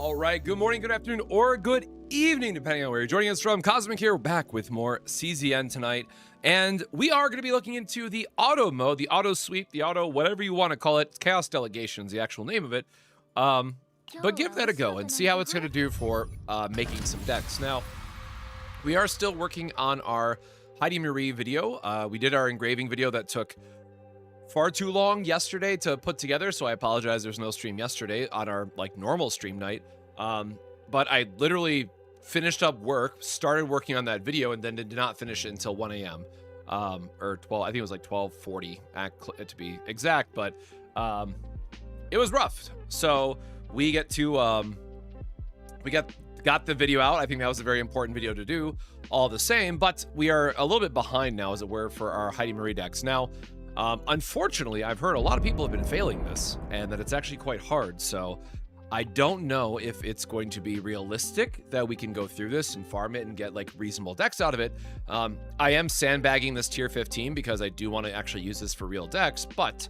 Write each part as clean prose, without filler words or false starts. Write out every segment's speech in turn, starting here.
All right, good morning, good afternoon, or good evening, depending on where you're joining us from. Cosmic here, back with more CZN tonight. And we are going to be looking into the auto mode, the auto sweep, the auto, whatever you want to call it. Chaos Delegations, the actual name of it. But give that a go and see how it's going to do for making some decks. Now, we are still working on our Heidi Marie video. We did our engraving video that took far too long yesterday to put together, so I apologize there's no stream yesterday on our normal stream night. But I literally finished up work, started working on that video, and then did not finish it until 1 a.m. Or 12, I think it was like 12:40 to be exact, but it was rough. So we get to got the video out. I think that was a very important video to do all the same, but we are a little bit behind now, as it were, for our Heidi Marie decks. Now, unfortunately, I've heard a lot of people have been failing this and that it's actually quite hard. So I don't know if it's going to be realistic that we can go through this and farm it and get like reasonable decks out of it. I am sandbagging this tier 15 because I do want to actually use this for real decks, but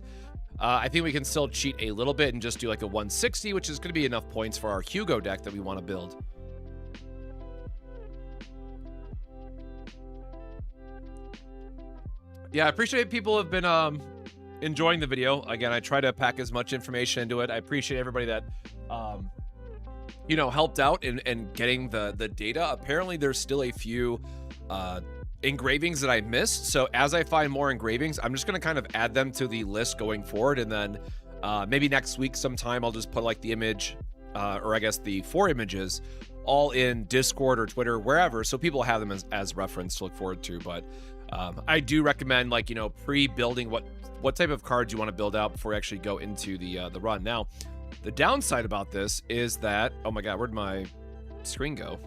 I think we can still cheat a little bit and just do like a 160, which is going to be enough points for our Hugo deck that we want to build. Yeah, I appreciate people have been enjoying the video. Again, I try to pack as much information into it. I appreciate everybody that you know, helped out in getting the data. Apparently there's still a few engravings that I missed, so as I find more engravings, I'm just going to kind of add them to the list going forward, and then maybe next week sometime I'll just put like the image or I guess the 4 images all in Discord or Twitter, wherever, so people have them as reference to look forward to. But I do recommend, like, you know, pre-building what type of cards you want to build out before you actually go into the run. Now, the downside about this is that, oh my god, where'd my screen go?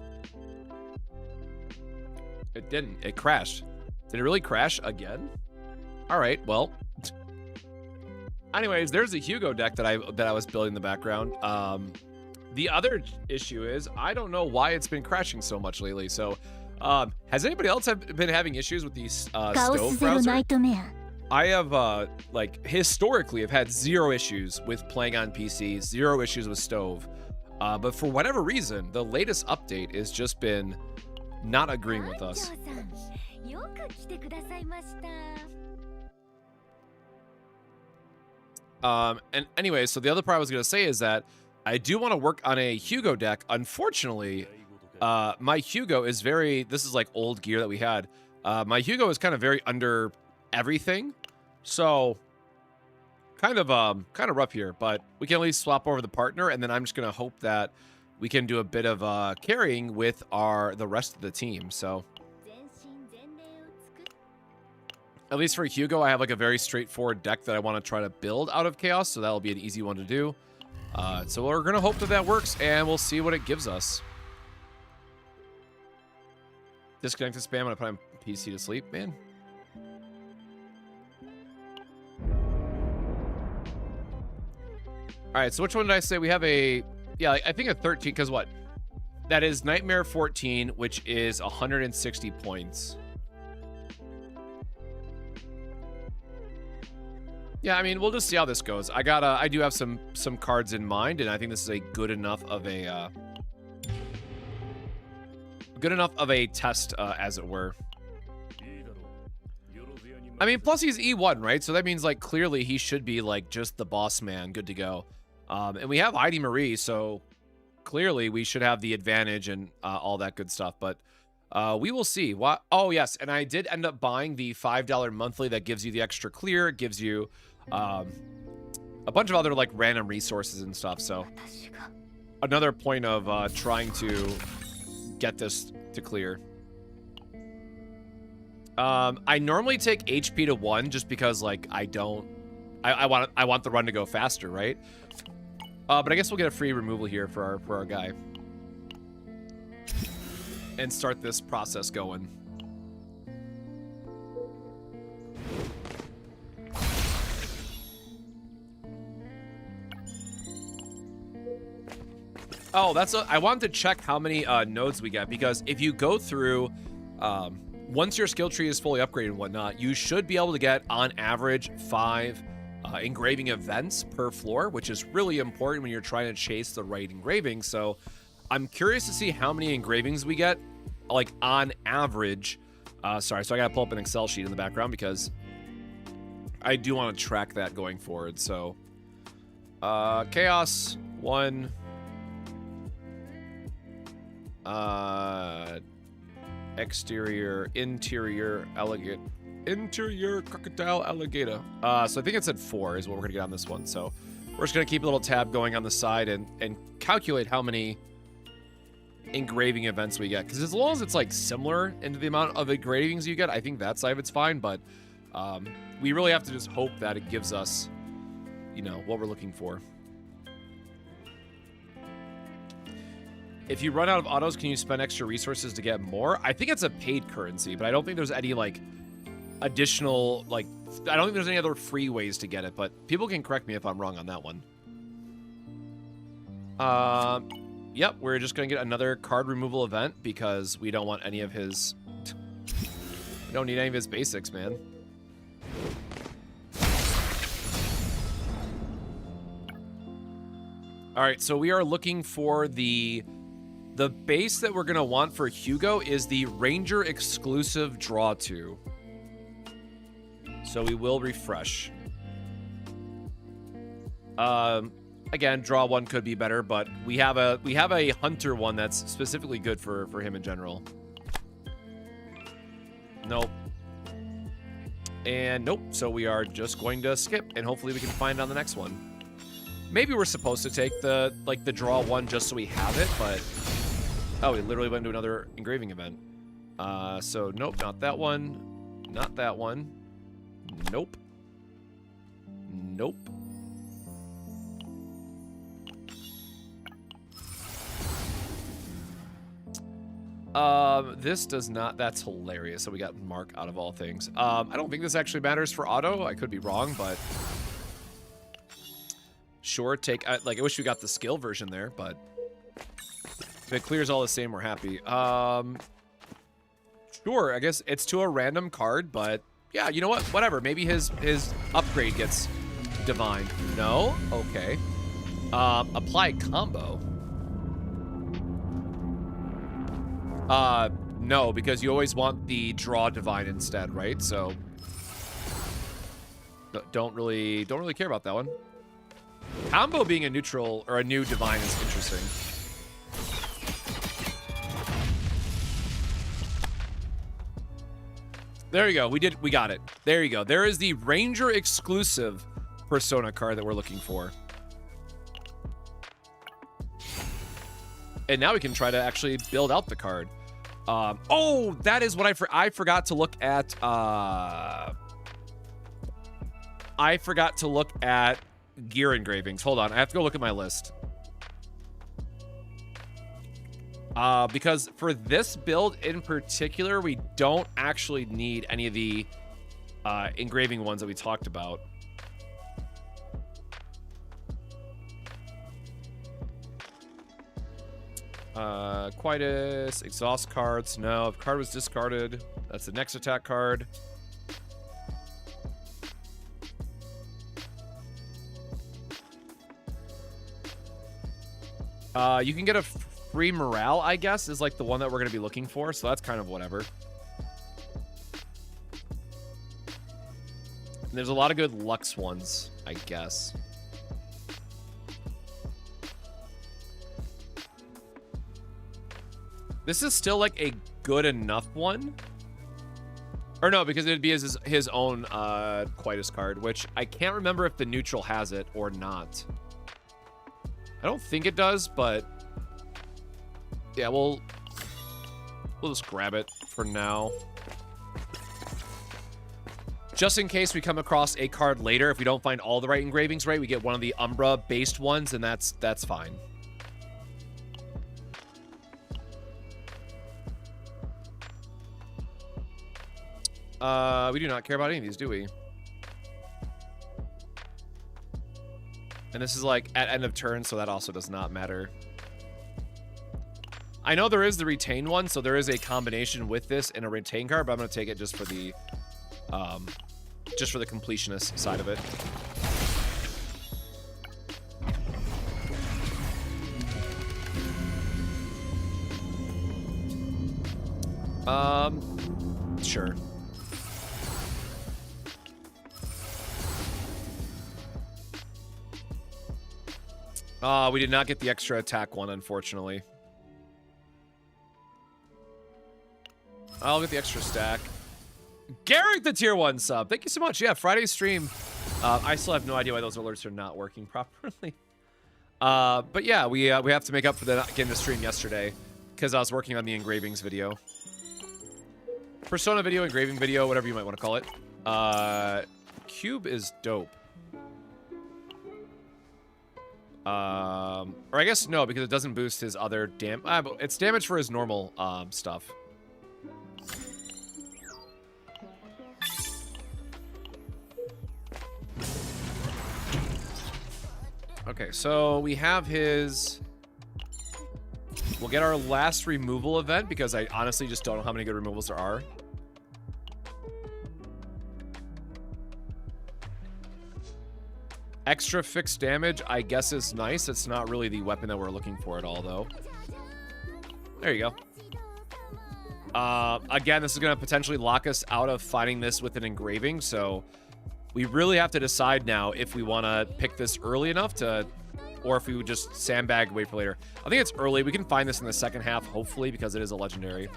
It didn't. It crashed. Did it really crash again? All right, well. Anyways, there's a Hugo deck that I was building in the background. The other issue is I don't know why it's been crashing so much lately. So, has anybody else been having issues with these stove browser? I have like historically have had 0 issues with playing on PC, 0 issues with stove. But for whatever reason, the latest update has just been not agreeing with us. And anyway, so the other part I was going to say is that I do want to work on a Hugo deck. Unfortunately, my Hugo is this is like old gear that we had. My Hugo is kind of very under everything. So kind of rough here, but we can at least swap over the partner, and then I'm just going to hope that we can do a bit of carrying with the rest of the team. So at least for Hugo, I have like a very straightforward deck that I want to try to build out of Chaos, so that'll be an easy one to do. So we're going to hope that works, and we'll see what it gives us. Disconnect the spam when I put my PC to sleep, man. All right, so which one did I say? We have I think a 13, because what? That is Nightmare 14, which is 160 points. Yeah, I mean, we'll just see how this goes. I do have some cards in mind, and I think this is a good enough of a test, as it were. I mean, plus he's E1, right? So that means like clearly he should be like just the boss man, good to go. And we have Heidi Marie, so clearly we should have the advantage and all that good stuff. But we will see. What? Oh yes, and I did end up buying the $5 monthly that gives you the extra clear. It gives you a bunch of other like random resources and stuff. So another point of trying to get this to clear. I normally take HP to 1 just because like I want the run to go faster, right? But I guess we'll get a free removal here for our guy and start this process going. Oh, I wanted to check how many nodes we get, because if you go through once your skill tree is fully upgraded and whatnot, you should be able to get on average 5 engraving events per floor, which is really important when you're trying to chase the right engraving. So I'm curious to see how many engravings we get, like on average. Sorry, so I gotta pull up an Excel sheet in the background because I do want to track that going forward. So chaos 1, exterior, interior, elegant, interior, crocodile, alligator. So I think it said 4 is what we're gonna get on this one. So we're just gonna keep a little tab going on the side and calculate how many engraving events we get, because as long as it's like similar into the amount of engravings you get, I think that side of it's fine. But we really have to just hope that it gives us, you know, what we're looking for. If you run out of autos, can you spend extra resources to get more? I think it's a paid currency, but I don't think there's any like additional, like, I don't think there's any other free ways to get it, but people can correct me if I'm wrong on that one. Yep, we're just gonna get another card removal event because we don't want any of his, we don't need any of his basics, man. All right, so we are looking for the base that we're gonna want for Hugo is the Ranger exclusive Draw 2. So we will refresh. Again, Draw 1 could be better, but we have a Hunter one that's specifically good for him in general. Nope. And nope. So we are just going to skip, and hopefully we can find on the next one. Maybe we're supposed to take the Draw 1 just so we have it, but oh, we literally went to another engraving event. So nope, not that one. Not that one. Nope. Nope. This does not, that's hilarious. So we got Mark out of all things. I don't think this actually matters for auto. I could be wrong, but sure, take, like, I wish we got the skill version there, but if it clears all the same, we're happy. Sure, I guess it's to a random card, but yeah, you know what? Whatever. Maybe his upgrade gets divine. No? Okay. Apply combo. No, because you always want the draw divine instead, right? So don't really care about that one. Combo being a neutral or a new divine is interesting. There you go. We got it. There you go. There is the Ranger exclusive Persona card that we're looking for. And now we can try to actually build out the card. Oh, that is what I forgot to look at. I forgot to look at gear engravings. Hold on. I have to go look at my list. Because for this build in particular, we don't actually need any of the engraving ones that we talked about. Quietus, exhaust cards. No, if card was discarded, that's the next attack card. You can get a free morale, I guess, is like the one that we're going to be looking for. So that's kind of whatever. And there's a lot of good Lux ones, I guess. This is still like a good enough one. Or no, because it'd be his own Quietus card, which I can't remember if the neutral has it or not. I don't think it does, but yeah, we'll just grab it for now. Just in case we come across a card later, if we don't find all the right engravings right, we get one of the Umbra-based ones, and that's fine. We do not care about any of these, do we? And this is like at end of turn, so that also does not matter. I know there is the retain one, so there is a combination with this and a retain card, but I'm going to take it just for the completionist side of it. Sure. We did not get the extra attack one, unfortunately. I'll get the extra stack. Garrick, the tier 1 sub. Thank you so much. Yeah, Friday stream. I still have no idea why those alerts are not working properly. But yeah, we have to make up for the not getting the stream yesterday because I was working on the engravings video. Persona video, engraving video, whatever you might want to call it. Cube is dope. Or I guess no, because it doesn't boost his other it's damage for his normal stuff. Okay, so we have his... We'll get our last removal event because I honestly just don't know how many good removals there are. Extra fixed damage, I guess, is nice. It's not really the weapon that we're looking for at all, though. There you go. Again, this is going to potentially lock us out of finding this with an engraving, so we really have to decide now if we want to pick this early enough to, or if we would just sandbag, wait for later. I think it's early. We can find this in the second half, hopefully, because it is a legendary.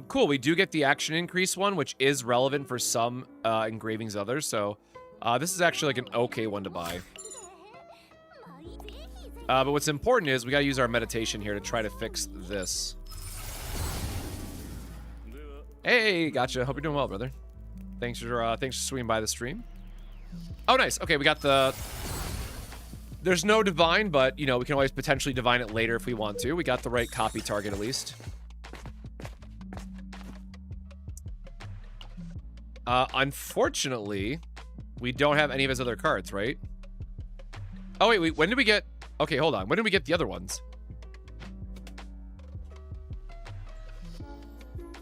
Cool. We do get the action increase one, which is relevant for some engravings others. So this is actually like an okay one to buy. But what's important is we got to use our meditation here to try to fix this. Hey, gotcha. Hope you're doing well, brother. Thanks for swinging by the stream. Oh, nice. Okay, we got the... There's no divine, but, you know, we can always potentially divine it later if we want to. We got the right copy target at least. Unfortunately, we don't have any of his other cards, right? Oh, wait, when did we get... Okay, hold on. When did we get the other ones?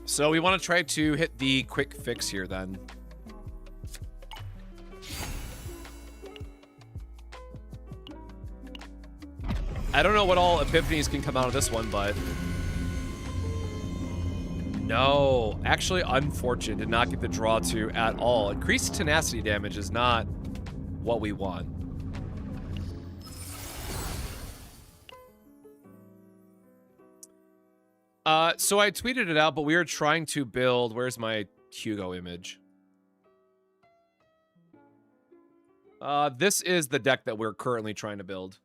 So we want to try to hit the quick fix here, then. I don't know what all epiphanies can come out of this one, but... No, actually unfortunate. Did not get the draw to at all. Increased tenacity damage is not what we want. So I tweeted it out, but we are trying to build... Where's my Hugo image? This is the deck that we're currently trying to build.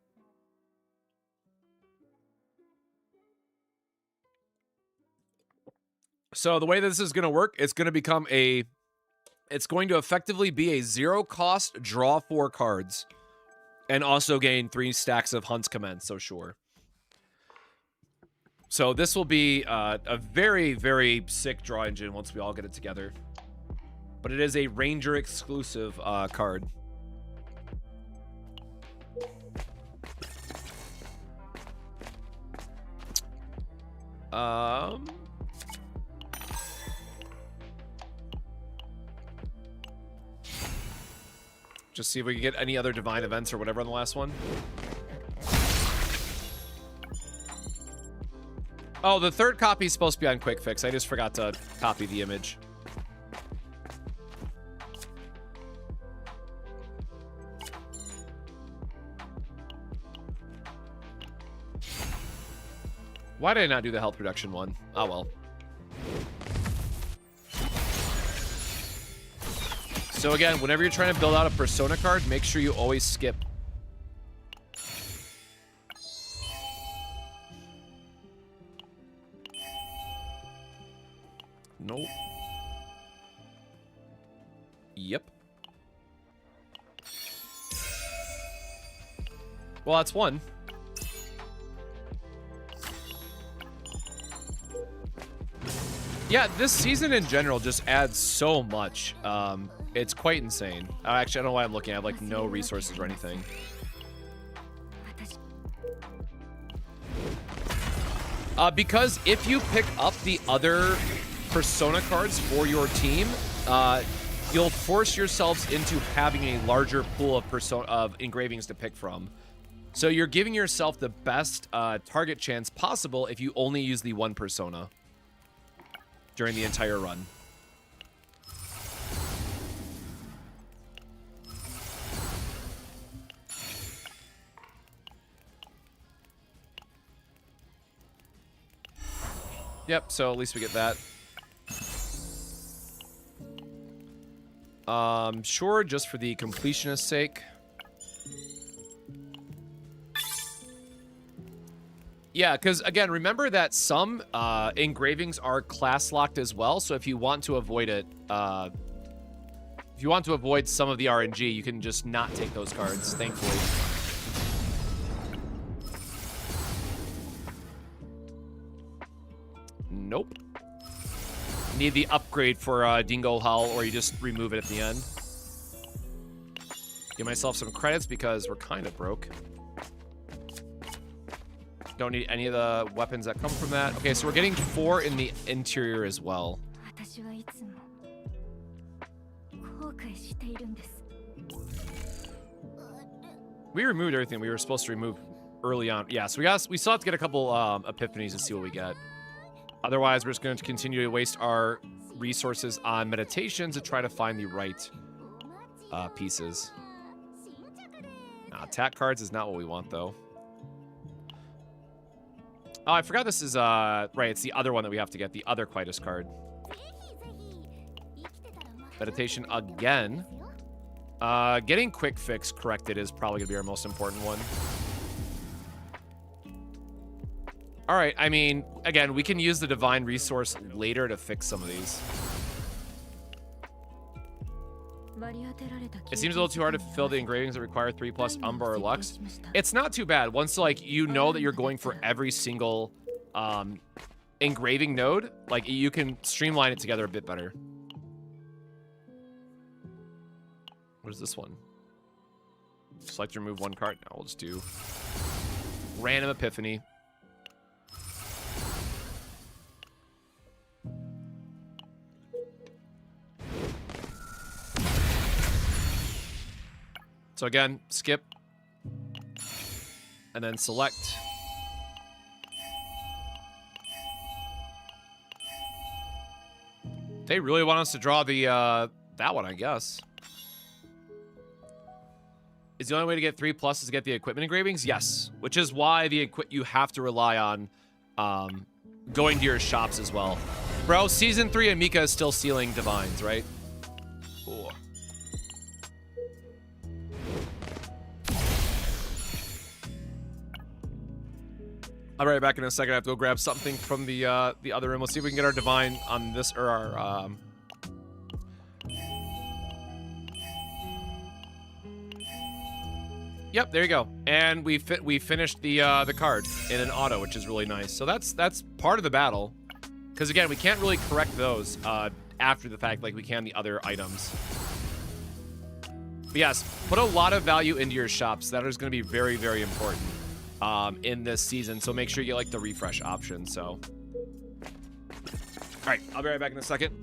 So the way that this is going to work, it's going to become a... It's going to effectively be a 0-cost draw 4 cards. And also gain 3 stacks of Hunt's Commence, so sure. So this will be a very, very sick draw engine once we all get it together. But it is a Ranger exclusive card. Just see if we can get any other divine events or whatever on the last one. Oh, the third copy is supposed to be on quick fix. I just forgot to copy the image. Why did I not do the health reduction one? Oh, well. So again, whenever you're trying to build out a Persona card, make sure you always skip. Nope. Yep. Well, that's one. Yeah, this season in general just adds so much. It's quite insane. Actually, I don't know why I'm looking. I have like no resources or anything. Because if you pick up the other Persona cards for your team, you'll force yourselves into having a larger pool of engravings to pick from. So you're giving yourself the best target chance possible if you only use the one persona during the entire run. Yep, so at least we get that. Sure, just for the completionist's sake. Yeah, because again, remember that some engravings are class locked as well. So if you want to avoid it, if you want to avoid some of the RNG, you can just not take those cards, thankfully. Nope. Need the upgrade for Dingo Hull, or you just remove it at the end. Give myself some credits because we're kind of broke. Don't need any of the weapons that come from that. Okay, so we're getting 4 in the interior as well. We removed everything we were supposed to remove early on. Yeah, so we still have to get a couple epiphanies to see what we get. Otherwise, we're just going to continue to waste our resources on meditation to try to find the right pieces. Attack cards is not what we want, though. Oh, I forgot this is, right, it's the other one that we have to get, the other Quietus card. Meditation again. Getting Quick Fix corrected is probably going to be our most important one. All right, I mean, again, we can use the Divine Resource later to fix some of these. It seems a little too hard to fill the engravings that require 3+ Umbra or Lux. It's not too bad. Once, like, you know that you're going for every single engraving node, like, you can streamline it together a bit better. What is this one? Select or remove one card. Now we'll just do random epiphany. So again, skip, and then select. They really want us to draw the that one, I guess. Is the only way to get 3+ is to get the equipment engravings? Yes, which is why you have to rely on going to your shops as well. Bro, Season 3 and Mika is still sealing Divines, right? Ooh. I'll be right back in a second. I have to go grab something from the other room. Let's see if we can get our Divine on this, or our... Yep, there you go. And we finished the card in an auto, which is really nice. So that's part of the battle. Because again, we can't really correct those after the fact like we can the other items. But yes, put a lot of value into your shops. That is going to be very, very important in this season. So make sure you get like the refresh option. So, all right, I'll be right back in a second.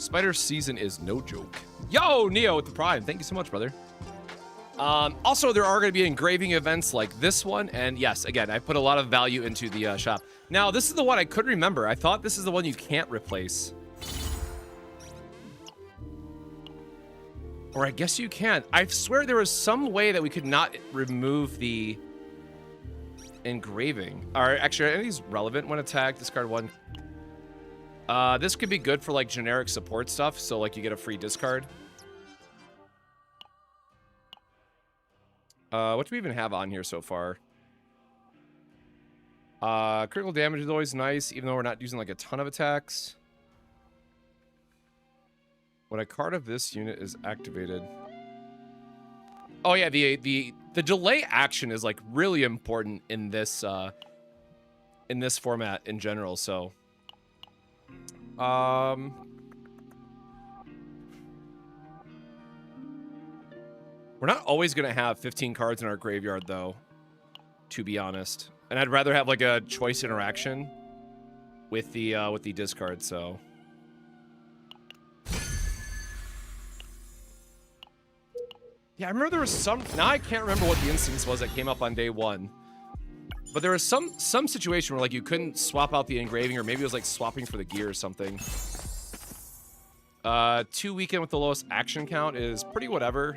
Spider season is no joke. Yo, Neo with the Prime. Thank you so much, brother. Also, there are going to be engraving events like this one. And yes, again, I put a lot of value into the shop. Now, this is the one I couldn't remember. I thought this is the one you can't replace. Or I guess you can. I swear there was some way that we could not remove the engraving. All right, actually, are any of these relevant when attacked? Discard one. This could be good for like generic support stuff. So like you get a free discard. What do we even have on here so far? Critical damage is always nice, even though we're not using like a ton of attacks. When a card of this unit is activated. Oh yeah, the delay action is like really important in this format in general. So, we're not always gonna have 15 cards in our graveyard though, to be honest. And I'd rather have like a choice interaction with the discard. So. Yeah, I remember there was some... Now I can't remember what the instance was that came up on day one. But there was some situation where, like, you couldn't swap out the engraving, or maybe it was, like, swapping for the gear or something. 2 weekend with the lowest action count is pretty whatever.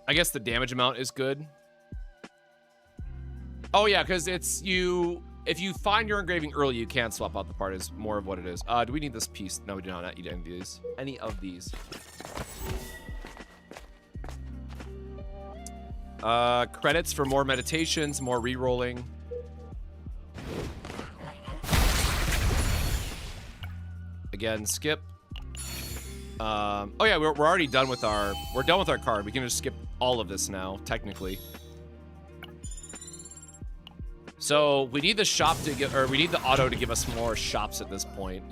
I guess the damage amount is good. Oh, yeah, because it's you... If you find your engraving early, you can't swap out the part is more of what it is. Do we need this piece? No, we do not need any of these. Credits for more meditations, more re-rolling. Again, skip. Oh yeah, we're already done with our card. We can just skip all of this now, technically. So we need the shop to get, or we need the auto to give us more shops at this point.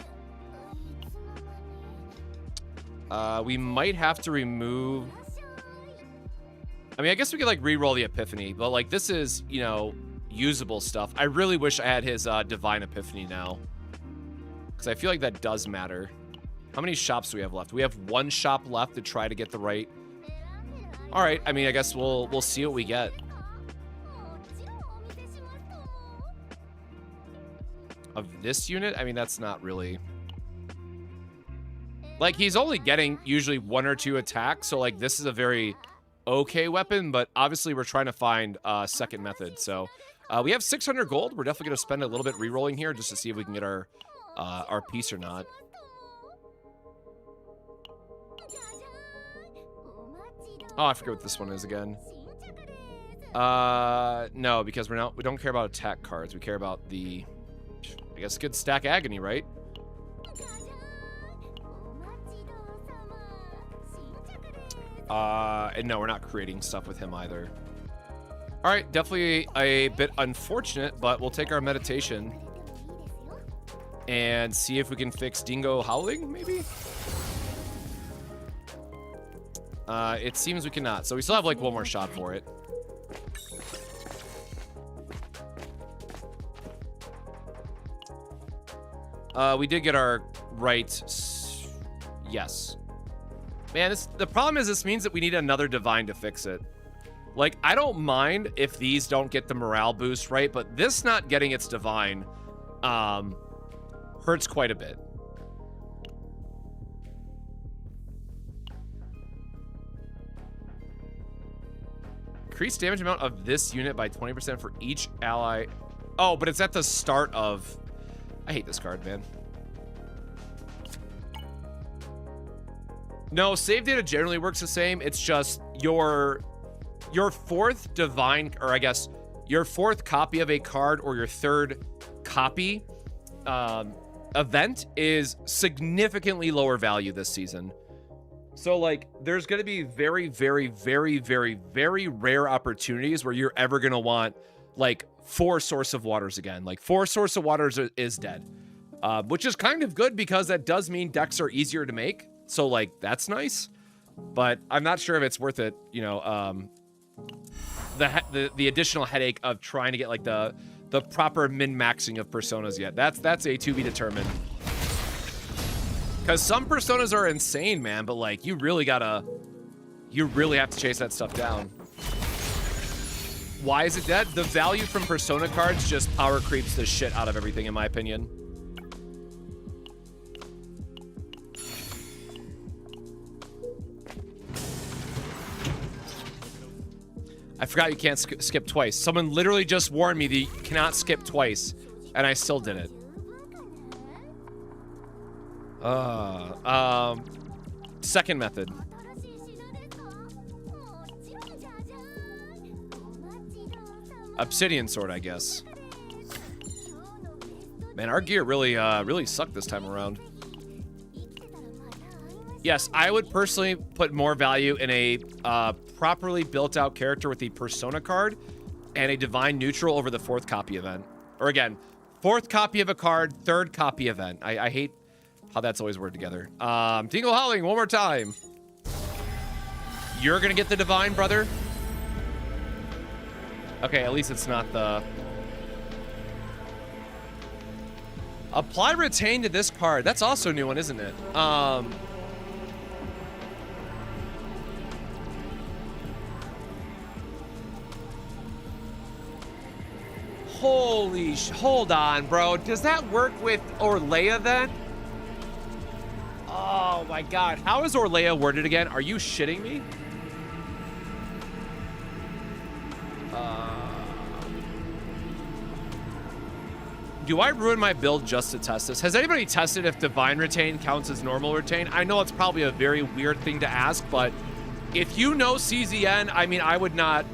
We might have to remove. I mean, I guess we could like re-roll the Epiphany, but like this is, you know, usable stuff. I really wish I had his Divine Epiphany now, because I feel like that does matter. How many shops do we have left? We have one shop left to try to get the right. All right. I mean, I guess we'll see what we get. Of this unit, I mean, that's not really... Like, he's only getting usually 1 or 2 attacks, so, like, this is a very okay weapon, but obviously we're trying to find a second method, so... we have 600 gold. We're definitely going to spend a little bit re-rolling here just to see if we can get our piece or not. Oh, I forget what this one is again. No, because we don't care about attack cards. We care about the... I guess good stack Agony, right? And no, we're not creating stuff with him either. All right, definitely a bit unfortunate, but we'll take our meditation and see if we can fix Dingo Howling, maybe? It seems we cannot, so we still have like one more shot for it. We did get our right. Yes. Man, the problem is this means that we need another Divine to fix it. Like, I don't mind if these don't get the morale boost, right? But this not getting its Divine hurts quite a bit. Increase damage amount of this unit by 20% for each ally. Oh, but it's at the start of... I hate this card, man. No, save data generally works the same. It's just your fourth Divine, or I guess your fourth copy of a card or your third copy event is significantly lower value this season. So, like, there's going to be very, very, very, very, very rare opportunities where you're ever going to want, like, 4 Source of Waters again. Like, 4 Source of Waters is dead. Which is kind of good because that does mean decks are easier to make. So, like, that's nice. But I'm not sure if it's worth it, you know, the additional headache of trying to get, like, the the proper min-maxing of personas yet. That's a to be determined. Because some personas are insane, man, but like you really have to chase that stuff down. Why is it dead? The value from persona cards just power creeps the shit out of everything, in my opinion. I forgot you can't skip twice. Someone literally just warned me that you cannot skip twice, and I still did it. Second method. Obsidian sword, I guess. Man, our gear really sucked this time around. Yes, I would personally put more value in a properly built out character with the persona card and a divine neutral over the 4th copy event. Or again, 4th copy of a card, 3rd copy event. I hate how that's always worded together. Dingle Howling, one more time. You're gonna get the divine, brother? Okay, at least it's not the... Apply retain to this card. That's also a new one, isn't it? Holy hold on, bro. Does that work with Orlea then? Oh my god. How is Orlea worded again? Are you shitting me? Do I ruin my build just to test this? Has anybody tested if Divine Retain counts as normal retain? I know it's probably a very weird thing to ask, but if you know CZN, I mean, I would not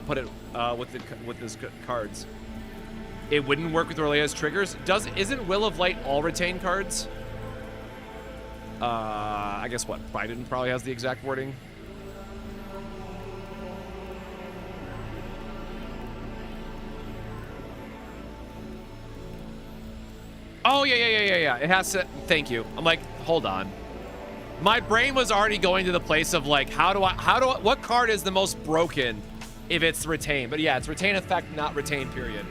put it with his cards. It wouldn't work with Orlea's triggers. Isn't Will of Light all retain cards? I guess what? Biden probably has the exact wording. Oh, yeah. It has to, thank you. I'm like, hold on. My brain was already going to the place of like, what card is the most broken if it's retain? But yeah, it's retain effect, not retain period.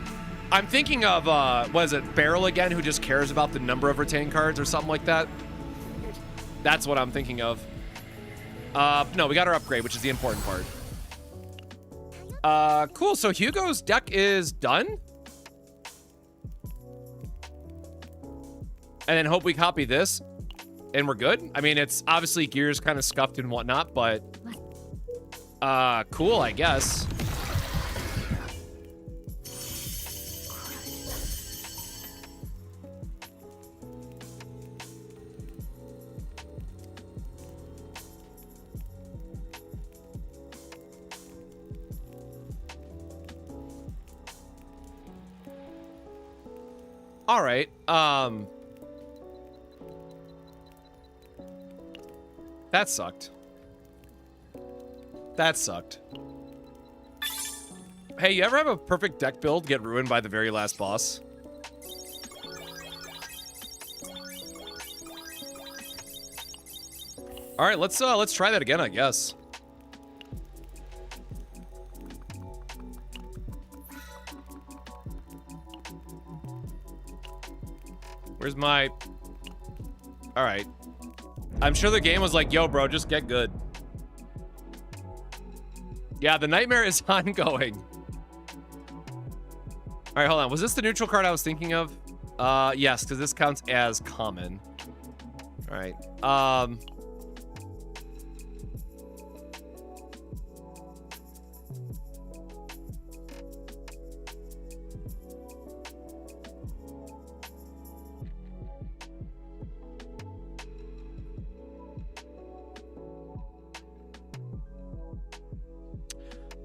I'm thinking of, what is it, Beryl again, who just cares about the number of retain cards or something like that. That's what I'm thinking of. No, we got our upgrade, which is the important part. Cool, so Hugo's deck is done. And then hope we copy this and we're good. I mean, it's obviously gears kind of scuffed and whatnot, but cool, I guess. All right. That sucked. That sucked. Hey, you ever have a perfect deck build get ruined by the very last boss? All right, let's try that again, I guess. Where's my... All right. I'm sure the game was like, yo, bro, just get good. Yeah, the nightmare is ongoing. All right, hold on. Was this the neutral card I was thinking of? Yes, because this counts as common. All right.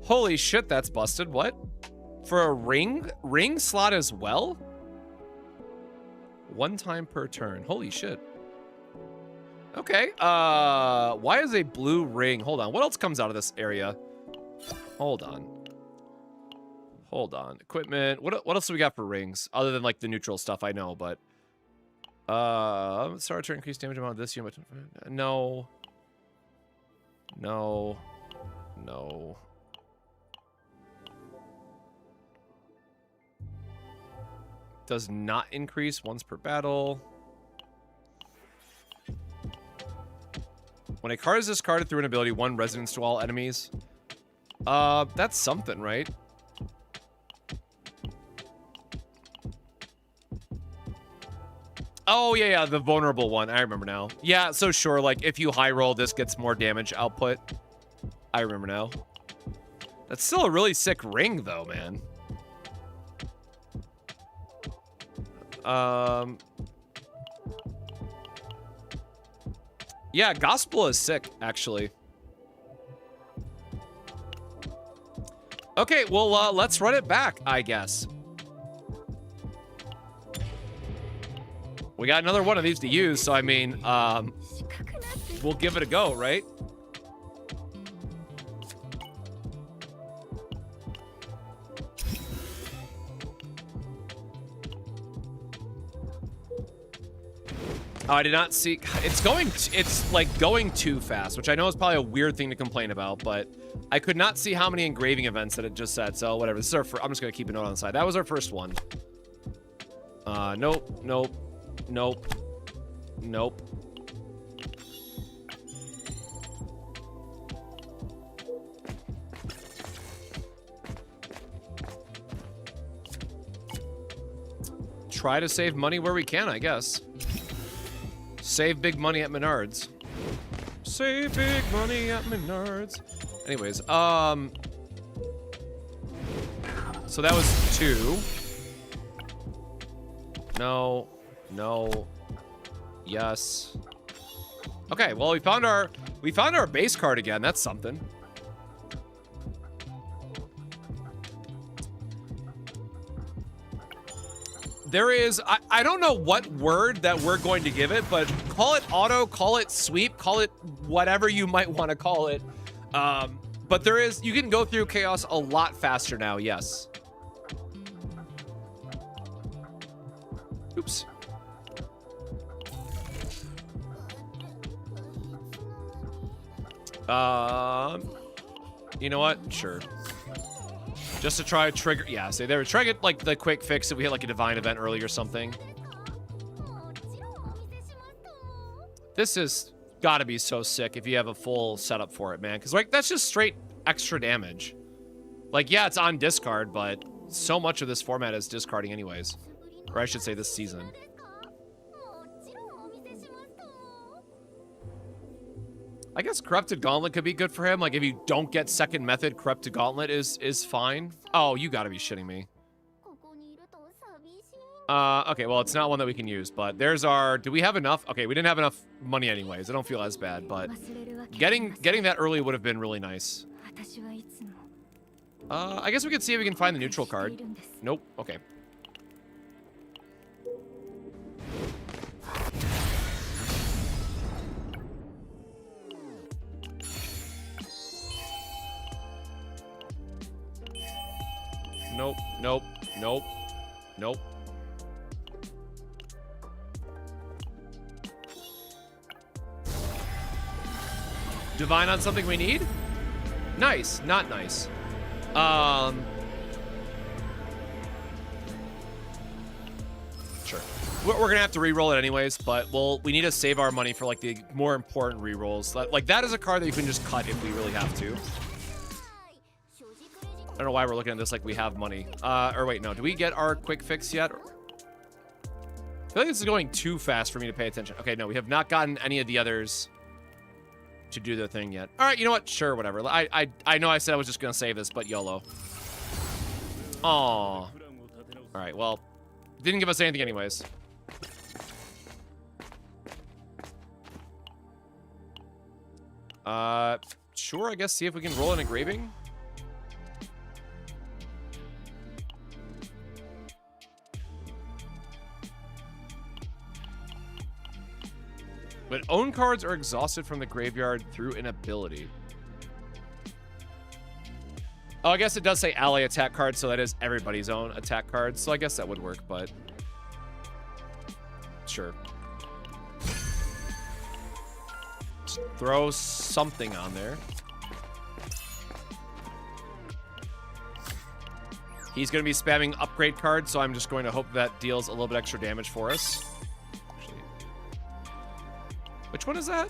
Holy shit, that's busted. What? For a ring slot as well? 1 time per turn. Holy shit. Okay. Why is a blue ring? Hold on. What else comes out of this area? Hold on. Equipment. What else do we got for rings? Other than like the neutral stuff I know, but start to increase damage amount of this unit. No. does not increase once per battle. When a card is discarded through an ability, 1 resonance to all enemies. That's something, right? Oh, yeah, the vulnerable one. I remember now. Yeah, so sure, like, if you high roll, this gets more damage output. I remember now. That's still a really sick ring, though, man. Yeah, Gospel is sick, actually. Okay, well, let's run it back, I guess. We got another one of these to use, so I mean, we'll give it a go, right? Oh, I did not see. It's like going too fast, which I know is probably a weird thing to complain about, but I could not see how many engraving events that it just said. So whatever. This is our I'm just gonna keep a note on the side. That was our first one. Nope, nope, nope, nope. Try to save money where we can, I guess. Save big money at Menards. Save big money at Menards. Anyways, so that was 2. No, no, yes. Okay, well we found our base card again. That's something. There is, I don't know what word that we're going to give it, but call it auto, call it sweep, call it whatever you might want to call it. But there is, you can go through chaos a lot faster now, yes. Oops. You know what? Sure. Just to try to trigger, yeah, so they were trying to get like the quick fix if we hit like a divine event early or something. This is gotta be so sick if you have a full setup for it, man. Because like that's just straight extra damage. Like, yeah, it's on discard, but so much of this format is discarding anyways. Or I should say this season. I guess Corrupted Gauntlet could be good for him. Like, if you don't get second method, Corrupted Gauntlet is fine. Oh, you gotta be shitting me. Okay, well, it's not one that we can use, but there's our... Do we have enough? Okay, we didn't have enough money anyways. I don't feel as bad, but getting that early would have been really nice. I guess we could see if we can find the neutral card. Nope, okay. Nope, nope, nope, nope. Divine on something we need? Nice, not nice. Sure. We're gonna have to re-roll it anyways, but we need to save our money for like the more important re-rolls. Like that is a card that you can just cut if we really have to. I don't know why we're looking at this like we have money. Or wait, no. Do we get our quick fix yet? I feel like this is going too fast for me to pay attention. Okay, no, we have not gotten any of the others to do their thing yet. All right, you know what? Sure, whatever. I know I said I was just gonna save this, but YOLO. Aw. All right, well, didn't give us anything anyways. Sure, I guess see if we can roll an engraving. But own cards are exhausted from the graveyard through an ability. Oh, I guess it does say ally attack card, so that is everybody's own attack card. So I guess that would work, but sure. Just throw something on there. He's going to be spamming upgrade cards, so I'm just going to hope that deals a little bit extra damage for us. Actually, which one is that?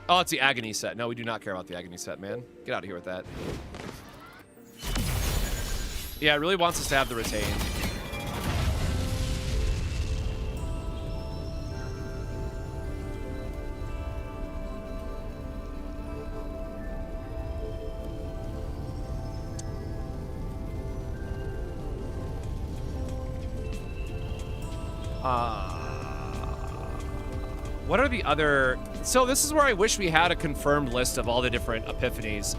Oh, it's the Agony set. No, we do not care about the Agony set, man. Get out of here with that. Yeah, it really wants us to have the retain. What are the other... So this is where I wish we had a confirmed list of all the different epiphanies.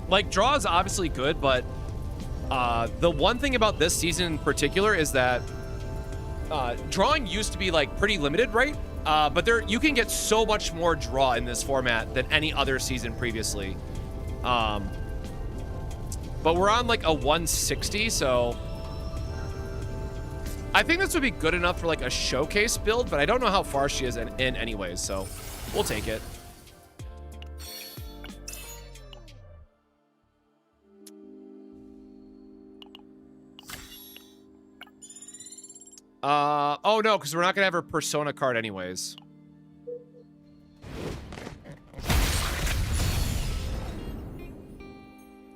Like, draw is obviously good, but the one thing about this season in particular is that drawing used to be, like, pretty limited, right? But you can get so much more draw in this format than any other season previously. But we're on, like, a 160, so... I think this would be good enough for like a showcase build, but I don't know how far she is in anyways, so we'll take it. Oh no, because we're not gonna have her persona card anyways.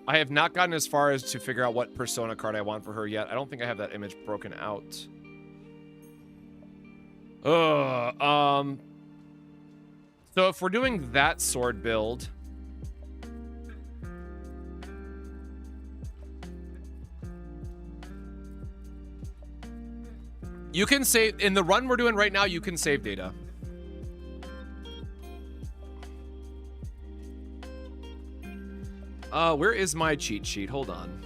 I have not gotten as far as to figure out what persona card I want for her yet. I don't think I have that image broken out. So if we're doing that sword build, you can save in the run we're doing right now. You can save data. Where is my cheat sheet? Hold on.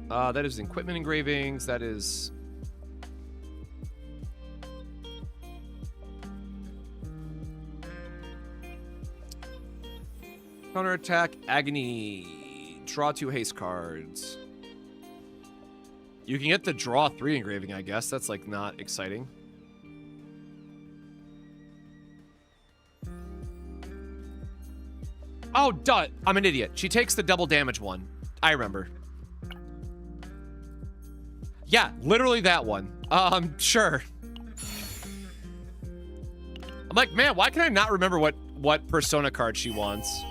That is equipment engravings. That is... Counterattack, Agony, draw 2 haste cards. You can get the draw 3 engraving, I guess. That's, like, not exciting. Oh, duh. I'm an idiot. She takes the double damage one. I remember. Yeah, literally that one. Sure. I'm like, man, why can I not remember what persona card she wants?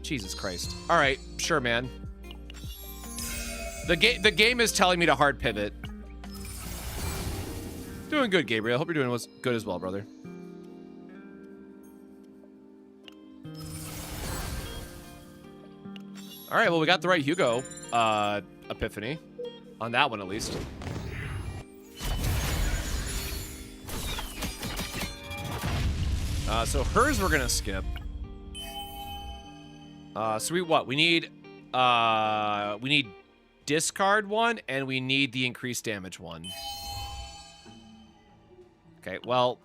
Jesus Christ. All right, sure, man. The game is telling me to hard pivot. Doing good, Gabriel. Hope you're doing good as well, brother. All right, well, we got the right Hugo epiphany. On that one, at least. So hers we're gonna skip. So we need discard one, and we need the increased damage one. Okay, well...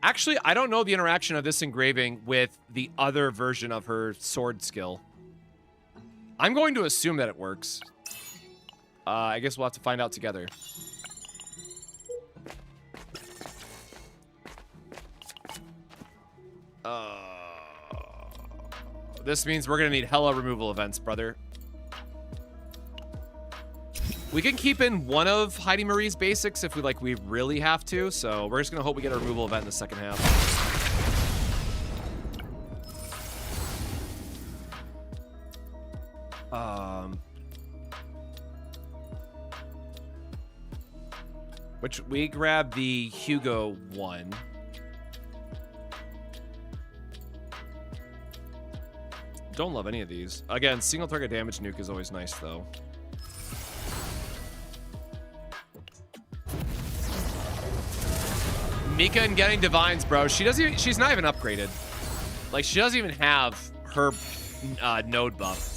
Actually, I don't know the interaction of this engraving with the other version of her sword skill. I'm going to assume that it works. I guess we'll have to find out together. This means we're gonna need hella removal events, brother. We can keep in one of Heidi Marie's basics if we really have to, so we're just gonna hope we get a removal event in the second half. Which we grab the Hugo one. Don't love any of these. Again, single target damage nuke is always nice though. Mika and getting divines, bro. She's not even upgraded. Like, she doesn't even have her node buff.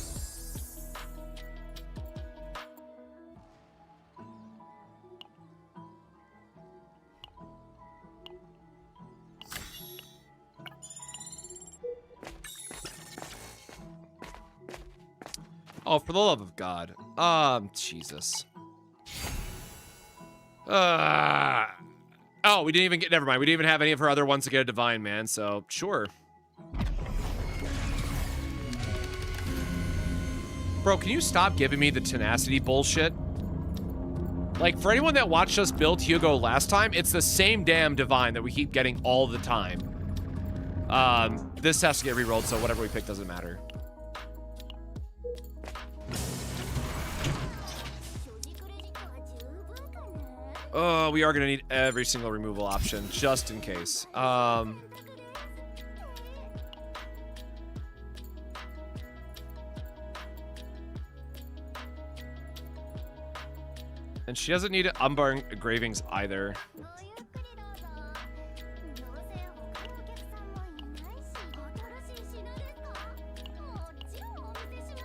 Oh, for the love of God. Jesus. Oh, we didn't even get, never mind. We didn't even have any of her other ones to get a divine, man. So, sure. Bro, can you stop giving me the tenacity bullshit? Like, for anyone that watched us build Hugo last time, it's the same damn divine that we keep getting all the time. This has to get rerolled, so whatever we pick doesn't matter. Oh, we are gonna need every single removal option, just in case. And she doesn't need Umbar engravings either.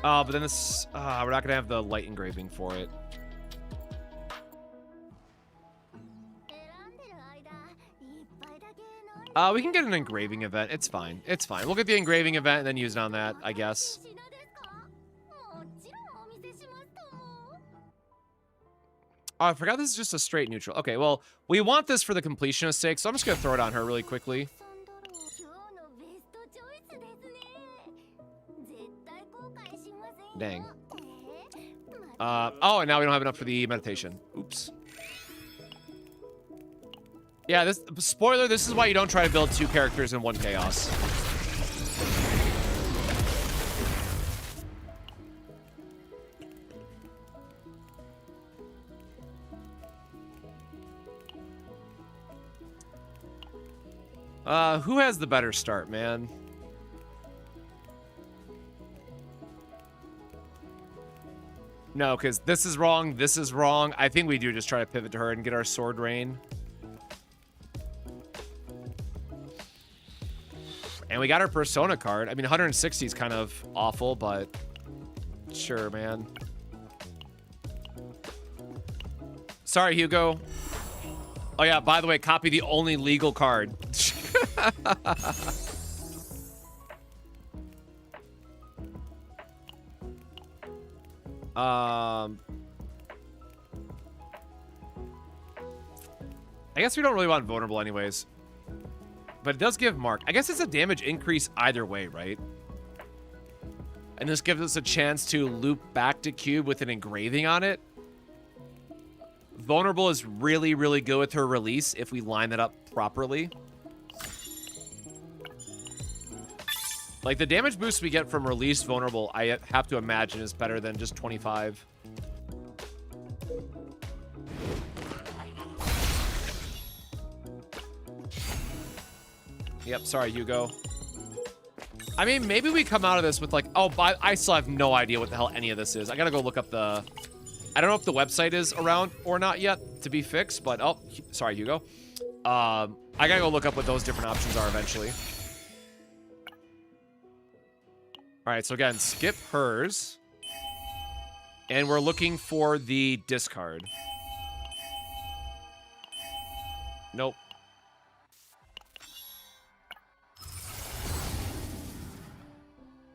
Oh, but then this, we're not gonna have the light engraving for it. We can get an engraving event. It's fine. It's fine. We'll get the engraving event and then use it on that, I guess. Oh, I forgot this is just a straight neutral. Okay, well, we want this for the completionist's sake, so I'm just gonna throw it on her really quickly. Dang. Oh, and now we don't have enough for the meditation. Oops. Yeah, this spoiler, this is why you don't try to build two characters in one chaos. Who has the better start, man? No, because this is wrong, this is wrong. I think we do just try to pivot to her and get our sword rain. And we got our persona card. I mean, 160 is kind of awful, but sure, man. Sorry, Hugo. Oh, yeah, by the way, copy the only legal card. I guess we don't really want vulnerable anyways. But it does give mark. I guess it's a damage increase either way, right? And this gives us a chance to loop back to cube with an engraving on it. Vulnerable is really, really good with her release if we line that up properly. Like, the damage boost we get from release vulnerable, I have to imagine is better than just 25. Yep, sorry, Hugo. I mean, maybe we come out of this with like, oh, I still have no idea what the hell any of this is. I gotta go look up the... I don't know if the website is around or not yet to be fixed, but... Oh, sorry, Hugo. I gotta go look up what those different options are eventually. Alright, so again, skip hers. And we're looking for the discard. Nope.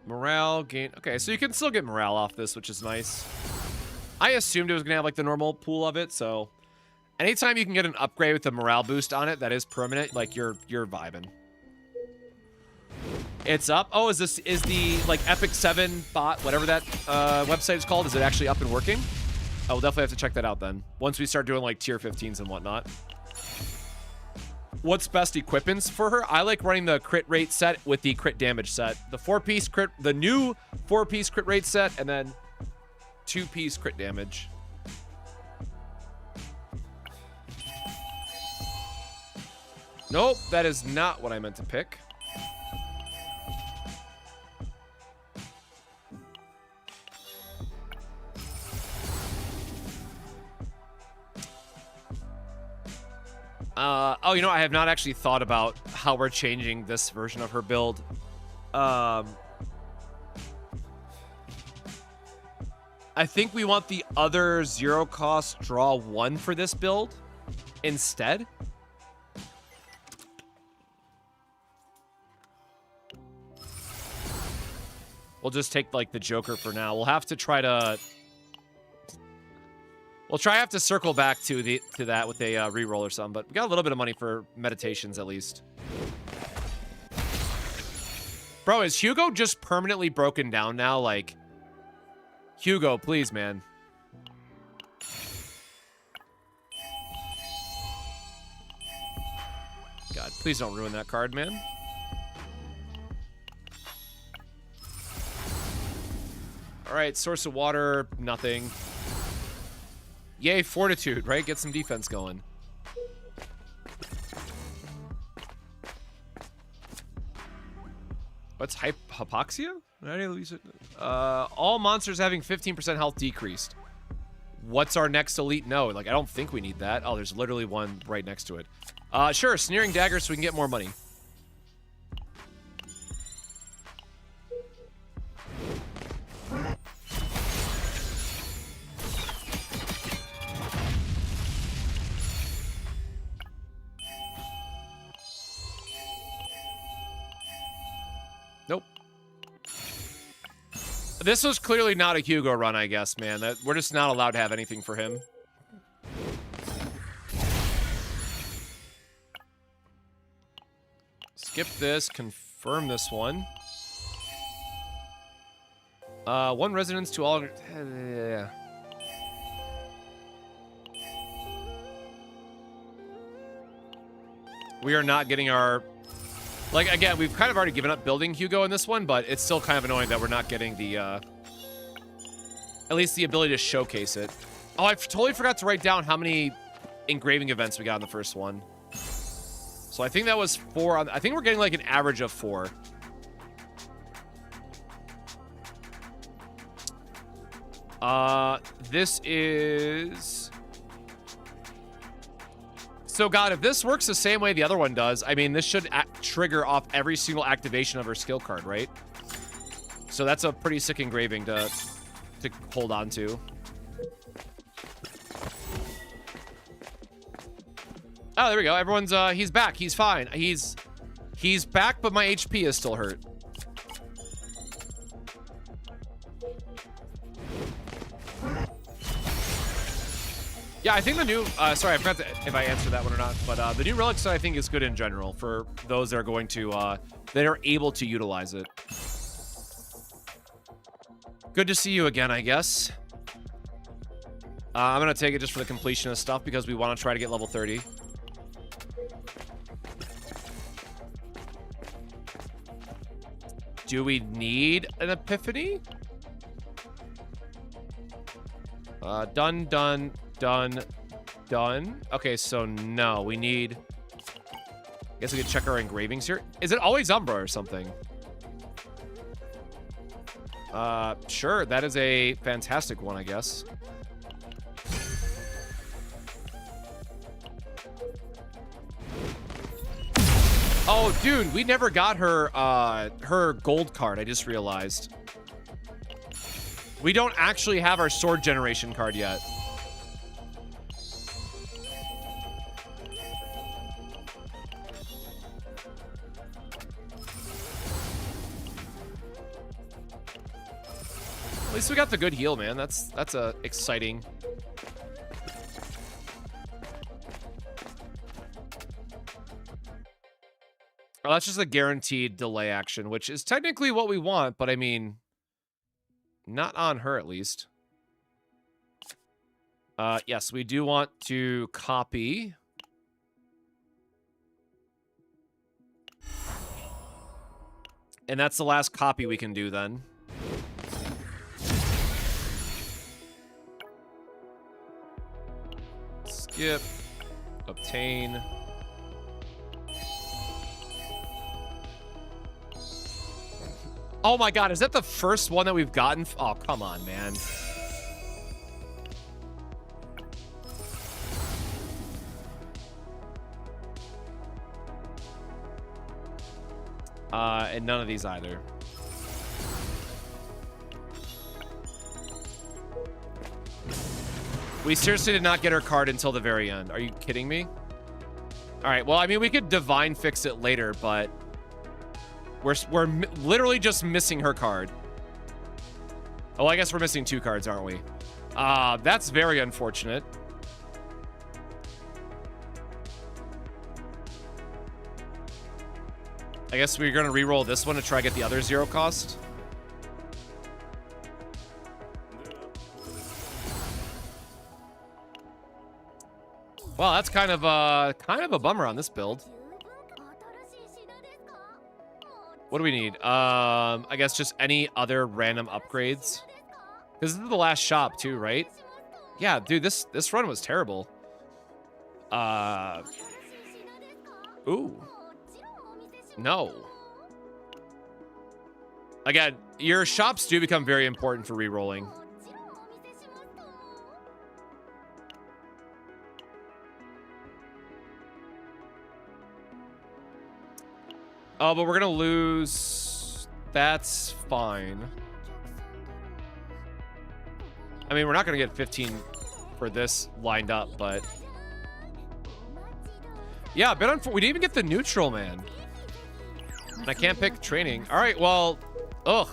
Morale gain. Okay, so you can still get morale off this, which is nice. I assumed it was gonna have like the normal pool of it, so anytime you can get an upgrade with the morale boost on it that is permanent, like you're vibing. It's up. Oh, is the like Epic 7 bot, whatever that website is called, is it actually up and working? I will definitely have to check that out then. Once we start doing like tier 15s and whatnot. What's best equipments for her? I like running the crit rate set with the crit damage set. The 4-piece crit, the new 4-piece crit rate set, and then 2-piece crit damage. Nope, that is not what I meant to pick. Oh, you know, I have not actually thought about how we're changing this version of her build. I think we want the other 0-cost draw 1 for this build instead. We'll just take, like, the Joker for now. We'll have to try to... We'll try have to circle back to that with a reroll or something, but we got a little bit of money for meditations at least. Bro, is Hugo just permanently broken down now? Like, Hugo, please, man. God, please don't ruin that card, man. All right, source of water, nothing. Yay, fortitude, right? Get some defense going. What's hypoxia? All monsters having 15% health decreased. What's our next elite node? Like, I don't think we need that. Oh, there's literally one right next to it. Sure, sneering dagger so we can get more money. Nope. This was clearly not a Hugo run, I guess, man. We're just not allowed to have anything for him. Skip this, confirm this one. One residence to all... Yeah. We are not getting our... Like, again, we've kind of already given up building Hugo in this one, but it's still kind of annoying that we're not getting the, at least the ability to showcase it. Oh, I totally forgot to write down how many engraving events we got in the first one. So I think that was 4. I think we're getting, like, an average of 4. This is... So, God, if this works the same way the other one does, I mean, this should trigger off every single activation of her skill card, right? So that's a pretty sick engraving to hold on to. Oh, there we go. Everyone's, he's back. He's fine. He's back, but my HP is still hurt. Yeah, I think the new, sorry, I forgot if I answered that one or not, but the new relic set I think is good in general for those that are going to, that are able to utilize it. Good to see you again, I guess. I'm going to take it just for the completion of stuff because we want to try to get level 30. Do we need an epiphany? Done. Okay, so no, we need... I guess we could check our engravings here. Is it always Umbra or something? Sure, that is a fantastic one, I guess. Oh, dude, we never got her, her gold card, I just realized. We don't actually have our sword generation card yet. At least we got the good heal, man. That's exciting. Oh, that's just a guaranteed delay action, which is technically what we want, but I mean, not on her at least. Yes, we do want to copy. And that's the last copy we can do then. Skip. Obtain. Oh my god, is that the first one that we've gotten? Oh, come on, man. And none of these either. We seriously did not get her card until the very end. Are you kidding me? All right, well, I mean, we could divine fix it later, but we're literally just missing her card. Oh, I guess we're missing 2 cards, aren't we? That's very unfortunate. I guess we're going to re-roll this one to try to get the other 0 cost. Well, that's kind of a bummer on this build. What do we need? I guess just any other random upgrades. Because this is the last shop too, right? Yeah, dude, this run was terrible. Ooh. No. Again, your shops do become very important for re-rolling. Oh, but we're gonna lose. That's fine. I mean, we're not gonna get 15 for this lined up, but yeah, a bit unfortunate. We didn't even get the neutral, man. And I can't pick training. All right, well, ugh.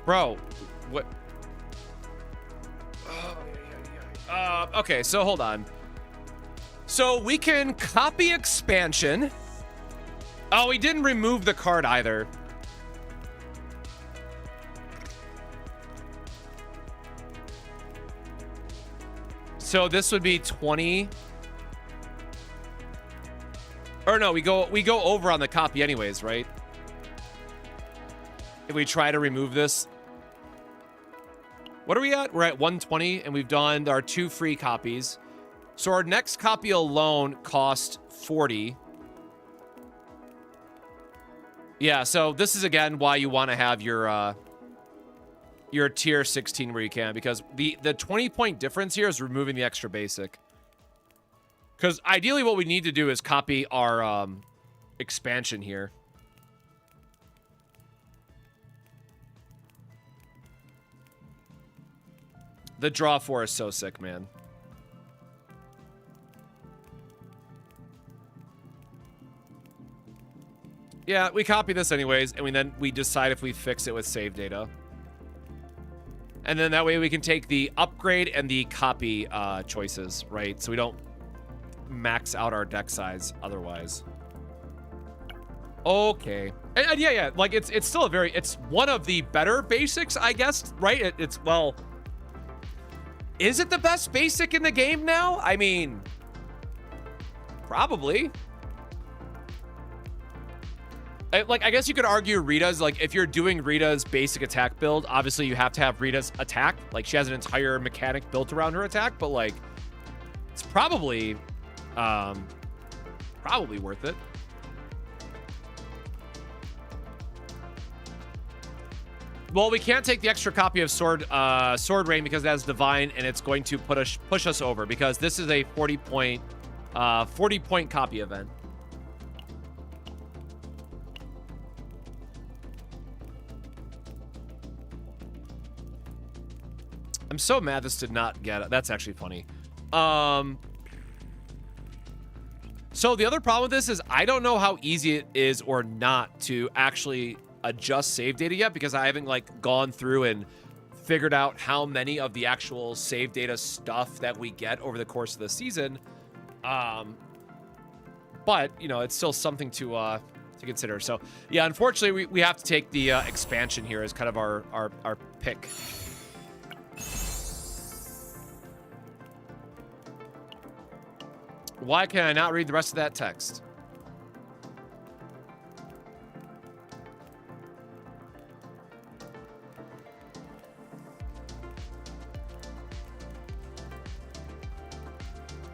Bro, what? Okay, so hold on. So we can copy expansion. Oh, we didn't remove the card either. So this would be 20. Or no, we go over on the copy anyways, right? If we try to remove this. What are we at? We're at 120 and we've done our 2 free copies. So our next copy alone cost 40. Yeah, so this is again why you want to have your tier 16 where you can, because the 20-point difference here is removing the extra basic. Because ideally what we need to do is copy our expansion here. The draw 4 is so sick, man. Yeah, we copy this anyways, and we decide if we fix it with save data. And then that way we can take the upgrade and the copy choices, right? So we don't max out our deck size otherwise. Okay. And yeah, like it's still it's one of the better basics, I guess, right? Well, is it the best basic in the game now? I mean, probably. Like, I guess you could argue Rita's, like, if you're doing Rita's basic attack build, obviously you have to have Rita's attack. Like, she has an entire mechanic built around her attack, but, like, it's probably worth it. Well, we can't take the extra copy of Sword Rain because that's divine, and it's going to push us over because this is a 40-point copy event. I'm so mad this did not get it. That's actually funny. So the other problem with this is I don't know how easy it is or not to actually adjust save data yet, because I haven't like gone through and figured out how many of the actual save data stuff that we get over the course of the season. But you know, it's still something to consider. So yeah, unfortunately we have to take the expansion here as kind of our pick. Why can I not read the rest of that text?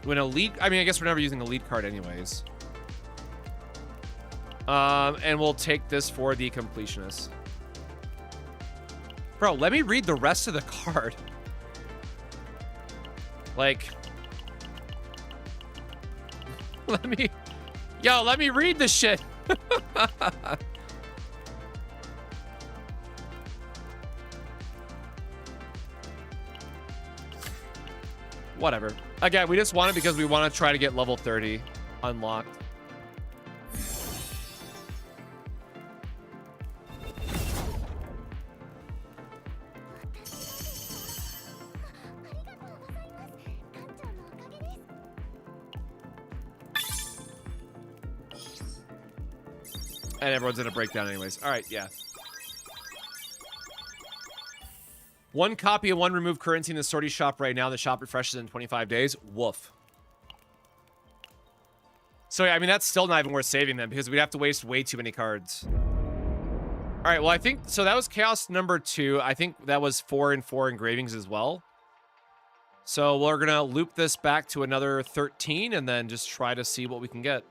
When elite, I mean, I guess we're never using the elite card anyways. And we'll take this for the completionist. Bro, let me read the rest of the card. Like, let me read this shit. Whatever. Again, we just want it because we want to try to get level 30 unlocked. And everyone's in a breakdown anyways. All right, yeah. 1 copy of 1 removed currency in the sortie shop right now. The shop refreshes in 25 days. Woof. So, yeah, I mean, that's still not even worth saving them because we'd have to waste way too many cards. All right, well, I think... So that was Chaos number 2. I think that was 4 and 4 engravings as well. So we're going to loop this back to another 13 and then just try to see what we can get.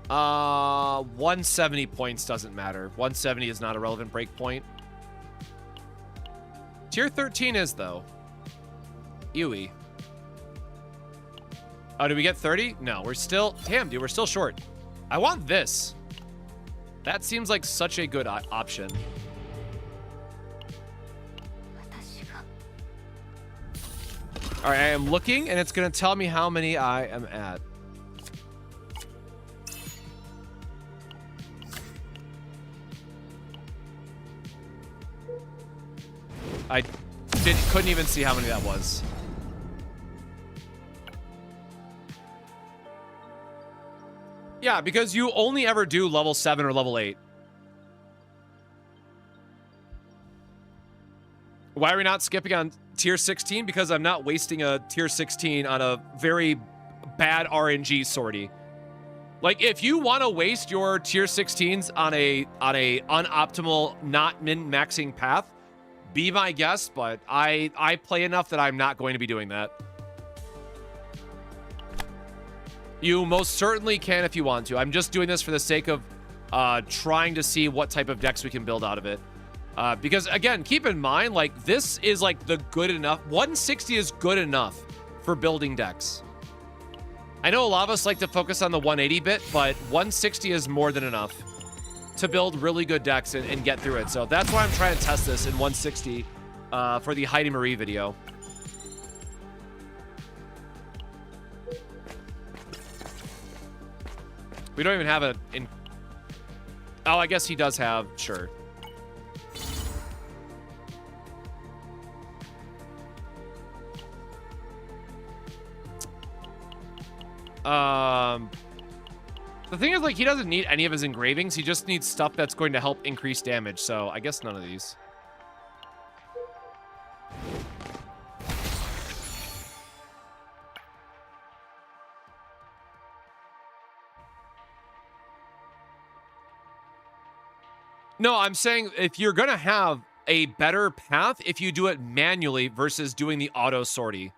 170 points doesn't matter. 170 is not a relevant breakpoint. Tier 13 is, though. Ewy. Oh, did we get 30? No, we're still... Damn, dude, we're still short. I want this. That seems like such a good option. All right, I am looking, and it's going to tell me how many I am at. I couldn't even see how many that was. Yeah, because you only ever do level 7 or level 8. Why are we not skipping on tier 16? Because I'm not wasting a tier 16 on a very bad RNG sortie. Like, if you want to waste your tier 16s on a unoptimal, not min-maxing path, be my guest, but I play enough that I'm not going to be doing that. You most certainly can if you want to. I'm just doing this for the sake of trying to see what type of decks we can build out of it. Because, again, keep in mind, like, this is, like, the good enough... 160 is good enough for building decks. I know a lot of us like to focus on the 180 bit, but 160 is more than enough to build really good decks and get through it. So that's why I'm trying to test this in 160 for the Heidi Marie video. We don't even have a... Oh, I guess he does have... Sure. The thing is, like, he doesn't need any of his engravings. He just needs stuff that's going to help increase damage. So I guess none of these. No, I'm saying if you're going to have a better path, if you do it manually versus doing the auto sortie.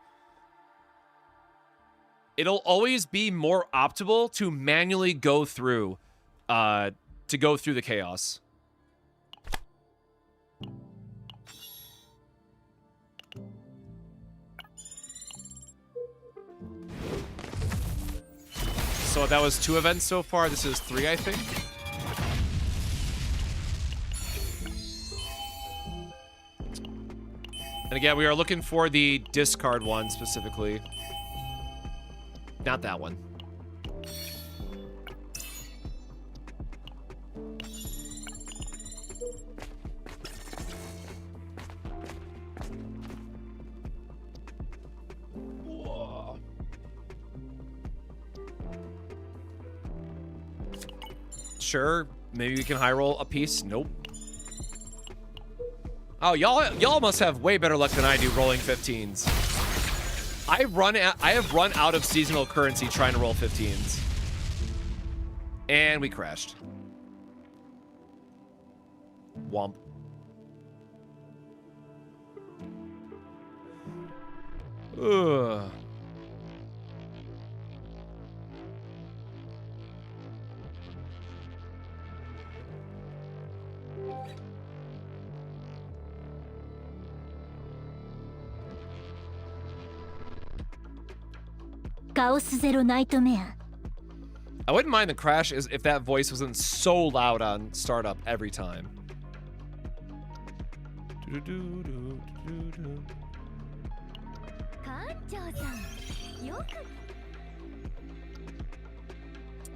It'll always be more optimal to manually go through, the chaos. So that was 2 events so far. This is 3, I think. And again, we are looking for the discard one specifically. Not that one. Whoa. Sure, maybe we can high roll a piece. Nope. Oh, y'all must have way better luck than I do rolling 15s. I have run out of seasonal currency trying to roll 15s. And we crashed. Womp. Ugh. Chaos Zero Nightmare. I wouldn't mind the crash if that voice wasn't so loud on startup every time.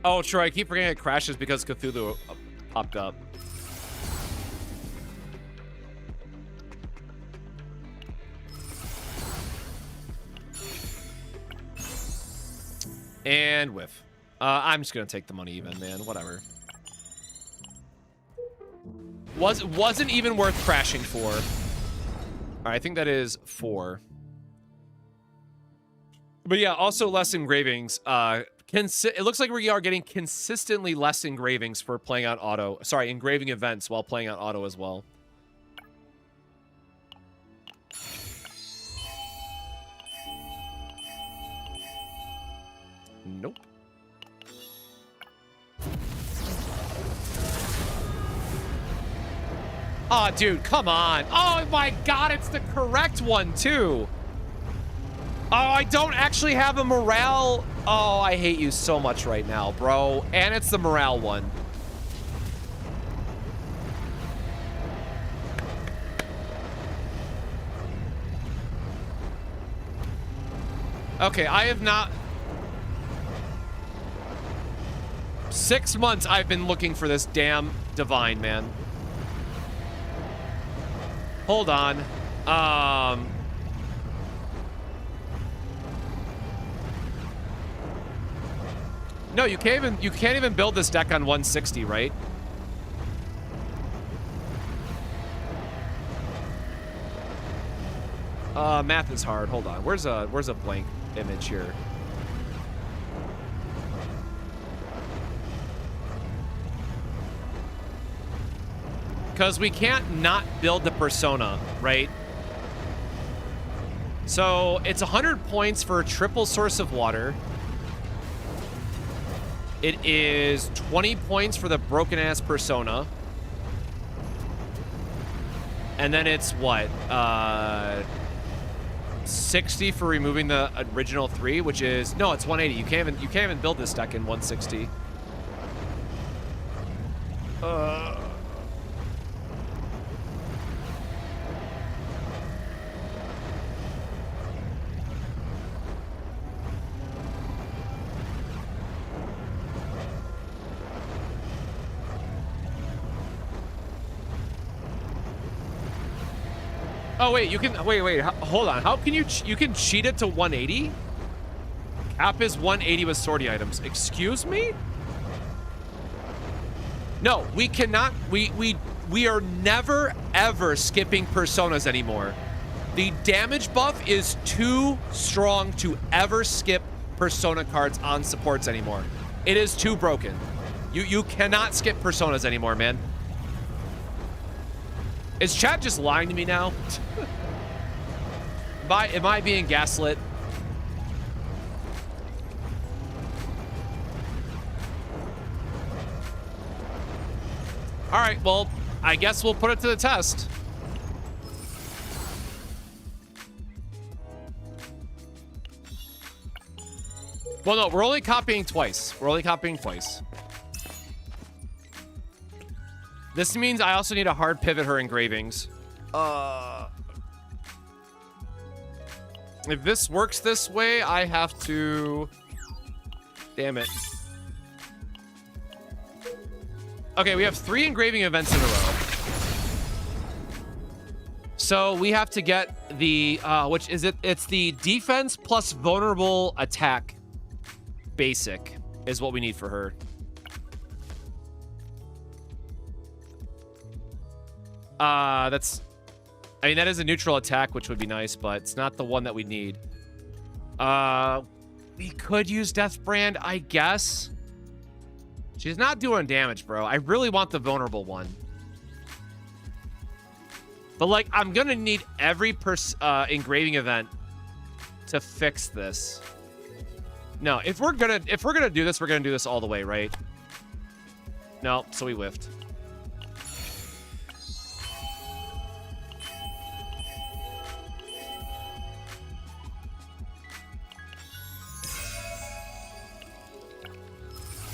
Oh, sure. I keep forgetting it crashes because Cthulhu popped up. And whiff. I'm just gonna take the money even, man. Whatever. Wasn't even worth crashing for. All right, I think that is 4. But yeah, also less engravings. It looks like we are getting consistently less engravings for playing on auto. Sorry, engraving events while playing on auto as well. Nope. Oh, dude, come on. Oh my god, it's the correct one, too. Oh, I don't actually have a morale. Oh, I hate you so much right now, bro. And it's the morale one. Okay, I have not... 6 months I've been looking for this damn divine, man. Hold on. No, you can't even build this deck on 160, right? Math is hard. Hold on. Where's a blank image here? Because we can't not build the persona, right? So it's 100 points for a triple source of water. It is 20 points for the broken ass persona. And then it's what? 60 for removing the original 3, which is no, it's 180. You can't even build this deck in 160. Oh wait, you can wait. Hold on. How can you can cheat it to 180? Cap is 180 with sortie items. Excuse me? No, we cannot. We are never ever skipping personas anymore. The damage buff is too strong to ever skip persona cards on supports anymore. It is too broken. You cannot skip personas anymore, man. Is chat just lying to me now? Am I being gaslit? All right, well, I guess we'll put it to the test. Well, no, we're only copying twice. This means I also need to hard pivot her engravings. If this works this way, I have to... Damn it. Okay, we have 3 engraving events in a row. So we have to get the, which is it? It's the defense plus vulnerable attack basic is what we need for her. That's... I mean, that is a neutral attack, which would be nice, but it's not the one that we need. We could use Death Brand, I guess. She's not doing damage, bro. I really want the vulnerable one. But, like, I'm gonna need every engraving event to fix this. No, if we're gonna do this, we're gonna do this all the way, right? No, so we whiffed.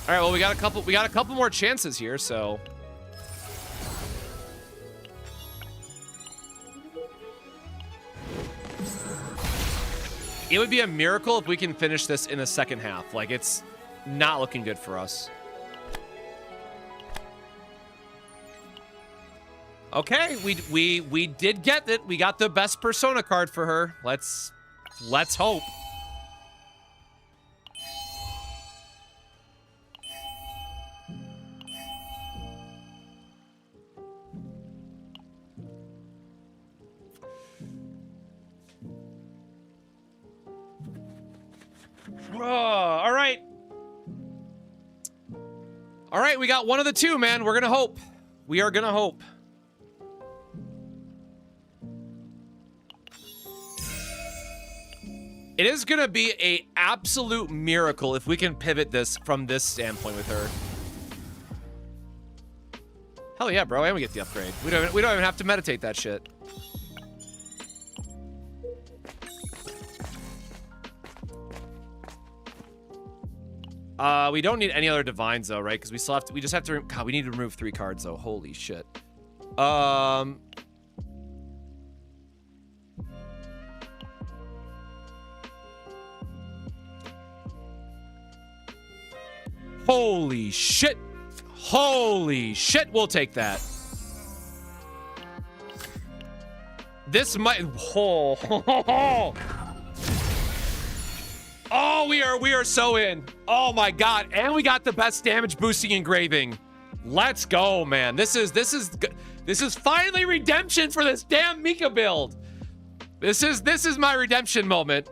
All right, well, we got a couple more chances here, so. It would be a miracle if we can finish this in the second half. Like, it's not looking good for us. Okay, we did get it. We got the best persona card for her. Let's hope. All right. All right, we got one of the two, man. We're gonna hope. We are gonna hope. It is gonna be a absolute miracle if we can pivot this from this standpoint with her. Hell yeah, bro, and we get the upgrade. We don't even have to meditate that shit. We don't need any other divines though, right? Because we just have to, God, we need to remove 3 cards though. Holy shit. Holy shit. Holy shit, we'll take that. This might, Oh, we are so in. Oh my god, and we got the best damage boosting engraving. Let's go, man. This is finally redemption for this damn Mika build. This is my redemption moment.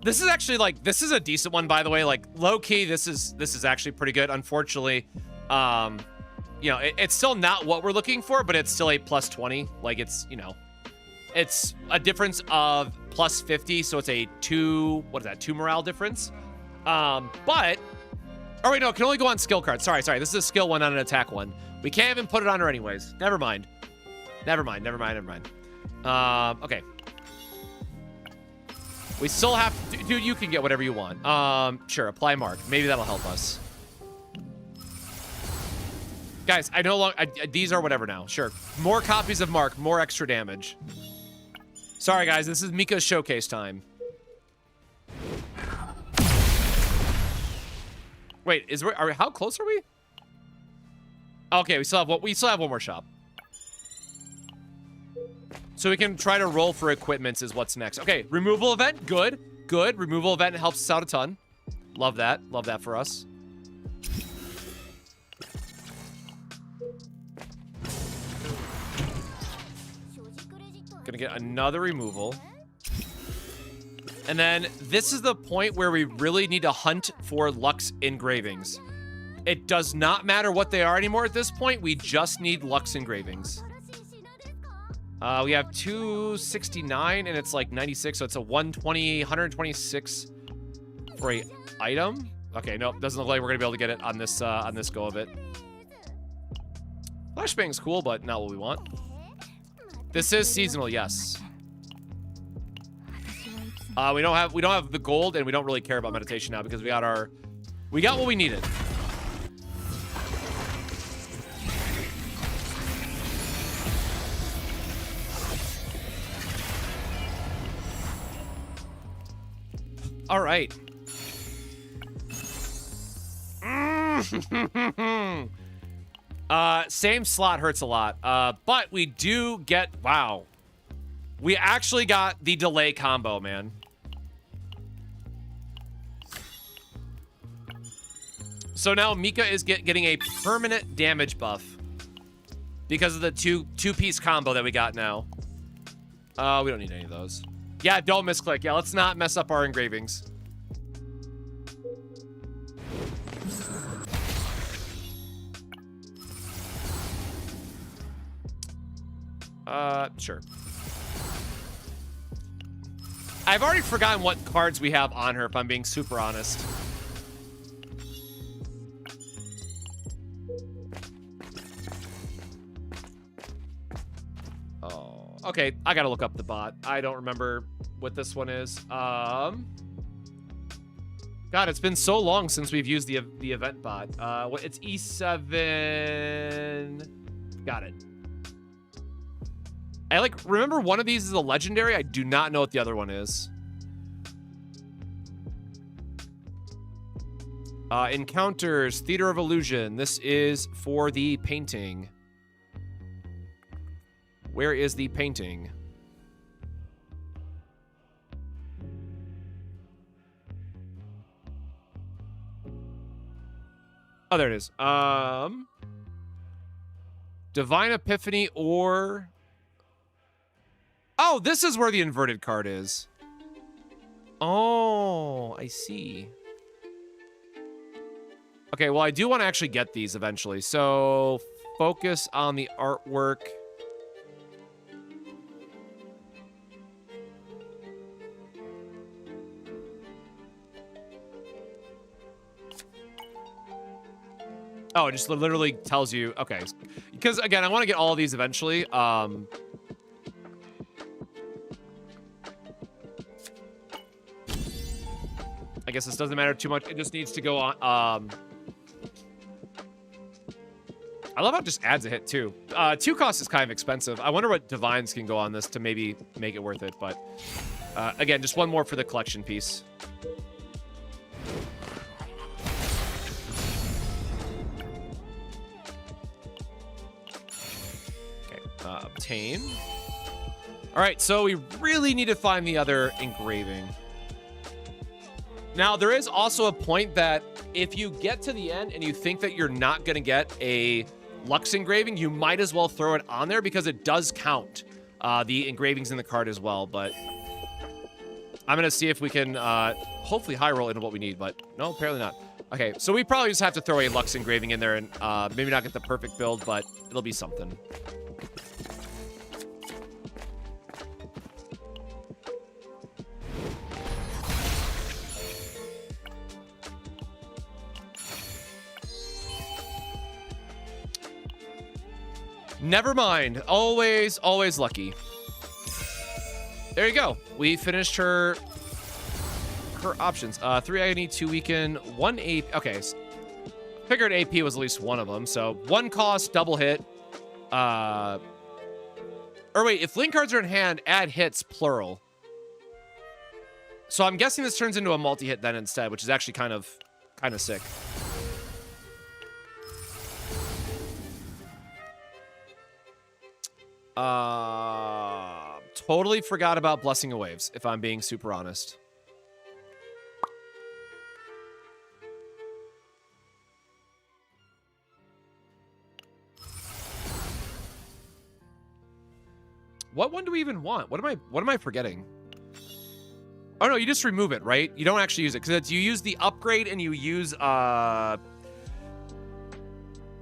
This is actually like, this is a decent one, by the way. Like, low key, this is actually pretty good. Unfortunately, you know, it's still not what we're looking for, but it's still a plus 20. Like, it's, you know, it's a difference of plus 50, so it's a 2, what is that, 2 morale difference. But, oh wait, no, it can only go on skill cards. Sorry, this is a skill one, not an attack one. We can't even put it on her anyways. Never mind. Okay. We still have to, dude, you can get whatever you want. Sure, apply mark. Maybe that'll help us. Guys, I no longer, these are whatever now. Sure, more copies of mark, more extra damage. Sorry guys, this is Mika's showcase time. Wait, how close are we? Okay, we still have one more shop. So we can try to roll for equipments is what's next. Okay, removal event, good. Removal event helps us out a ton. Love that for us. Gonna get another removal. And then this is the point where we really need to hunt for Lux engravings. It does not matter what they are anymore at this point. We just need Lux engravings. We have 269 and it's like 96, so it's a 126 for a item. Okay, nope, doesn't look like we're gonna be able to get it on this go of it. Flashbang's cool, but not what we want. This is seasonal, yes. We don't have the gold, and we don't really care about meditation now because we got what we needed. All right. Same slot hurts a lot. But we do get, wow. We actually got the delay combo, man. So now Mika is getting a permanent damage buff because of the two-piece combo that we got now. We don't need any of those. Yeah, don't misclick. Yeah, let's not mess up our engravings. Sure. I've already forgotten what cards we have on her, if I'm being super honest. Okay, I gotta look up the bot. I don't remember what this one is. God, it's been so long since we've used the event bot. It's E7. Got it. I like remember one of these is a legendary. I do not know what the other one is. Encounters, Theater of Illusion. This is for the painting. Where is the painting? Oh, there it is. Divine Epiphany or... Oh, this is where the inverted card is. Oh, I see. Okay, well, I do want to actually get these eventually. So, focus on the artwork. Oh, it just literally tells you. Okay. Because, again, I want to get all of these eventually. I guess this doesn't matter too much. It just needs to go on. I love how it just adds a hit, too. 2 cost is kind of expensive. I wonder what divines can go on this to maybe make it worth it. But, again, just one more for the collection piece. Okay, obtain. All right, so we really need to find the other engraving. Now, there is also a point that if you get to the end and you think that you're not going to get a Lux engraving, you might as well throw it on there because it does count the engravings in the card as well. But I'm going to see if we can hopefully high roll into what we need, but no, apparently not. Okay, so we probably just have to throw a Lux engraving in there and maybe not get the perfect build, but it'll be something. Never mind. Always, always lucky. There you go. We finished her options. 3 agony, 2 weaken, 1 AP. Okay. Figured AP was at least one of them. So 1 cost, double hit. Or wait, if link cards are in hand, add hits, plural. So I'm guessing this turns into a multi-hit then instead, which is actually kind of sick. Totally forgot about Blessing of Waves, if I'm being super honest. What one do we even want? What am I forgetting? Oh no, you just remove it, right? You don't actually use it, because you use the upgrade and you use God,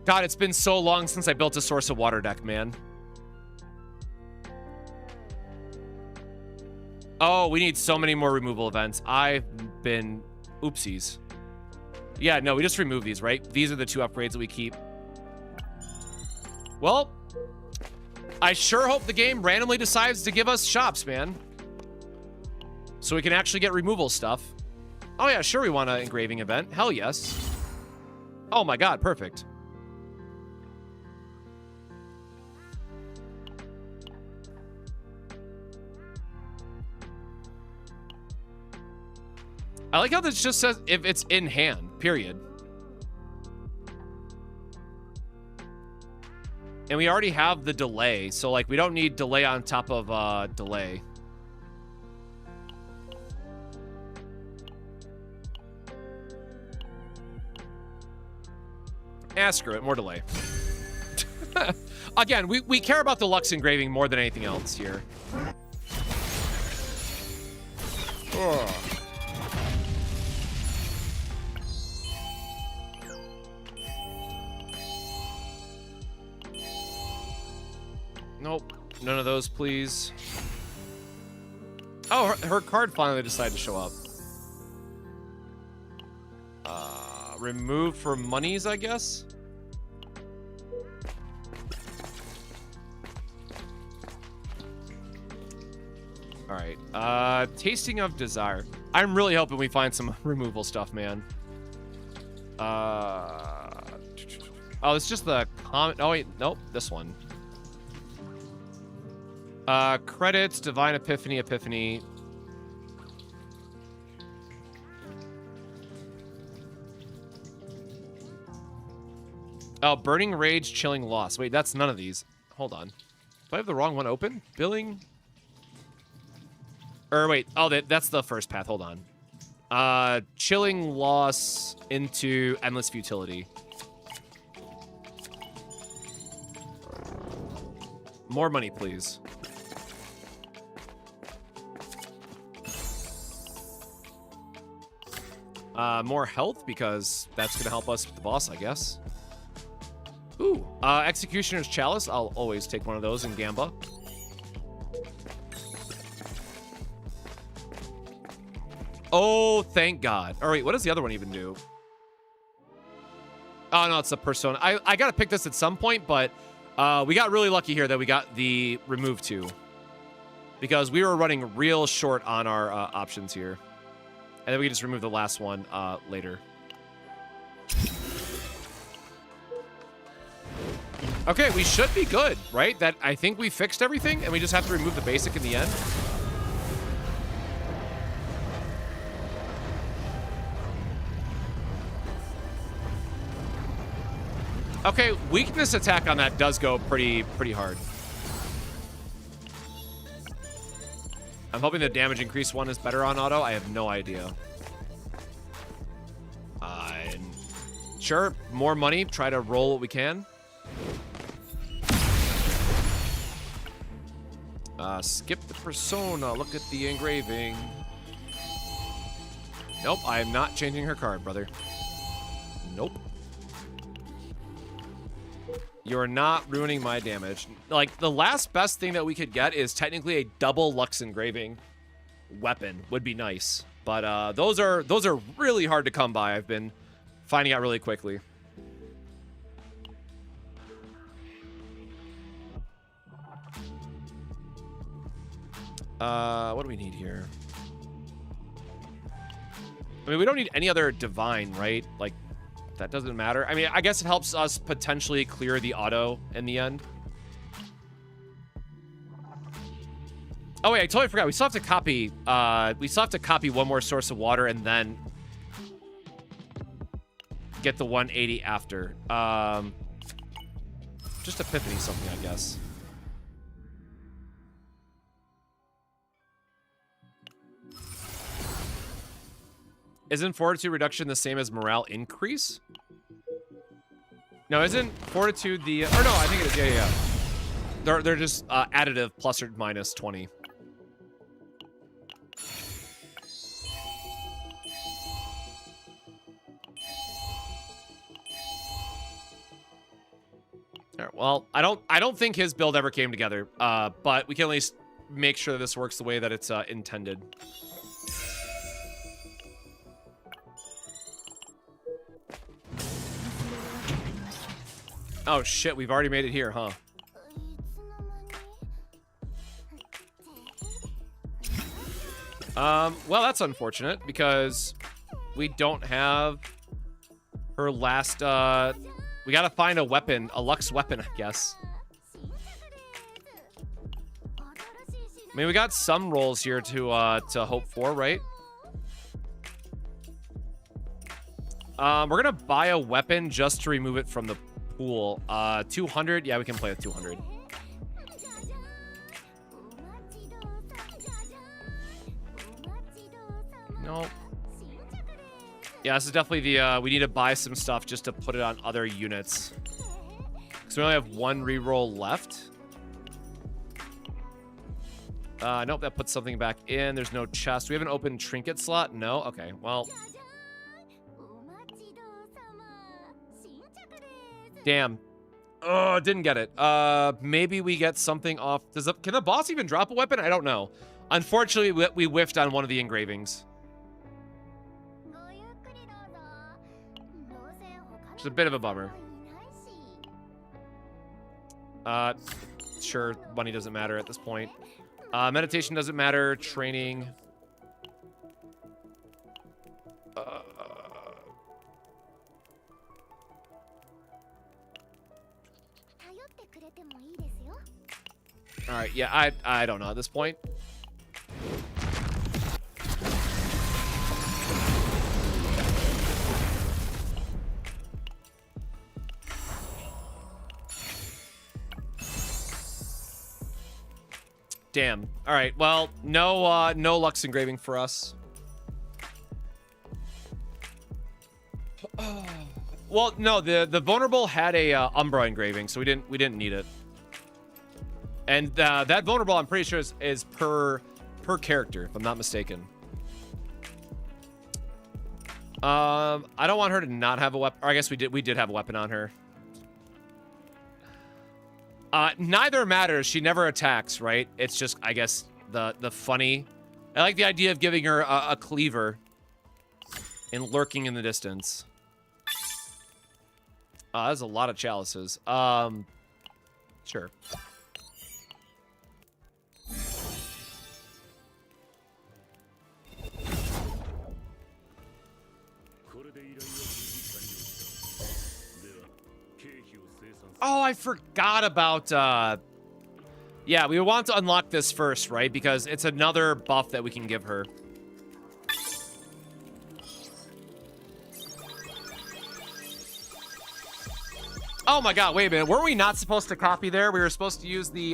it's been so long since I built a Source of Water deck, man. Oh, we need so many more removal events. I've been... Oopsies. Yeah, no, we just remove these, right? These are the 2 upgrades that we keep. Well, I sure hope the game randomly decides to give us shops, man. So we can actually get removal stuff. Oh yeah, sure we want an engraving event. Hell yes. Oh my god, perfect. I like how this just says if it's in hand, period. And we already have the delay, so like we don't need delay on top of delay. Screw it, more delay. Again, we care about the Lux engraving more than anything else here. Ugh. Nope. None of those, please. Oh, her card finally decided to show up. Remove for monies, I guess? All right. Tasting of Desire. I'm really hoping we find some removal stuff, man. Oh, it's just the comment. Oh, wait. Nope. This one. Credits, Divine Epiphany, Epiphany. Oh, Burning Rage, Chilling Loss. Wait, that's none of these. Hold on. Do I have the wrong one open? Billing? Or wait. Oh, that's the first path. Hold on. Chilling Loss into Endless Futility. More money, please. More health, because that's going to help us with the boss, I guess. Ooh, Executioner's Chalice. I'll always take one of those in Gamba. Oh, thank God. All right, what does the other one even do? Oh, no, it's the Persona. I got to pick this at some point, but we got really lucky here that we got the Remove 2. Because we were running real short on our options here. And then we can just remove the last one later. Okay, we should be good, right? That I think we fixed everything, and we just have to remove the basic in the end. Okay, weakness attack on that does go pretty hard. I'm hoping the damage increase one is better on auto. I have no idea. Sure, more money. Try to roll what we can. Skip the persona. Look at the engraving. Nope, I am not changing her card, brother. Nope. You're not ruining my damage. Like, the last best thing that we could get is technically a double Lux engraving weapon. Would be nice. But those are really hard to come by. I've been finding out really quickly. What do we need here? I mean, we don't need any other divine, right? Like, that doesn't matter. I mean, I guess it helps us potentially clear the auto in the end. Oh wait, I totally forgot. We still have to copy. We still have to copy one more source of water and then get the 180 after. Just Epiphany something, I guess. Isn't fortitude reduction the same as morale increase? No, isn't fortitude the... Or no, I think it is. Yeah. They're just additive plus or minus 20. All right, well, I don't think his build ever came together, but we can at least make sure that this works the way that it's intended. Oh shit, we've already made it here, huh? Well, that's unfortunate because we don't have her last, we gotta find a weapon, a Lux weapon, I guess. I mean, we got some rolls here to hope for, right? We're gonna buy a weapon just to remove it from the pool. 200, yeah, we can play with 200. Nope. Yeah, this is definitely the, we need to buy some stuff just to put it on other units. Because we only have one reroll left. Nope, that puts something back in. There's no chest. Do we have an open trinket slot? No? Okay, well. Damn. Oh, didn't get it. Maybe we get something off. Can the boss even drop a weapon? I don't know. Unfortunately, we whiffed on one of the engravings. It's a bit of a bummer. Sure, money doesn't matter at this point. Meditation doesn't matter. Training. All right, yeah, I don't know at this point. Damn. All right. Well, no Lux engraving for us. Well, no, the vulnerable had a Umbra engraving, so we didn't need it. And that vulnerable, I'm pretty sure is per character, if I'm not mistaken. I don't want her to not have a weapon. Or I guess we did have a weapon on her. Neither matters. She never attacks, right? It's just, I guess, the funny. I like the idea of giving her a cleaver and lurking in the distance. That's a lot of chalices. Sure. Oh, I forgot about, yeah, we want to unlock this first, right? Because it's another buff that we can give her. Oh my god, wait a minute. Were we not supposed to copy there? We were supposed to use the,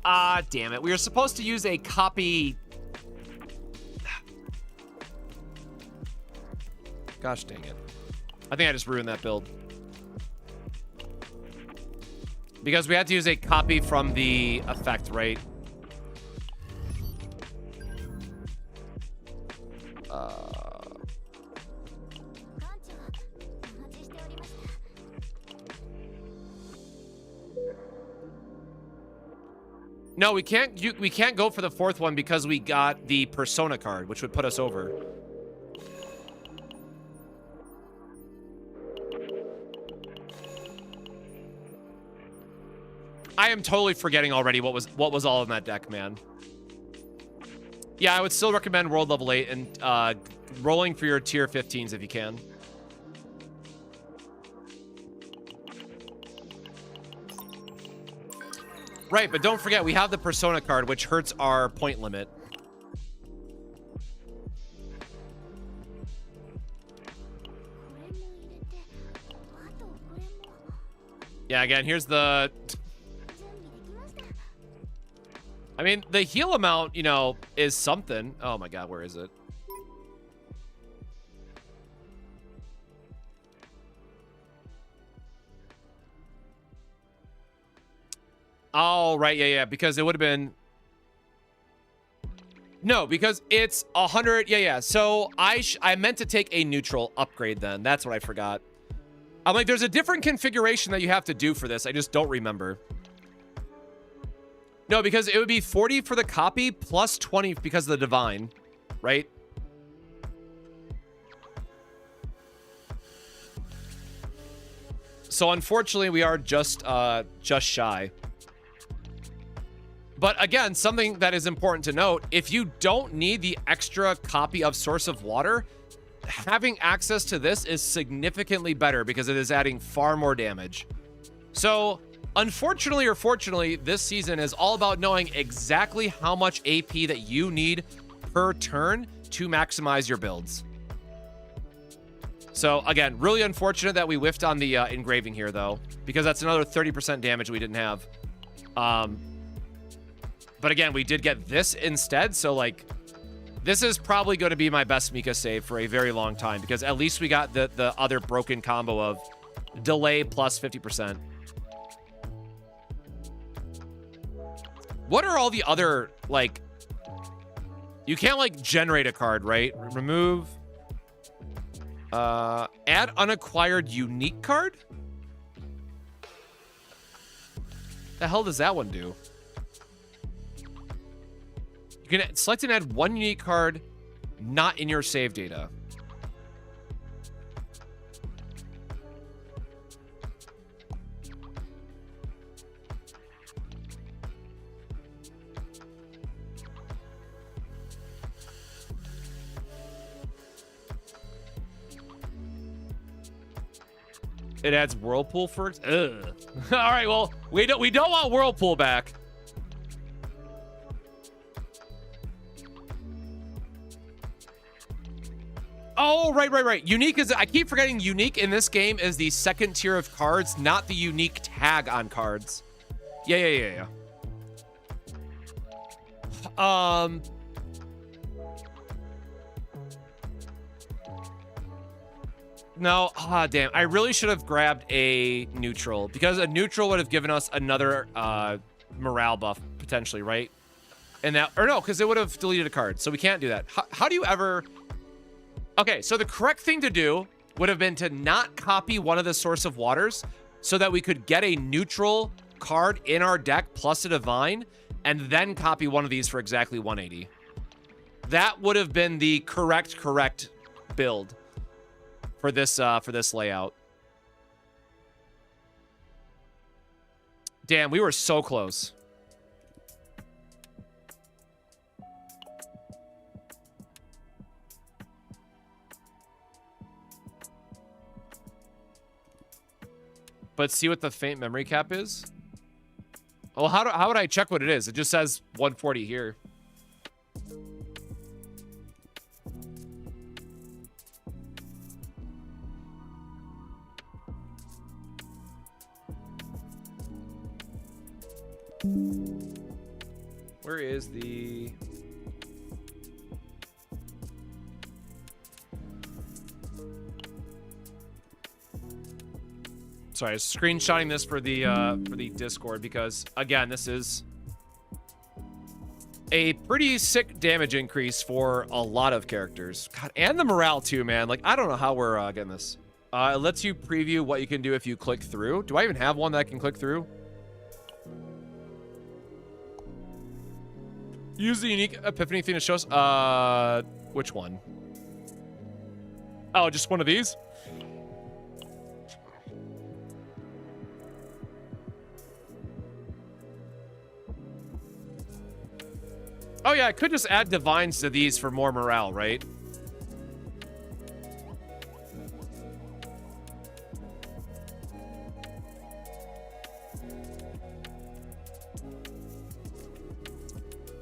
damn it. We were supposed to use a copy. Gosh dang it. I think I just ruined that build. Because we had to use a copy from the effect, right? No, we can't go for the fourth one because we got the persona card, which would put us over. I am totally forgetting already what was all in that deck, man. Yeah, I would still recommend World Level 8 and rolling for your tier 15s if you can. Right, but don't forget, we have the Persona card, which hurts our point limit. Yeah, again, here's the... I mean, the heal amount, you know, is something. Oh my god, where is it? Oh, right, yeah, because it would have been... No, because it's 100... Yeah. So I meant to take a neutral upgrade then. That's what I forgot. I'm like, there's a different configuration that you have to do for this. I just don't remember. No, because it would be 40 for the copy plus 20 because of the divine, right? So unfortunately, we are just shy. But again, something that is important to note, if you don't need the extra copy of Source of Water, having access to this is significantly better because it is adding far more damage. So unfortunately or fortunately, this season is all about knowing exactly how much AP that you need per turn to maximize your builds. So again, really unfortunate that we whiffed on the engraving here though, because that's another 30% damage we didn't have. But again, we did get this instead, so like, this is probably going to be my best Mika save for a very long time, because at least we got the other broken combo of delay plus 50%. What are all the other, like, you can't like generate a card, right? Remove, add unacquired unique card? The hell does that one do? You can select and add one unique card not in your save data. It adds Whirlpool for it. Ugh. All right, well, we don't want Whirlpool back. Oh, right. Unique is, I keep forgetting unique in this game is the second tier of cards, not the unique tag on cards. Yeah. No, damn. I really should have grabbed a neutral because a neutral would have given us another morale buff potentially, right? And that, or no, because it would have deleted a card. So we can't do that. How do you ever... Okay, so the correct thing to do would have been to not copy one of the source of waters so that we could get a neutral card in our deck plus a divine and then copy one of these for exactly 180. That would have been the correct build for this layout. Damn, we were so close. But see what the faint memory cap is? Well, how would I check what it is? It just says 140 here. Where is the... Sorry, I was screenshotting this for the Discord because, again, this is a pretty sick damage increase for a lot of characters. God, and the morale too, man. Like, I don't know how we're getting this. It lets you preview what you can do if you click through. Do I even have one that I can click through? Use the unique epiphany thing to show us. Which one? Oh, just one of these? Oh yeah, I could just add divines to these for more morale, right?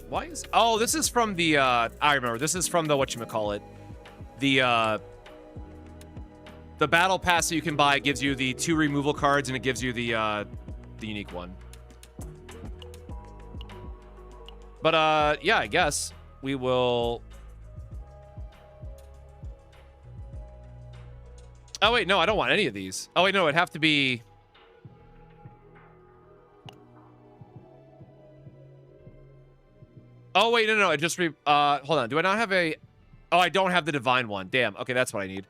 Why is... Oh, this is from the, I remember. This is from the, whatchamacallit. The battle pass that you can buy gives you the 2 removal cards, and it gives you the unique one. But, yeah, I guess we will... Oh, wait, no, I don't want any of these. Oh, wait, no, it'd have to be... Oh, wait, no, it just... hold on, do I not have a... Oh, I don't have the divine one. Damn, okay, that's what I need.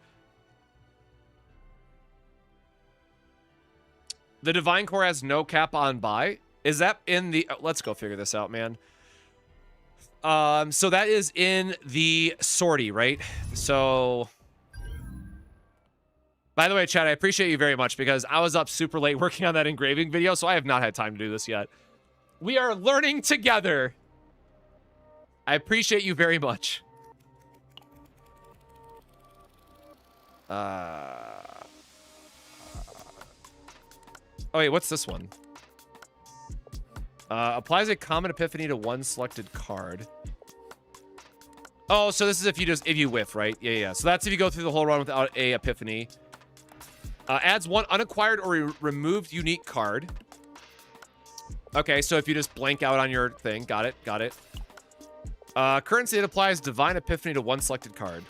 The divine core has no cap on buy. Is that in the... let's go figure this out, man. So that is in the sortie, right? So, by the way, Chad, I appreciate you very much because I was up super late working on that engraving video, so I have not had time to do this yet. We are learning together. I appreciate you very much. Oh, wait, what's this one? Applies a common epiphany to one selected card. Oh, so this is if you whiff, right? Yeah. So that's if you go through the whole run without a epiphany. Adds 1 unacquired or removed unique card. Okay, so if you just blank out on your thing. Got it. Currency, it applies divine epiphany to one selected card.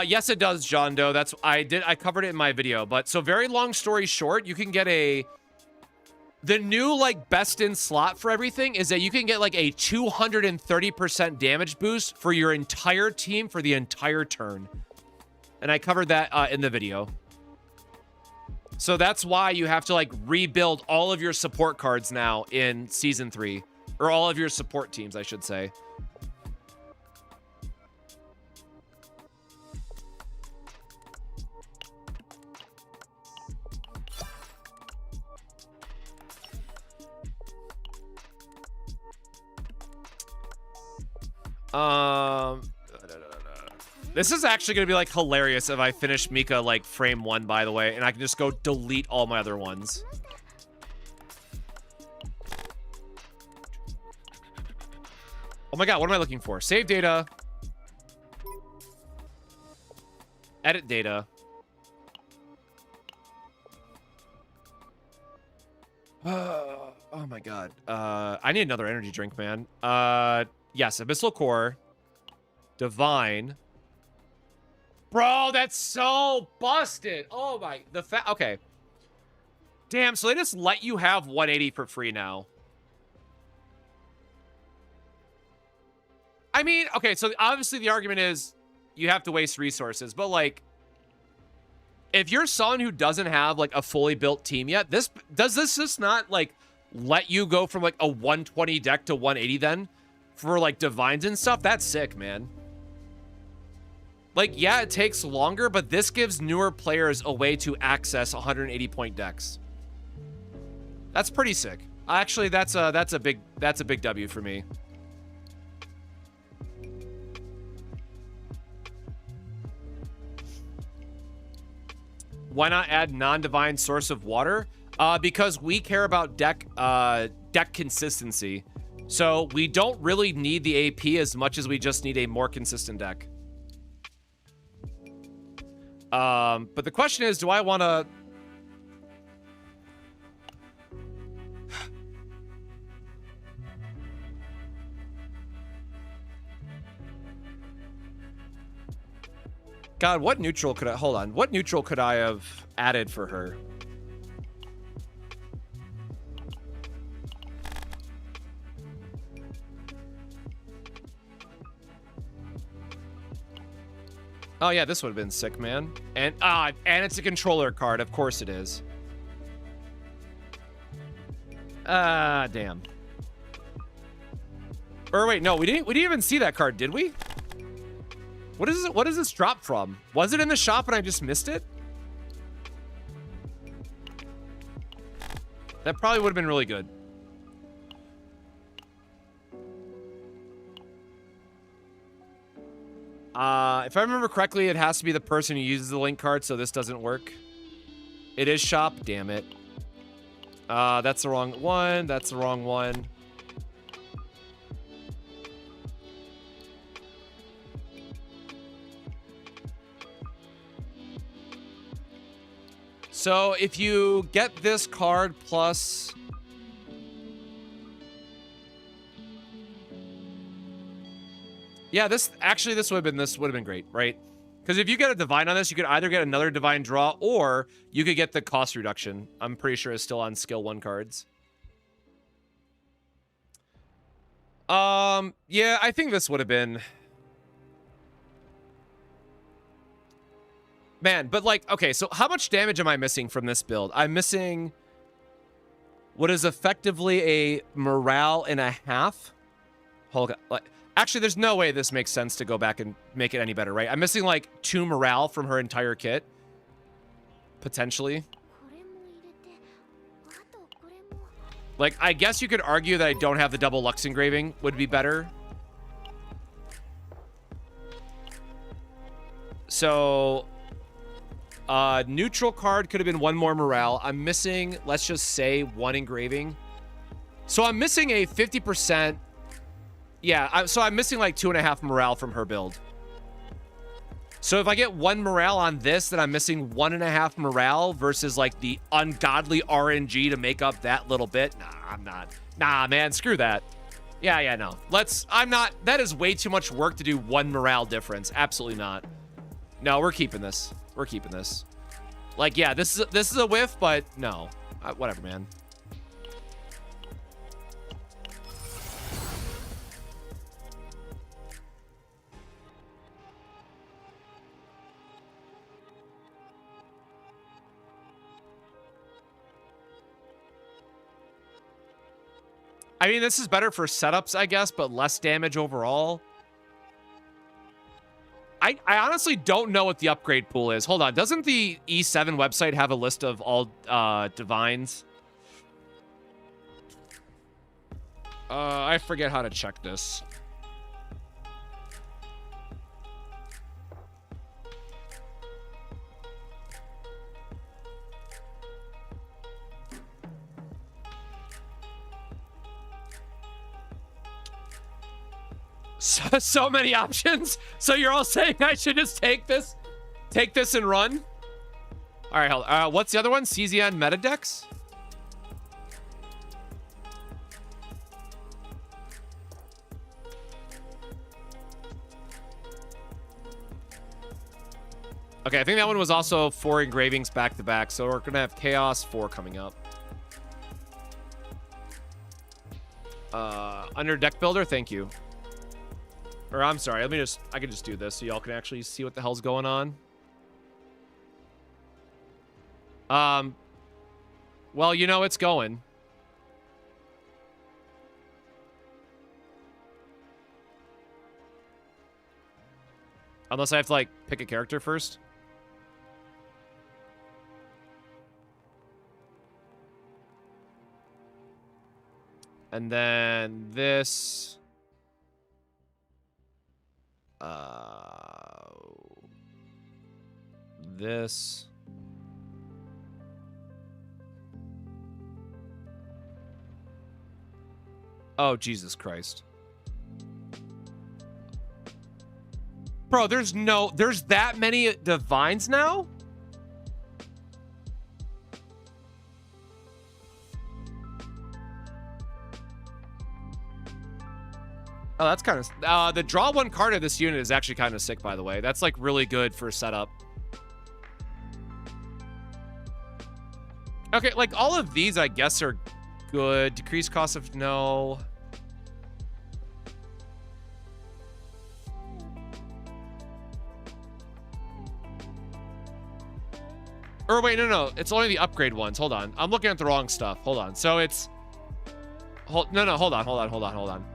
Yes, it does, John Doe. That's I covered it in my video. But so very long story short, you can get the new like best in slot for everything is that you can get like a 230% damage boost for your entire team for the entire turn. And I covered that in the video. So that's why you have to like rebuild all of your support cards now in season 3, or all of your support teams, I should say. This is actually going to be, like, hilarious if I finish Mika, like, frame 1, by the way, and I can just go delete all my other ones. Oh my god, what am I looking for? Save data. Edit data. Oh my god. I need another energy drink, man. Yes, Abyssal Core. Divine. Bro, that's so busted. Oh my, okay. Damn, so they just let you have 180 for free now. I mean, okay, so obviously the argument is you have to waste resources, but like, if you're someone who doesn't have like a fully built team yet, does this just not like let you go from like a 120 deck to 180 then for like divines and stuff? That's sick, man. Like, yeah, it takes longer, but this gives newer players a way to access 180 point decks. That's pretty sick. Actually, that's a big W for me. Why not add non-divine source of water? Because we care about deck consistency. So we don't really need the AP as much as we just need a more consistent deck. But the question is, do I want to... God, what neutral could I... Hold on. What neutral could I have added for her? Oh, yeah, this would have been sick, man. And it's a controller card. Of course it is. Damn. Or wait, no, we didn't even see that card, did we? What is this drop from? Was it in the shop and I just missed it? That probably would have been really good. If I remember correctly, it has to be the person who uses the link card, so this doesn't work. It is shop, damn it. That's the wrong one. That's the wrong one. So if you get this card plus... Yeah, this would have been great, right? Because if you get a divine on this, you could either get another divine draw or you could get the cost reduction. I'm pretty sure it's still on skill 1 cards. Yeah, I think this would have been... Man, but like, okay, so how much damage am I missing from this build? I'm missing what is effectively a morale and a half. Hold on, like, actually, there's no way this makes sense to go back and make it any better, right? I'm missing like 2 morale from her entire kit. Potentially. Like, I guess you could argue that I don't have the double Lux engraving would be better. So... neutral card could have been 1 more morale. I'm missing, let's just say, 1 engraving. So I'm missing a 50%. Yeah, so I'm missing like 2.5 morale from her build. So if I get 1 morale on this, then I'm missing 1.5 morale versus like the ungodly RNG to make up that little bit. Nah, I'm not. Nah, man, screw that. Yeah, no. That is way too much work to do 1 morale difference. Absolutely not. No, we're keeping this. We're keeping this. Like, yeah, this is a whiff, but no. Whatever, man. I mean, this is better for setups, I guess, but less damage overall. I honestly don't know what the upgrade pool is. Hold on. Doesn't the E7 website have a list of all divines? I forget how to check this. So many options. So you're all saying I should just take this and run? All right, hold on. What's the other one? CZN Metadex? Okay, I think that one was also 4 engravings back to back, so we're gonna have Chaos 4 coming up. Under deck builder, thank you. Or I'm sorry, I can just do this so y'all can actually see what the hell's going on. Well, you know it's going. Unless I have to, like, pick a character first. And then this... this... Oh, Jesus Christ. Bro, there's that many divines now? Oh, that's kind of... the draw 1 card of this unit is actually kind of sick, by the way. That's, like, really good for setup. Okay, like, all of these, I guess, are good. Decreased cost of... No. Or wait, no. It's only the upgrade ones. Hold on. I'm looking at the wrong stuff. Hold on. So it's... Hold on.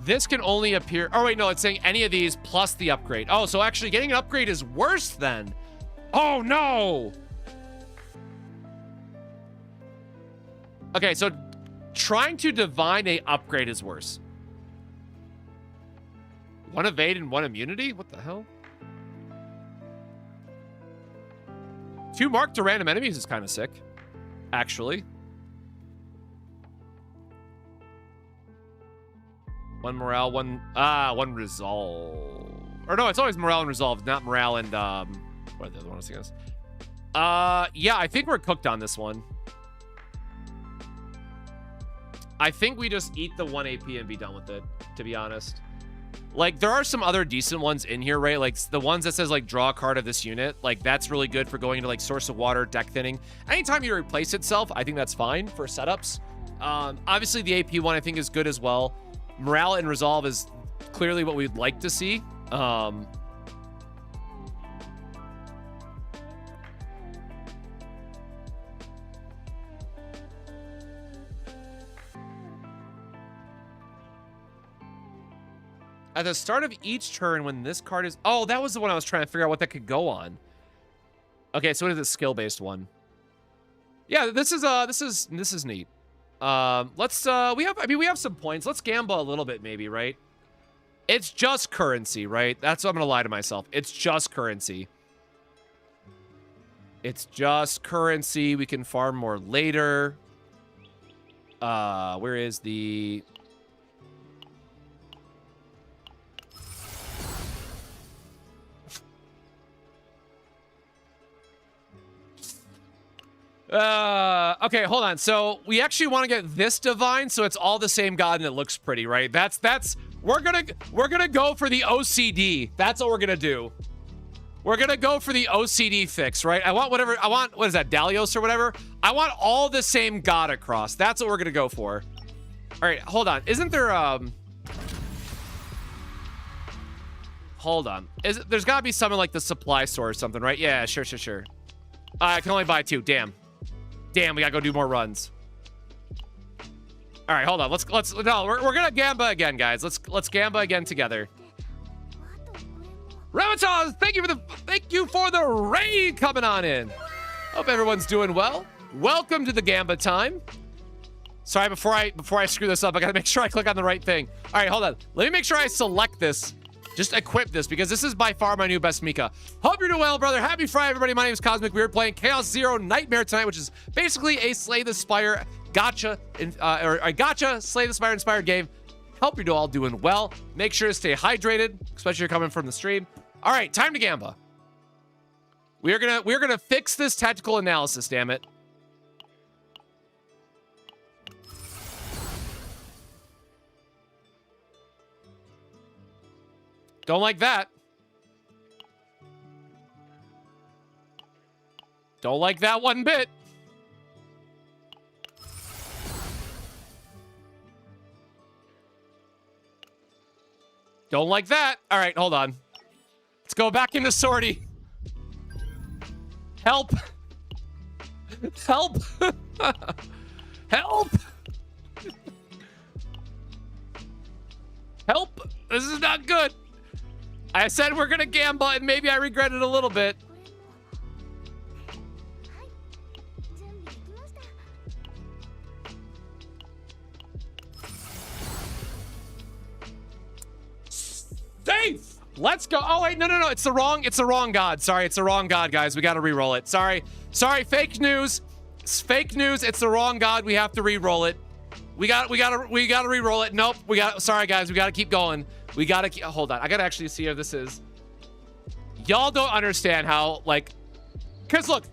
This can only appear... Oh, wait, no. It's saying any of these plus the upgrade. Oh, so actually getting an upgrade is worse then. Oh, no. Okay, so trying to divine a upgrade is worse. 1 evade and 1 immunity? What the hell? 2 mark to random enemies is kind of sick, actually. 1 morale, 1 resolve. Or no, it's always morale and resolve, not morale and what are the other ones against? Yeah, I think we're cooked on this one. I think we just eat the 1 AP and be done with it, to be honest. Like, there are some other decent ones in here, right? Like, the ones that says, like, draw a card of this unit. Like, that's really good for going into, like, Source of Water, deck thinning. Anytime you replace itself, I think that's fine for setups. Obviously, the AP one, I think, is good as well. Morale and Resolve is clearly what we'd like to see. At the start of each turn, when this card is... Oh, that was the one I was trying to figure out what that could go on. Okay, so it is a skill-based one. Yeah, this is neat. Let's we have some points. Let's gamble a little bit, maybe, right? It's just currency, right? That's what I'm gonna lie to myself. It's just currency. It's just currency. We can farm more later. Where is the... Okay, hold on. So we actually want to get this divine, so it's all the same god and it looks pretty, right? We're gonna go for the OCD. That's what we're gonna do. We're gonna go for the OCD fix, right? I want, what is that, Dalios or whatever? I want all the same god across. That's what we're gonna go for. All right, hold on. Isn't there, hold on. There's gotta be something like the supply store or something, right? Yeah, sure. I can only buy 2, damn. Damn, we gotta go do more runs. All right, hold on. No, we're gonna Gamba again, guys. Let's Gamba again together. Ramatas, thank you for the raid coming on in. Hope everyone's doing well. Welcome to the Gamba time. Sorry, before I screw this up, I gotta make sure I click on the right thing. All right, hold on. Let me make sure I select this. Just equip this, because this is by far my new best Mika. Hope you're doing well, brother. Happy Friday, everybody. My name is Cosmic. We're playing Chaos Zero Nightmare tonight, which is basically a Slay the Spire gotcha, or a gotcha Slay the Spire inspired game. Hope you're all doing well. Make sure to stay hydrated, especially if you're coming from the stream. All right, time to gamba. We're gonna fix this tactical analysis, damn it. Don't like that. Don't like that one bit. Don't like that. All right, hold on. Let's go back into sortie. Help. Help. Help. Help. This is not good. I said we're gonna gamble, and maybe I regret it a little bit. Safe. Let's go. Oh wait, no. It's the wrong god. Sorry, it's the wrong god, guys. We got to re-roll it. Sorry, fake news. It's fake news. It's the wrong god. We have to re-roll it. We got to re-roll it. Nope. Sorry, guys. We got to keep going. We got to hold on. I got to actually see if this is. Y'all don't understand how, like, because look,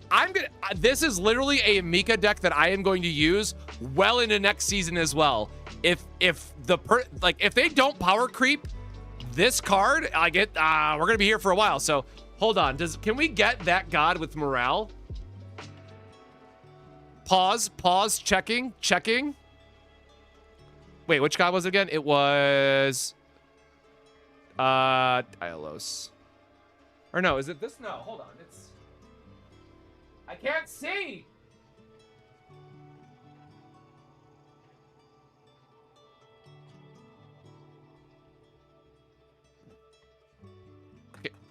this is literally a Mika deck that I am going to use well into next season as well. If they don't power creep this card, we're gonna be here for a while. So hold on. Can we get that god with morale? Pause, checking. Wait, which god was it again? It was Dialos. Or no, is it this? No, hold on. I can't see.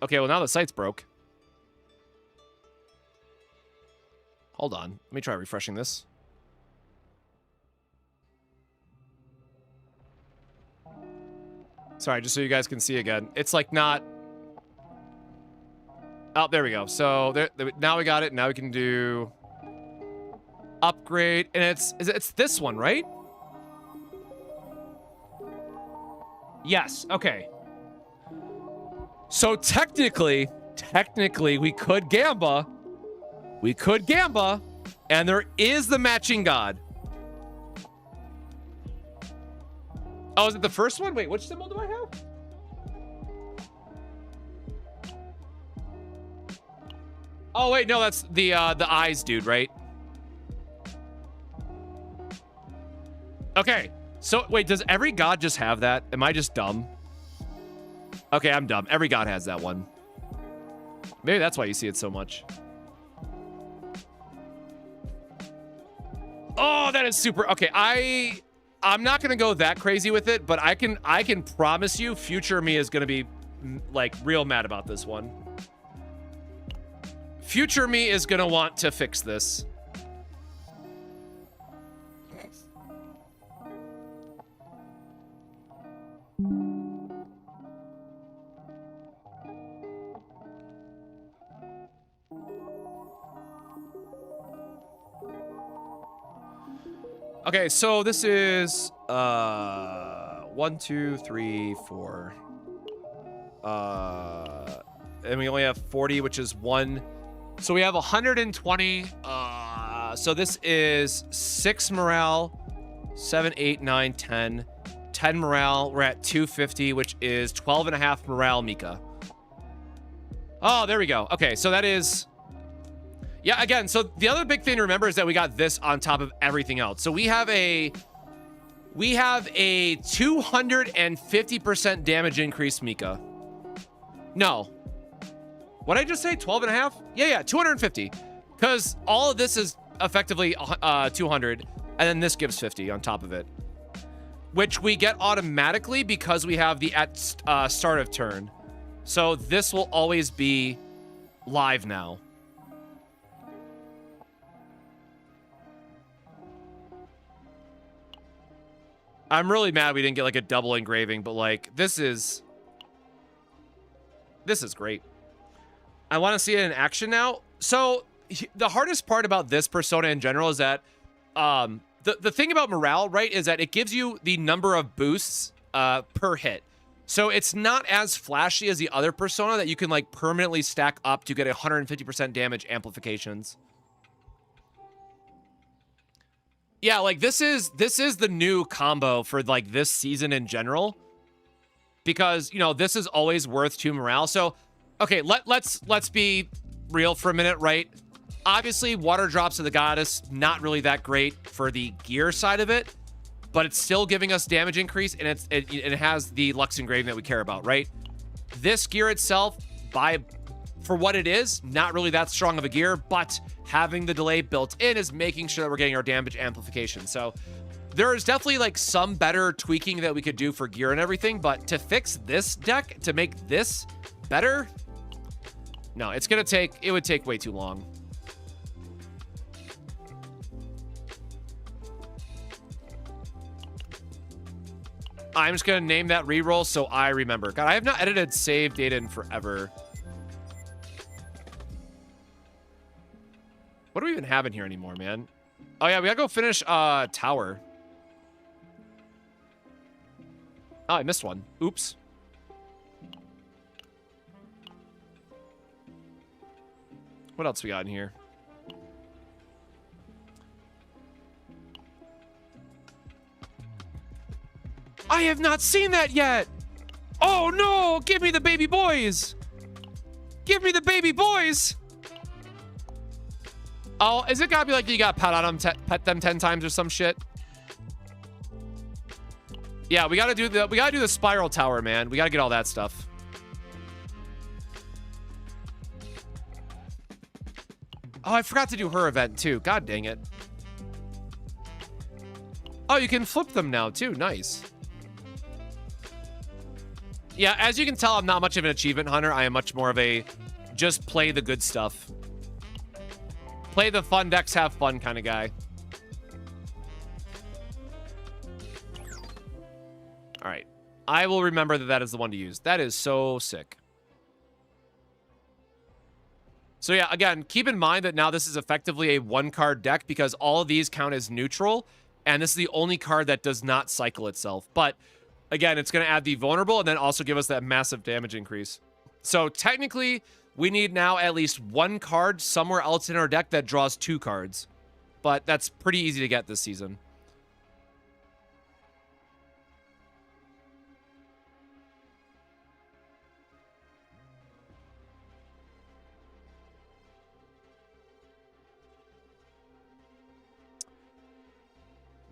Okay, well now the site's broke. Hold on. Let me try refreshing this. Sorry, just so you guys can see again. It's like not... Oh, there we go. So now we got it. Now we can do... Upgrade. And it's this one, right? Yes, okay. So technically, we could gamba. And there is the matching god. Oh, is it the first one? Wait, which symbol do I have? Oh, wait, no, that's the eyes dude, right? Okay, so wait, does every god just have that? Am I just dumb? Okay, I'm dumb. Every god has that one. Maybe that's why you see it so much. Oh, that is super. Okay, I'm not gonna go that crazy with it, but I can promise you, future me is gonna be like real mad about this one. Future me is gonna want to fix this. Okay, so this is 1, 2, 3, 4. And we only have 40, which is 1. So we have 120. So this is 6 morale, 7, 8, 9, 10. 10 morale. We're at 250, which is 12.5 morale, Mika. Oh, there we go. Okay, so that is... Yeah, again, so the other big thing to remember is that we got this on top of everything else. So we have a 250% damage increase, Mika. No. What did I just say? 12.5? Yeah, 250. Because all of this is effectively 200, and then this gives 50 on top of it. Which we get automatically because we have the at start of turn. So this will always be live now. I'm really mad we didn't get like a double engraving, but like this is great. I want to see it in action now. So the hardest part about this persona in general is that the thing about morale, right, is that it gives you the number of boosts per hit. So it's not as flashy as the other persona that you can like permanently stack up to get 150% damage amplifications. Yeah, like this is the new combo for like this season in general. Because, you know, this is always worth 2 morale. So, okay, let's be real for a minute, right? Obviously, water drops of the goddess, not really that great for the gear side of it. But it's still giving us damage increase, and it has the Lux engraving that we care about, right? This gear itself, for what it is, not really that strong of a gear, but having the delay built in is making sure that we're getting our damage amplification. So there is definitely like some better tweaking that we could do for gear and everything, but to fix this deck, to make this better, no, it would take way too long. I'm just going to name that reroll so I remember. God, I have not edited save data in forever. What do we even have in here anymore, man? Oh, yeah, we got to go finish tower. Oh, I missed one. Oops. What else we got in here? I have not seen that yet. Oh no, give me the baby boys. Give me the baby boys. Oh, is it gotta be like you got pet them 10 times or some shit? Yeah, we gotta do the spiral tower, man. We gotta get all that stuff. Oh, I forgot to do her event too. God dang it. Oh, you can flip them now too. Nice. Yeah, as you can tell, I'm not much of an achievement hunter. I am much more of a just play the good stuff. Play the fun decks, have fun kind of guy. All right. I will remember that is the one to use. That is so sick. So yeah, again, keep in mind that now this is effectively a 1-card deck because all of these count as neutral, and this is the only card that does not cycle itself. But again, it's going to add the vulnerable and then also give us that massive damage increase. So technically, we need now at least 1 card somewhere else in our deck that draws 2 cards. But that's pretty easy to get this season.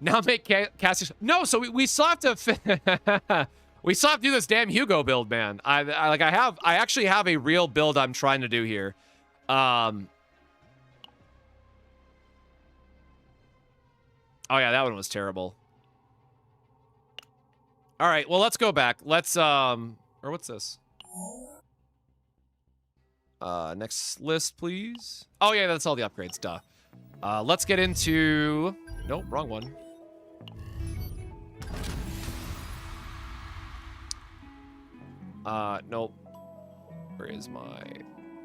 Now make Cassius. No, so we still have to. We still have to do this damn Hugo build, man. I actually have a real build I'm trying to do here. Oh yeah, that one was terrible. All right, well let's go back. Let's or what's this? Next list, please. Oh yeah, that's all the upgrades. Duh. Let's get into. Nope, wrong one. Nope. Where is my...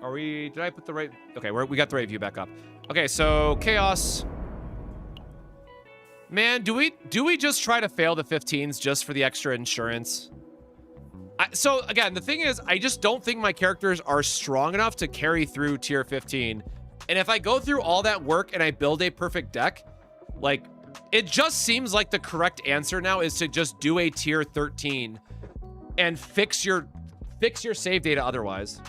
Did I put the right... Okay, we got the right view back up. Okay, so Chaos. Man, do we just try to fail the 15s just for the extra insurance? So, again, the thing is, I just don't think my characters are strong enough to carry through tier 15. And if I go through all that work and I build a perfect deck, like, it just seems like the correct answer now is to just do a tier 13 and fix your save data otherwise.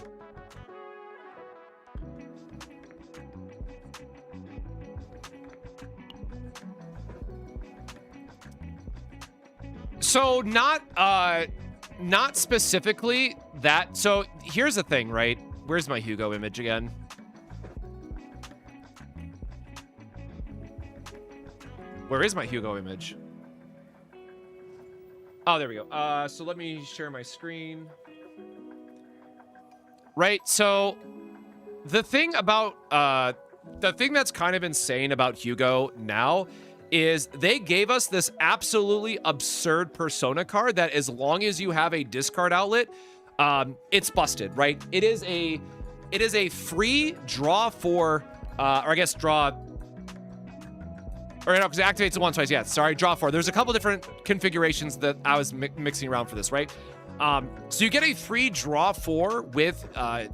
So not specifically that. So here's the thing, right? Where's my Hugo image again? Where is my Hugo image? Oh, there we go. So let me share my screen. Right, so the thing that's kind of insane about Hugo now is they gave us this absolutely absurd persona card that as long as you have a discard outlet, it's busted, right? It is a free draw for, or I guess draw Or no, because it activates it once, twice. Yeah, sorry, draw 4. There's a couple different configurations that I was mixing around for this, right? So you get a free draw 4 with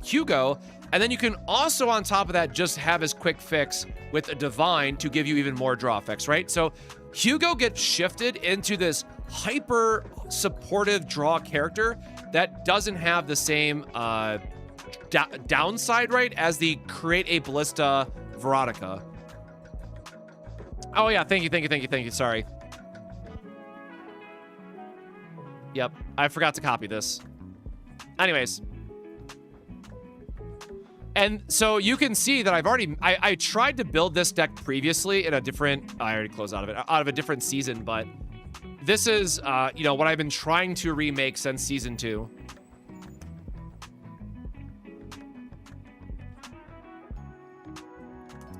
Hugo, and then you can also, on top of that, just have his quick fix with a divine to give you even more draw effects, right? So Hugo gets shifted into this hyper supportive draw character that doesn't have the same downside, right, as the create a ballista Veronica. Oh yeah, thank you, sorry. Yep, I forgot to copy this. Anyways. And so you can see that I've already, I tried to build this deck previously in a different, I already closed out of a different season, but this is, you know, what I've been trying to remake since season 2.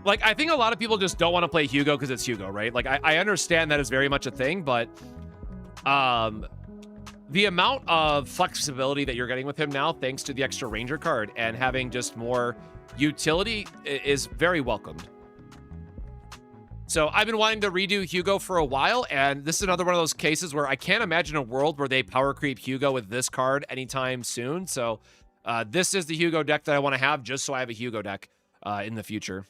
Like, I think a lot of people just don't want to play Hugo because it's Hugo, right? Like, I understand that is very much a thing, but the amount of flexibility that you're getting with him now, thanks to the extra Ranger card and having just more utility, is very welcomed. So I've been wanting to redo Hugo for a while, and this is another one of those cases where I can't imagine a world where they power creep Hugo with this card anytime soon. So this is the Hugo deck that I want to have, just so I have a Hugo deck in the future.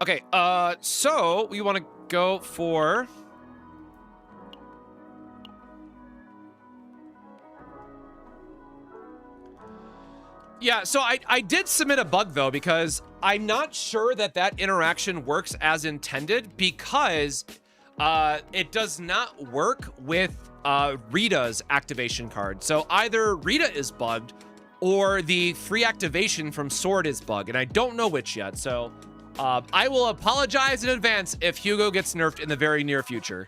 Okay, so we want to go for... Yeah, so I did submit a bug, though, because I'm not sure that that interaction works as intended, because it does not work with Rita's activation card. So either Rita is bugged, or the free activation from Sword is bugged, and I don't know which yet, so... I will apologize in advance if Hugo gets nerfed in the very near future.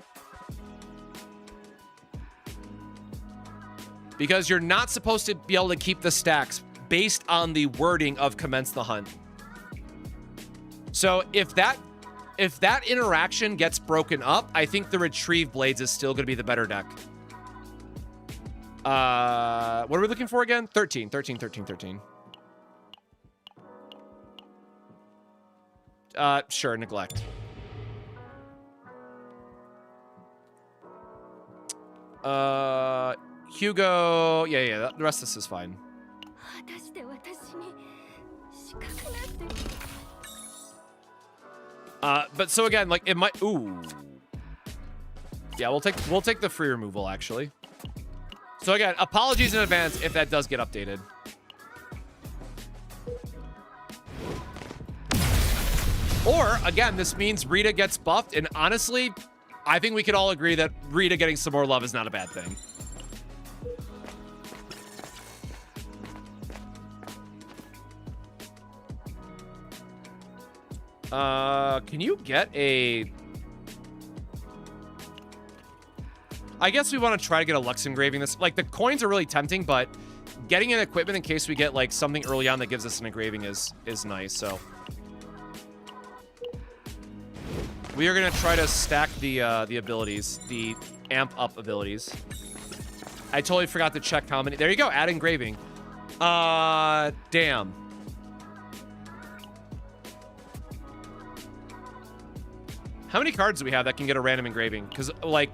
Because you're not supposed to be able to keep the stacks based on the wording of Commence the Hunt. So if that interaction gets broken up, I think the Retrieve Blades is still going to be the better deck. What are we looking for again? 13. Sure, Neglect. Hugo, yeah, the rest of this is fine. But so again, like, it might, ooh. Yeah, we'll take the free removal, actually. So again, apologies in advance if that does get updated. Or, again, this means Rita gets buffed, and honestly, I think we could all agree that Rita getting some more love is not a bad thing. Can you get a... I guess we want to try to get a Lux engraving this. Like, the coins are really tempting, but getting an equipment in case we get, like, something early on that gives us an engraving is nice, so... We are going to try to stack the abilities, the amp up abilities. I totally forgot to check how many. There you go, add engraving. Damn. How many cards do we have that can get a random engraving? Because, like,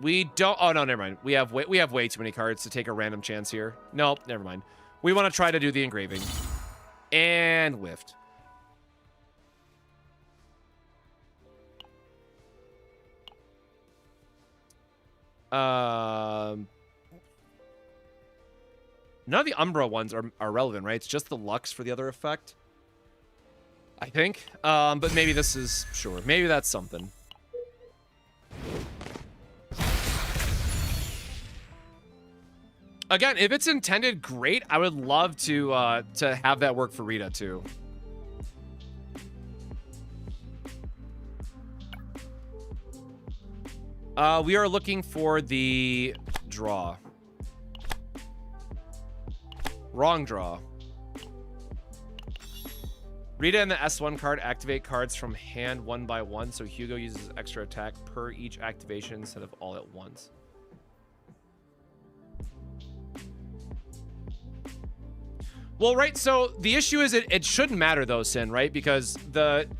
we don't... Oh, no, never mind. We have way too many cards to take a random chance here. Nope, never mind. We want to try to do the engraving. And whiffed. None of the Umbra ones are relevant, right? It's just the Lux for the other effect, I think. But maybe this is... Sure, maybe that's something. Again, if it's intended, great. I would love to have that work for Rita, too. We are looking for the draw. Wrong draw. Rita and the S1 card activate cards from hand one by one, so Hugo uses extra attack per each activation instead of all at once. Well, right, so the issue is it shouldn't matter though, Sin, right? Because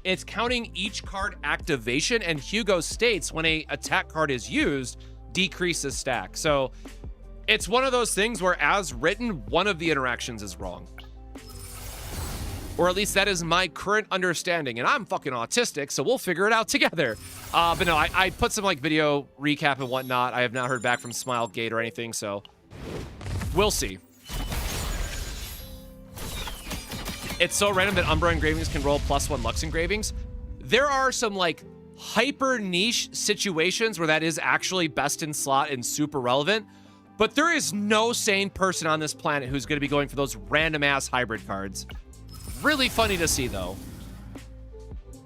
it's counting each card activation, and Hugo states when a attack card is used, decreases stack. So it's one of those things where, as written, one of the interactions is wrong. Or at least that is my current understanding, and I'm fucking autistic, so we'll figure it out together. But no, I put some like video recap and whatnot. I have not heard back from Smilegate or anything, so we'll see. It's so random that Umbra engravings can roll +1 Lux engravings. There are some like hyper niche situations where that is actually best in slot and super relevant, but there is no sane person on this planet who's going to be going for those random ass hybrid cards. Really funny to see though,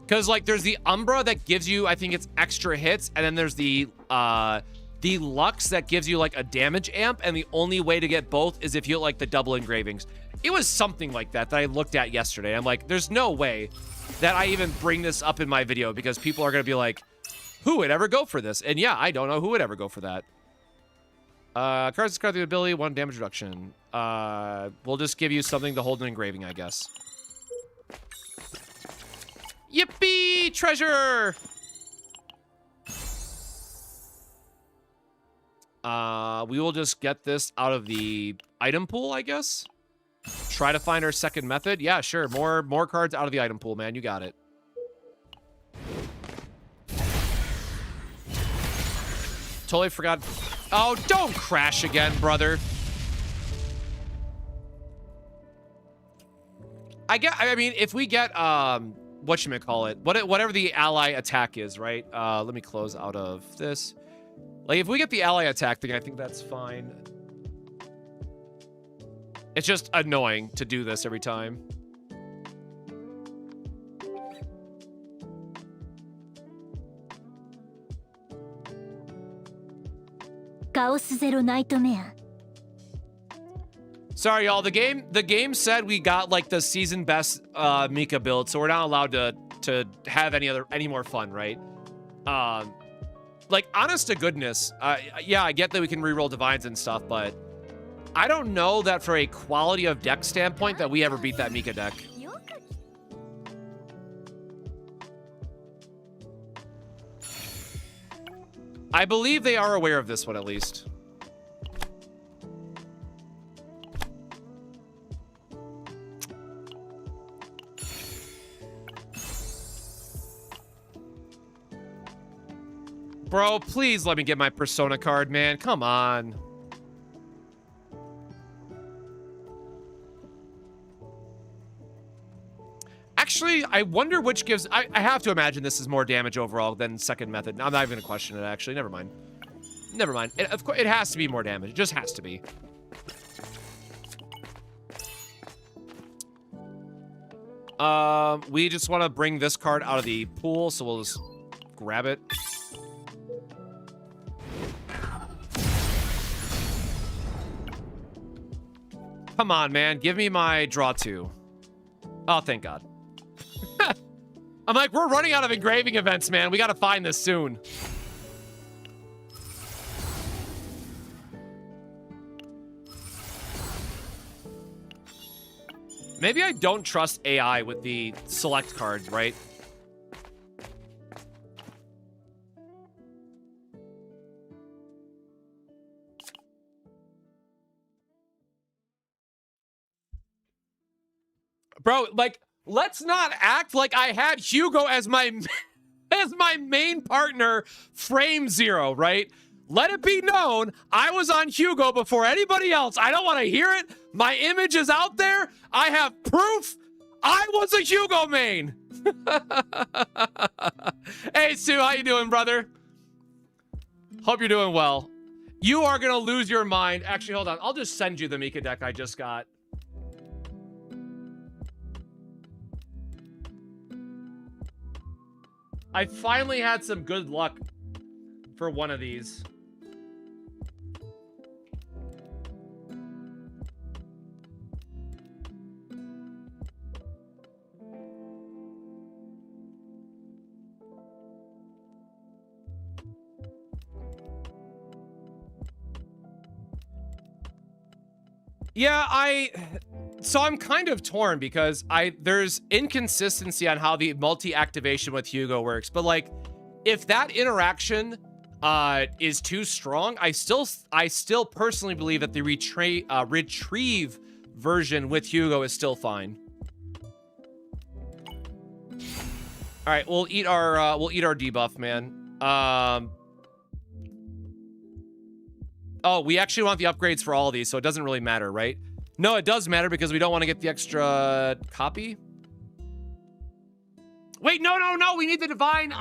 because like there's the Umbra that gives you, I think it's extra hits, and then there's the Lux that gives you like a damage amp, and the only way to get both is if you get like the double engravings. It was something like that I looked at yesterday. I'm like, there's no way that I even bring this up in my video, because people are going to be like, who would ever go for this? And yeah, I don't know who would ever go for that. Cards discard the ability, 1 damage reduction. We'll just give you something to hold an engraving, I guess. Yippee! Treasure! We will just get this out of the item pool, I guess. Try to find our second method. Yeah, sure. More cards out of the item pool, man. You got it. Totally forgot. Oh, don't crash again, brother. I mean, if we get whatchamacallit, whatever the ally attack is, right? Let me close out of this. Like, if we get the ally attack thing, I think that's fine. It's just annoying to do this every time. Sorry, y'all. The game said we got like the season best Mika build, so we're not allowed to have any more fun, right? Like, honest to goodness, yeah, I get that we can reroll divines and stuff, but I don't know that for a quality of deck standpoint that we ever beat that Mika deck. I believe they are aware of this one, at least. Bro, please let me get my Persona card, man. Come on. Actually, I wonder which gives... I have to imagine this is more damage overall than second method. I'm not even going to question it, actually. Never mind. Never mind. Of course, it has to be more damage. It just has to be. We just want to bring this card out of the pool, so we'll just grab it. Come on, man. Give me my draw 2. Oh, thank God. I'm like, we're running out of engraving events, man. We got to find this soon. Maybe I don't trust AI with the select cards, right? Bro, like, let's not act like I had Hugo as my main partner frame 0, right? Let it be known I was on Hugo before anybody else. I don't want to hear it. My image is out there. I have proof. I was a Hugo main. Hey, Sue, how you doing, brother? Hope you're doing well. You are going to lose your mind. Actually, hold on. I'll just send you the Mika deck I just got. I finally had some good luck for one of these. Yeah, So I'm kind of torn because there's inconsistency on how the multi-activation with Hugo works. But like, if that interaction is too strong, I still personally believe that the retrieve version with Hugo is still fine. All right, we'll eat our debuff, man. Oh, we actually want the upgrades for all of these, so it doesn't really matter, right? No, it does matter because we don't want to get the extra copy. Wait, no, we need the divine.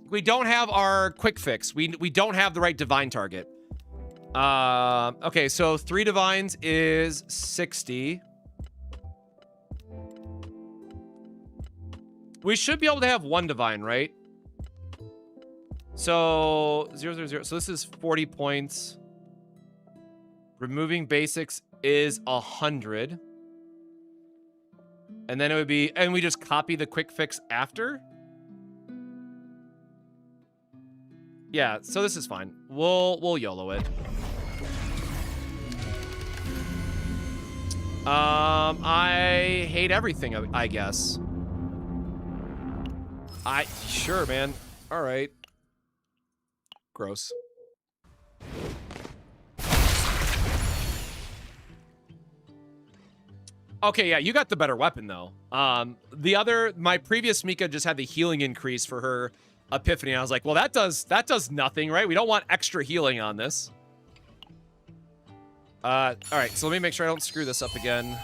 We don't have our quick fix. We don't have the right divine target. Okay, so 3 divines is 60. We should be able to have 1 divine, right? So 0. So this is 40 points. Removing basics is 100. And then it would be, and we just copy the quick fix after. Yeah, so this is fine. We'll YOLO it. I hate everything, I guess. Sure, man. All right. Gross. Okay, yeah, you got the better weapon, though. My previous Mika just had the healing increase for her epiphany. I was like, well, that does nothing, right? We don't want extra healing on this. All right, so let me make sure I don't screw this up again.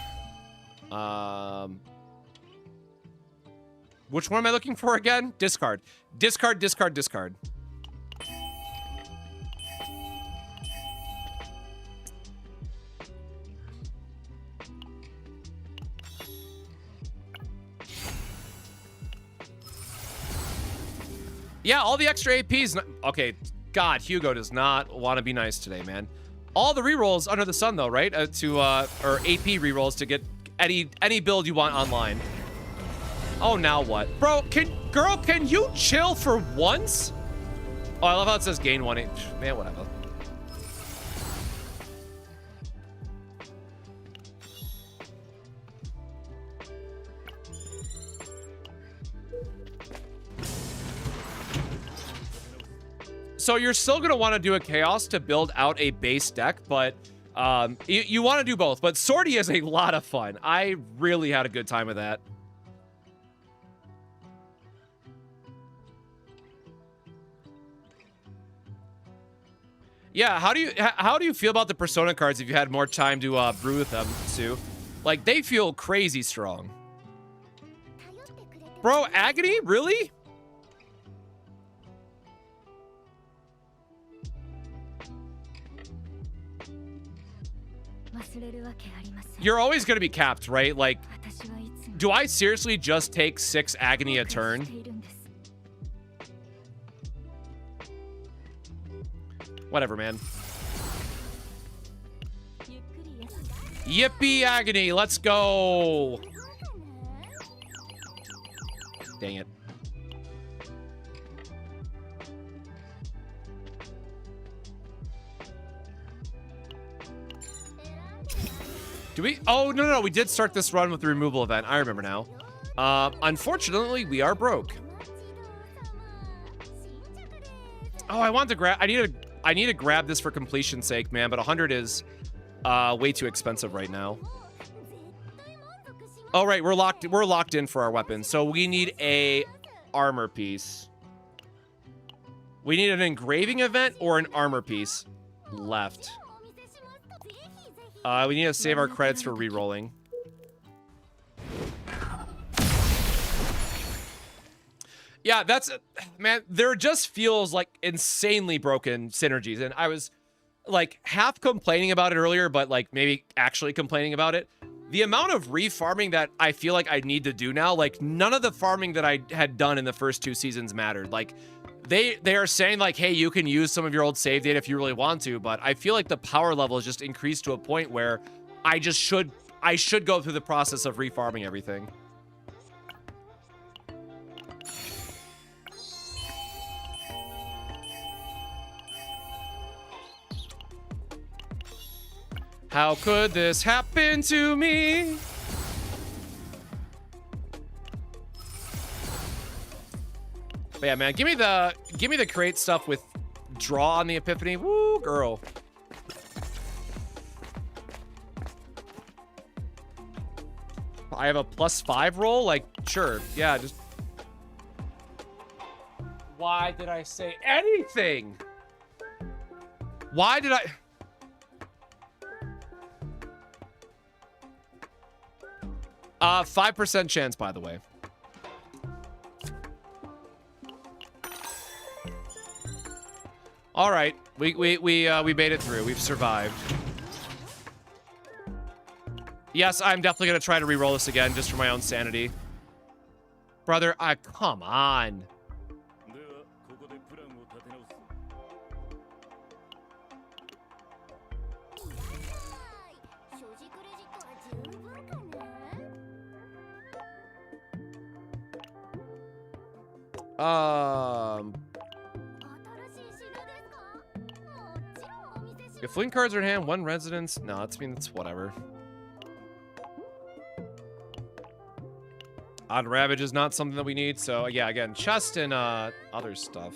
Which one am I looking for again? Discard. Discard, discard, discard. Yeah, all the extra APs. Okay, God, Hugo does not want to be nice today, man. All the rerolls under the sun, though, right? Or AP rerolls to get any build you want online. Oh, now what? Bro, girl, can you chill for once? Oh, I love how it says gain 1 HP. Man, whatever. So you're still going to want to do a chaos to build out a base deck, but you want to do both. But Sortie is a lot of fun. I really had a good time with that. Yeah, how do you feel about the Persona cards if you had more time to brew with them, Sue? Like, they feel crazy strong. Bro, Agony? Really? You're always going to be capped, right? Like, do I seriously just take 6 Agony a turn? Whatever, man. Yippee Agony, let's go. Dang it. Do we? Oh, no, we did start this run with the removal event. I remember now. Unfortunately, we are broke. Oh, I want to grab... I need to grab this for completion's sake, man, but 100 is way too expensive right now. Oh, right, we're locked in for our weapons. So we need a armor piece. We need an engraving event or an armor piece left. We need to save our credits for re-rolling. Yeah, that's... Man, there just feels like insanely broken synergies. And I was, like, half complaining about it earlier, but, like, maybe actually complaining about it. The amount of re-farming that I feel like I need to do now, like, none of the farming that I had done in the first 2 seasons mattered. Like, they are saying, like, hey, you can use some of your old save data if you really want to, but I feel like the power level is just increased to a point where I should go through the process of re-farming everything. How could this happen to me? But yeah, man, give me the crate stuff with draw on the Epiphany. Woo, girl. I have a +5 roll? Like, sure. Yeah, just... Why did I say anything? Why did I... 5% chance, by the way. All right, we made it through. We've survived. Yes, I'm definitely gonna try to re-roll this again, just for my own sanity. Brother, come on. If fleeing cards are in hand, one residence. No, that's whatever. Odd Ravage is not something that we need, so yeah, again, chest and other stuff.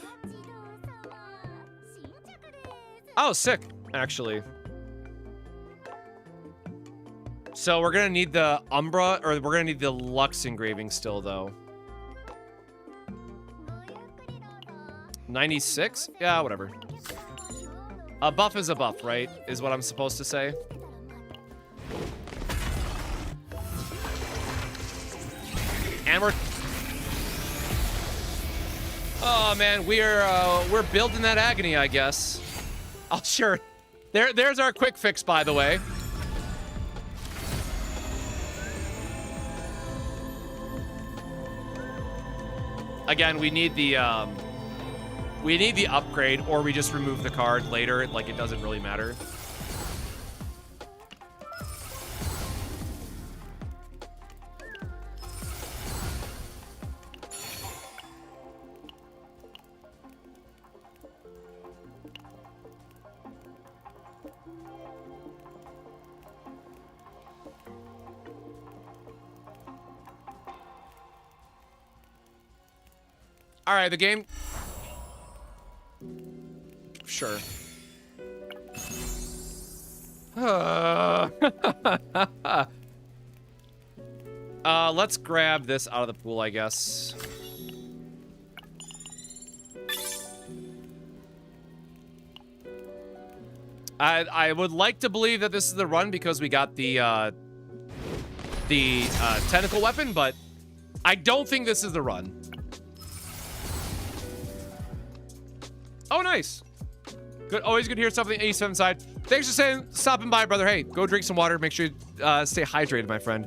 Oh, sick, actually. So we're gonna need the Umbra, or we're gonna need the Lux engraving still, though. 96? Yeah, whatever. A buff is a buff, right? Is what I'm supposed to say. And oh man, we're building that agony, I guess. Oh sure. There's our quick fix, by the way. Again, we need the upgrade, or we just remove the card later. Like, it doesn't really matter. All right, the game. Sure. Let's grab this out of the pool, I guess. I would like to believe that this is the run because we got the tentacle weapon, but I don't think this is the run. Oh, nice. Good. Always good to hear something A7 side. Thanks for stopping by, brother. Hey, go drink some water. Make sure you stay hydrated, my friend.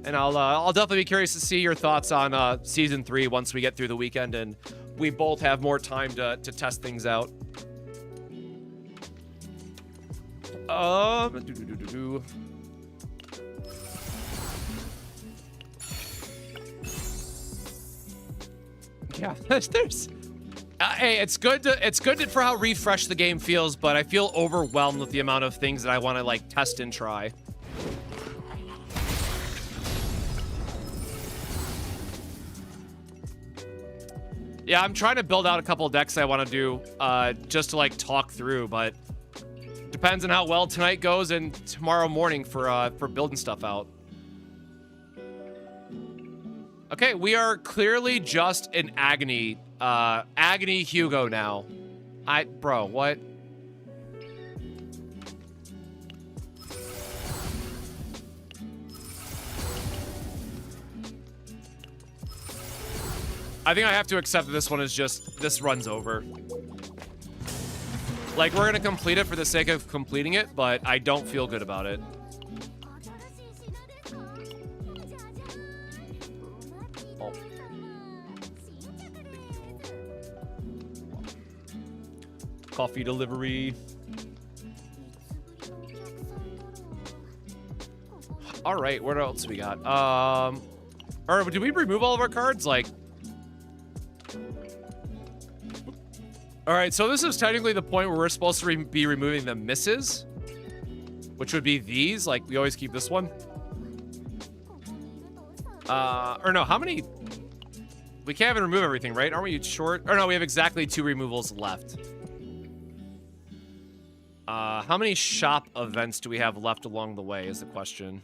And I'll definitely be curious to see your thoughts on season 3 once we get through the weekend and we both have more time to test things out. Yeah, there's. Hey, it's good for how refreshed the game feels, but I feel overwhelmed with the amount of things that I want to like test and try. Yeah, I'm trying to build out a couple of decks I want to do just to like talk through, but depends on how well tonight goes and tomorrow morning for building stuff out. Okay, we are clearly just an agony Hugo now. Bro, what? I think I have to accept that this one is just, this run's over. Like, we're gonna complete it for the sake of completing it, but I don't feel good about it. Oh. Coffee delivery. All right, what else we got? Or did we remove all of our cards? Like, all right, so this is technically the point where we're supposed to be removing the misses. which would be these. Like, we always keep this one. Or no, how many? We can't even remove everything, right? Aren't we short? Or no, we have exactly 2 removals left. How many shop events do we have left along the way is the question.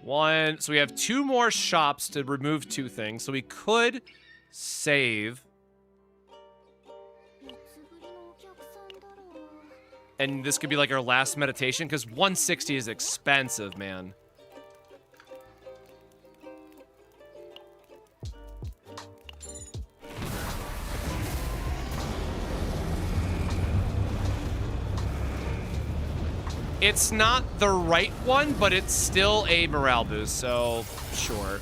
1. So we have 2 more shops to remove 2 things. So we could save. And this could be like our last meditation, because 160 is expensive, man. It's not the right one, but it's still a morale boost, so sure.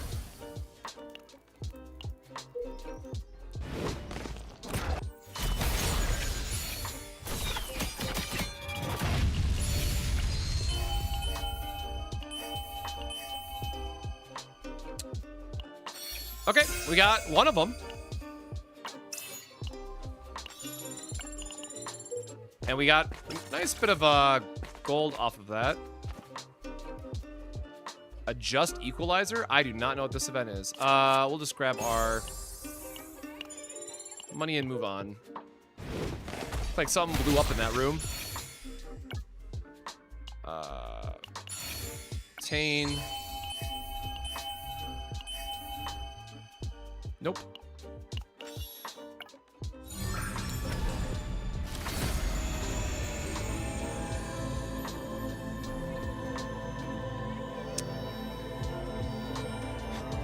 Okay, we got one of them. And we got a nice bit of gold off of that. Adjust equalizer? I do not know what this event is. We'll just grab our money and move on. Looks like something blew up in that room. Obtain. Nope.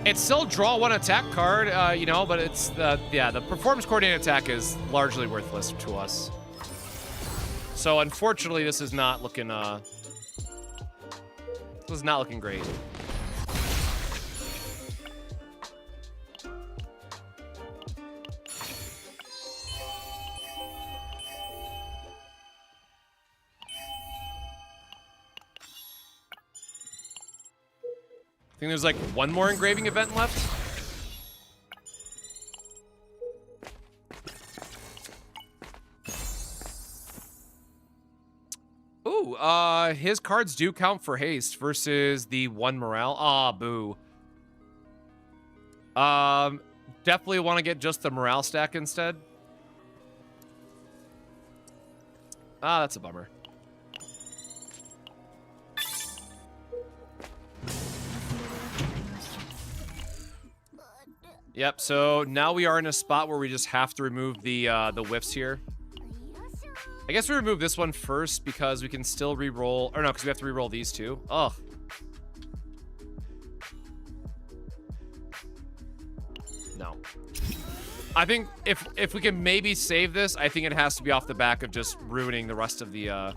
It's still draw 1 attack card, you know, but it's the performance coordinated attack is largely worthless to us. So unfortunately, this is not looking great. I think there's like 1 more engraving event left. Ooh, his cards do count for haste versus the 1 morale. Ah, boo. Definitely want to get just the morale stack instead. Ah, that's a bummer. Yep, so now we are in a spot where we just have to remove the whiffs here. I guess we remove this one first because we can still re-roll. Or no, because we have to re-roll these 2. Ugh. No. I think if we can maybe save this, I think it has to be off the back of just ruining the rest of the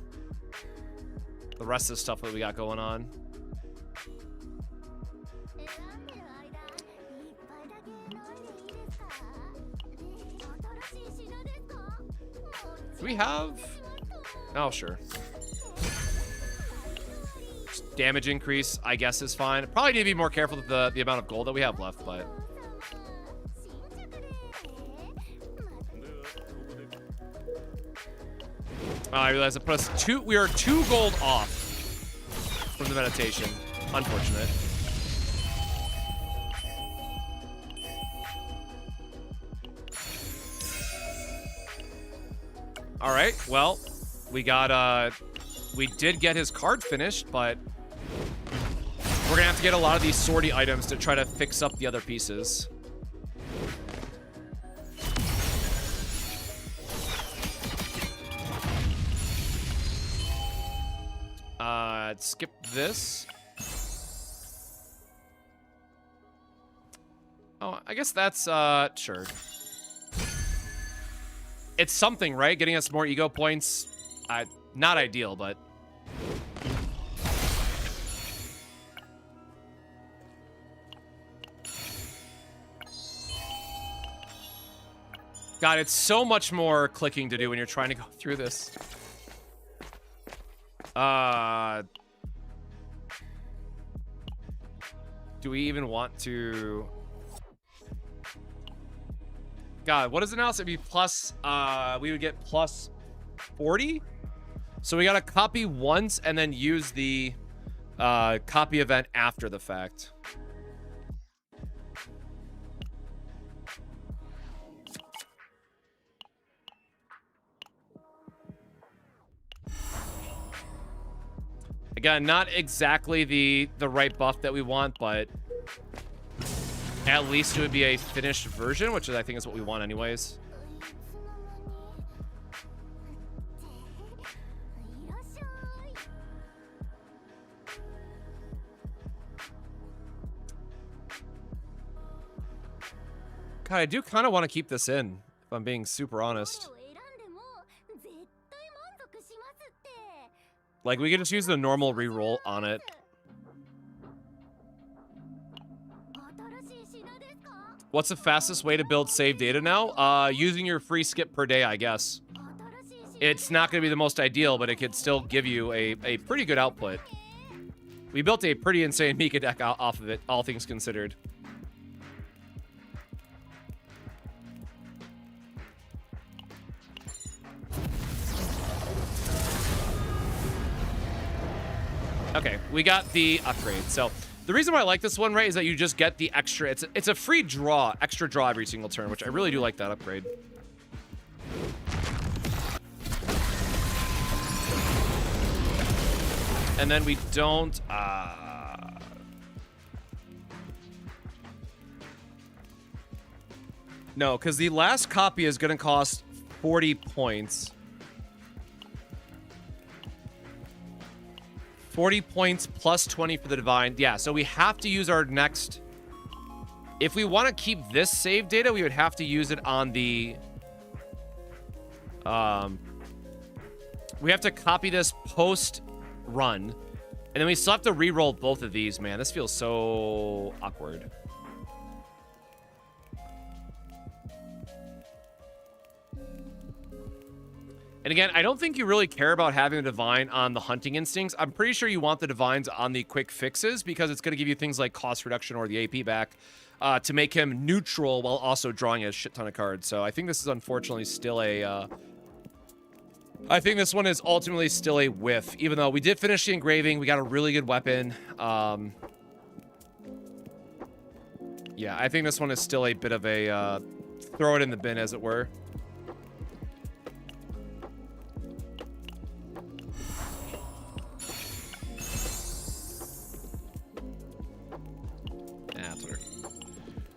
stuff that we got going on. Do we have... Oh, sure. Just damage increase, I guess, is fine. Probably need to be more careful with the amount of gold that we have left, but... Oh, I realized it put us 2... We are 2 gold off from the meditation. Unfortunate. All right, well, we got, we did get his card finished, but we're gonna have to get a lot of these sortie items to try to fix up the other pieces. Skip this. Oh, I guess that's, sure. It's something, right? Getting us more ego points. Not ideal, but... God, it's so much more clicking to do when you're trying to go through this. Do we even want to... God, what is it now? So it'd be plus, we would get plus 40? So we got to copy once and then use the copy event after the fact. Again, not exactly the right buff that we want, but at least it would be a finished version, which I think is what we want anyways. God, I do kind of want to keep this in, if I'm being super honest. Like, we could just use the normal reroll on it. What's the fastest way to build save data now? Using your free skip per day, I guess. It's not going to be the most ideal, but it could still give you a pretty good output. We built a pretty insane Mika deck off of it, all things considered. Okay, we got the upgrade. So the reason why I like this one, right, is that you just get the extra. It's a free draw, extra draw every single turn, which I really do like that upgrade. And then we don't. No, because the last copy is going to cost 40 points. 40 points plus 20 for the divine. Yeah, so we have to use our next... If we want to keep this save data, we would have to use it on the... We have to copy this post-run. And then we still have to re-roll both of these, man. This feels so awkward. And again, I don't think you really care about having the divine on the hunting instincts. I'm pretty sure you want the divines on the quick fixes because it's going to give you things like cost reduction or the AP back to make him neutral while also drawing a shit ton of cards. So I think this is unfortunately still a... I think this one is ultimately still a whiff, even though we did finish the engraving. We got a really good weapon. Yeah, I think this one is still a bit of a throw it in the bin, as it were.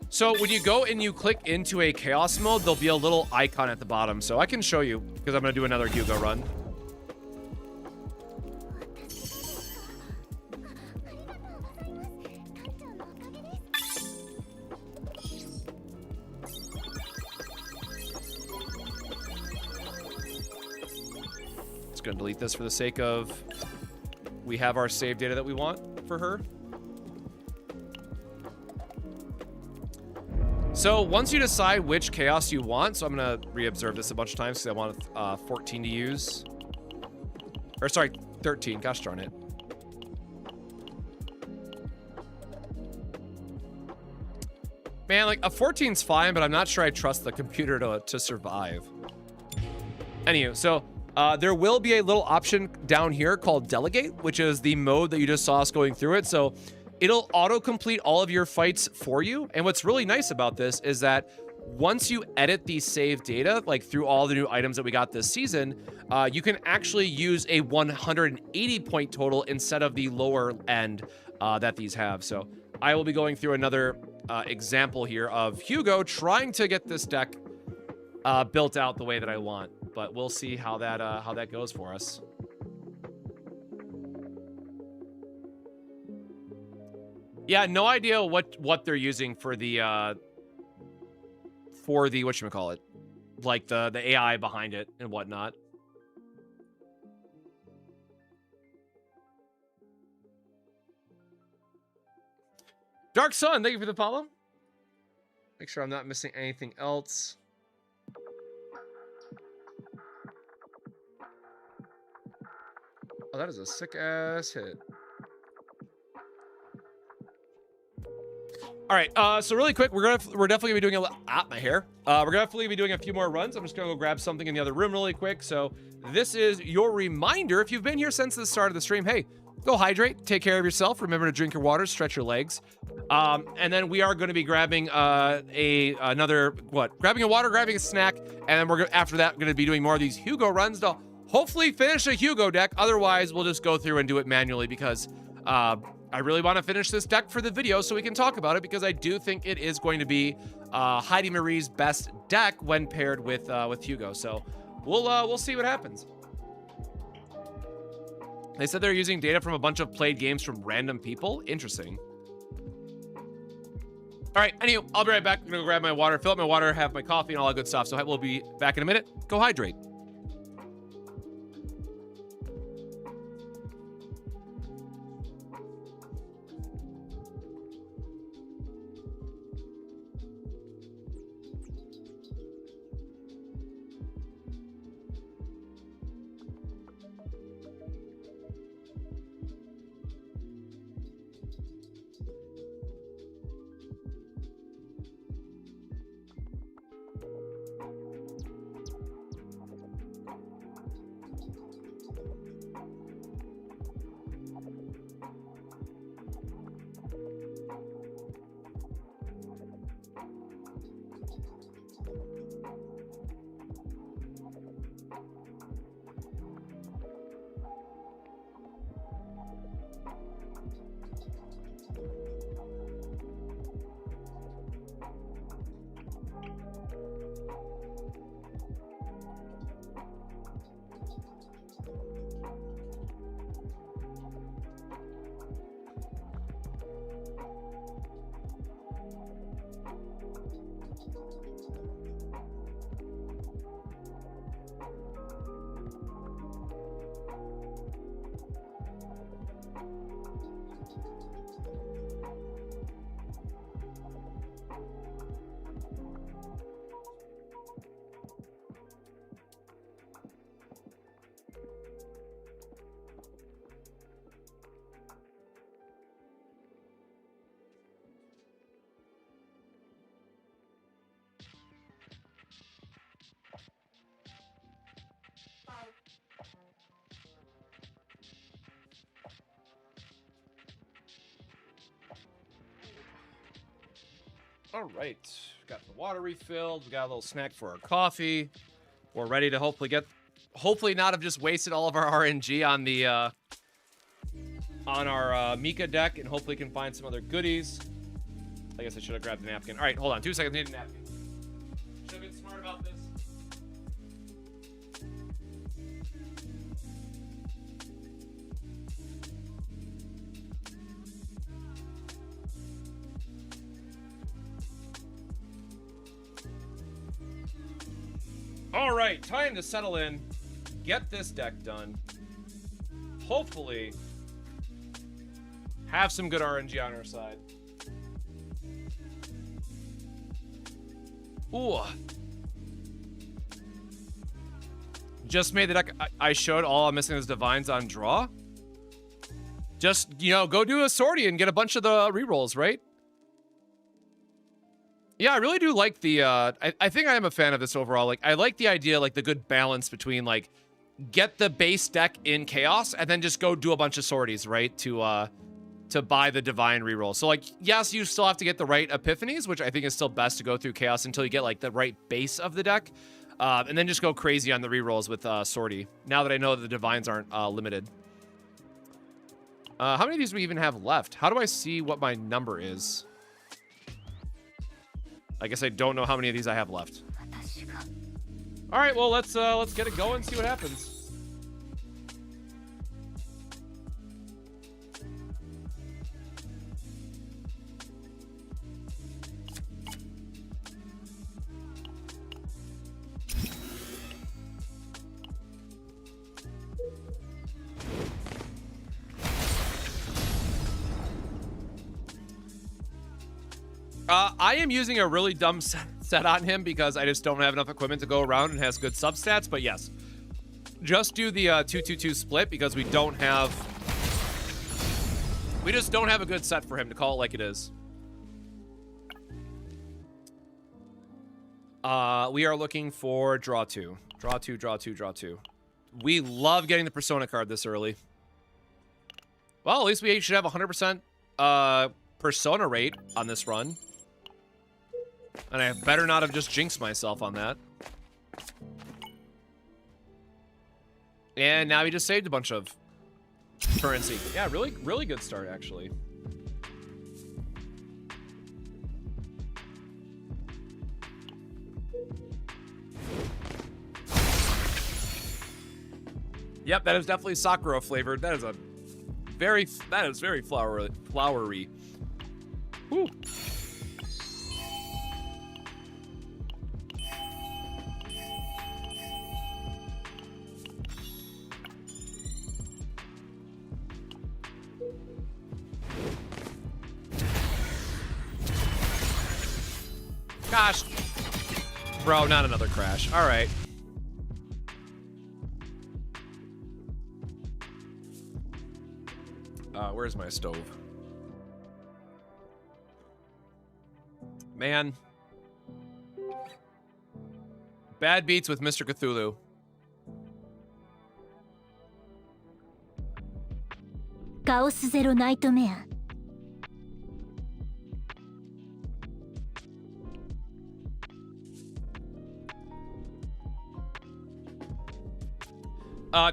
So when you go and you click into a chaos mode, there'll be a little icon at the bottom. So I can show you because I'm going to do another Hugo run. Just going to delete this for the sake of we have our save data that we want for her. So once you decide which chaos you want, so I'm going to re-observe this a bunch of times because I want 14 to use. Or sorry, 13. Gosh darn it. Man, like a 14's fine, but I'm not sure I trust the computer to survive. Anywho, so there will be a little option down here called Delegate, which is the mode that you just saw us going through it. So it'll auto-complete all of your fights for you. And what's really nice about this is that once you edit the save data, like through all the new items that we got this season, you can actually use a 180 point total instead of the lower end that these have. So I will be going through another example here of Hugo trying to get this deck built out the way that I want. But we'll see how that goes for us. Yeah, no idea what they're using for the whatchamacallit, like the AI behind it and whatnot. Dark Sun, thank you for the follow. Make sure I'm not missing anything else. Oh, that is a sick ass hit. All right, so really quick, we're definitely gonna be doing my hair. We're definitely be doing a few more runs. I'm just gonna go grab something in the other room really quick. So this is your reminder. If you've been here since the start of the stream, hey, go hydrate, take care of yourself. Remember to drink your water, stretch your legs. And then we are going to be grabbing grabbing a water, grabbing a snack, and then we're after that going to be doing more of these Hugo runs to hopefully finish a Hugo deck. Otherwise, we'll just go through and do it manually because I really want to finish this deck for the video so we can talk about it, because I do think it is going to be Heidi Marie's best deck when paired with Hugo. So we'll see what happens. They said they're using data from a bunch of played games from random people. Interesting. All right, anyway, I'll be right back. I'm gonna go grab my water, fill up my water, have my coffee, and all that good stuff. So we'll be back in a minute. Go hydrate. All right, got the water refilled. We got a little snack for our coffee. We're ready to hopefully not have just wasted all of our RNG on the on our Mika deck, and hopefully can find some other goodies. I guess I should have grabbed the napkin. All right, hold on, 2 seconds. Need a napkin. Should have been smart about this. All right, time to settle in, get this deck done. Hopefully, have some good RNG on our side. Ooh. Just made the deck I showed. All I'm missing is Divines on draw. Just, go do a sortie and get a bunch of the rerolls, right? Yeah, I really do like the, I think I am a fan of this overall. Like, I like the idea, like, the good balance between, like, get the base deck in Chaos and then just go do a bunch of sorties, right? To buy the Divine reroll. So, like, yes, you still have to get the right Epiphanies, which I think is still best to go through Chaos until you get, like, the right base of the deck. And then just go crazy on the rerolls with sortie. Now that I know that the Divines aren't limited. How many of these do we even have left? How do I see what my number is? I guess I don't know how many of these I have left. All right, well, let's get it going, see what happens. I am using a really dumb set on him because I just don't have enough equipment to go around and has good substats, but yes. Just do the 2-2-2 split because we just don't have a good set for him, to call it like it is. We are looking for draw 2. Draw 2, draw 2, draw 2. We love getting the Persona card this early. Well, at least we should have 100% Persona rate on this run. And I better not have just jinxed myself on that. And now he just saved a bunch of currency. Yeah, really, really good start, actually. Yep, that is definitely Sakura flavored. That is very flowery. Woo. Gosh. Bro, not another crash. All right. Where's my stove? Man. Bad beats with Mr. Cthulhu. Chaos Zero Nightmare.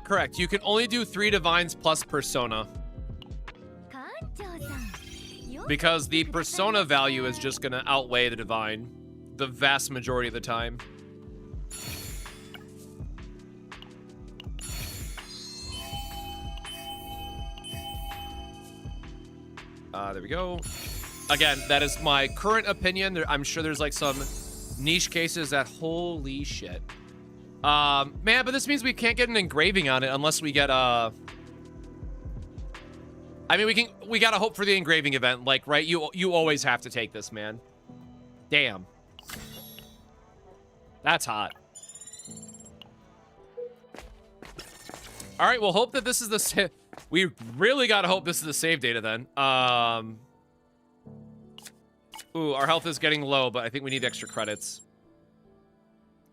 Correct. You can only do 3 divines plus Persona. Because the Persona value is just gonna outweigh the divine the vast majority of the time. There we go. Again, that is my current opinion. I'm sure there's like some niche cases that holy shit. Man, but this means we can't get an engraving on it unless we get I mean, we gotta hope for the engraving event, like, right? You always have to take this, man. Damn. That's hot. All right, we'll hope that this is the we really gotta hope this is the save data then. Ooh, our health is getting low, but I think we need extra credits.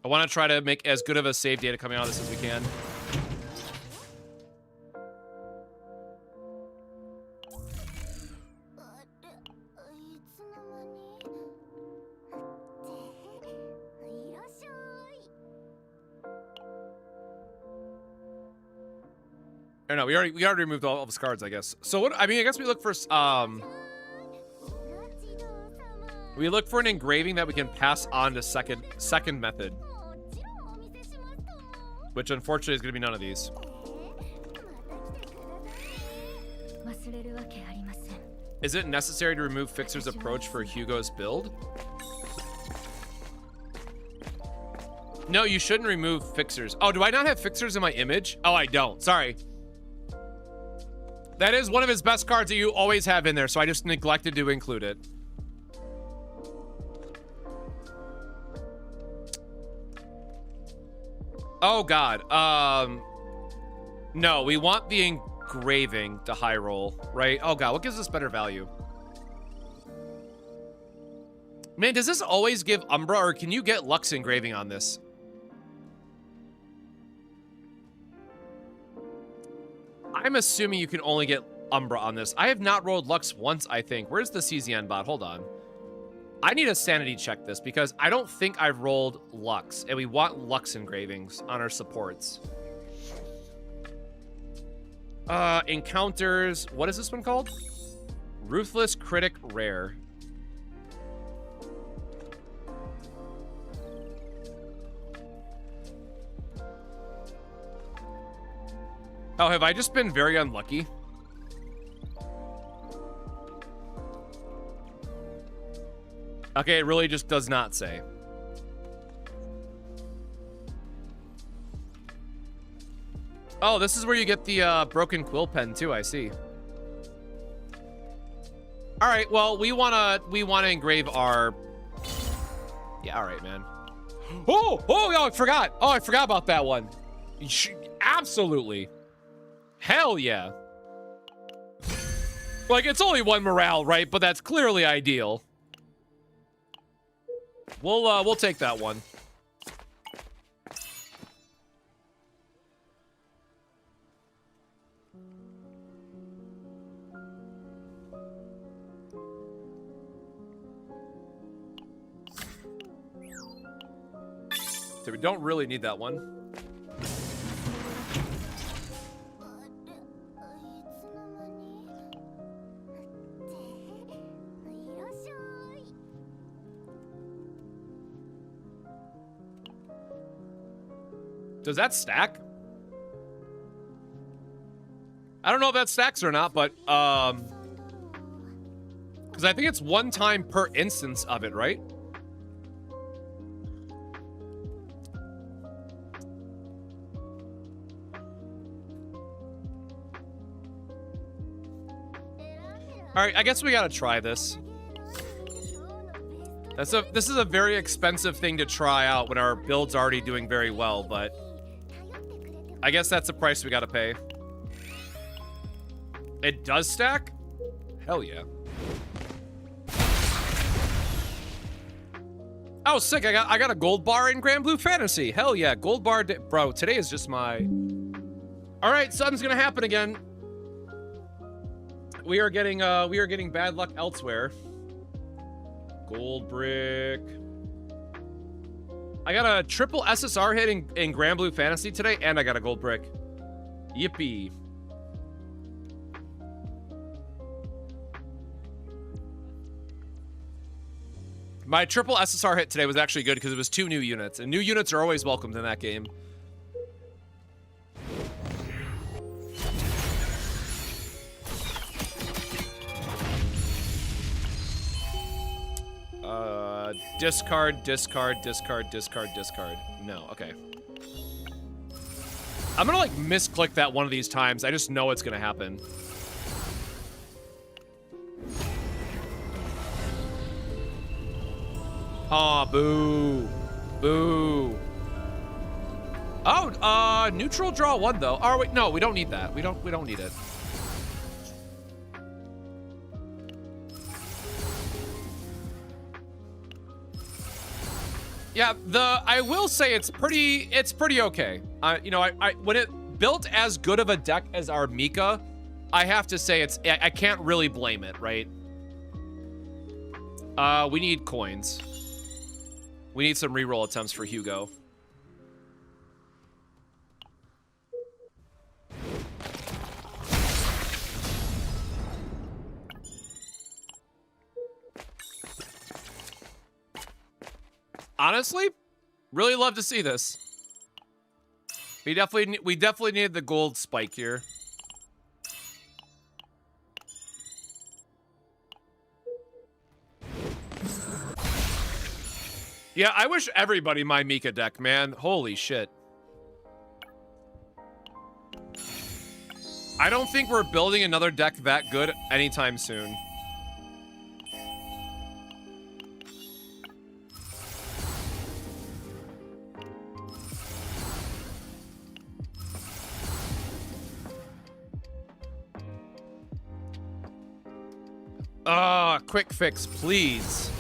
I want to try to make as good of a save data coming out of this as we can. Or no, we already removed all of his cards, I guess. So what? I mean, I guess we look for we look for an engraving that we can pass on to second method, which unfortunately is going to be none of these. Is it necessary to remove Fixer's approach for Hugo's build? No, you shouldn't remove Fixers. Oh, do I not have Fixers in my image? Oh, I don't. Sorry. That is one of his best cards that you always have in there, so I just neglected to include it. Oh, God. No, we want the engraving to high roll, right? Oh, God. What gives us better value? Man, does this always give Umbra, or can you get Lux engraving on this? I'm assuming you can only get Umbra on this. I have not rolled Lux once, I think. Where's the CZN bot? Hold on. I need a sanity check this because I don't think I've rolled Lux, and we want Lux engravings on our supports. Encounters. What is this one called? Ruthless Critic Rare. Oh, have I just been very unlucky? Okay, it really just does not say. Oh, this is where you get the broken quill pen too, I see. All right, well, we wanna engrave our... Yeah, all right, man. Oh, I forgot. Oh, I forgot about that one. Absolutely. Hell yeah. Like, it's only 1 morale, right? But that's clearly ideal. We'll take that one. So we don't really need that one. Does that stack? I don't know if that stacks or not, but because I think it's one time per instance of it, right? All right, I guess we gotta try this. This is a very expensive thing to try out when our build's already doing very well, but I guess that's the price we gotta pay. It does stack? Hell yeah. Oh, sick! I got a gold bar in Grand Blue Fantasy. Hell yeah, gold bar, bro. Today is just my. All right, something's gonna happen again. We are getting bad luck elsewhere. Gold brick. I got a triple SSR hit in Grand Blue Fantasy today, and I got a gold brick. Yippee. My triple SSR hit today was actually good because it was 2 new units, and new units are always welcomed in that game. Discard, discard, discard, discard, discard. No, okay. I'm gonna like misclick that one of these times. I just know it's gonna happen. Aw, boo. Boo. Oh, neutral draw 1 though. Oh wait, no, we don't need that. We don't need it. Yeah, I will say it's pretty okay. You know, when it built as good of a deck as our Mika, I have to say I can't really blame it, right? We need coins. We need some reroll attempts for Hugo. Honestly, really love to see this. We definitely need the gold spike here. Yeah, I wish everybody my Mika deck, man. Holy shit. I don't think we're building another deck that good anytime soon. Quick fix, please.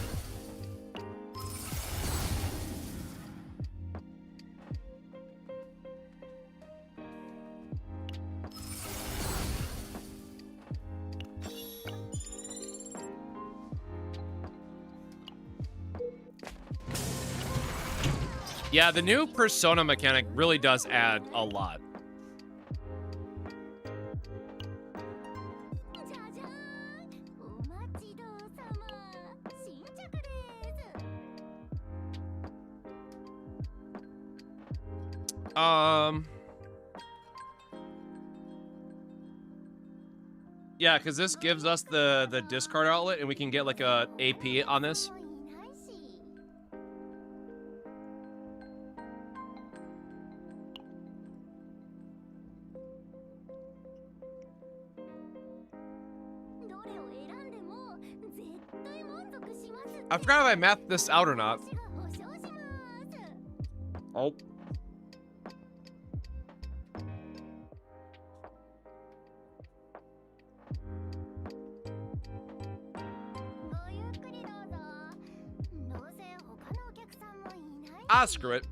Yeah, the new persona mechanic really does add a lot. Yeah, because this gives us the discard outlet, and we can get like a AP on this. I forgot if I mathed this out or not. Oh. Ah, screw it.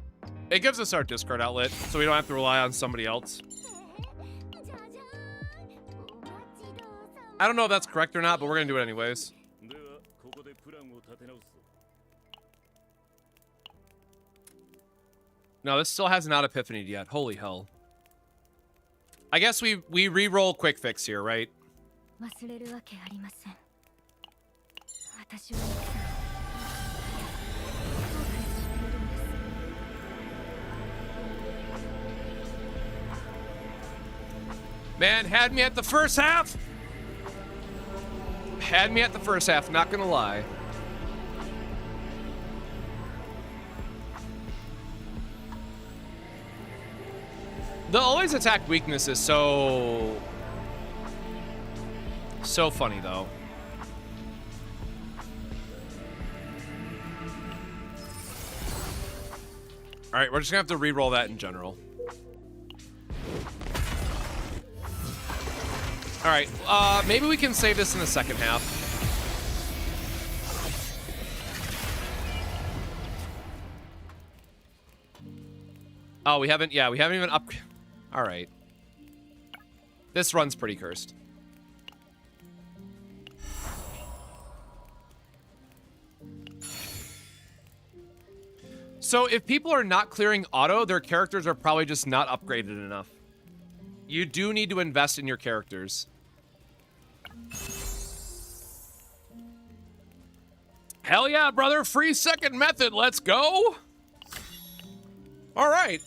It gives us our discard outlet, so we don't have to rely on somebody else. I don't know if that's correct or not, but we're gonna do it anyways. No, this still has not epiphanied yet. Holy hell. I guess we re-roll quick fix here, right? 忘れるわけありません。私はいつも後悔しているんです。Man, had me at the first half. Had me at the first half, not gonna lie. The always attack weakness is so funny though. All right, we're just gonna have to re-roll that in general. All right, maybe we can save this in the second half. Oh, we haven't even up. All right. This run's pretty cursed. So if people are not clearing auto, their characters are probably just not upgraded enough. You do need to invest in your characters. Hell yeah, brother. Free second method. Let's go. All right.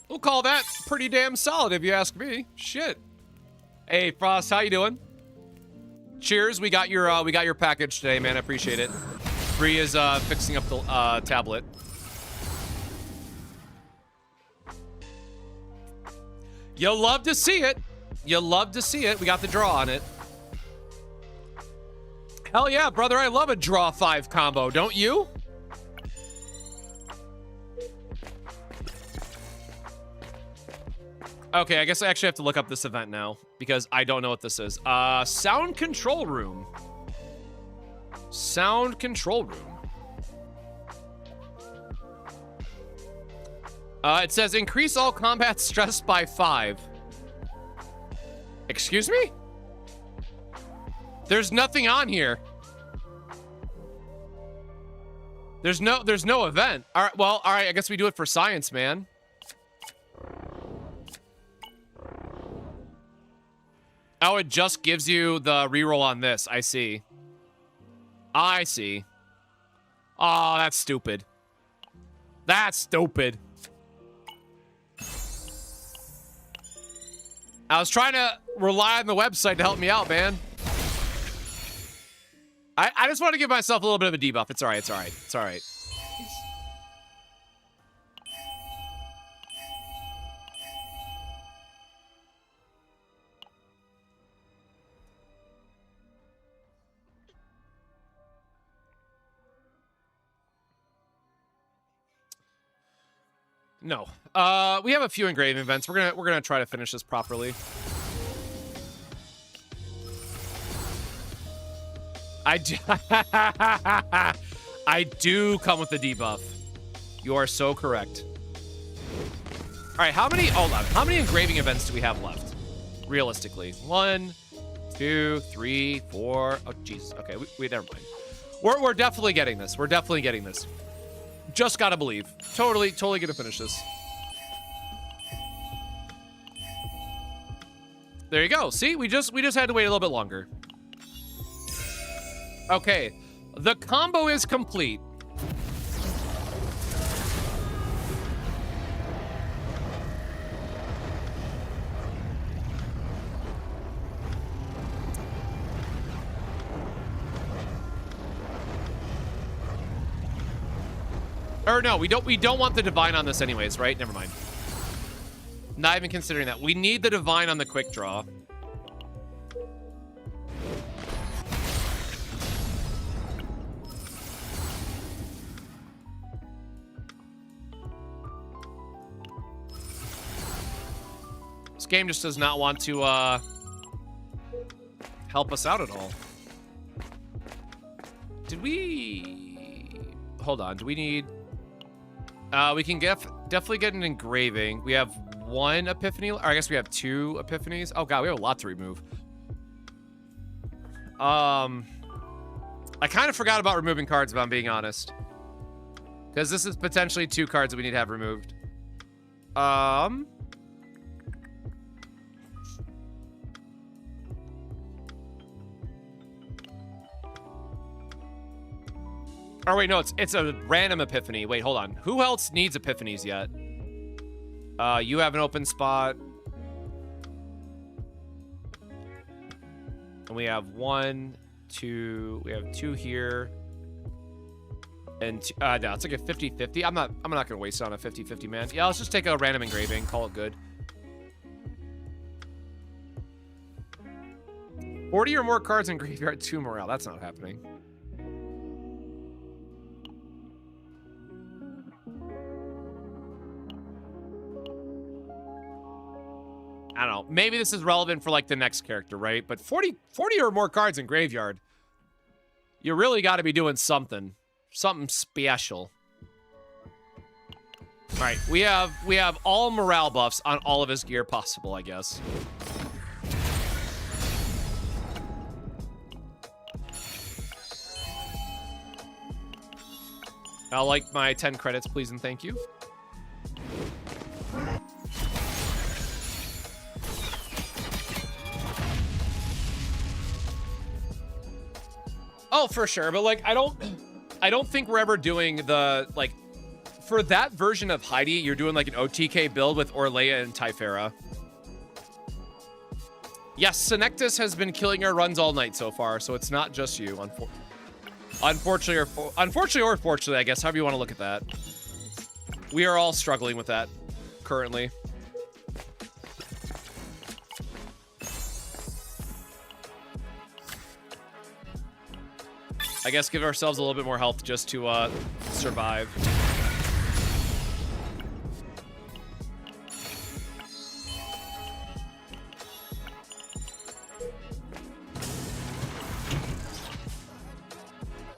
We'll call that pretty damn solid if you ask me. Shit. Hey, Frost, how you doing? Cheers. We got your package today, man. I appreciate it. Bree is fixing up the tablet. You'll love to see it. You'll love to see it. We got the draw on it. Hell yeah, brother. I love a draw 5 combo. Don't you? Okay, I guess I actually have to look up this event now because I don't know what this is. Sound control room. Sound control room. It says increase all combat stress by 5. Excuse me? There's nothing on here. There's no event. All right, well, all right, I guess we do it for science, man. Oh, it just gives you the reroll on this. I see. I see. Oh, that's stupid. That's stupid. I was trying to rely on the website to help me out, man. I just want to give myself a little bit of a debuff. It's all right. It's all right. It's all right. No. We have a few engraving events. We're gonna try to finish this properly. I do come with the debuff. You are so correct. All right, how many engraving events do we have left? Realistically, 1, 2, 3, 4. Oh, Jesus. Okay, we never mind. We're definitely getting this. We're definitely getting this. Just gotta believe. Totally gonna finish this. There you go. See, we just had to wait a little bit longer. Okay, the combo is complete. Or no, we don't want the divine on this anyways, right? Never mind. Not even considering that. We need the divine on the quick draw. This game just does not want to help us out at all. Did we... Hold on, do we need... we can definitely get an engraving. We have 1 epiphany, or I guess we have 2 epiphanies. Oh god, we have a lot to remove. I kind of forgot about removing cards, if I'm being honest. Because this is potentially 2 cards that we need to have removed. Oh, wait, no, it's a random epiphany. Wait, hold on. Who else needs epiphanies yet? You have an open spot. And we have 1, 2, we have 2 here. And no, it's like a 50-50. I'm not gonna waste it on a 50-50, man. Yeah, let's just take a random engraving, call it good. 40 or more cards in graveyard, 2 morale. That's not happening. I don't know. Maybe this is relevant for like the next character, right? But 40 or more cards in graveyard. You really got to be doing something. Something special. All right, we have all morale buffs on all of his gear possible, I guess. I'll like my 10 credits, please and thank you. Oh, for sure, but like I don't think we're ever doing the like for that version of Heidi, you're doing like an OTK build with Orlea and Typhera. Yes, Senectus has been killing our runs all night so far, so it's not just you, unfortunately or fortunately, I guess, however you want to look at that. We are all struggling with that currently. I guess give ourselves a little bit more health just to survive.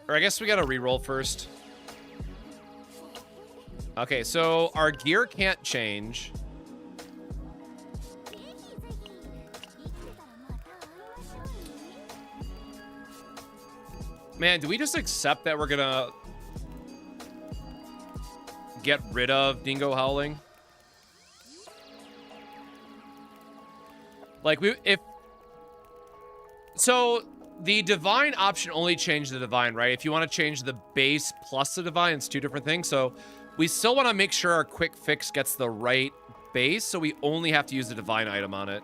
Or I guess we gotta reroll first. Okay, so our gear can't change. Man, do we just accept that we're gonna get rid of Dingo Howling? Like, so the divine option only changed the divine, right? If you want to change the base plus the divine, it's 2 different things. So we still want to make sure our quick fix gets the right base, so we only have to use the divine item on it.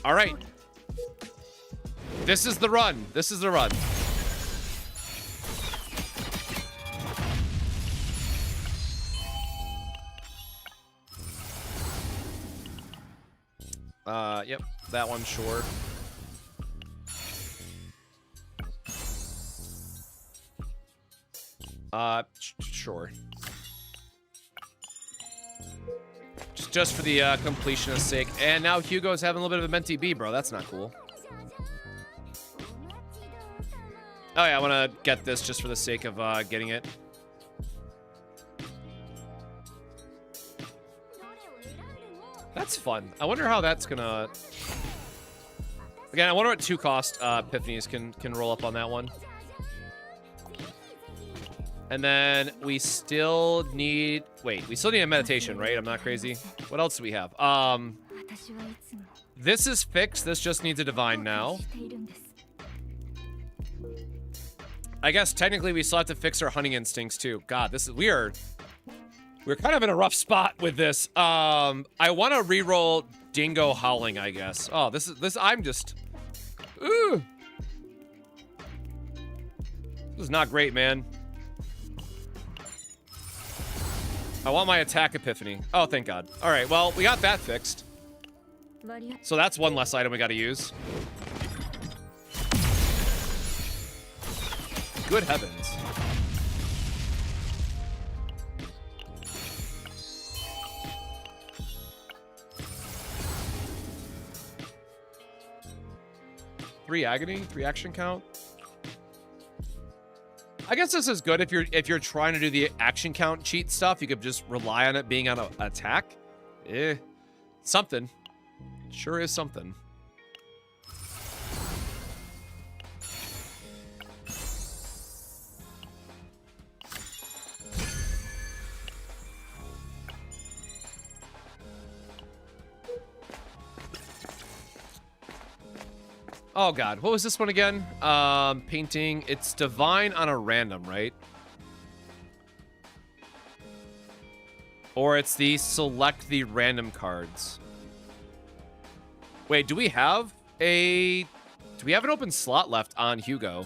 All right. This is the run. This is the run. Yep, that one, sure. Sure. Just for the completionist sake. And now Hugo's having a little bit of a mentee B, bro. That's not cool. Oh yeah, I want to get this just for the sake of getting it. That's fun. I wonder how that's gonna... Again, I wonder what 2 cost epiphanies can roll up on that one. And then we still need... Wait, we still need a meditation, right? I'm not crazy. What else do we have? This is fixed. This just needs a divine now. I guess technically we still have to fix our hunting instincts too. God, this is... We're kind of in a rough spot with this. I want to reroll Dingo Howling, I guess. Oh, this I'm just... Ooh. This is not great, man. I want my attack epiphany. Oh, thank God. All right, well, we got that fixed. So that's one less item we got to use. Good heavens. Three agony, 3 action count. I guess this is good if you're trying to do the action count cheat stuff. You could just rely on it being on an attack. Something. Sure is something. Oh god, what was this one again? Painting. It's divine on a random, right? Or it's the select the random cards. Wait, do we have an open slot left on Hugo?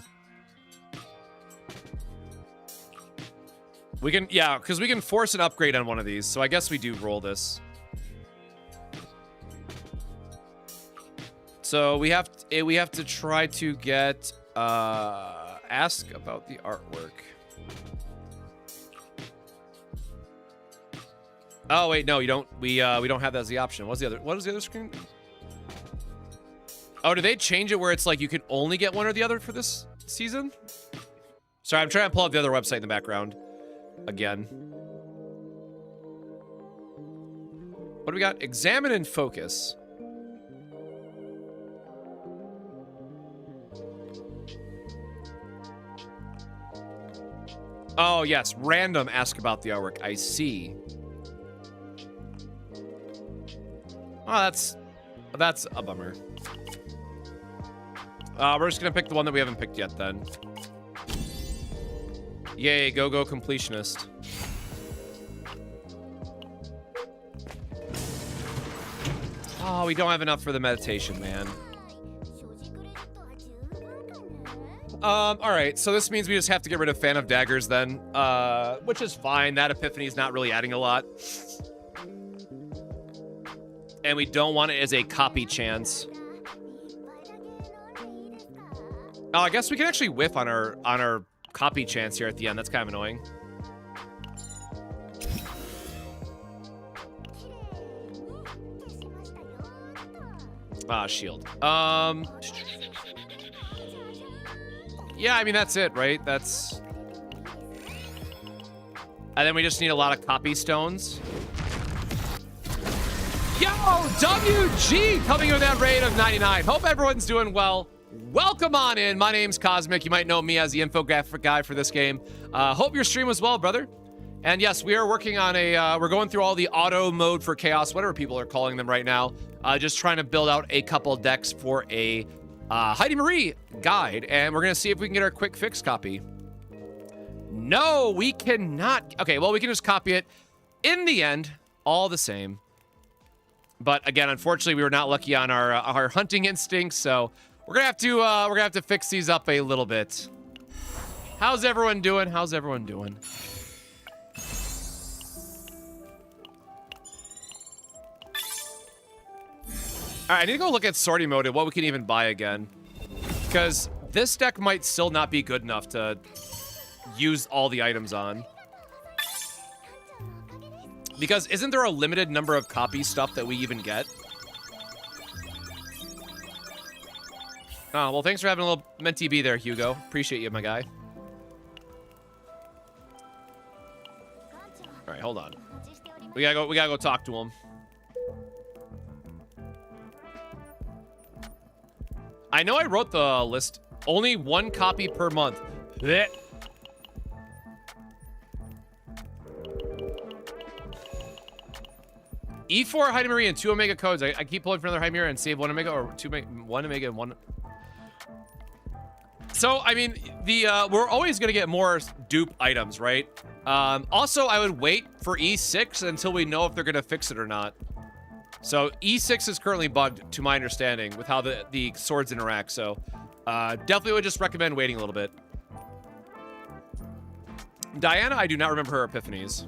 We can, yeah, because we can force an upgrade on one of these, so I guess we do roll this. So we have to try to get ask about the artwork. Oh wait, no, you don't. We don't have that as the option. What is the other screen? Oh, did they change it where it's like you can only get one or the other for this season? Sorry, I'm trying to pull up the other website in the background again. What do we got? Examine and focus. Oh, yes. Random ask about the artwork. I see. Oh, that's a bummer. We're just gonna pick the one that we haven't picked yet then. Yay, go completionist. Oh, we don't have enough for the meditation, man. Alright, so this means we just have to get rid of Fan of Daggers then. Which is fine. That epiphany is not really adding a lot. And we don't want it as a copy chance. Oh, I guess we can actually whiff on our copy chance here at the end. That's kind of annoying. Ah, shield. Yeah, I mean, that's it, right? That's... And then we just need a lot of copy stones. Yo, WG coming in with that raid of 99. Hope everyone's doing well. Welcome on in. My name's Cosmic. You might know me as the infographic guy for this game. Hope your stream was well, brother. And yes, we are working on a, we're going through all the auto mode for chaos, whatever people are calling them right now. Just trying to build out a couple decks for a Heidi Marie guide. And we're going to see if we can get our quick fix copy. No, we cannot. Okay, well, we can just copy it. In the end, all the same. But again, unfortunately, we were not lucky on our hunting instincts, so we're gonna have to fix these up a little bit. How's everyone doing? How's everyone doing? All right, I need to go look at sorting mode and what we can even buy again, because this deck might still not be good enough to use all the items on. Because isn't there a limited number of copy stuff that we even get? Oh, well, thanks for having a little mentee bee there, Hugo. Appreciate you, my guy. All right, hold on. We gotta go talk to him. I know I wrote the list. Only one copy per month. Blech. E4 Heidi Marie and 2 Omega codes. I keep pulling for another Heidi Marie and save 1 Omega or 1 Omega and 1. So, I mean, we're always going to get more dupe items, right? Also, I would wait for E6 until we know if they're going to fix it or not. So, E6 is currently bugged, to my understanding, with how the swords interact. So, definitely would just recommend waiting a little bit. Diana, I do not remember her epiphanies.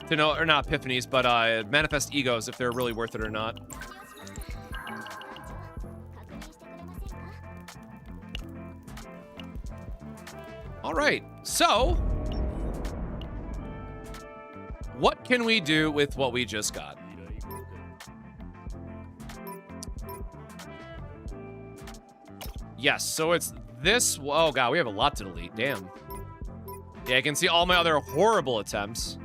To know, or not epiphanies, but manifest egos, if they're really worth it or not. All right, so what can we do with what we just got? Yes, so it's this. Oh god, we have a lot to delete. Damn. Yeah, I can see all my other horrible attempts.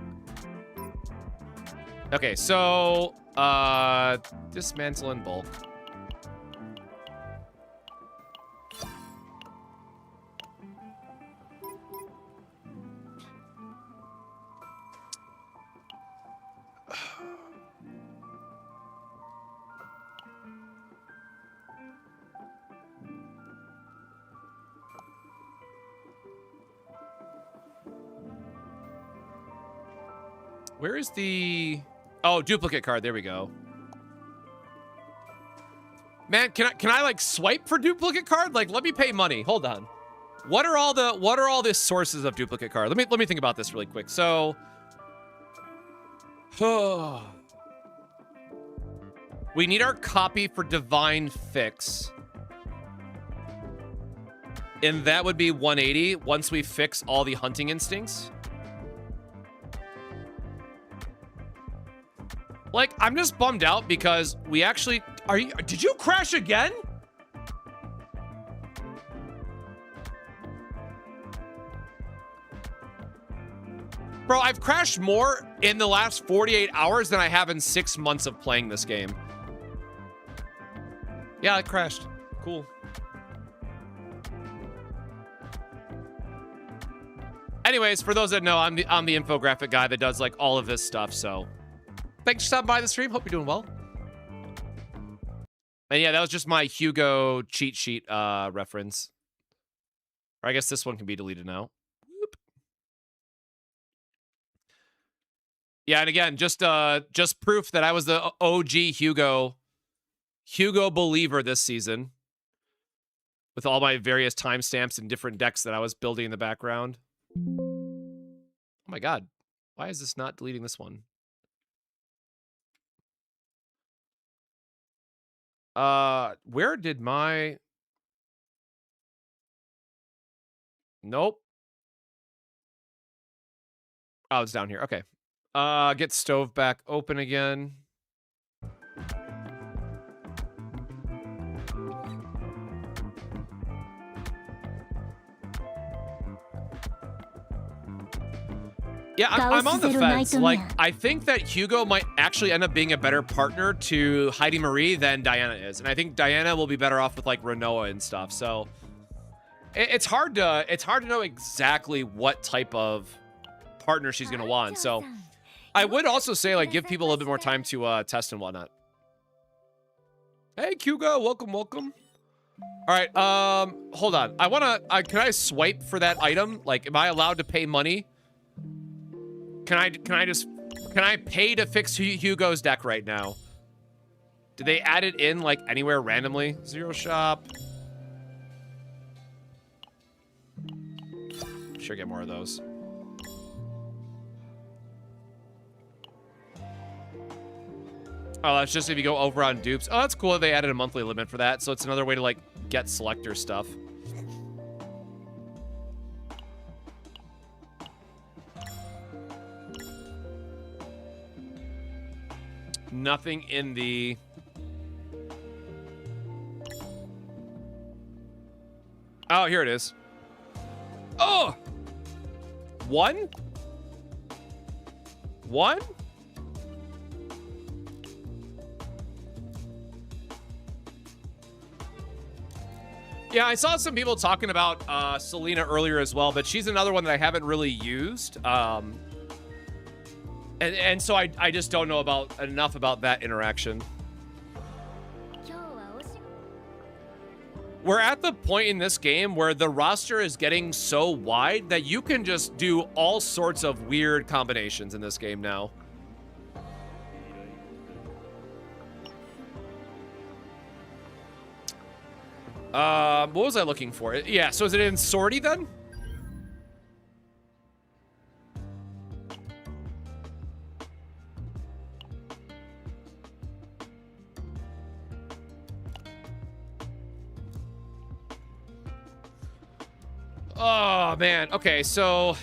Okay, so dismantle in bulk. Where is the... Oh, duplicate card. There we go. Man, can I like swipe for duplicate card? Like, let me pay money. Hold on. What are all the sources of duplicate card? Let me think about this really quick. So, we need our copy for Divine Fix. And that would be 180 once we fix all the hunting instincts. Like, I'm just bummed out because we actually... Did you crash again? Bro, I've crashed more in the last 48 hours than I have in 6 months of playing this game. Yeah, it crashed. Cool. Anyways, for those that know, I'm the infographic guy that does like all of this stuff, so thanks for stopping by the stream. Hope you're doing well. And yeah, that was just my Hugo cheat sheet reference. Or I guess this one can be deleted now. Whoop. Yeah, and again, just proof that I was the OG Hugo believer this season with all my various timestamps and different decks that I was building in the background. Oh my god. Why is this not deleting this one? Where did my... Nope. Oh, it's down here. Okay. Get stove back open again. Yeah, I'm on the fence. Like, I think that Hugo might actually end up being a better partner to Heidi Marie than Diana is. And I think Diana will be better off with, like, Renoa and stuff. So, it's hard to know exactly what type of partner she's going to want. So, I would also say, like, give people a little bit more time to test and whatnot. Hey, Hugo. Welcome, welcome. All right, hold on. I want to... can I swipe for that item? Like, am I allowed to pay money? Can I pay to fix Hugo's deck right now? Did they add it in, like, anywhere randomly? Zero shop. Sure, get more of those. Oh, that's just if you go over on dupes. Oh, that's cool. They added a monthly limit for that, so it's another way to, like, get selector stuff. Nothing in the... Oh, here it is. Oh! One? One? Yeah, I saw some people talking about Selena earlier as well, but she's another one that I haven't really used. And so I just don't know enough about that interaction. We're at the point in this game where the roster is getting so wide that you can just do all sorts of weird combinations in this game now. What was I looking for? Yeah, so is it in sortie then? Oh, man. Okay, so...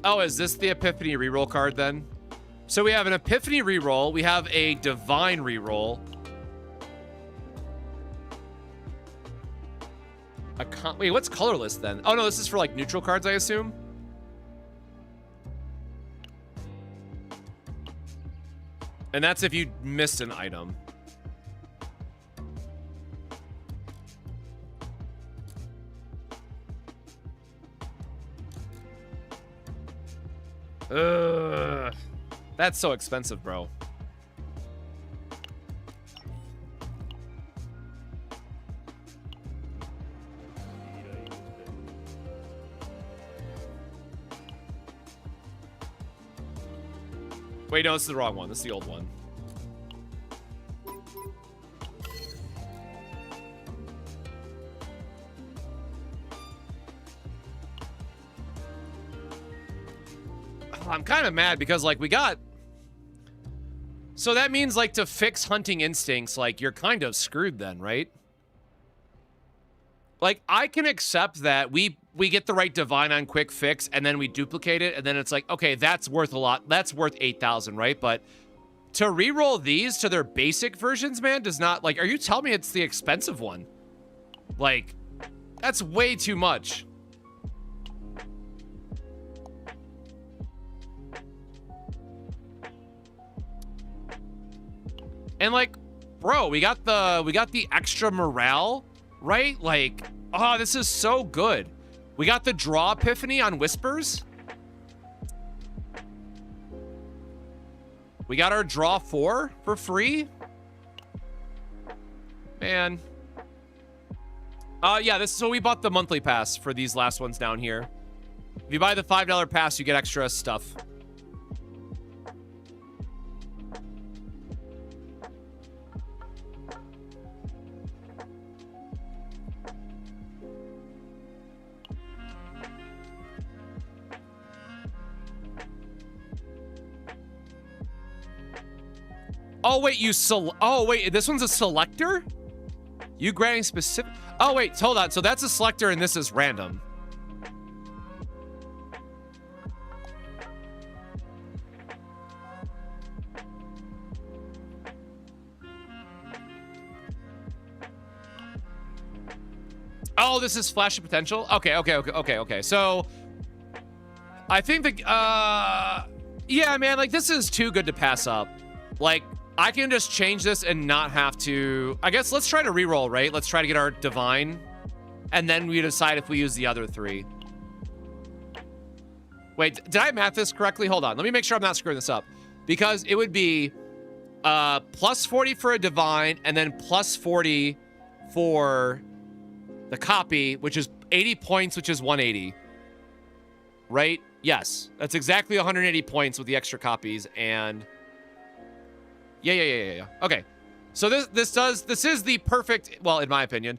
Oh, is this the Epiphany reroll card then? So we have an Epiphany reroll. We have a Divine reroll. Wait, what's colorless then? Oh no, this is for like neutral cards, I assume. And that's if you missed an item. That's so expensive, bro. Wait, no, this is the wrong one. This is the old one. I'm kind of mad because, like, we got... So that means, like, to fix hunting instincts, like, you're kind of screwed then, right? Like, I can accept that we get the right divine on quick fix, and then we duplicate it, and then it's like, okay, that's worth a lot. That's worth 8,000, right? But to reroll these to their basic versions, man, does not... Like, are you telling me it's the expensive one? Like, that's way too much. And like, bro, we got the extra morale, right? Like, oh, this is so good. We got the draw epiphany on whispers. We got our draw 4 for free. Man. Yeah, so we bought the monthly pass for these last ones down here. If you buy the $5 pass, you get extra stuff. Oh, wait, oh, wait, this one's a selector? You granting specific... Oh, wait, hold on. So that's a selector and this is random. Oh, this is flash of potential? Okay. So, I think yeah, man, like, this is too good to pass up. Like, I can just change this and not have to... I guess let's try to reroll, right? Let's try to get our divine. And then we decide if we use the other 3. Wait, did I math this correctly? Hold on. Let me make sure I'm not screwing this up. Because it would be plus 40 for a divine and then plus 40 for the copy, which is 80 points, which is 180. Right? Yes. That's exactly 180 points with the extra copies and... Yeah. Okay. So this is the perfect, well, in my opinion,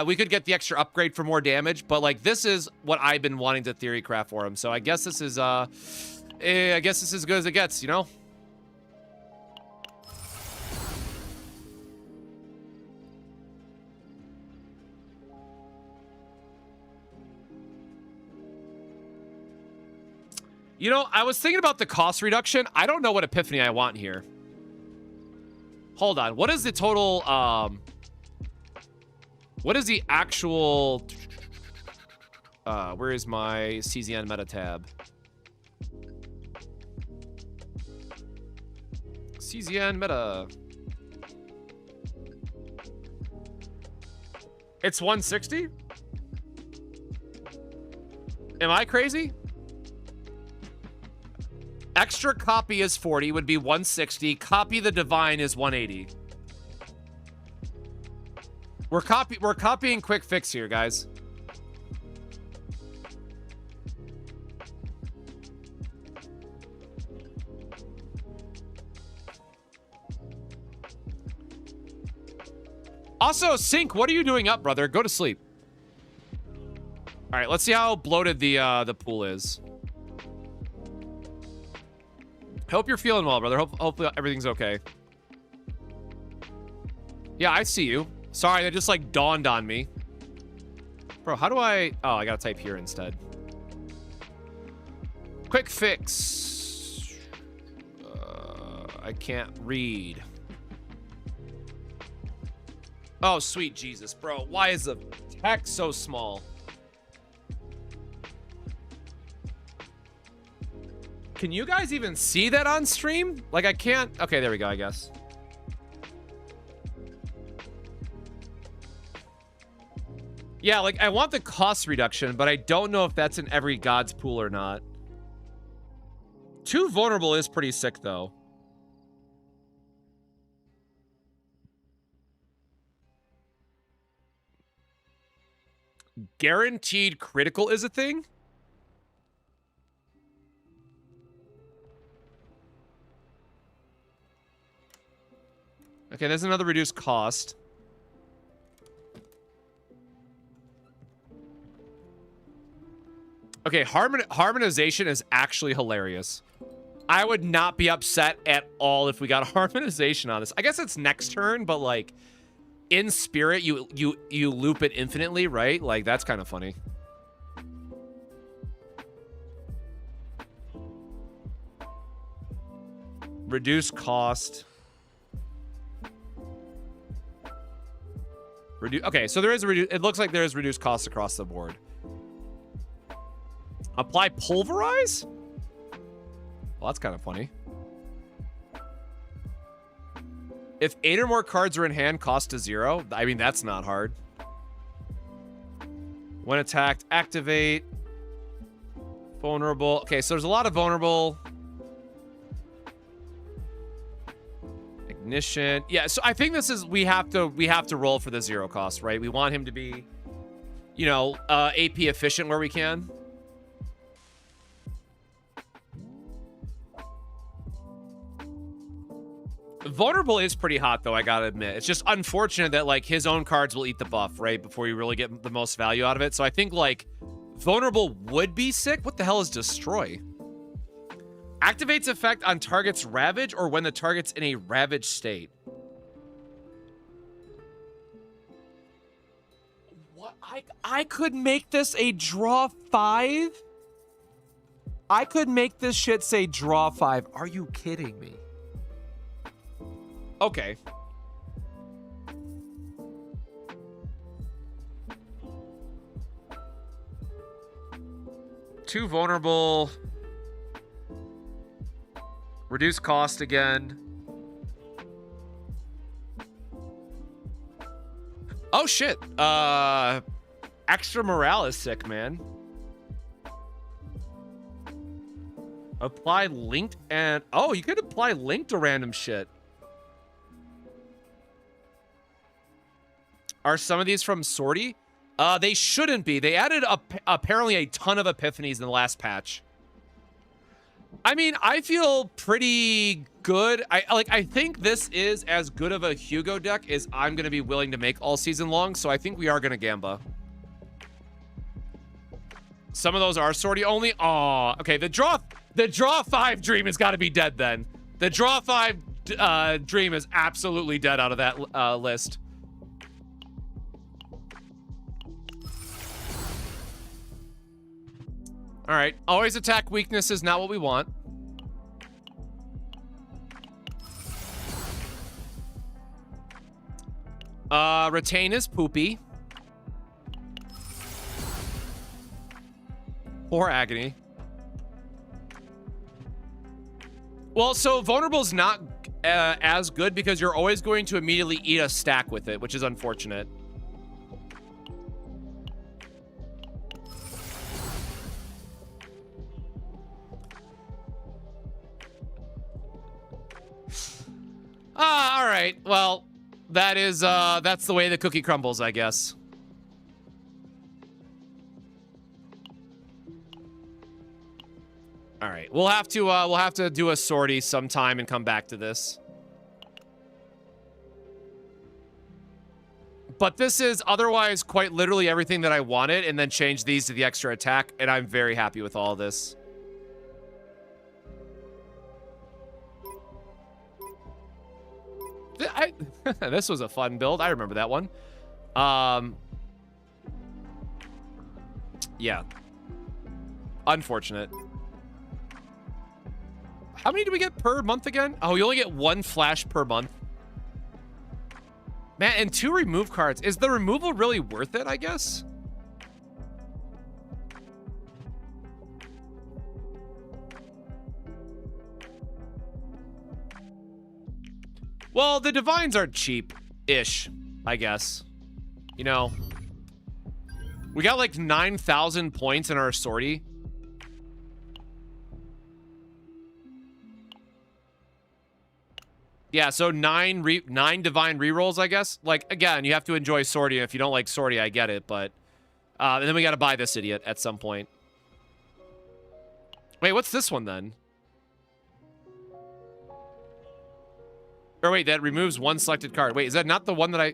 we could get the extra upgrade for more damage, but like this is what I've been wanting to theory craft for him. So I guess this is I guess this is as good as it gets, you know? You know, I was thinking about the cost reduction. I don't know what epiphany I want here. Hold on. What is the total, what is the actual, where is my CZN meta tab? CZN meta. It's 160? Am I crazy? Extra copy is 40, would be 160. Copy the divine is 180. We're copying quick fix here, guys. Also, Sync, what are you doing up, brother? Go to sleep. All right, let's see how bloated the pool is. Hope you're feeling well, brother. Hopefully everything's okay. Yeah, I see you. Sorry, that just like dawned on me. Bro, how do I... Oh, I gotta type here instead. Quick fix. I can't read. Oh, sweet Jesus, bro. Why is the text so small? Can you guys even see that on stream? Like, I can't... Okay, there we go, I guess. Yeah, like, I want the cost reduction, but I don't know if that's in every God's pool or not. 2 vulnerable is pretty sick, though. Guaranteed critical is a thing? Okay, there's another reduced cost. Okay, harmonization is actually hilarious. I would not be upset at all if we got a harmonization on this. I guess it's next turn, but like in spirit, you loop it infinitely, right? Like that's kind of funny. Reduce cost. Okay, so there is a it looks like there is reduced cost across the board. Apply pulverize? Well, that's kind of funny. If 8 or more cards are in hand, cost to 0. I mean, that's not hard. When attacked, activate. Vulnerable. Okay, so there's a lot of vulnerable. Ignition. Yeah, so I think this is we have to roll for the 0 cost, right? We want him to be, you know, AP efficient where we can. Vulnerable is pretty hot, though, I gotta admit. It's just unfortunate that, like, his own cards will eat the buff, right? Before you really get the most value out of it. So I think, like, vulnerable would be sick. What the hell is destroy? Activates effect on target's ravage or when the target's in a ravaged state. What? I could make this a draw 5? I could make this shit say draw 5. Are you kidding me? Okay. Too vulnerable. Reduce cost again. Oh shit. Extra morale is sick, man. Apply linked and oh, you could apply linked to random shit. Are some of these from Sortie? They shouldn't be. They added apparently a ton of epiphanies in the last patch. I mean, I feel pretty good. I think this is as good of a Hugo deck as I'm going to be willing to make all season long, so I think we are going to Gamba. Some of those are Sortie only. Aw, okay, the draw 5 dream has got to be dead then. The draw 5 dream is absolutely dead out of that list. All right, always attack weakness is not what we want. Retain is poopy. Poor agony. Well, so vulnerable's not as good because you're always going to immediately eat a stack with it, which is unfortunate. All right. Well, that is that's the way the cookie crumbles, I guess. All right. We'll have to do a sortie sometime and come back to this. But this is otherwise quite literally everything that I wanted, and then change these to the extra attack, and I'm very happy with all this. This was a fun build. I remember that one. Yeah. Unfortunate. How many do we get per month again? Oh, you only get 1 flash per month. Man, and 2 remove cards. Is the removal really worth it, I guess? Well, the divines are cheap-ish, I guess. You know, we got like 9,000 points in our sortie. Yeah, so 9 divine rerolls, I guess. Like, again, you have to enjoy Swordy. If you don't like Swordy, I get it, but... and then we gotta buy this idiot at some point. Wait, what's this one, then? Or wait, that removes one selected card. Wait, is that not the one that I...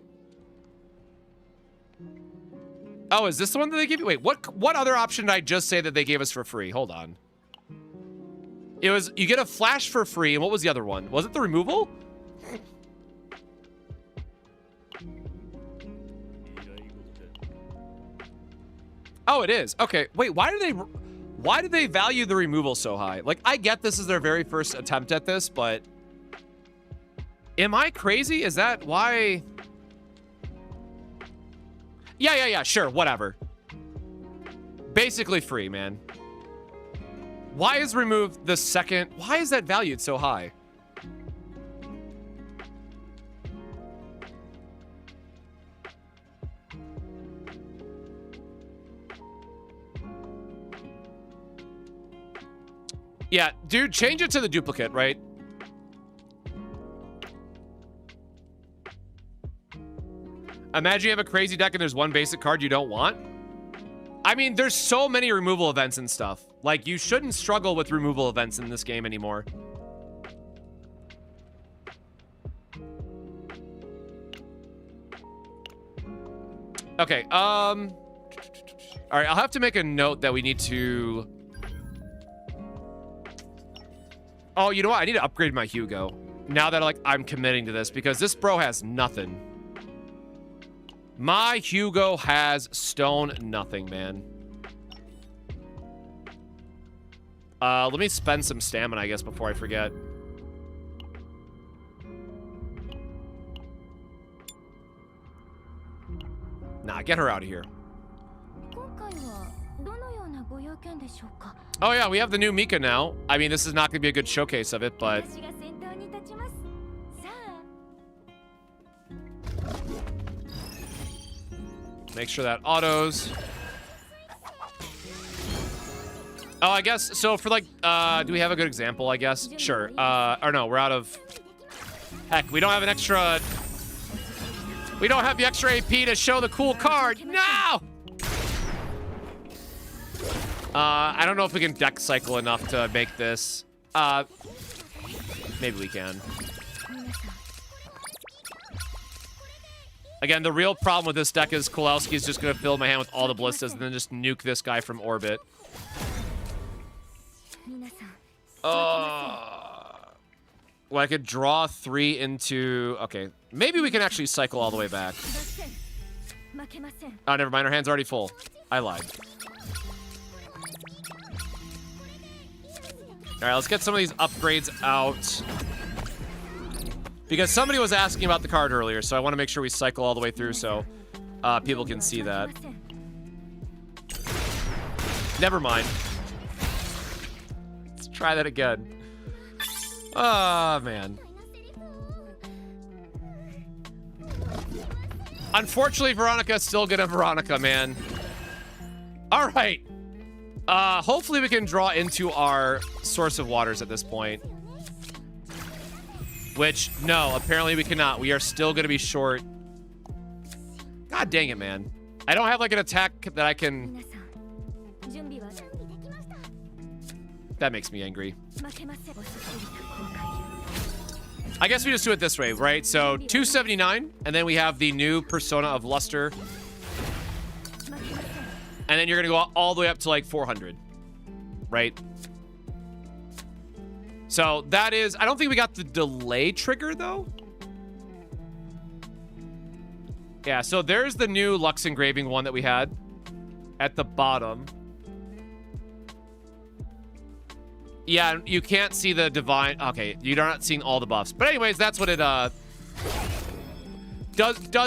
Oh, is this the one that they give you? Wait, what other option did I just say that they gave us for free? Hold on. It was, you get a flash for free, and what was the other one? Was it the removal? Oh, it is. Okay. Wait, why do they value the removal so high? Like, I get this is their very first attempt at this, but am I crazy? Is that why? Yeah, sure, whatever. Basically free, man. Why is removed the second? Why is that valued so high? Yeah, dude, change it to the duplicate, right? Imagine you have a crazy deck and there's one basic card you don't want. I mean, there's so many removal events and stuff. Like, you shouldn't struggle with removal events in this game anymore. Okay, all right, I'll have to make a note that we need to... Oh, you know what? I need to upgrade my Hugo. Now that, like, I'm committing to this, because this bro has nothing. My Hugo has stone nothing, man. Let me spend some stamina, I guess, before I forget. Nah, get her out of here. Oh yeah, we have the new Mika now. I mean, this is not going to be a good showcase of it, but... Make sure that autos. Oh, I guess, so for like, do we have a good example, I guess? Sure. Or no, we're out of... Heck, we don't have an extra... We don't have the extra AP to show the cool card. No! I don't know if we can deck cycle enough to make this. Maybe we can. Again, the real problem with this deck is Kowalski is just going to fill my hand with all the ballistas and then just nuke this guy from orbit. Well, I could draw 3 into... Okay, maybe we can actually cycle all the way back. Oh, never mind. Our hand's already full. I lied. All right, let's get some of these upgrades out. Because somebody was asking about the card earlier, so I want to make sure we cycle all the way through so people can see that. Never mind. Let's try that again. Oh, man. Unfortunately, Veronica's still gonna Veronica, man. All right. Hopefully we can draw into our source of waters at this point. Which, no, apparently we cannot. We are still going to be short. God dang it, man. I don't have, like, an attack that I can... That makes me angry. I guess we just do it this way, right? So, 279, and then we have the new Persona of Luster. And then you're going to go all the way up to, like, 400. Right? So that is, I don't think we got the delay trigger though. Yeah, so there's the new Lux engraving one that we had at the bottom. Yeah, you can't see the divine. Okay, you're not seeing all the buffs. But anyways, that's what it does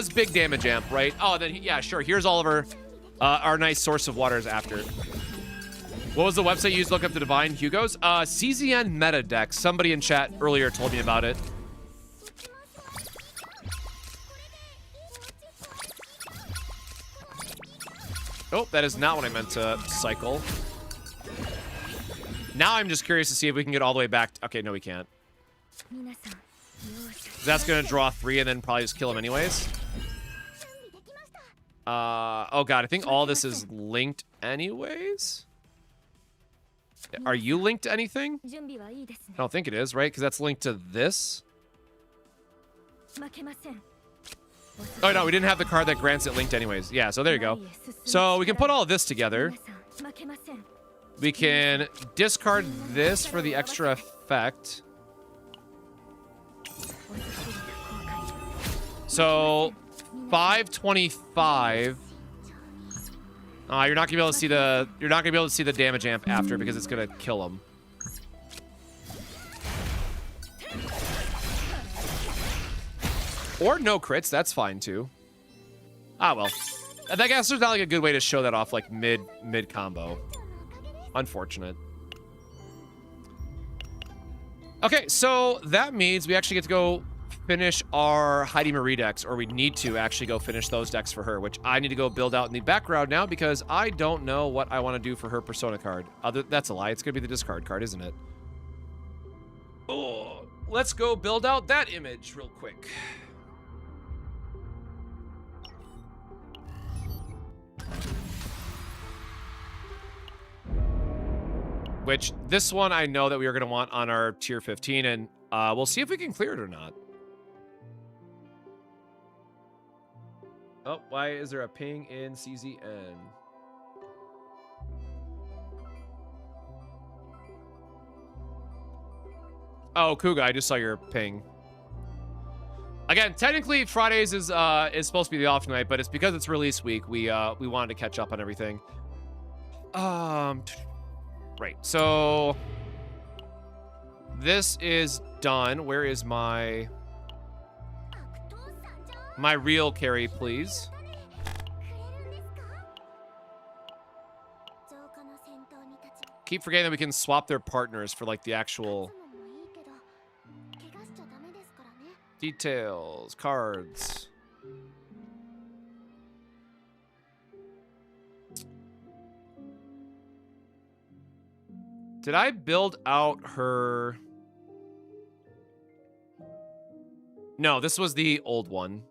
big damage amp, right? Oh, then yeah, sure. Here's all of our nice source of waters after. What was the website you used to look up the divine Hugos? CZN Meta Deck. Somebody in chat earlier told me about it. Oh, that is not what I meant to cycle. Now I'm just curious to see if we can get all the way back. Okay, no, we can't. That's gonna draw 3 and then probably just kill him anyways. Oh god, I think all this is linked anyways. Are you linked to anything? I don't think it is, right? Because that's linked to this. Oh no, we didn't have the card that grants it linked anyways. Yeah, so there you go. So we can put all of this together. We can discard this for the extra effect. So 525. You're not gonna be able to see the damage amp after because it's gonna kill him. Or no crits, that's fine too. Well. I guess there's not like a good way to show that off like mid combo. Unfortunate. Okay, so that means we actually get to go finish our Heidi Marie decks, or we need to actually go finish those decks for her, which I need to go build out in the background now because I don't know what I want to do for her persona card. That's a lie. It's going to be the discard card, isn't it? Oh, let's go build out that image real quick. Which, this one I know that we are going to want on our tier 15, and we'll see if we can clear it or not. Oh, why is there a ping in CZN? Oh, Kuga, I just saw your ping. Again, technically Fridays is supposed to be the off night, but it's because it's release week. We wanted to catch up on everything. Right. So this is done. Where is my real carry, please? Keep forgetting that we can swap their partners for like the actual details, cards. Did I build out her? No, this was the old one.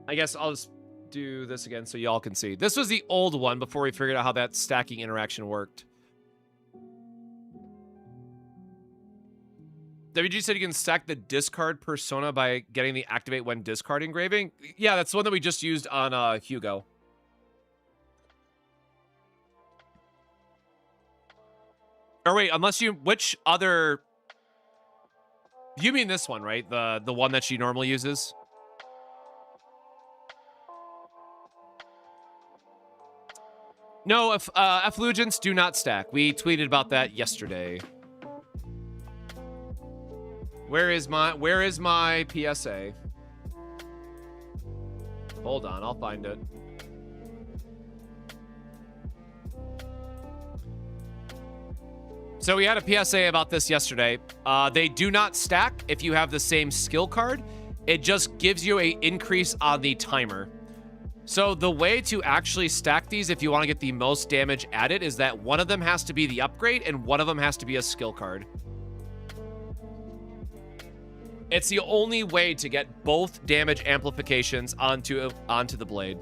I guess I'll just do this again so y'all can see. This was the old one before we figured out how that stacking interaction worked. WG said you can stack the discard persona by getting the activate when discard engraving. Yeah, that's the one that we just used on Hugo. Or wait, unless you, which other? You mean this one, right? The one that she normally uses. No, effulgence do not stack. We tweeted about that yesterday. Where is my PSA? Hold on, I'll find it. So we had a PSA about this yesterday. They do not stack if you have the same skill card. It just gives you an increase on the timer. So the way to actually stack these, if you want to get the most damage added, is that one of them has to be the upgrade and one of them has to be a skill card. It's the only way to get both damage amplifications onto the blade.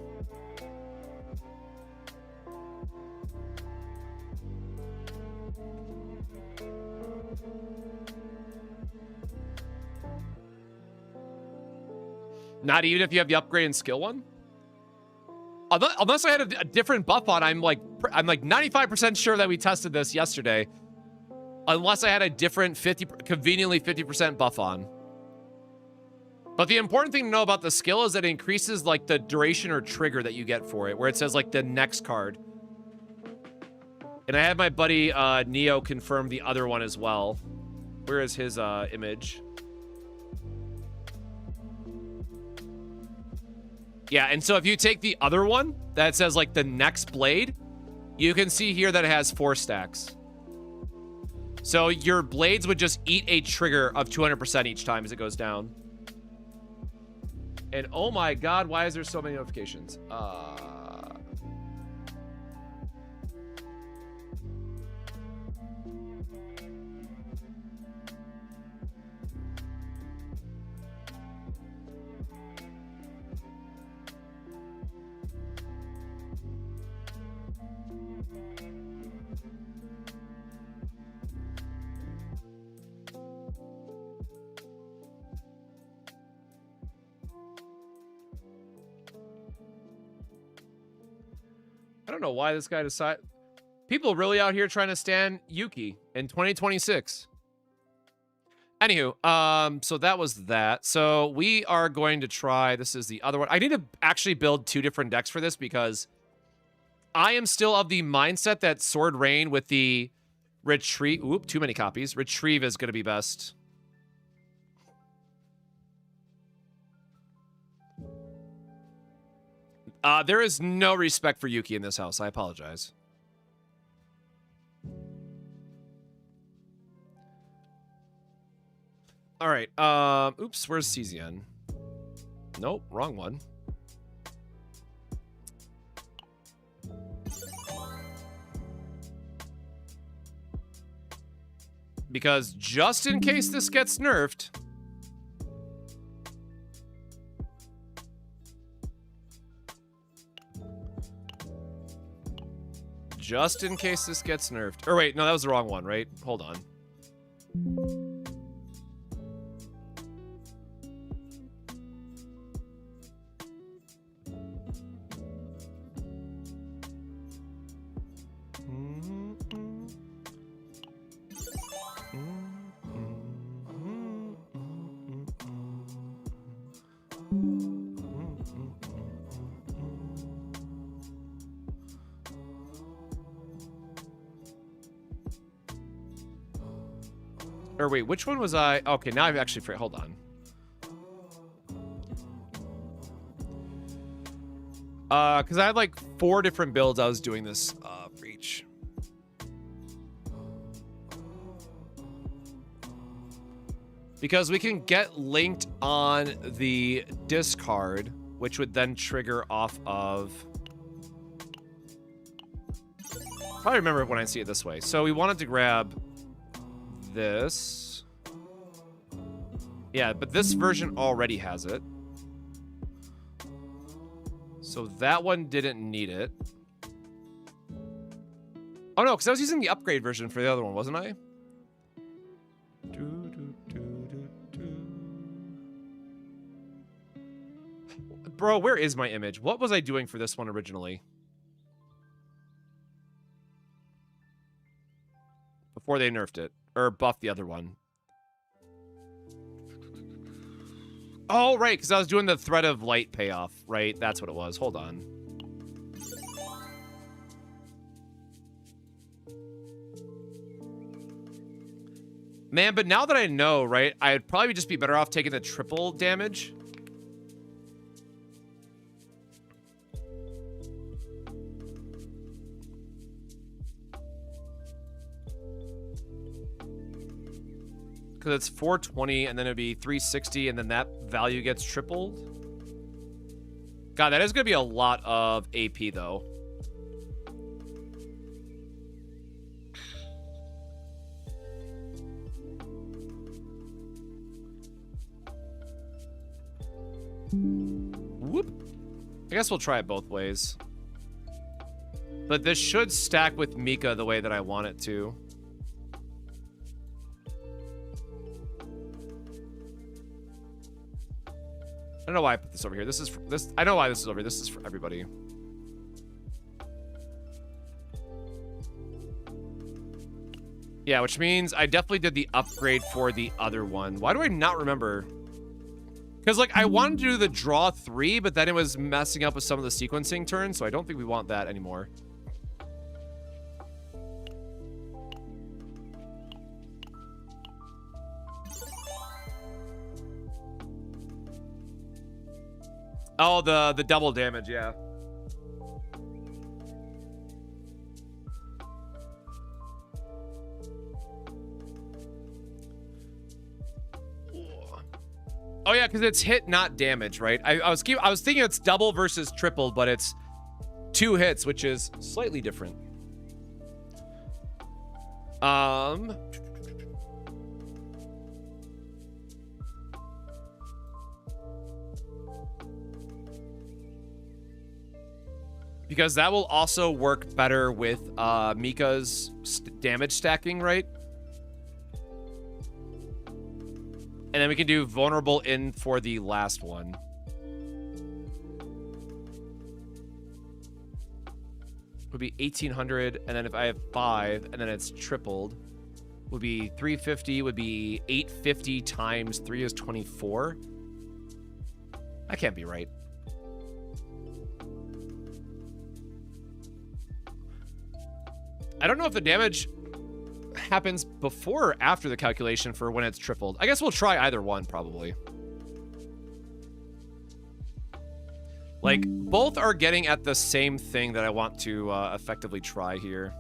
Not even if you have the upgrade and skill one? Unless I had a different buff on, I'm like 95% sure that we tested this yesterday. Unless I had a different conveniently 50% buff on. But the important thing to know about the skill is that it increases like the duration or trigger that you get for it, where it says like the next card. And I had my buddy Neo confirm the other one as well. Where is his image? Yeah, and so if you take the other one that says like the next blade, you can see here that it has 4 stacks. So your blades would just eat a trigger of 200% each time as it goes down. And oh my god, why is there so many notifications? I don't know why this guy decided. People really out here trying to stand Yuki in 2026. Anywho, so that was that. So we are going to try, this is the other one. I need to actually build 2 different decks for this because I am still of the mindset that Sword Rain with the Retrieve, oop, too many copies. Retrieve is going to be best. There is no respect for Yuki in this house. I apologize. All right. Oops, where's CZN? Nope, wrong one. Because just in case this gets nerfed, just in case this gets nerfed. Or wait, no, that was the wrong one, right? Hold on. Or wait, which one was I? Okay, now I've actually forgot. Hold on. Because I had like 4 different builds I was doing this for each. Because we can get linked on the discard, which would then trigger off of... Probably remember it when I see it this way. So we wanted to grab this. Yeah, but this version already has it. So that one didn't need it. Oh no, because I was using the upgrade version for the other one, wasn't I? Bro, where is my image? What was I doing for this one originally? Before they nerfed it. Or buffed the other one. Oh, right, because I was doing the Thread of Light payoff, right? That's what it was. Hold on. Man, but now that I know, right, I'd probably just be better off taking the triple damage. Because it's 420, and then it'd be 360, and then that value gets tripled. God, that is going to be a lot of AP, though. Whoop. I guess we'll try it both ways. But this should stack with Mika the way that I want it to. I don't know why I put this over here. This is for, this. I know why this is over here. This is for everybody. Yeah, which means I definitely did the upgrade for the other one. Why do I not remember? Because, like, I wanted to do the draw 3, but then it was messing up with some of the sequencing turns, so I don't think we want that anymore. Oh, the double damage, yeah. Oh yeah, because it's hit, not damage, right? I was thinking it's double versus triple, but it's 2 hits, which is slightly different. Because that will also work better with Mika's damage stacking, right? And then we can do vulnerable in for the last one. would be 1800, and then if I have 5 and then it's tripled, would be 350, would be 850 times 3 is 24. That can't be right. I don't know if the damage happens before or after the calculation for when it's tripled. I guess we'll try either one, probably. Like, both are getting at the same thing that I want to effectively try here.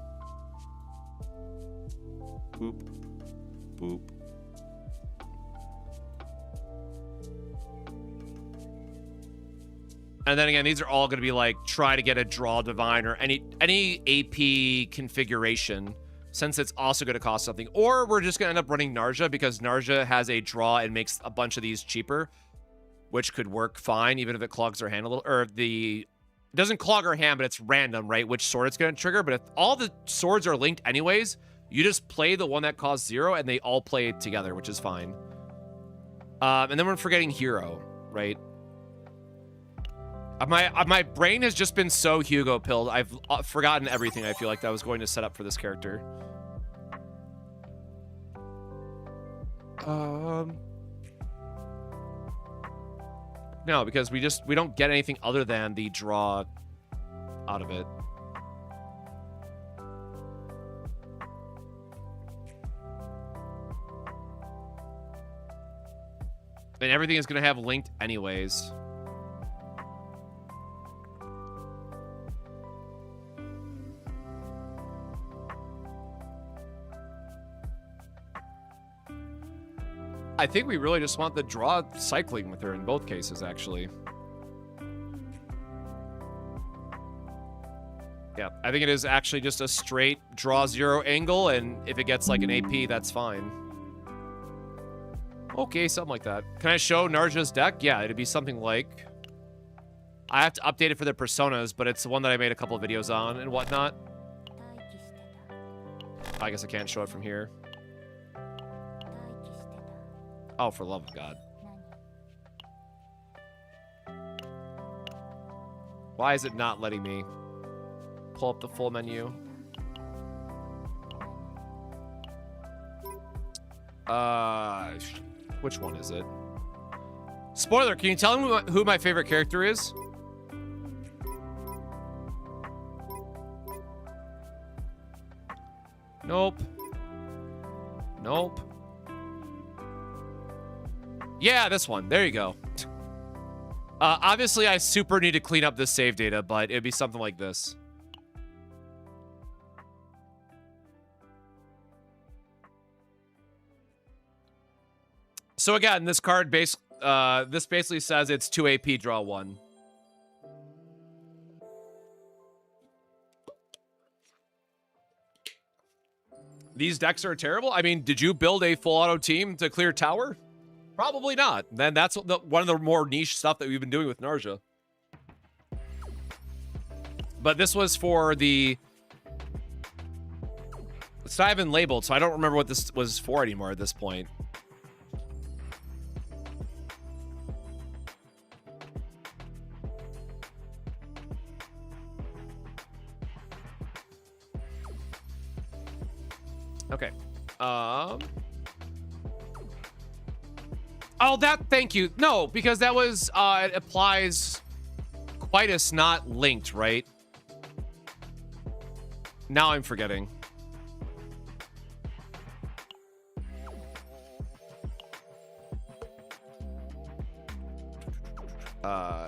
Boop. Boop. And then again, these are all going to be like, try to get a draw divine or any AP configuration, since it's also going to cost something. Or we're just going to end up running Narja, because Narja has a draw and makes a bunch of these cheaper, which could work fine, even if it clogs our hand a little. Or it doesn't clog our hand, but it's random, right? Which sword it's going to trigger. But if all the swords are linked anyways, you just play the one that costs 0, and they all play together, which is fine. And then we're forgetting hero, right? My brain has just been so Hugo pilled. I've forgotten everything I feel like that I was going to set up for this character. No, because we don't get anything other than the draw out of it. And everything is going to have linked anyways. I think we really just want the draw cycling with her in both cases, actually. Yeah, I think it is actually just a straight draw 0 angle, and if it gets like an AP, that's fine. Okay, something like that. Can I show Narja's deck? Yeah, it'd be something like... I have to update it for the personas, but it's the one that I made a couple of videos on and whatnot. I guess I can't show it from here. Oh, for love of God. Why is it not letting me pull up the full menu? Which one is it? Spoiler, can you tell me who my favorite character is? Nope. Nope. Yeah, this one. There you go. Obviously, I super need to clean up this save data, but it'd be something like this. So again, this card this basically says it's 2 AP, draw 1. These decks are terrible. I mean, did you build a full auto team to clear tower? Probably not. Then that's one of the more niche stuff that we've been doing with Narja. But this was for the... It's not even labeled, so I don't remember what this was for anymore at this point. Okay. Oh, thank you. No, because that was, it applies Quietus not linked, right? Now I'm forgetting.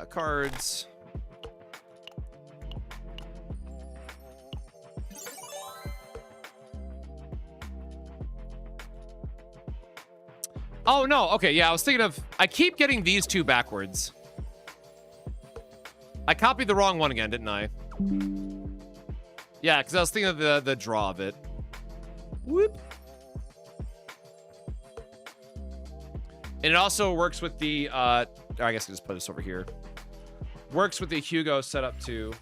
Cards. Oh, no. Okay, yeah, I was thinking of... I keep getting these two backwards. I copied the wrong one again, didn't I? Yeah, because I was thinking of the draw of it. Whoop. And it also works with the... I guess I just put this over here. Works with the Hugo setup, too.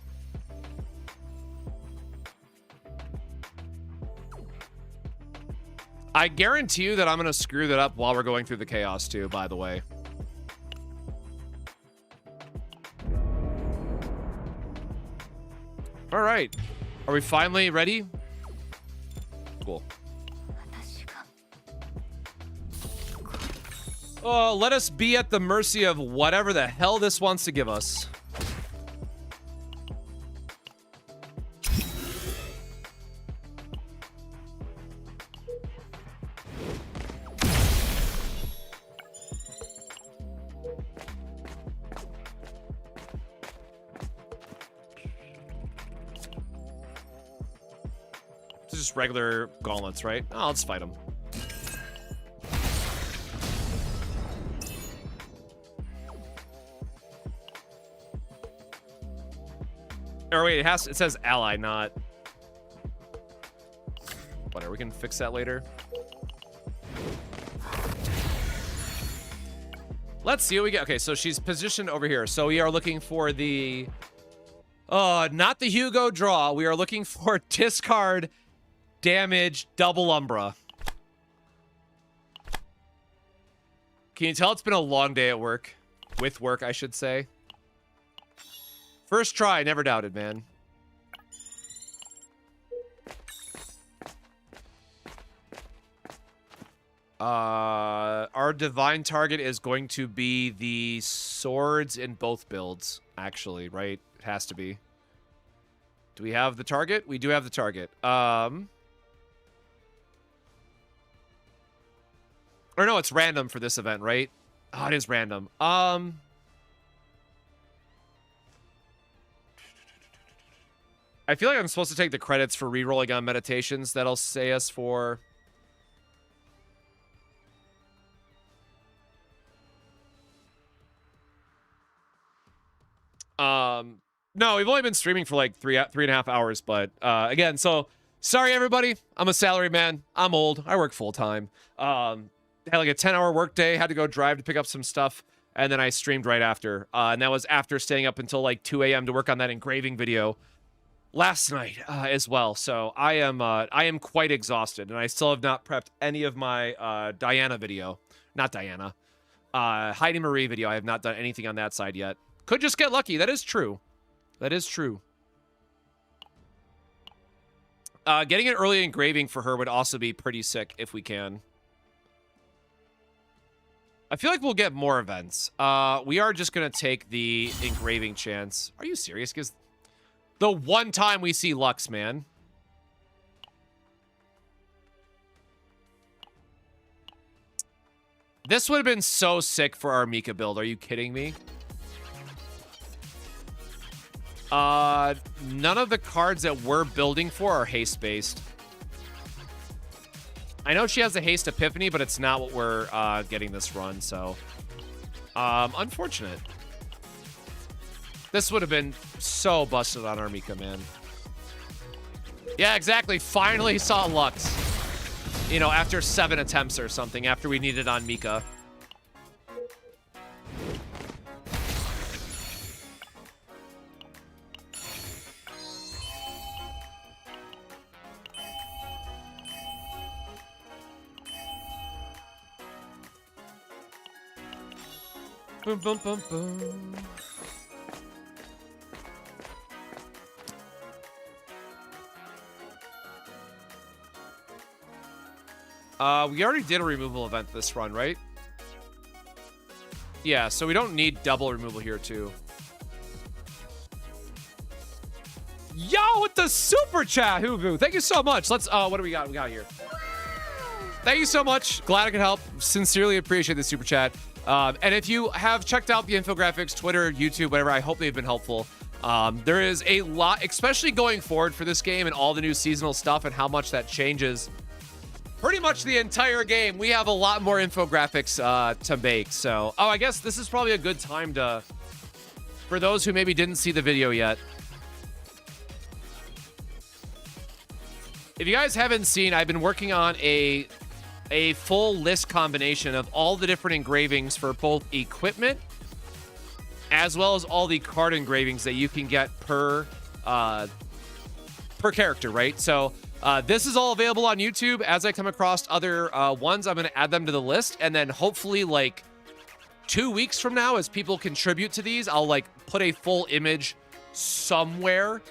I guarantee you that I'm going to screw that up while we're going through the chaos, too, by the way. All right. Are we finally ready? Cool. 私が Oh, let us be at the mercy of whatever the hell this wants to give us. It's just regular gauntlets, right? Oh, let's fight them. Or wait, it says ally, not... Whatever, we can fix that later. Let's see what we get. Okay, so she's positioned over here. So we are looking for the... not the Hugo draw. We are looking for discard, damage, double Umbra. Can you tell it's been a long day at work? With work, I should say. First try, never doubted, man. Our divine target is going to be the swords in both builds, actually, right? It has to be. Do we have the target? We do have the target. Or no, it's random for this event, right? Oh, it is random. I feel like I'm supposed to take the credits for re-rolling on meditations. That'll say us for... No, we've only been streaming for like three and a half hours, but again, so sorry everybody. I'm a salary man. I'm old. I work full time. Had like a 10-hour work day. Had to go drive to pick up some stuff, and then I streamed right after. And that was after staying up until like 2 a.m. to work on that engraving video last night as well. So I am quite exhausted, and I still have not prepped any of my Diana video. Not Diana. Heidi Marie video. I have not done anything on that side yet. Could just get lucky. That is true. That is true. Getting an early engraving for her would also be pretty sick if we can. I feel like we'll get more events. We are just going to take the engraving chance. Are you serious? Because the one time we see Lux, man. This would have been so sick for our Mika build. Are you kidding me? None of the cards that we're building for are haste-based. I know she has a haste epiphany, but it's not what we're getting this run, so... unfortunate. This would have been so busted on our Mika, man. Yeah, exactly. Finally saw Lux. You know, after 7 attempts or something, after we needed on Mika. Boom, boom, boom, boom. We already did a removal event this run, right? Yeah, so we don't need double removal here, too. Yo, with the super chat, Hugo. Thank you so much. Let's, what do we got? We got here. Thank you so much. Glad I could help. Sincerely appreciate the super chat. And if you have checked out the infographics, Twitter, YouTube, whatever, I hope they've been helpful. There is a lot, especially going forward for this game and all the new seasonal stuff and how much that changes pretty much the entire game. We have a lot more infographics to make. So, I guess this is probably a good time to, for those who maybe didn't see the video yet. If you guys haven't seen, I've been working on a full list combination of all the different engravings for both equipment as well as all the card engravings that you can get per character, right? So this is all available on YouTube. As I come across other ones, I'm going to add them to the list, and then hopefully like 2 weeks from now, as people contribute to these, I'll like put a full image somewhere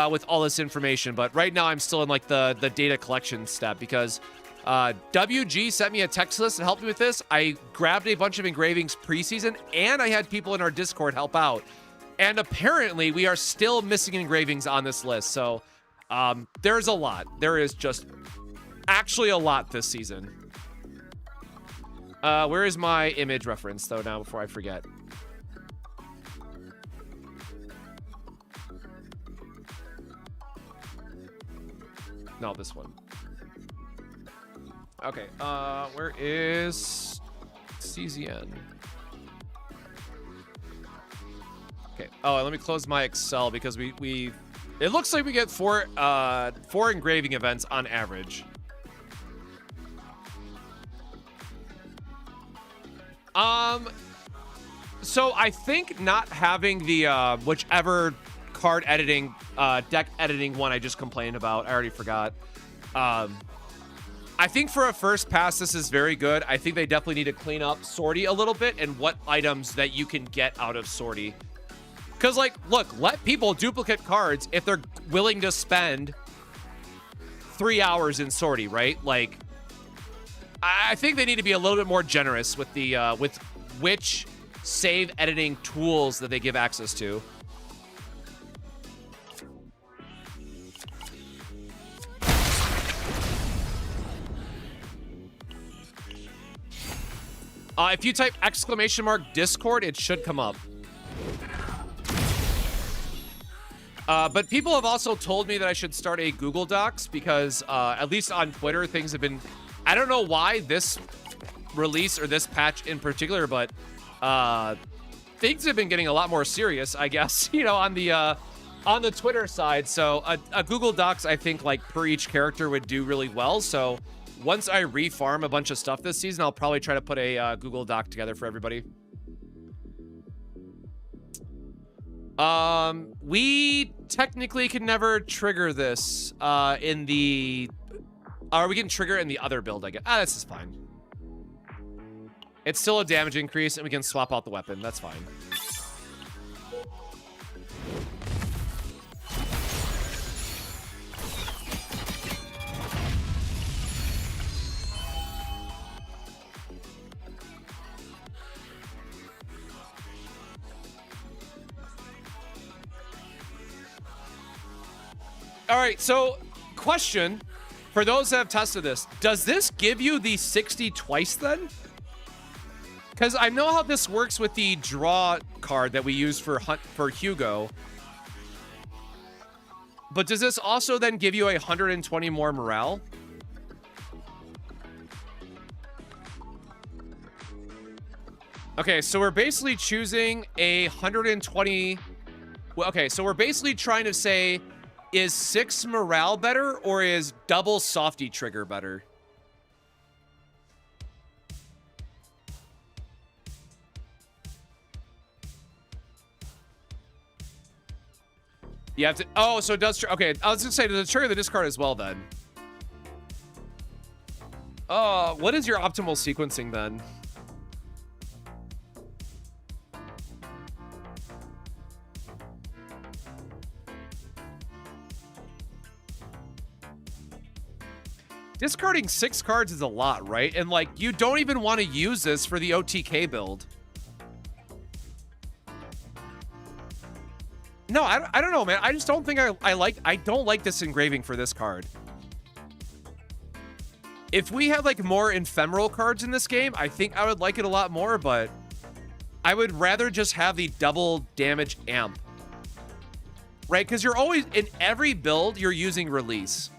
with all this information, but right now I'm still in like the data collection step because WG sent me a text list and helped me with this. I grabbed a bunch of engravings preseason, and I had people in our Discord help out. And apparently we are still missing engravings on this list. So there's a lot. There is just actually a lot this season. Where is my image reference though now before I forget? No, this one. Okay, where is CZN? Okay. Oh, let me close my Excel because we it looks like we get four engraving events on average. So I think not having the whichever card editing deck editing one I just complained about, I already forgot. I think for a first pass, this is very good. I think they definitely need to clean up Sortie a little bit and what items that you can get out of Sortie. Because, like, look, let people duplicate cards if they're willing to spend 3 hours in Sortie, right? Like, I think they need to be a little bit more generous with the with which save editing tools that they give access to. If you type !Discord, it should come up. But people have also told me that I should start a Google Docs because, at least on Twitter, things have been... I don't know why this release or this patch in particular, but things have been getting a lot more serious, I guess, you know, on the Twitter side. So a Google Docs, I think, like, per each character would do really well. So once I refarm a bunch of stuff this season, I'll probably try to put a Google Doc together for everybody. We technically can never trigger this in the... Or we can trigger it in the other build, I guess. This is fine. It's still a damage increase, and we can swap out the weapon. That's fine. All right, so question for those that have tested this, does this give you the 60 twice then? Because I know how this works with the draw card that we use for Hugo. But does this also then give you 120 more morale? Okay, so we're basically choosing 120. Well, okay, so we're basically trying to say, is 6 morale better or is double softy trigger better? You have to... Oh, so it does... Okay, I was going to say, does it trigger the discard as well then? What is your optimal sequencing then? Discarding 6 cards is a lot, right? And, like, you don't even want to use this for the OTK build. No, I don't know, man. I just don't think I don't like this engraving for this card. If we had, like, more ephemeral cards in this game, I think I would like it a lot more, but I would rather just have the double damage amp. Right? Because you're always... In every build, you're using release.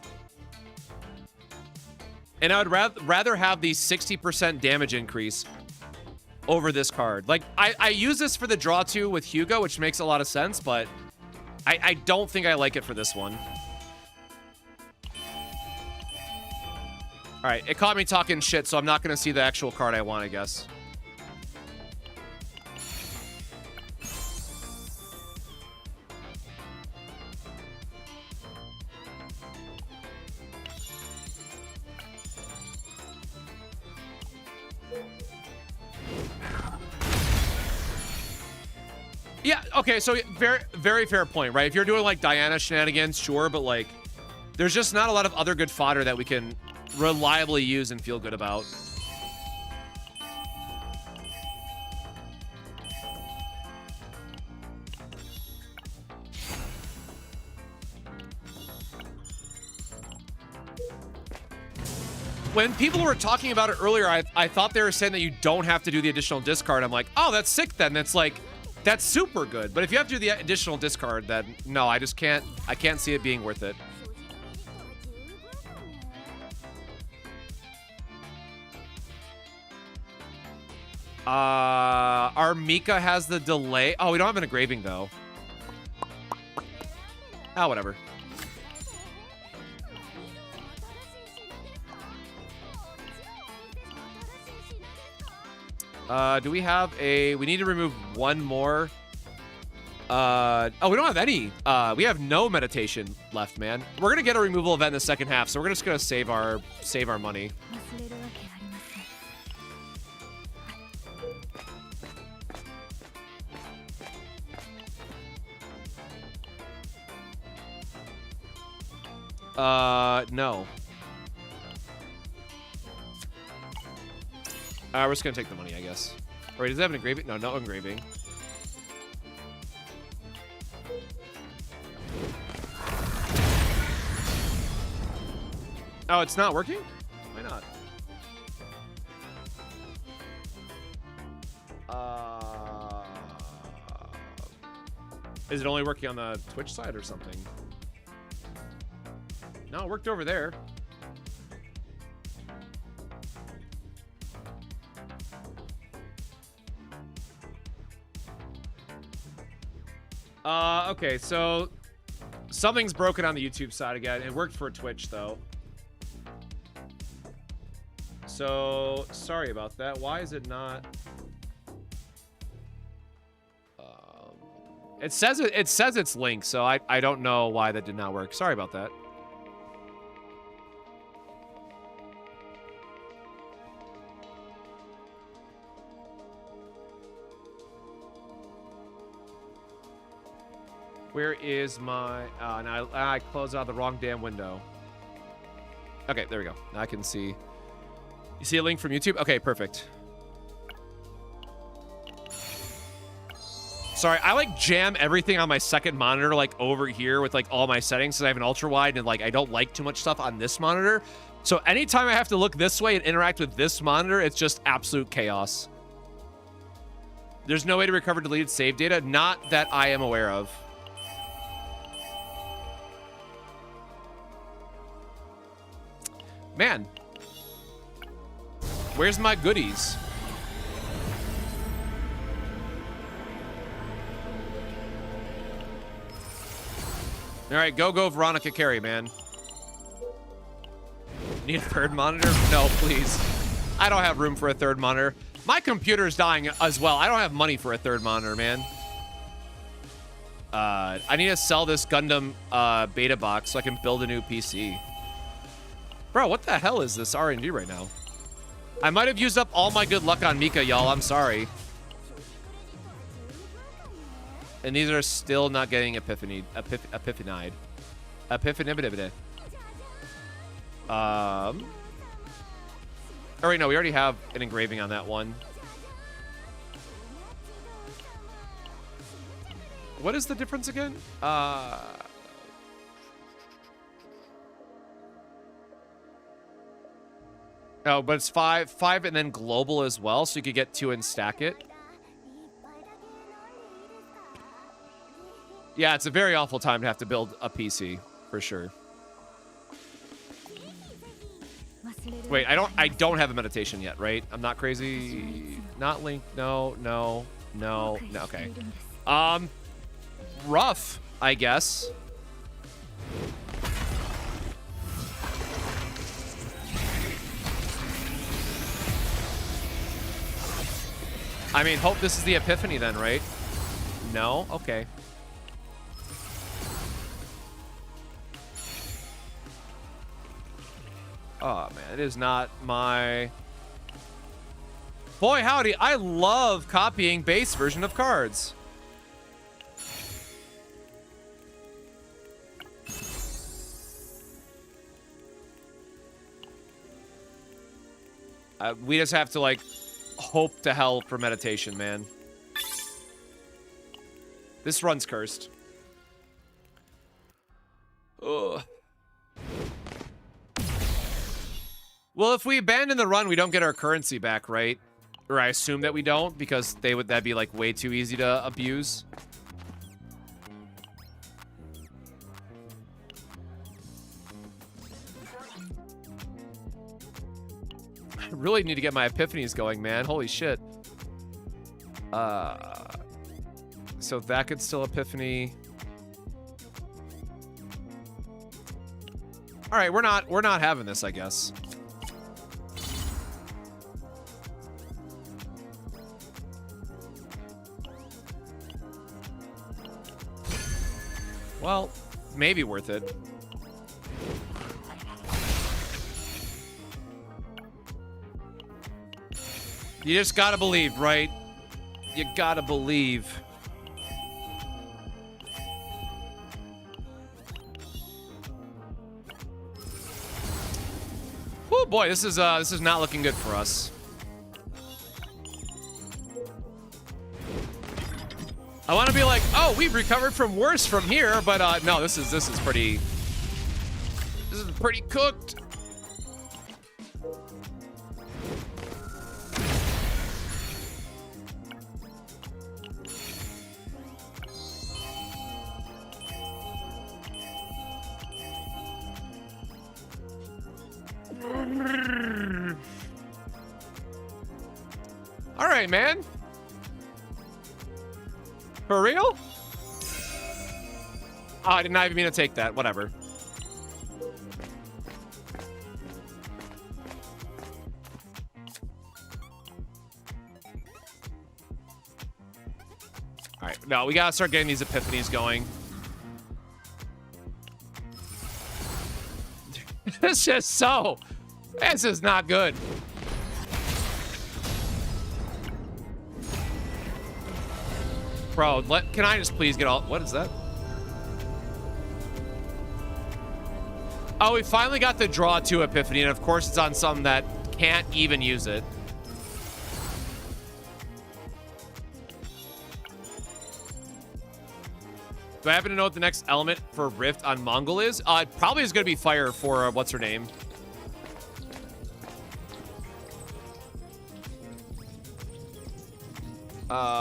And I would rather have the 60% damage increase over this card. Like, I use this for the draw 2 with Hugo, which makes a lot of sense, but I don't think I like it for this one. All right, it caught me talking shit, so I'm not going to see the actual card I want, I guess. Yeah, okay, so very, very fair point, right? If you're doing like Diana shenanigans, sure, but like, there's just not a lot of other good fodder that we can reliably use and feel good about. When people were talking about it earlier, I thought they were saying that you don't have to do the additional discard. I'm like, oh, that's sick then. That's like, that's super good. But if you have to do the additional discard, then no, I just can't. I can't see it being worth it. Our Mika has the delay. Oh, we don't have an engraving though. Oh, whatever. Do we have a... We need to remove one more. Oh, we don't have any. We have no meditation left, man. We're going to get a removal event in the second half, so we're just going to save our money. No. We're just gonna take the money, I guess. Or does it have an engraving? No, no engraving. Oh, it's not working? Why not? Is it only working on the Twitch side or something? No, it worked over there. Okay, so something's broken on the YouTube side again. It worked for Twitch, though. So, sorry about that. Why is it not... It says it's linked, so I don't know why that did not work. Sorry about that. Where is my... and I closed out the wrong damn window. Okay, there we go. Now I can see... You see a link from YouTube? Okay, perfect. Sorry, I like jam everything on my second monitor like over here with like all my settings because I have an ultra wide and like I don't like too much stuff on this monitor. So anytime I have to look this way and interact with this monitor, it's just absolute chaos. There's no way to recover deleted save data, not that I am aware of. Man, where's my goodies? All right, go Veronica Carey, man. Need a third monitor? No, please. I don't have room for a third monitor. My computer's dying as well. I don't have money for a third monitor, man. I need to sell this Gundam beta box so I can build a new PC. Bro, what the hell is this RNG right now? I might have used up all my good luck on Mika, y'all. I'm sorry. And these are still not getting epiphanied. Epiphanibidibide. Oh, wait, no, we already have an engraving on that one. What is the difference again? Oh, but it's five and then global as well, so you could get 2 and stack it. Yeah, it's a very awful time to have to build a PC, for sure. Wait, I don't have a meditation yet, right? I'm not crazy. Not linked. No. Okay. Rough, I guess. I mean, hope this is the epiphany then, right? No? Okay. Oh, man, it is not my... Boy, howdy, I love copying base version of cards. We just have to, like, hope to hell for meditation, man. This run's cursed. Ugh. Well, if we abandon the run, we don't get our currency back, right? Or I assume that we don't, because that'd be, like, way too easy to abuse. I really need to get my epiphanies going, man. Holy shit. So that could still epiphany. All right, we're not having this, I guess. Well, maybe worth it. You just gotta believe, right? You gotta believe. Oh boy, this is not looking good for us. I want to be like, oh, we've recovered from worse from here, but no, this is pretty cooked. All right, man. For real? Oh, I did not even mean to take that. Whatever. All right. No, we gotta start getting these epiphanies going. This is not good. Bro, can I just please get all... What is that? Oh, we finally got the draw 2 epiphany, and of course it's on something that can't even use it. Do I happen to know what the next element for Rift on Mongol is? It probably is going to be fire for, what's her name?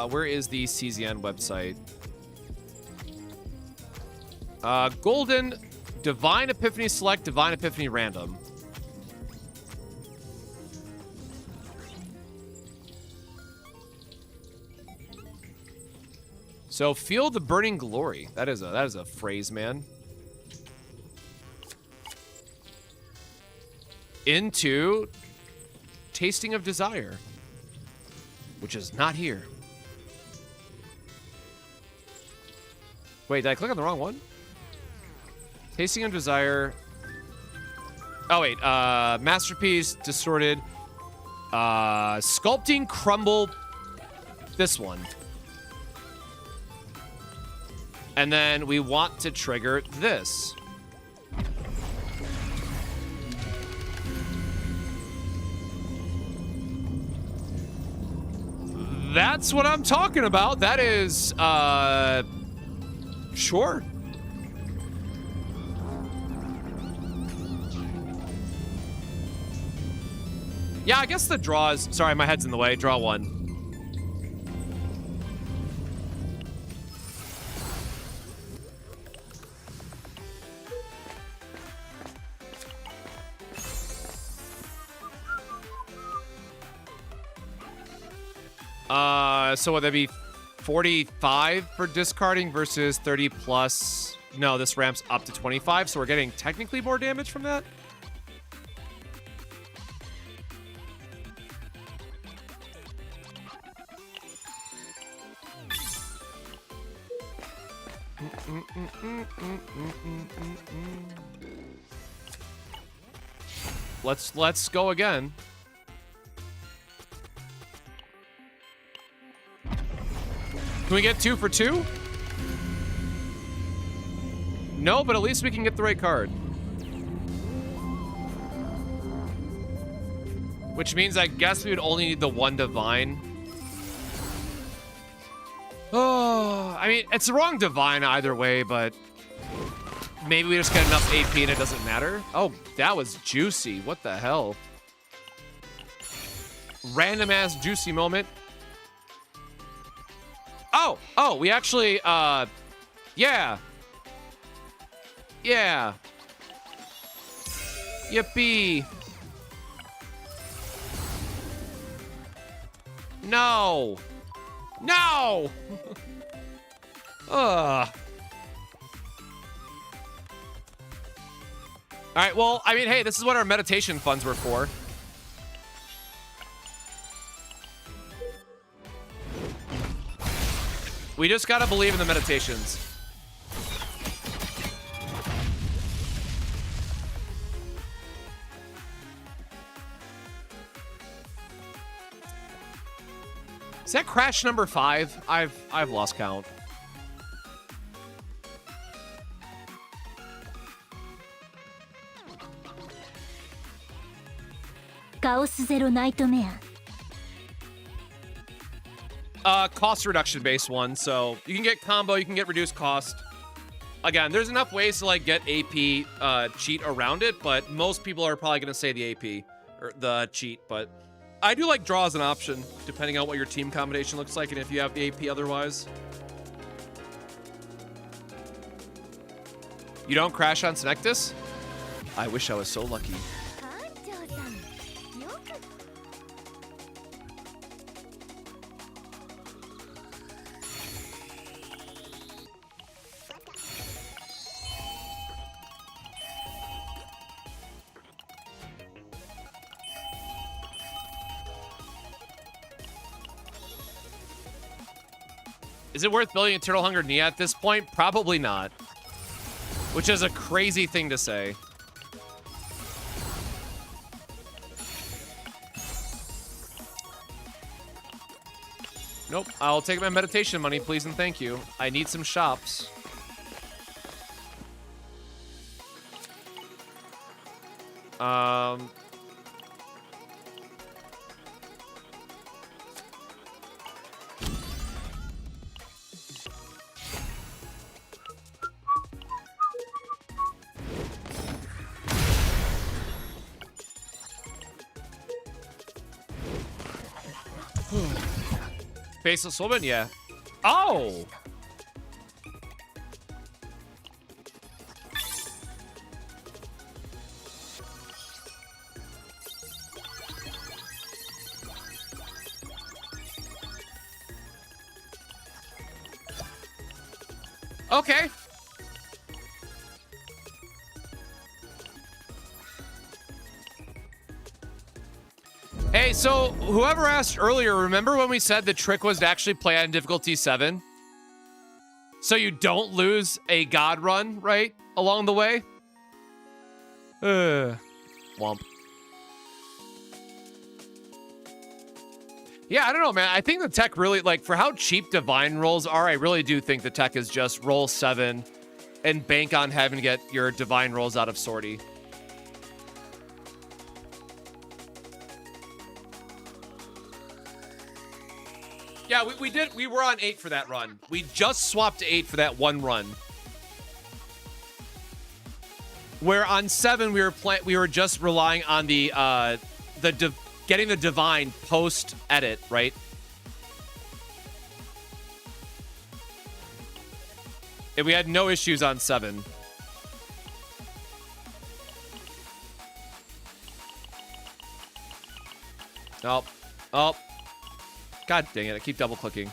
Where is the CZN website? Golden, Divine Epiphany Select, Divine Epiphany Random. So feel the burning glory. That is a phrase, man. Into tasting of desire, which is not here. Wait, did I click on the wrong one? Tasting of desire. Oh wait, masterpiece, distorted, sculpting, crumble. This one. And then we want to trigger this. That's what I'm talking about. That is, sure. Yeah, I guess the draw is... Sorry, my head's in the way. Draw 1. So would that be 45 for discarding versus 30 plus? No, this ramps up to 25, so we're getting technically more damage from that. Let's go again. Can we get 2 for 2? No, but at least we can get the right card. Which means I guess we would only need the one divine. Oh, I mean, it's the wrong divine either way, but maybe we just get enough AP and it doesn't matter. Oh, that was juicy. What the hell? Random ass juicy moment. Oh, we actually, yeah. Yeah. Yippee. No. No! Ugh. Alright, well, I mean, hey, this is what our meditation funds were for. We just gotta believe in the meditations. Is that crash number 5? I've lost count. Cost reduction based one, so you can get combo, you can get reduced cost. Again, there's enough ways to like get AP cheat around it, but most people are probably gonna say the AP or the cheat, but I do like draw as an option, depending on what your team combination looks like and if you have the AP otherwise. You don't crash on Synectis? I wish I was so lucky. Is it worth building Eternal Hunger Nia at this point? Probably not. Which is a crazy thing to say. Nope. I'll take my meditation money, please and thank you. I need some shops. Faceless woman, yeah. Oh! Okay. Hey, so whoever asked earlier, remember when we said the trick was to actually play on difficulty 7? So you don't lose a god run, right? Along the way? Womp. Yeah, I don't know, man. I think the tech really, like, for how cheap divine rolls are, I really do think the tech is just roll 7 and bank on having to get your divine rolls out of sortie. Yeah, we were on 8 for that run. We just swapped to 8 for that one run. Where on 7 we were just relying on the getting the divine post edit, right? And we had no issues on 7. Oh. God dang it, I keep double clicking.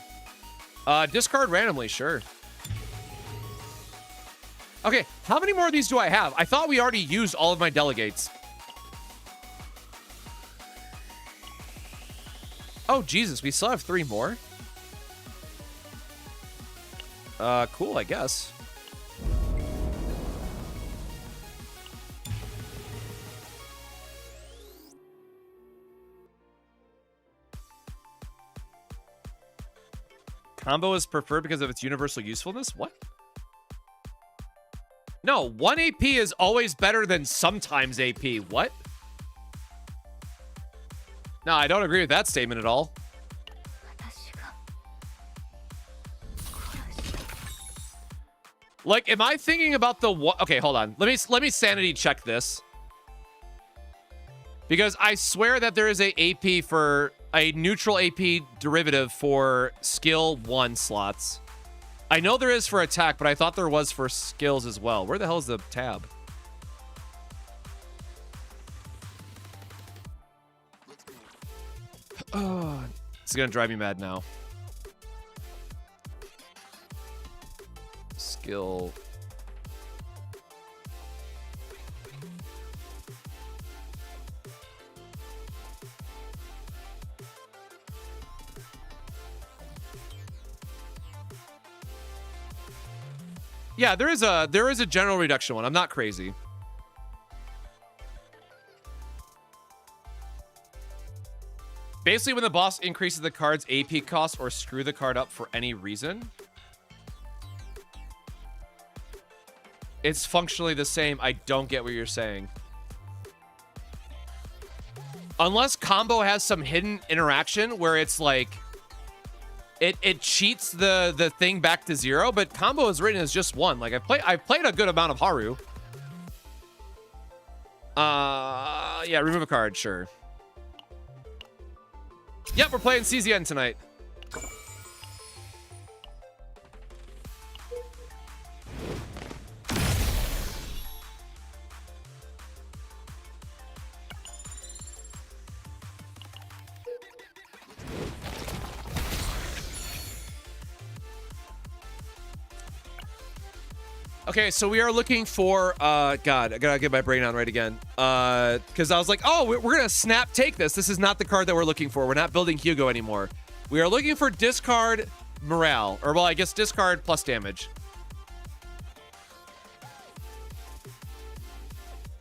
Discard randomly, sure. Okay, how many more of these do I have? I thought we already used all of my delegates. Oh, Jesus, we still have 3 more? Cool, I guess. Combo is preferred because of its universal usefulness? What? No, 1 AP is always better than sometimes AP. What? No, I don't agree with that statement at all. 私が Like, am I thinking about the what? Okay, hold on. Let me sanity check this. Because I swear that there is a AP for a neutral AP derivative for skill 1 slots. I know there is for attack, but I thought there was for skills as well. Where the hell is the tab? Oh, it's gonna drive me mad now. Skill. Yeah, there is a general reduction one. I'm not crazy. Basically, when the boss increases the card's AP cost or screw the card up for any reason, it's functionally the same. I don't get what you're saying. Unless combo has some hidden interaction where it's like it cheats the thing back to 0, but combo is written as just 1. Like I've played a good amount of Haru. Yeah, remove a card, sure. Yep, we're playing CZN tonight. Okay, so we are looking for, God, I gotta get my brain on right again. Because I was like, oh, we're gonna snap take this. This is not the card that we're looking for. We're not building Hugo anymore. We are looking for discard morale. Or, well, I guess discard plus damage.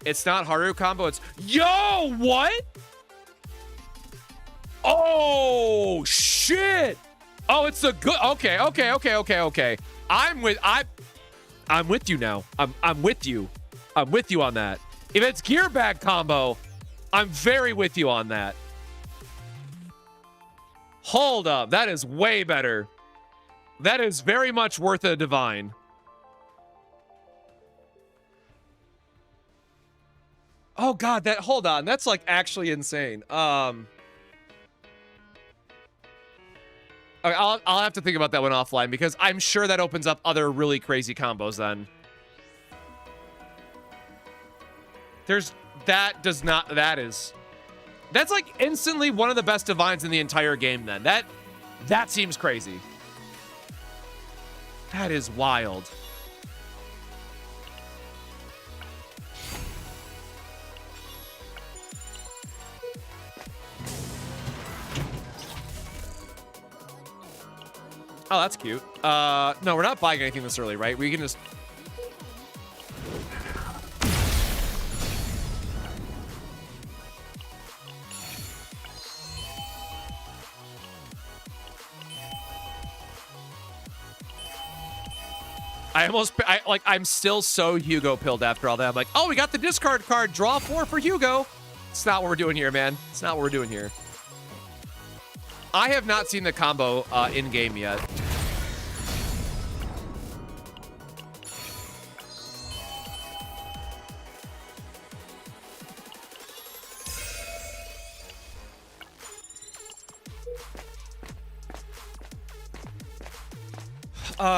It's not Haru combo, it's, yo, what? Oh, shit. Oh, it's a good, okay. I'm with you now. I'm with you. I'm with you on that. If it's gear bag combo, I'm very with you on that. Hold up. That is way better. That is very much worth a divine. Oh God, that, hold on. That's like actually insane. Okay, I'll have to think about that one offline because I'm sure that opens up other really crazy combos then. That's like instantly one of the best divines in the entire game then. That seems crazy. That is wild. Oh, that's cute. No, we're not buying anything this early, right? We can just... I'm still so Hugo pilled after all that. I'm like, oh, we got the discard card. Draw 4 for Hugo. It's not what we're doing here, man. It's not what we're doing here. I have not seen the combo in-game yet.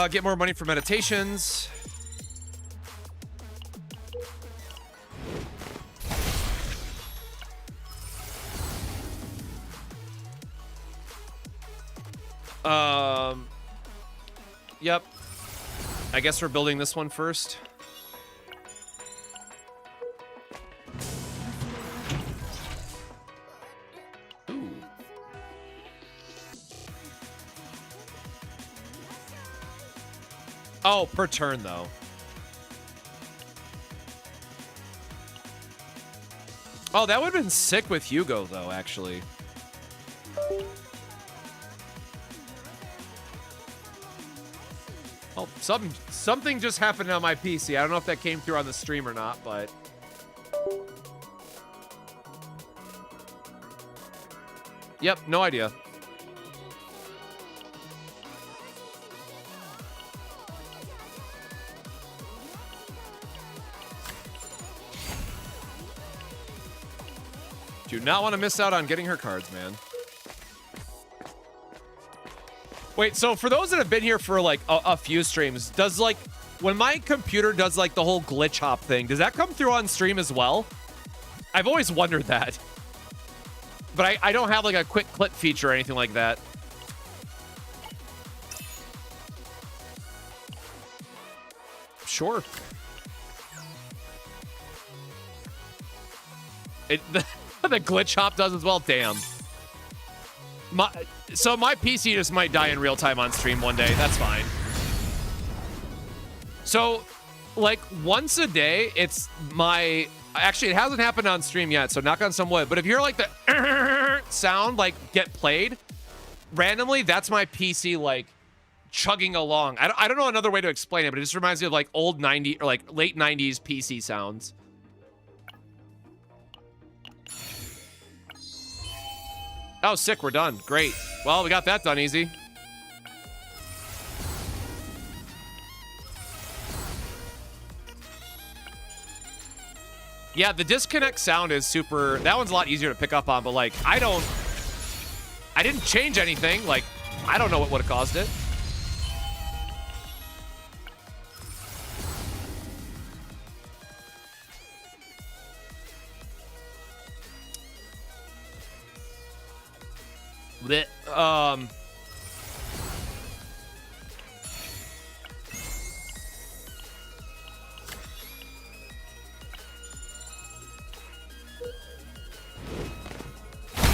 Get more money for meditations. Yep. I guess we're building this one first. Ooh. Oh, per turn, though. Oh, that would have been sick with Hugo, though, actually. Oh, something just happened on my PC. I don't know if that came through on the stream or not, but... Yep, no idea. Do not want to miss out on getting her cards, man. Wait, so for those that have been here for like a few streams, does like, when my computer does like the whole glitch hop thing, does that come through on stream as well? I've always wondered that. But I don't have like a quick clip feature or anything like that. Sure. The glitch hop does as well. Damn. So my PC just might die in real time on stream one day. That's fine. So, like, once a day, it's my... Actually, it hasn't happened on stream yet, so knock on some wood. But if you're like the sound, like, get played randomly, that's my PC, like, chugging along. I don't know another way to explain it, but it just reminds me of, like, old 90s, or, like, late 90s PC sounds. Oh, sick, we're done. Great. Well, we got that done easy. Yeah, the disconnect sound is super... That one's a lot easier to pick up on, but, like, I didn't change anything. Like, I don't know what would have caused it. Blech.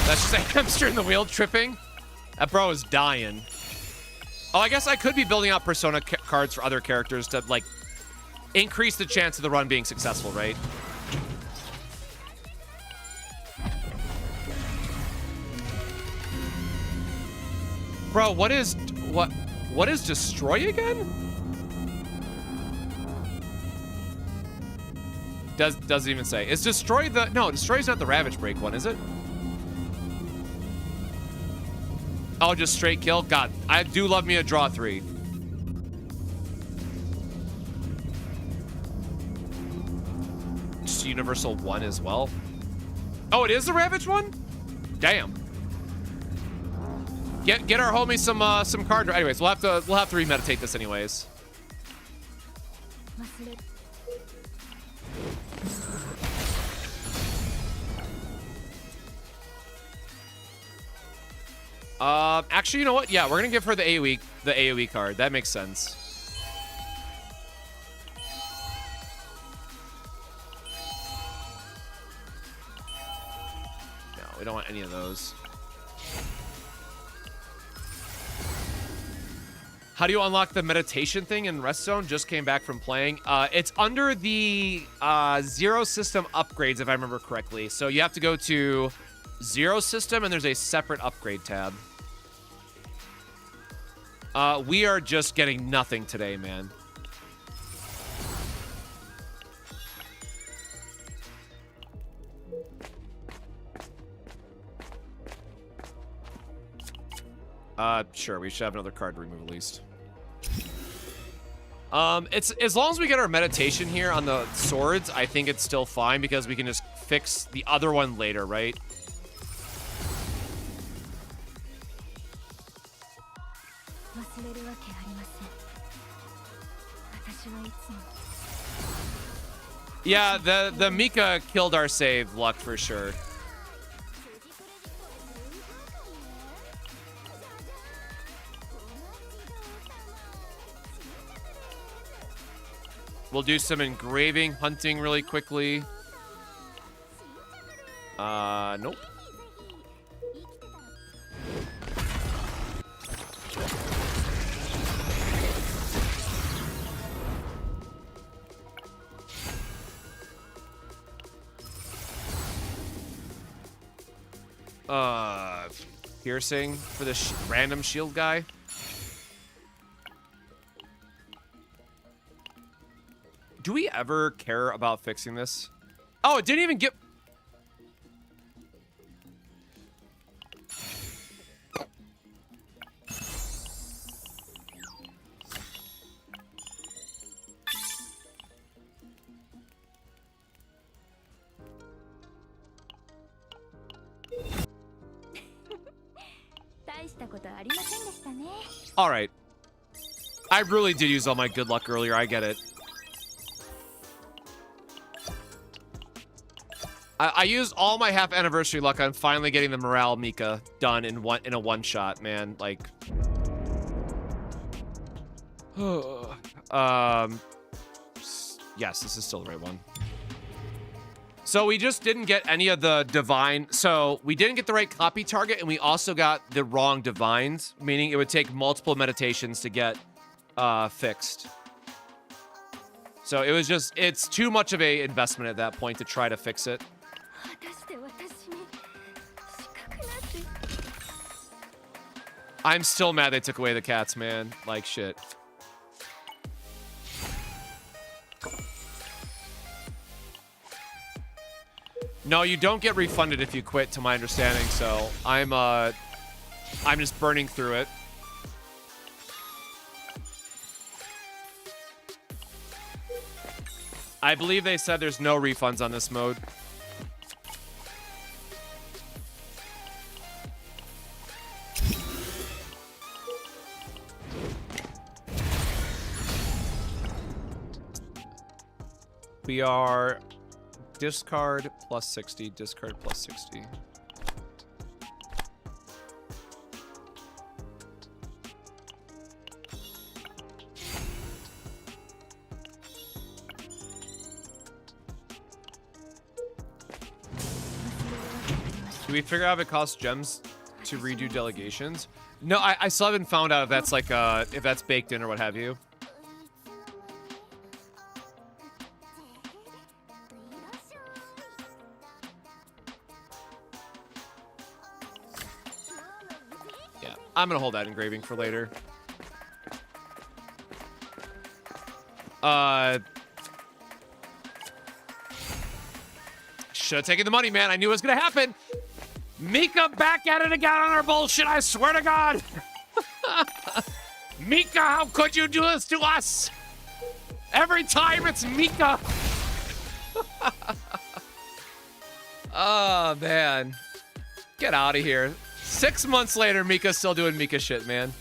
That's just a hamster in the wheel tripping. That bro is dying. Oh, I guess I could be building out persona cards for other characters to, like, increase the chance of the run being successful, right? Bro, what is destroy again? Doesn't even say. Is destroy the... No, destroy's not the Ravage Break one, is it? Oh, just straight kill? God, I do love me a draw 3. Just universal 1 as well. Oh, it is the Ravage one? Damn. Get our homie some card. Anyways, we'll have to remeditate this anyways. Actually, you know what? Yeah, we're gonna give her the AoE card. That makes sense. No, we don't want any of those. How do you unlock the meditation thing in Rest Zone? Just came back from playing. It's under the Zero System upgrades, if I remember correctly. So you have to go to Zero System, and there's a separate upgrade tab. We are just getting nothing today, man. Sure, we should have another card to remove at least. It's as long as we get our meditation here on the swords, I think it's still fine because we can just fix the other one later, right? Yeah, the Mika killed our save luck for sure. We'll do some engraving hunting really quickly. Nope. Piercing for the random shield guy. Do we ever care about fixing this? Oh, it didn't even get... All right. I really did use all my good luck earlier. I get it. I used all my half anniversary luck on finally getting the morale Mika done in a one shot, man. Like, yes, this is still the right one. So we just didn't get any of the divine. So we didn't get the right copy target, and we also got the wrong divines, meaning it would take multiple meditations to get fixed. So it was just, it's too much of a investment at that point to try to fix it. I'm still mad they took away the cats, man. Like, shit. No, you don't get refunded if you quit, to my understanding, so I'm just burning through it. I believe they said there's no refunds on this mode. We are discard plus 60, discard plus 60. Do we figure out if it costs gems to redo delegations? No, I still haven't found out if that's like if that's baked in or what have you. Yeah, I'm gonna hold that engraving for later. Should have taken the money, man. I knew it was gonna happen. Mika back at it again on our bullshit, I swear to God. Mika, how could you do this to us? Every time it's Mika. Oh, man. Get out of here. 6 months later, Mika's still doing Mika shit, man.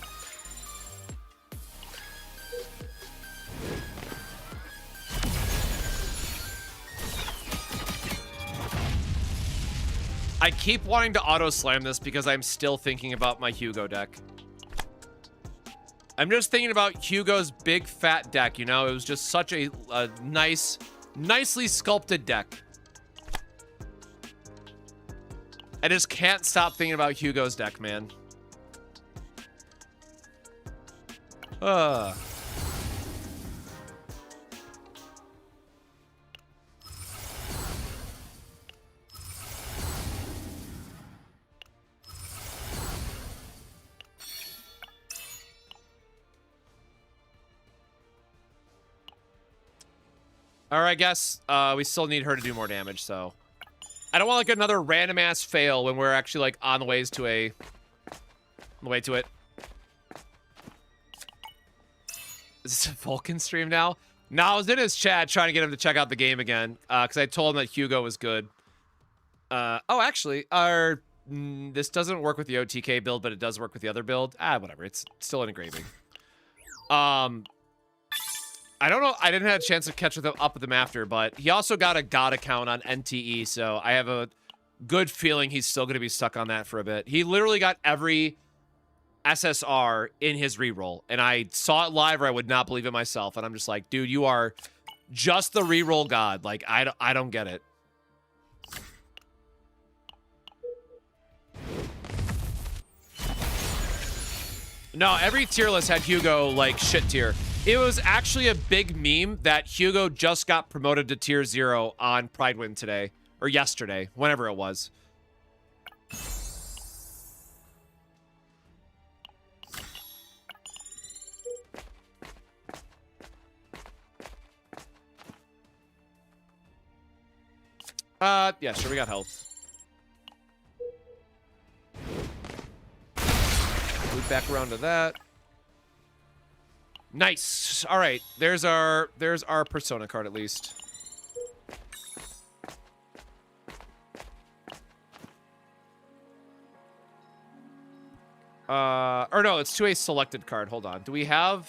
I keep wanting to auto slam this because I'm still thinking about my Hugo deck. I'm just thinking about Hugo's big fat deck, you know? It was just such a nicely sculpted deck. I just can't stop thinking about Hugo's deck, man. All right, I guess we still need her to do more damage, so I don't want like another random ass fail when we're actually like on the way to it. Is this a Vulcan stream now? No, I was in his chat trying to get him to check out the game again because I told him that Hugo was good. Oh, actually, this doesn't work with the OTK build, but it does work with the other build. Whatever. It's still an engraving. I don't know. I didn't have a chance to catch up with him after, but he also got a God account on NTE, so I have a good feeling he's still going to be stuck on that for a bit. He literally got every SSR in his reroll, and I saw it live or I would not believe it myself, and I'm just like, dude, you are just the reroll god. Like, I don't get it. No, every tier list had Hugo, like, shit tier. It was actually a big meme that Hugo just got promoted to tier 0 on Pride Win today. Or yesterday, whenever it was. Yeah, sure, we got health. Move back around to that. Nice. All right. There's our persona card at least. Or no, it's to a selected card. Hold on. Do we have...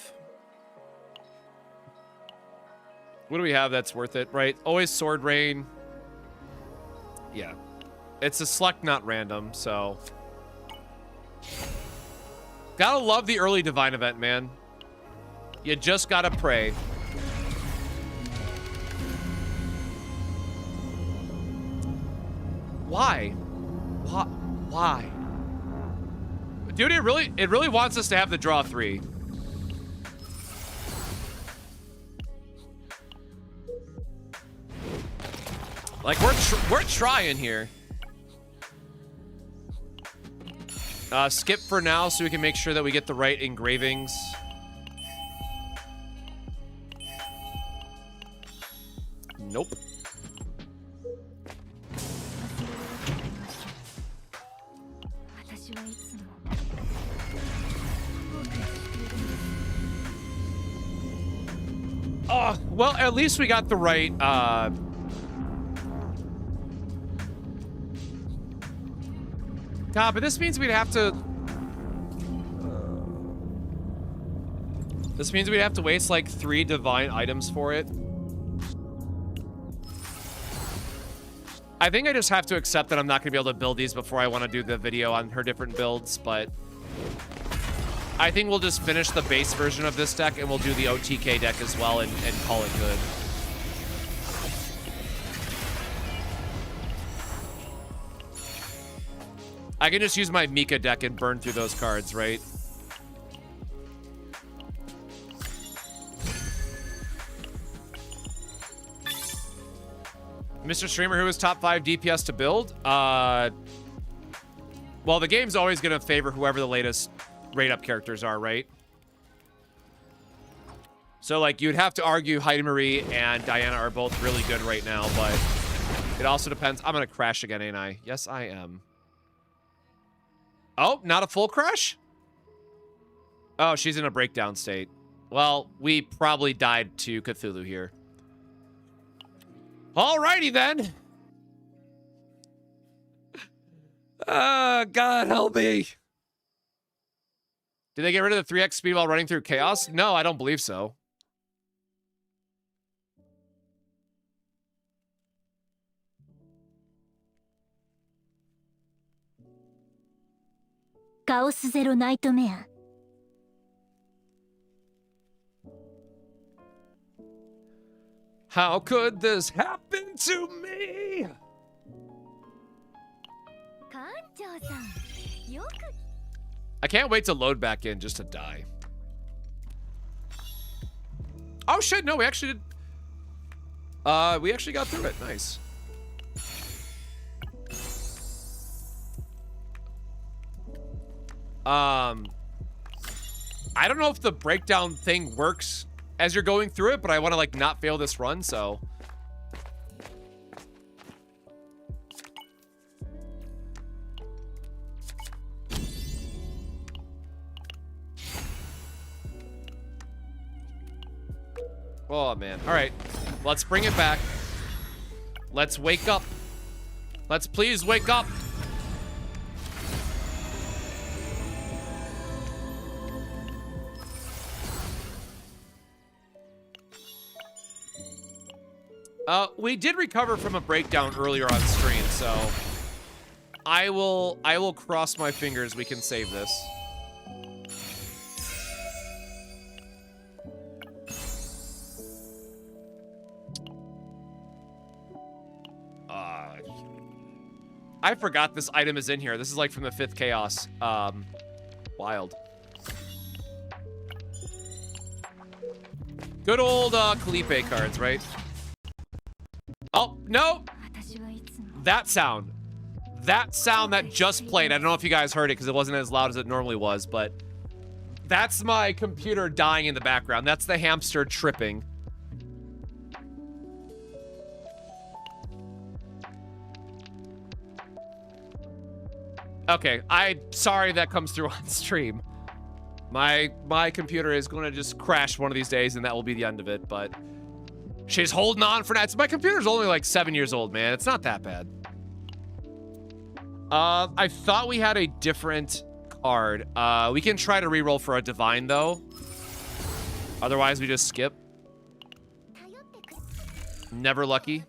What do we have that's worth it, right? Always Sword Rain. Yeah. It's a select, not random, so... Gotta love the early Divine Event, man. You just gotta pray. Why? Why? Dude, it really wants us to have the draw 3. Like, we're trying here. Skip for now so we can make sure that we get the right engravings. Nope. Well, at least we got the right, God, but this means we'd have to... This means we'd have to waste, like, 3 divine items for it. I think I just have to accept that I'm not going to be able to build these before I want to do the video on her different builds, but... I think we'll just finish the base version of this deck, and we'll do the OTK deck as well and call it good. I can just use my Mika deck and burn through those cards, right? Mr. Streamer, who is top 5 DPS to build? Well, the game's always going to favor whoever the latest rate-up characters are, right? So, like, you'd have to argue Heidemarie and Diana are both really good right now, but it also depends. I'm going to crash again, ain't I? Yes, I am. Oh, not a full crash? Oh, she's in a breakdown state. Well, we probably died to Cthulhu here. Alrighty, then. God help me. Did they get rid of the 3x speed while running through chaos? No, I don't believe so. Chaos Zero Nightmare. How could this happen to me? I can't wait to load back in just to die. Oh shit, no, we actually did. We actually got through it. Nice. I don't know if the breakdown thing works as you're going through it, but I want to like not fail this run, so. Oh man. All right, let's bring it back. Let's wake up. Let's please wake up. We did recover from a breakdown earlier on stream, so I will cross my fingers we can save this. I forgot this item is in here. This is like from the 5th Chaos. Wild. Good old Kalipe cards, right? Oh, no! That sound. That sound that just played. I don't know if you guys heard it because it wasn't as loud as it normally was, but that's my computer dying in the background. That's the hamster tripping. Okay, sorry that comes through on stream. My computer is going to just crash one of these days, and that will be the end of it, but she's holding on for now. My computer's only like 7 years old, man. It's not that bad. I thought we had a different hard. We can try to reroll for a divine, though. Otherwise, we just skip. Never lucky.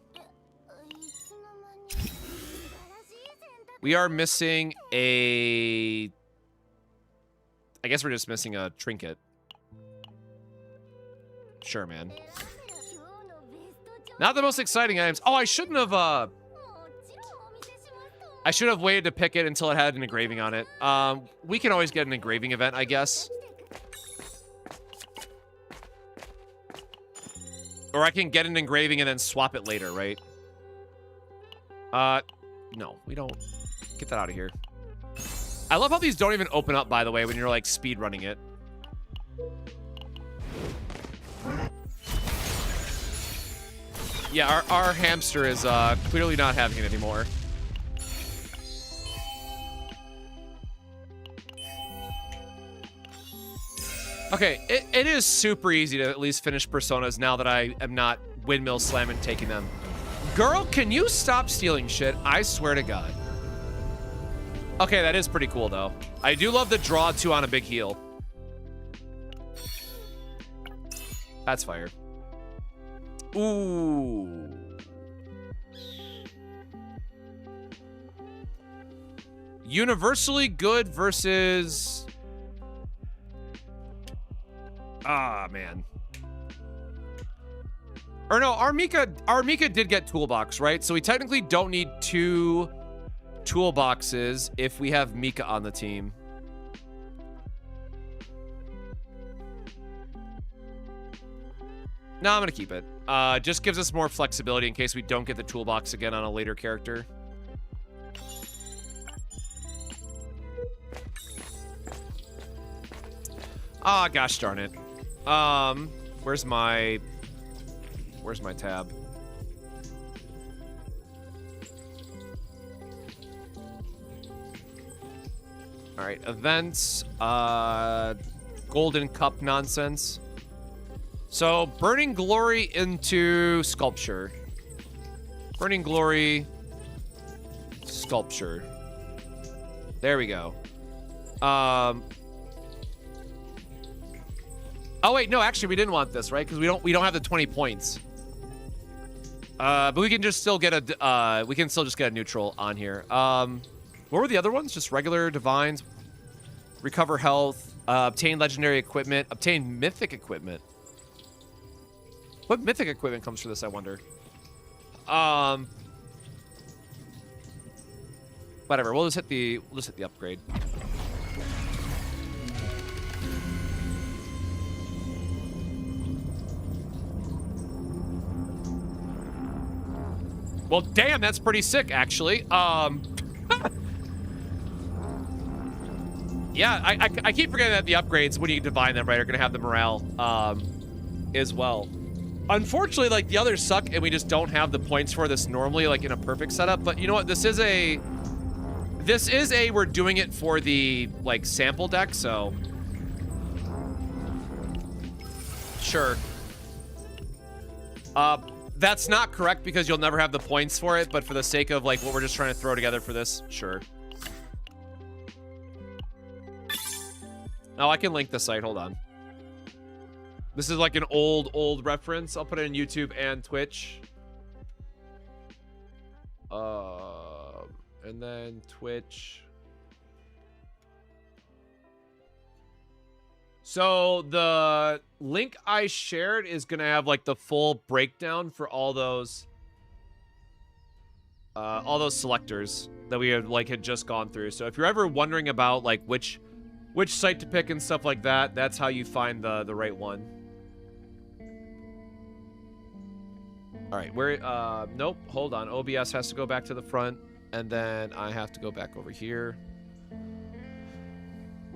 We are missing a... I guess we're just missing a trinket. Sure, man. Not the most exciting items. Oh, I shouldn't have, I should have waited to pick it until it had an engraving on it. We can always get an engraving event, I guess. Or I can get an engraving and then swap it later, right? No, we don't. Get that out of here. I love how these don't even open up, by the way, when you're, like, speed running it. Yeah, our hamster is clearly not having it anymore. Okay, it is super easy to at least finish personas now that I am not windmill slamming taking them. Girl, can you stop stealing shit? I swear to God. Okay, that is pretty cool, though. I do love the draw 2 on a big heal. That's fire. Ooh. Universally good versus... Ah, man. Or no, our Mika did get toolbox, right? So we technically don't need 2 toolboxes if we have Mika on the team. No, I'm gonna keep it. Just gives us more flexibility in case we don't get the toolbox again on a later character. Ah, gosh darn it. Where's my tab? All right, events, golden cup nonsense. So, Burning Glory into Sculpture. Burning Glory, Sculpture. There we go. Oh wait, no, actually we didn't want this, right? Because we don't have the 20 points. But we can just still get a we can still just get a neutral on here. What were the other ones? Just regular divines. Recover health, obtain legendary equipment, obtain mythic equipment. What mythic equipment comes for this, I wonder? Whatever, we'll just hit the upgrade. Well, damn, that's pretty sick, actually. Yeah, I keep forgetting that the upgrades, when you divine them, right, are gonna have the morale, as well. Unfortunately, like, the others suck, and we just don't have the points for this normally, like, in a perfect setup. But you know what? This is a we're doing it for the, like, sample deck, so. Sure. That's not correct because you'll never have the points for it, but for the sake of, like, what we're just trying to throw together for this, sure. Oh, I can link the site. Hold on. This is like an old reference. I'll put it in YouTube and Twitch. And then Twitch. So the link I shared is gonna have like the full breakdown for all those selectors that we had just gone through. So if you're ever wondering about like which site to pick and stuff like that, that's how you find the right one. All right, nope, hold on. OBS has to go back to the front, and then I have to go back over here.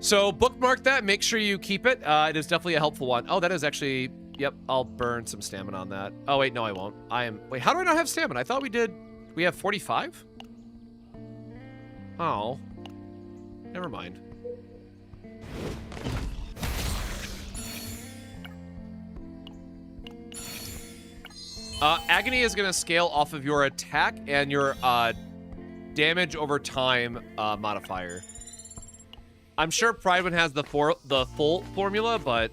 So bookmark that, make sure you keep it. It is definitely a helpful one. Oh, that is actually, yep, I'll burn some stamina on that. Oh, wait, no, I won't. Wait, how do I not have stamina? I thought we have 45? Oh, never mind. Agony is going to scale off of your attack and your damage over time modifier. I'm sure Pridewind has the full formula, but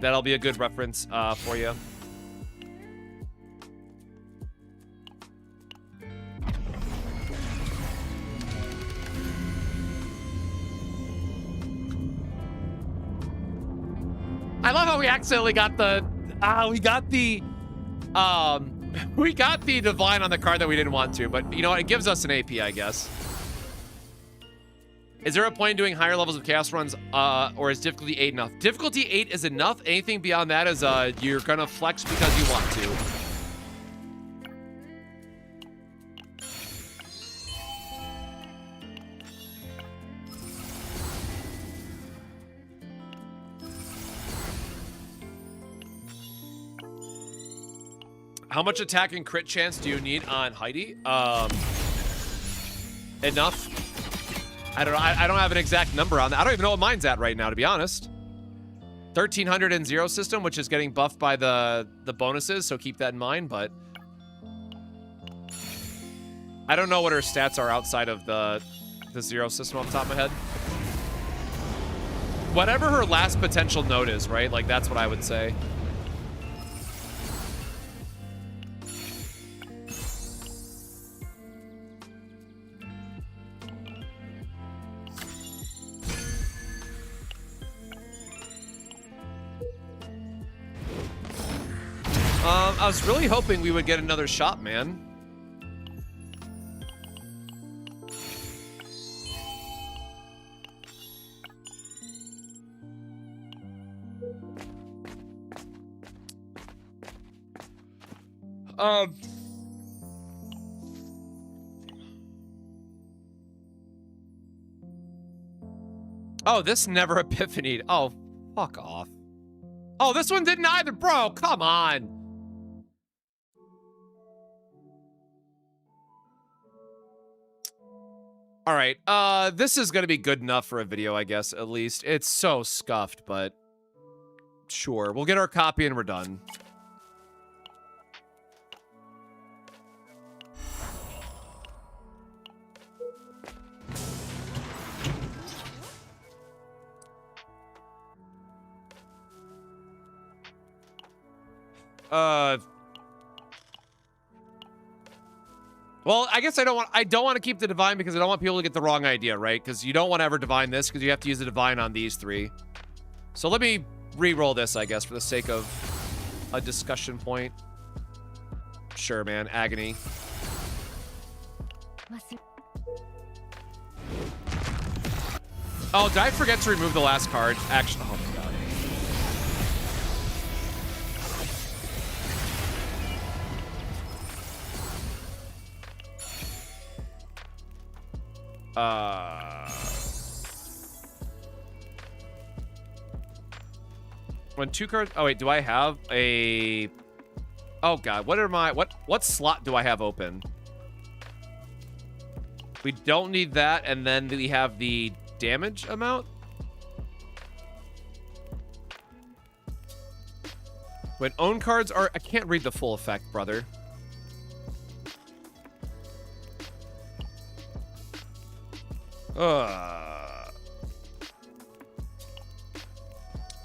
that'll be a good reference for you. I love how we accidentally got the we got the divine on the card that we didn't want to, but you know what? It gives us an AP, I guess. Is there a point in doing higher levels of chaos runs, or is difficulty 8 enough? Difficulty 8 is enough. Anything beyond that is you're gonna flex because you want to. How much attack and crit chance do you need on Heidi? Enough. I don't know. I don't have an exact number on that. I don't even know what mine's at right now, to be honest. 1300 in Zero System, which is getting buffed by the bonuses, so keep that in mind, but I don't know what her stats are outside of the Zero System off the top of my head. Whatever her last potential node is, right? Like, that's what I would say. I was really hoping we would get another shot, man. Oh, this never epiphanied. Oh, fuck off. Oh, this one didn't either, bro. Come on. All right, this is gonna be good enough for a video, I guess, at least. It's so scuffed, but sure. We'll get our copy and we're done. Well, I guess I don't want to keep the divine because I don't want people to get the wrong idea, right? Because you don't want to ever divine this because you have to use the divine on these three. So let me re-roll this, I guess, for the sake of a discussion point. Sure, man. Agony. Oh, did I forget to remove the last card? Actually, oh my god. When two cards. Oh wait, do I have a? Oh god, what are my what slot do I have open? We don't need that, and then we have the damage amount. When own cards are, I can't read the full effect, brother.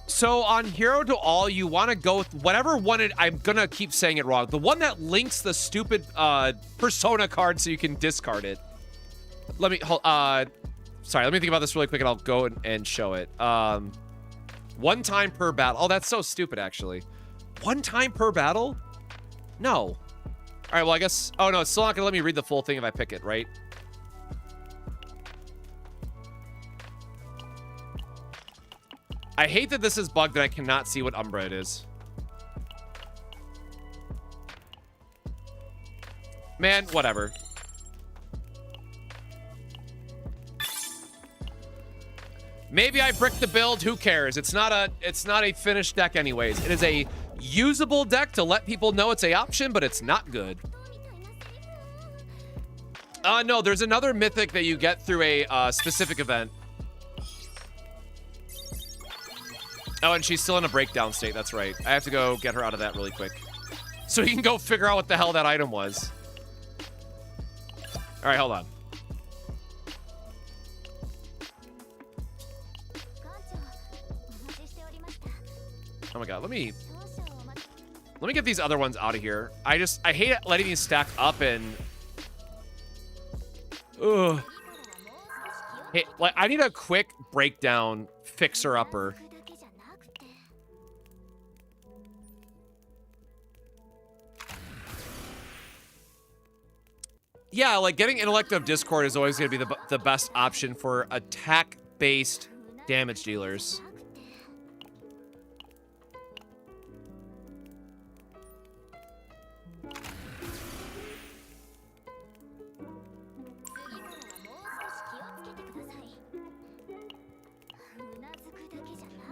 So on Hero to All, you want to go with whatever one I'm gonna keep saying it wrong. The one that links the stupid persona card so you can discard it. Let me sorry, let me think about this really quick and I'll go and show it. 1 time per battle. Oh, that's so stupid actually. 1 time per battle? No. All right, well I guess, oh no, it's still not gonna let me read the full thing if I pick it, right? I hate that this is bugged and I cannot see what Umbra it is. Man, whatever. Maybe I bricked the build, who cares? It's not a finished deck anyways. It is a usable deck to let people know it's a option, but it's not good. No, there's another mythic that you get through a specific event. Oh, and she's still in a breakdown state, that's right. I have to go get her out of that really quick. So he can go figure out what the hell that item was. All right, hold on. Oh my god, let me get these other ones out of here. I hate letting these stack up and... Ugh. Hey, like, I need a quick breakdown fixer-upper. Yeah, like, getting Intellect of Discord is always going to be the best option for attack-based damage dealers.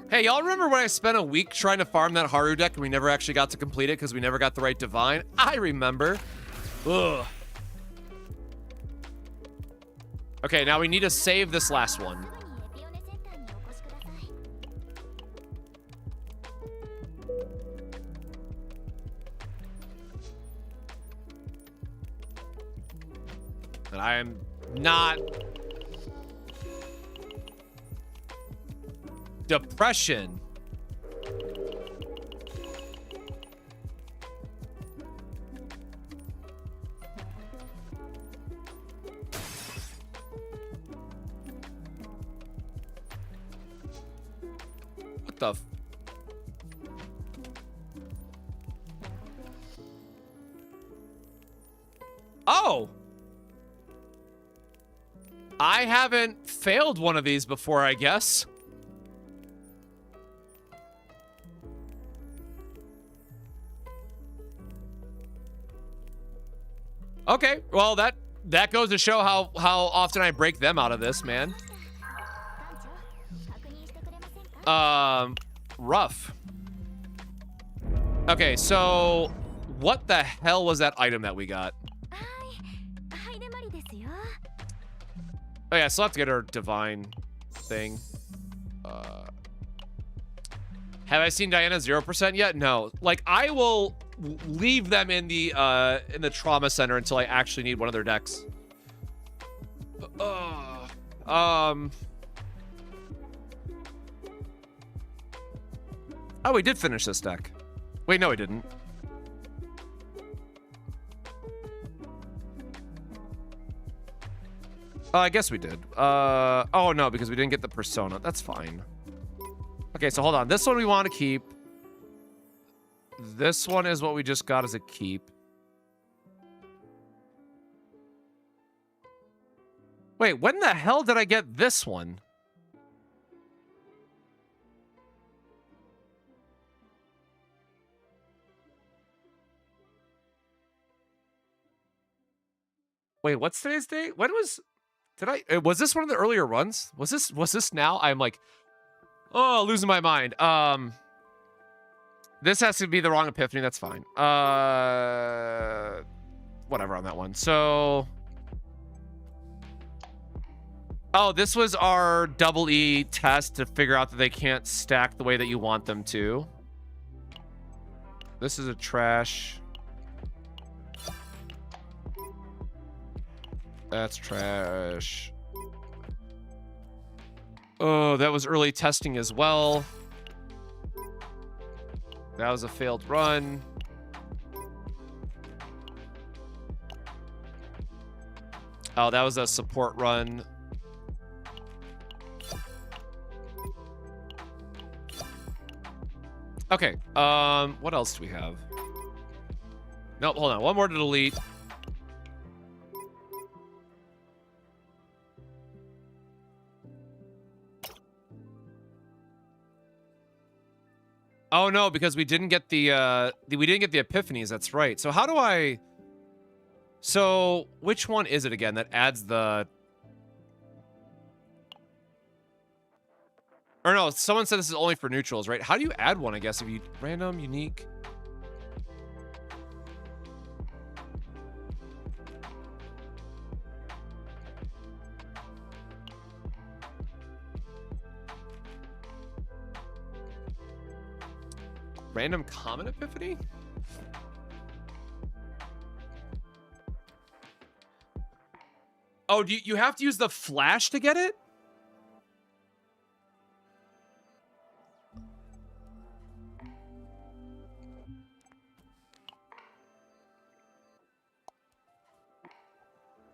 Hey, y'all remember when I spent a week trying to farm that Haru deck and we never actually got to complete it because we never got the right divine? I remember. Ugh. Okay, now we need to save this last one. And I am not... Depression. What the f... Oh! I haven't failed one of these before, I guess. Okay, well, that goes to show how often I break them out of this, man. Rough. Okay, so what the hell was that item that we got? Oh yeah, I still have to get our divine thing. Have I seen Diana 0% yet? No. Like, I will leave them in the trauma center until I actually need one of their decks. Oh, we did finish this deck. Wait, no, we didn't. I guess we did. Oh no, because we didn't get the persona. That's fine. Okay, so hold on. This one we want to keep. This one is what we just got as a keep. Wait, when the hell did I get this one? Wait, what's today's date? When was... was this one of the earlier runs? Was this now? I'm like... Oh, losing my mind. This has to be the wrong epiphany. That's fine. Whatever on that one. So... Oh, this was our double E test to figure out that they can't stack the way that you want them to. This is a trash. That's trash. Oh, that was early testing as well. That was a failed run. Oh, that was a support run. Okay, what else do we have? Nope, hold on. One more to delete. Oh no, because we didn't get the epiphanies. That's right. So how do I? So which one is it again that adds the? Or no, someone said this is only for neutrals, right? How do you add one? I guess if you random, unique. Random common epiphany? Oh, do you have to use the flash to get it?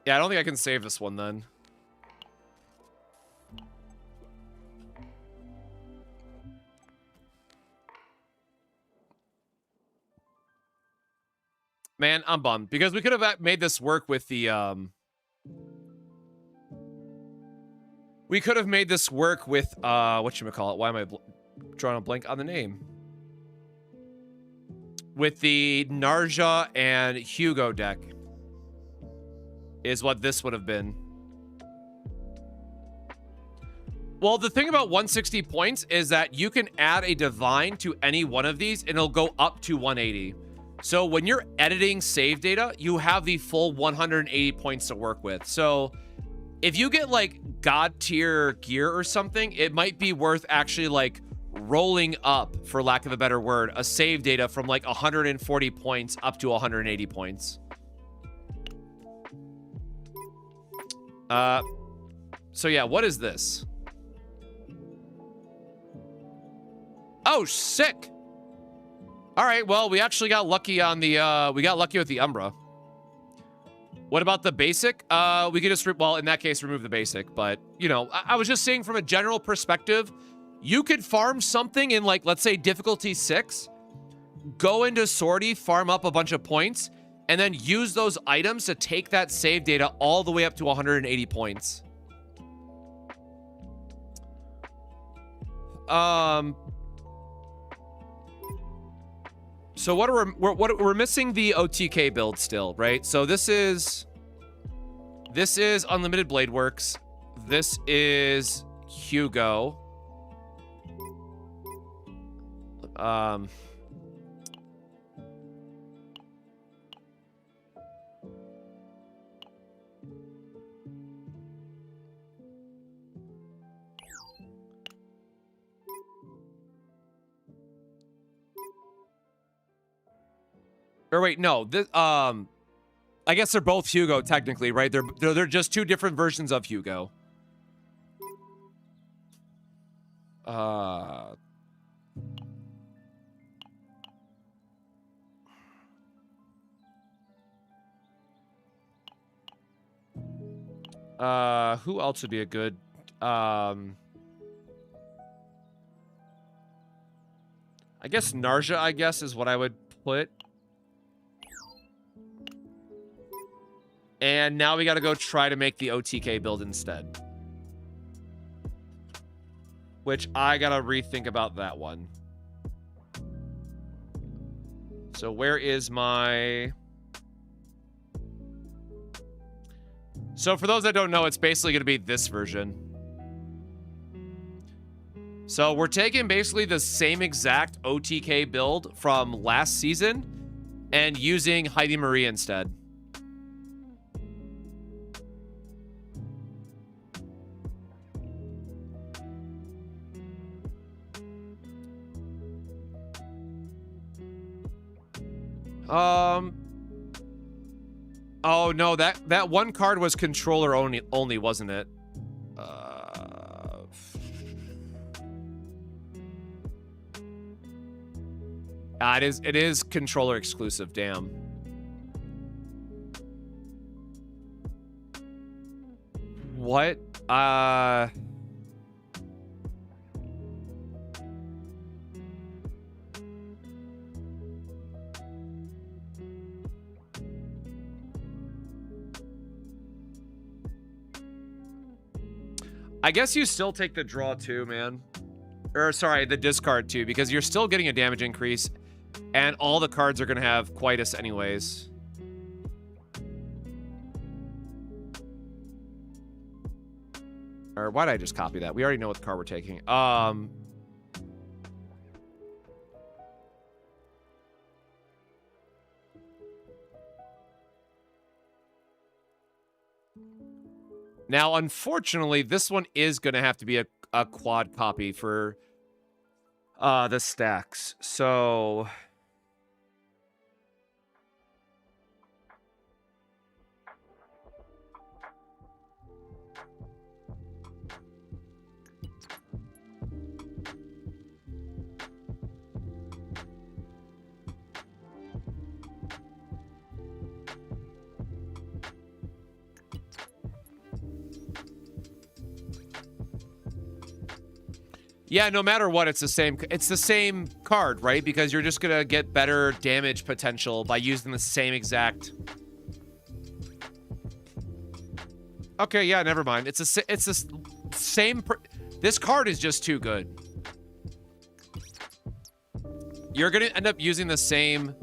Yeah, I don't think I can save this one then. Man, I'm bummed because we could have made this work with the we could have made this work with whatchamacallit? Why am I drawing a blank on the name? With the Narja and Hugo deck is what this would have been. Well, the thing about 160 points is that you can add a divine to any one of these and it'll go up to 180. So when you're editing save data, you have the full 180 points to work with. So if you get like god tier gear or something, it might be worth actually like rolling up, for lack of a better word, a save data from like 140 points up to 180 points. So yeah, what is this? Oh, sick. All right, well, we actually got lucky on the, we got lucky with the Umbra. What about the basic? We could just, well, in that case, remove the basic. But, you know, I was just saying from a general perspective, you could farm something in, like, let's say difficulty 6, go into sortie, farm up a bunch of points, and then use those items to take that save data all the way up to 180 points. So what are we're missing the OTK build still, right? So this is Unlimited Blade Works. This is Hugo. Or wait, no. This, I guess they're both Hugo technically, right? They're just two different versions of Hugo. Who else would be a good I guess Narja, I guess, is what I would put. And now we got to go try to make the OTK build instead. Which I got to rethink about that one. So where is my... So for those that don't know, it's basically going to be this version. So we're taking basically the same exact OTK build from last season and using Heidi Marie instead. Oh no, that one card was controller only, wasn't it? It is controller exclusive, damn. What? I guess you still take the draw too, man. Or sorry, the discard too, because you're still getting a damage increase, and all the cards are gonna have Quietus anyways. Or why did I just copy that? We already know what card we're taking. Now, unfortunately, this one is going to have to be a quad copy for the stacks. So... Yeah, no matter what, it's the same card, right? Because you're just gonna get better damage potential by using the same exact. Okay, yeah, never mind. It's the same. This card is just too good. You're gonna end up using the same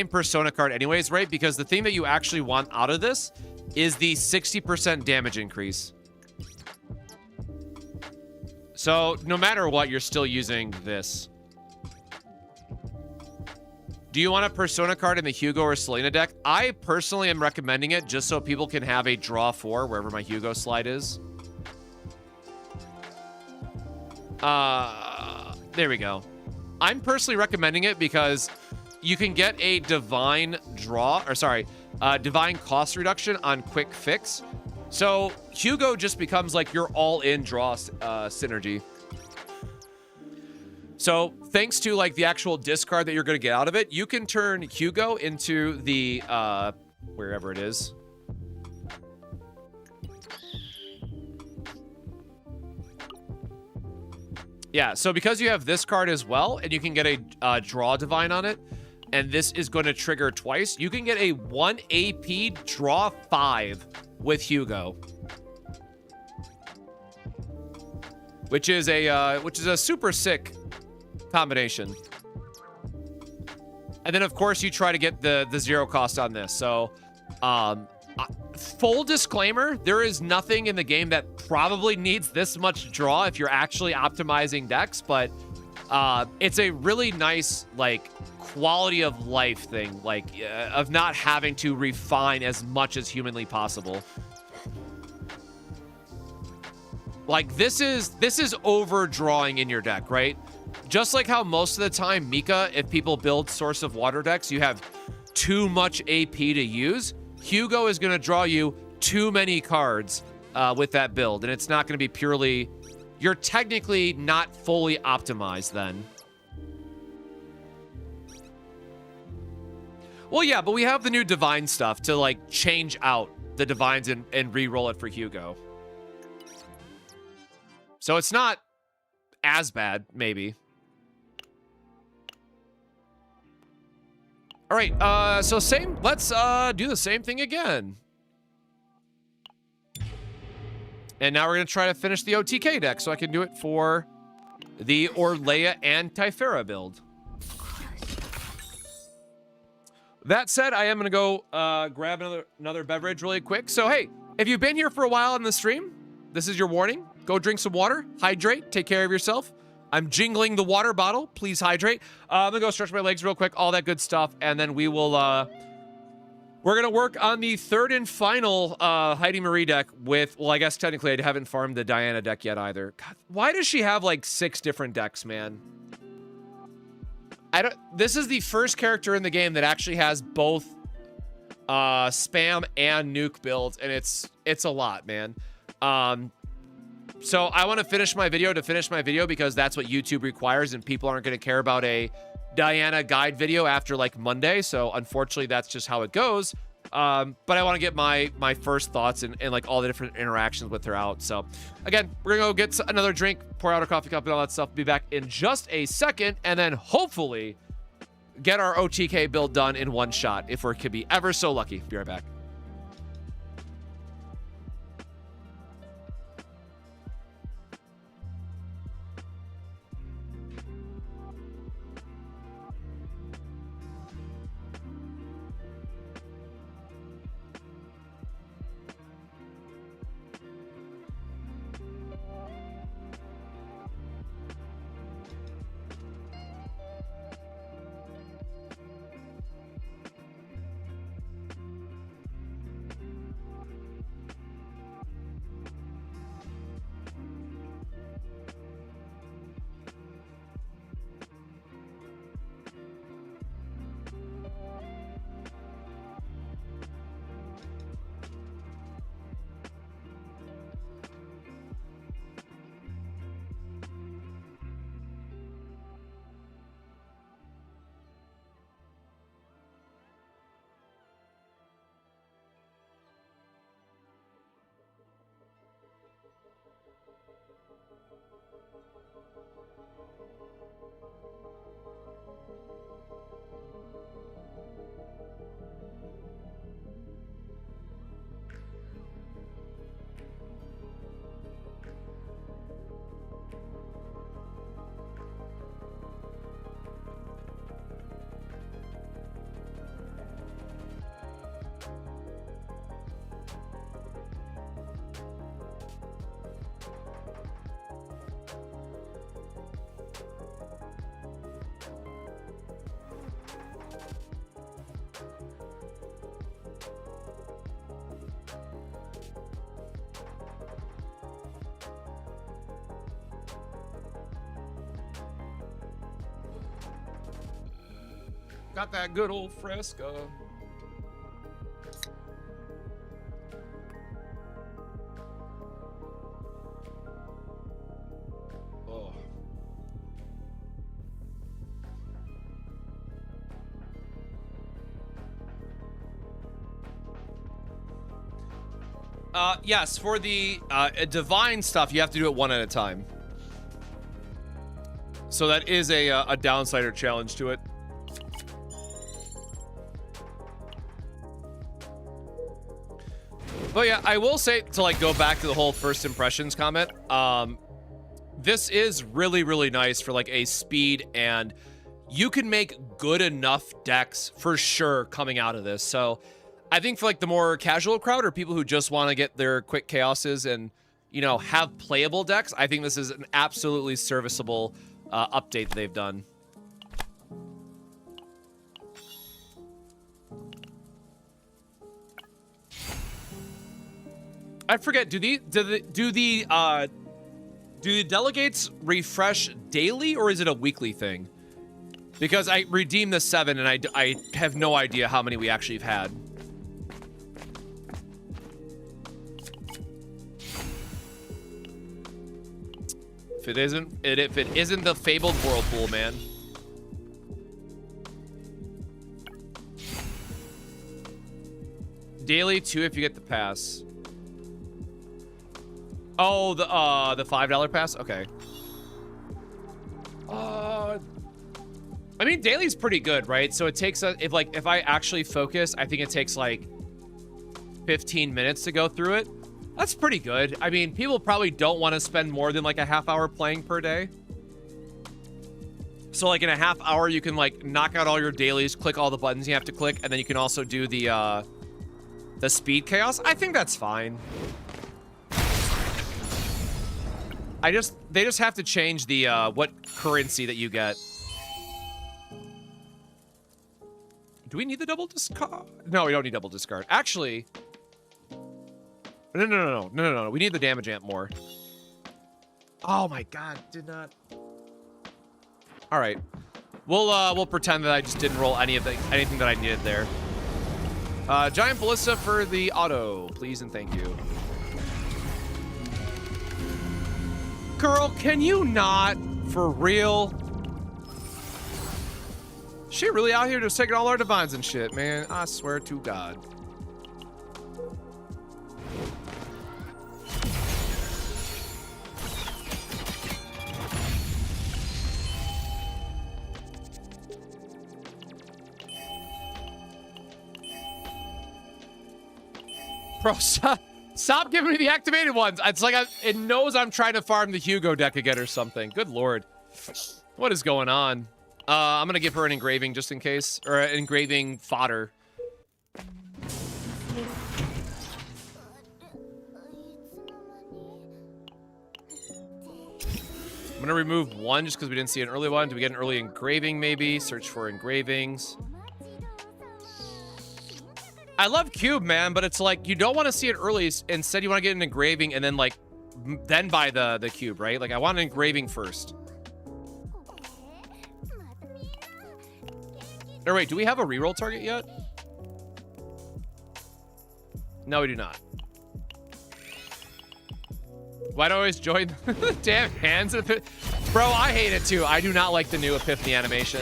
persona card anyways, right? Because the thing that you actually want out of this is the 60% damage increase. So no matter what, you're still using this. Do you want a persona card in the Hugo or Selena deck? I personally am recommending it just so people can have a draw 4 wherever my Hugo slide is. There we go. I'm personally recommending it because you can get a divine divine cost reduction on quick fix. So Hugo just becomes like your all-in draw synergy. So thanks to like the actual discard that you're going to get out of it, you can turn Hugo into the wherever it is. Yeah, so because you have this card as well, and you can get a draw divine on it, and this is going to trigger twice, you can get a 1 AP draw 5 with Hugo. Which is a super sick combination. And then of course you try to get the 0 cost on this. So full disclaimer, there is nothing in the game that probably needs this much draw if you're actually optimizing decks, but it's a really nice like quality of life thing, like of not having to refine as much as humanly possible. Like this is overdrawing in your deck, right? Just like how most of the time Mika, if people build Source of Water decks, you have too much AP to use. Hugo is going to draw you too many cards with that build, and it's not going to be purely... You're technically not fully optimized then. Well, yeah, but we have the new Divine stuff to, like, change out the Divines and re-roll it for Hugo. So it's not as bad, maybe. All right, so let's do the same thing again. And now we're going to try to finish the OTK deck so I can do it for the Orleia and Typhera build. That said, I am going to go grab another beverage really quick. So, hey, if you've been here for a while on the stream, this is your warning. Go drink some water, hydrate, take care of yourself. I'm jingling the water bottle. Please hydrate. I'm going to go stretch my legs real quick, all that good stuff. And then we will... we're going to work on the third and final Heidi Marie deck with... Well, I guess technically I haven't farmed the Diana deck yet either. God, why does she have like 6 different decks, man? This is the first character in the game that actually has both spam and nuke builds, and it's a lot, man. So I want to finish my video because that's what YouTube requires, and people aren't going to care about a Diana guide video after like Monday. So unfortunately, that's just how it goes. But I want to get my first thoughts and like all the different interactions with her out. So again, we're gonna go get another drink, pour out our coffee cup and all that stuff. Be back in just a second, and then hopefully get our OTK build done in one shot if we could be ever so lucky. Be right back. Got that good old fresco. Oh. Yes, for the divine stuff, you have to do it one at a time. So that is a downside or challenge to it. But yeah, I will say, to like go back to the whole first impressions comment, this is really, really nice for like a speed, and you can make good enough decks for sure coming out of this. So I think for like the more casual crowd or people who just want to get their quick chaoses and, you know, have playable decks, I think this is an absolutely serviceable update that they've done. I forget, do the delegates refresh daily, or is it a weekly thing? Because I redeemed the 7 and I have no idea how many we actually have had. If it isn't the fabled whirlpool, man. Daily 2 if you get the pass. Oh, the $5 pass? Okay. I mean, daily's pretty good, right? So it takes if I actually focus, I think it takes like 15 minutes to go through it. That's pretty good. I mean, people probably don't want to spend more than like a half hour playing per day. So like in a half hour, you can like knock out all your dailies, click all the buttons you have to click, and then you can also do the speed chaos. I think that's fine. They just have to change the what currency that you get. Do we need the double discard? No, we don't need double discard. Actually, no. We need the damage amp more. Oh my god, did not. All right, we'll pretend that I just didn't roll anything that I needed there. Giant ballista for the auto, please and thank you. Girl, can you not? For real? She really out here just taking all our divines and shit, man. I swear to God. Bro, stop giving me the activated ones. It's like it knows I'm trying to farm the Hugo deck again or something. Good lord. What is going on? I'm gonna give her an engraving just in case. Or an engraving fodder. I'm gonna remove one just because we didn't see an early one. Do we get an early engraving maybe? Search for engravings. I love cube, man, but it's like you don't want to see it early. Instead, you want to get an engraving and then like then buy the cube, right? Like I want an engraving first. Or wait, do we have a reroll target yet? No, we do not. Why do I always join the damn hands? Bro, I hate it too. I do not like the new Epiphany animation.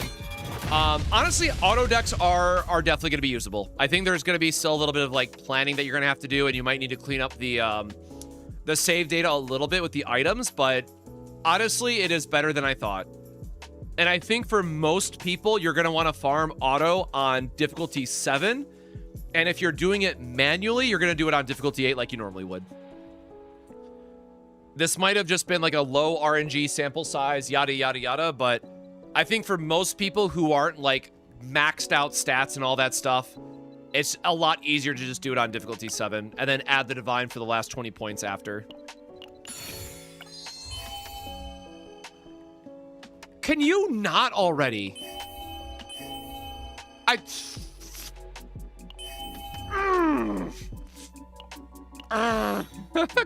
Honestly, auto decks are definitely going to be usable. I think there's going to be still a little bit of like planning that you're going to have to do, and you might need to clean up the save data a little bit with the items, but honestly, it is better than I thought. And I think for most people, you're going to want to farm auto on difficulty 7. And if you're doing it manually, you're going to do it on difficulty 8 like you normally would. This might have just been like a low RNG sample size, yada, yada, yada. But I think for most people who aren't like maxed out stats and all that stuff, it's a lot easier to just do it on difficulty 7 and then add the divine for the last 20 points after. Can you not already?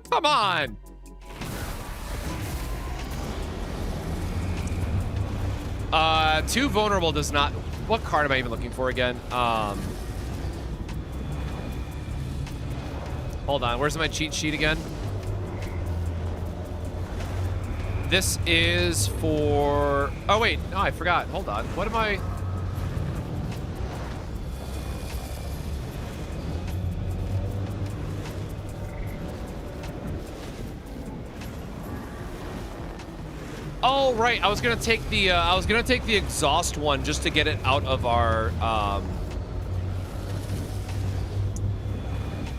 Come on. Too vulnerable does not. what card am I even looking for again? Hold on, where's my cheat sheet again? This is for... Oh, wait. No, I forgot. Hold on. What am I... Oh, right. I was gonna take the exhaust one just to get it out of our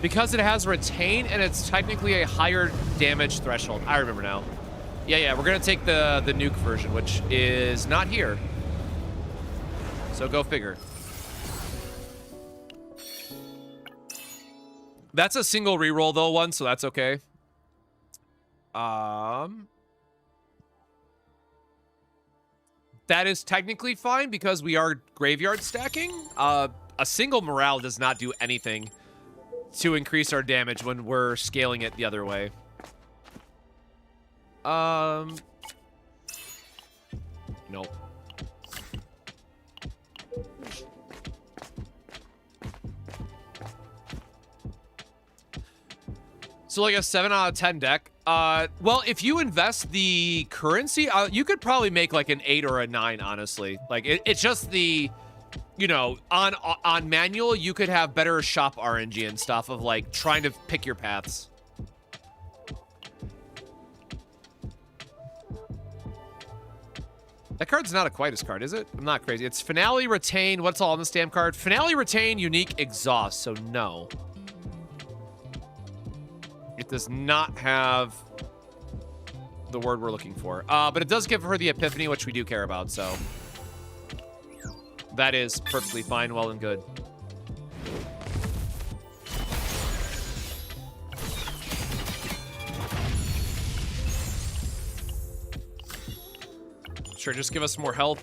because it has retain and it's technically a higher damage threshold. I remember now. Yeah, we're gonna take the nuke version, which is not here. So go figure. That's a single reroll though one, so that's okay. That is technically fine because we are graveyard stacking. A single morale does not do anything to increase our damage when we're scaling it the other way. Nope. So like a 7 out of 10 deck. Well, if you invest the currency, you could probably make like an 8 or a 9, honestly. Like it's just the, you know, on manual, you could have better shop RNG and stuff of like trying to pick your paths. That card's not a Quietus card, is it? I'm not crazy. It's Finale, Retain. What's all on this damn card? Finale, Retain, Unique, Exhaust. So no. It does not have the word we're looking for. But it does give her the Epiphany, which we do care about, so. That is perfectly fine, well and good. Sure, just give us more health.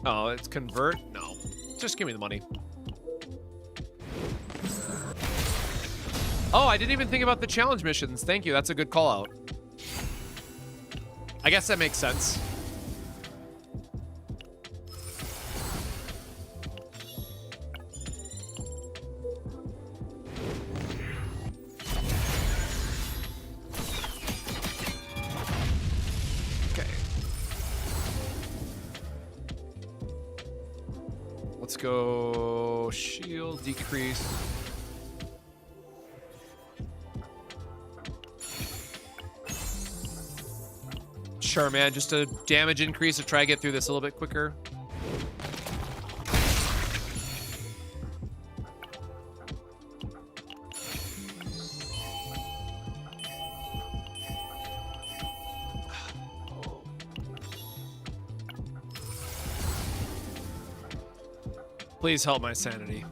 Oh, it's convert? No. Just give me the money. Oh, I didn't even think about the challenge missions. Thank you. That's a good call out. I guess that makes sense. Okay. Let's go shield decrease. Sure, man. Just a damage increase to try to get through this a little bit quicker. Please help my sanity.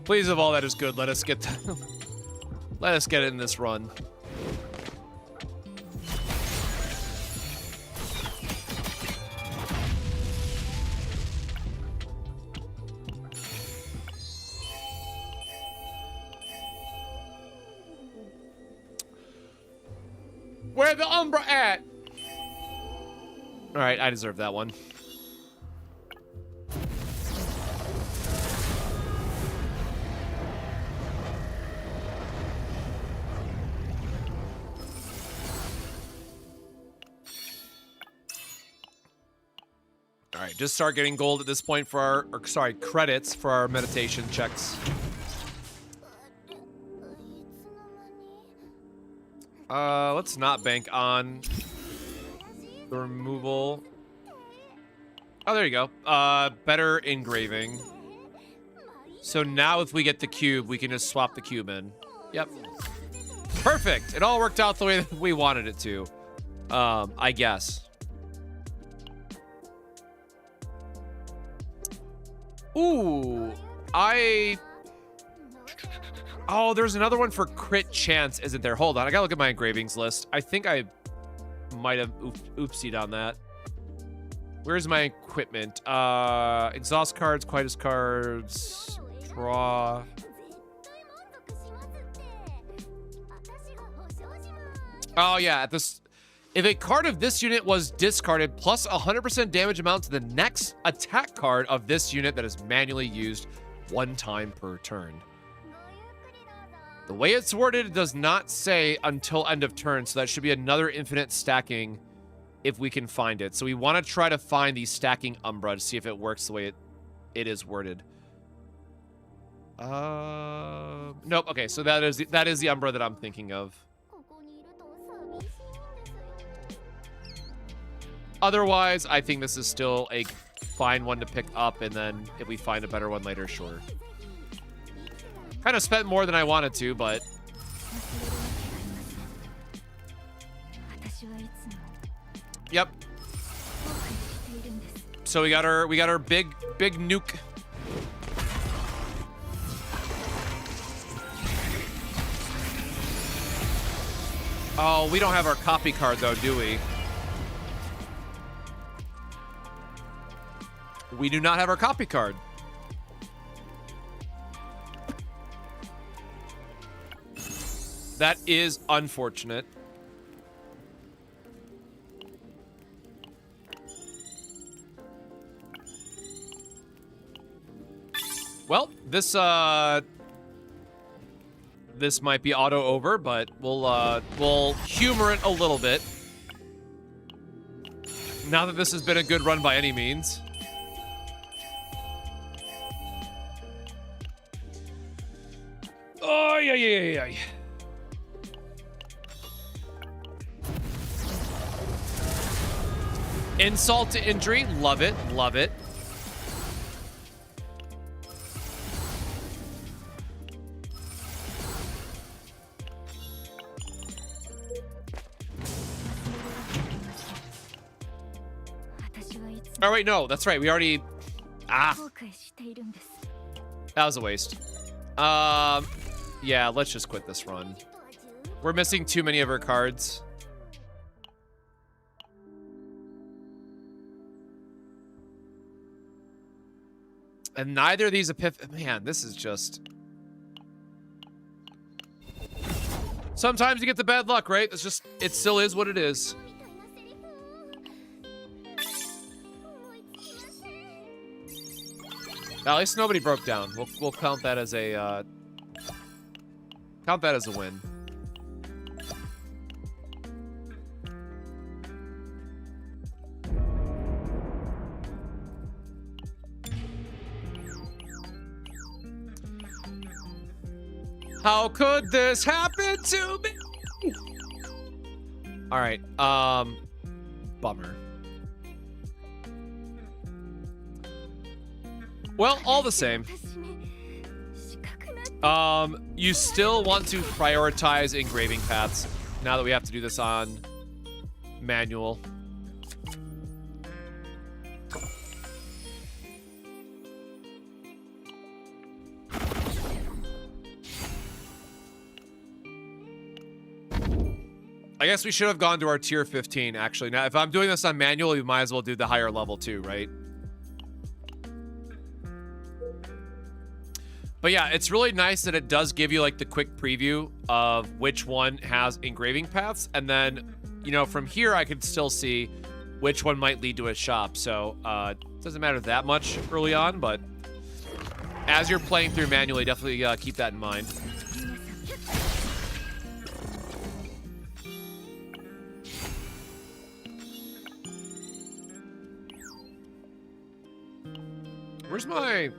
Please, of all that is good, let us get that. Let us get it in this run. Where the Umbra at? All right, I deserve that one. All right, just start getting gold at this point for our, or sorry, credits for our meditation checks. Let's not bank on the removal. Oh, there you go. Better engraving. So now if we get the cube, we can just swap the cube in. Yep. Perfect. It all worked out the way that we wanted it to. I guess. Ooh, oh, there's another one for crit chance, isn't there? Hold on, I gotta look at my engravings list. I think I might have oopsied on that. Where's my equipment? Exhaust cards, Quietus cards, draw. Oh, yeah. At this, if a card of this unit was discarded, plus 100% damage amount to the next attack card of this unit that is manually used 1 time per turn. The way it's worded, it does not say until end of turn, so that should be another infinite stacking if we can find it. So we want to try to find the stacking Umbra to see if it works the way it is worded. Nope. Okay, so that is the Umbra that I'm thinking of. Otherwise, I think this is still a fine one to pick up, and then if we find a better one later, sure. Kind of spent more than I wanted to, but... Yep. So we got our big nuke. Oh, we don't have our copy card though, do we? We do not have our copy card. That is unfortunate. Well, this might be auto over, but we'll humor it a little bit. Now that this has been a good run by any means. Oh, yeah. Insult to injury. Love it. Love it. Oh, wait, no. That's right. We already... Ah. That was a waste. Yeah, let's just quit this run. We're missing too many of her cards. And neither of these Man, this is just... Sometimes you get the bad luck, right? It's just... It still is what it is. At least nobody broke down. We'll count that as a... count that as a win. How could this happen to me? All right. Bummer. Well, all the same. You still want to prioritize engraving paths now that we have to do this on manual. I guess we should have gone to our tier 15, actually. Now, if I'm doing this on manual, we might as well do the higher level too, right? But yeah, it's really nice that it does give you like the quick preview of which one has engraving paths. And then, you know, from here, I could still see which one might lead to a shop. So it doesn't matter that much early on, but as you're playing through manually, definitely keep that in mind. Where's my...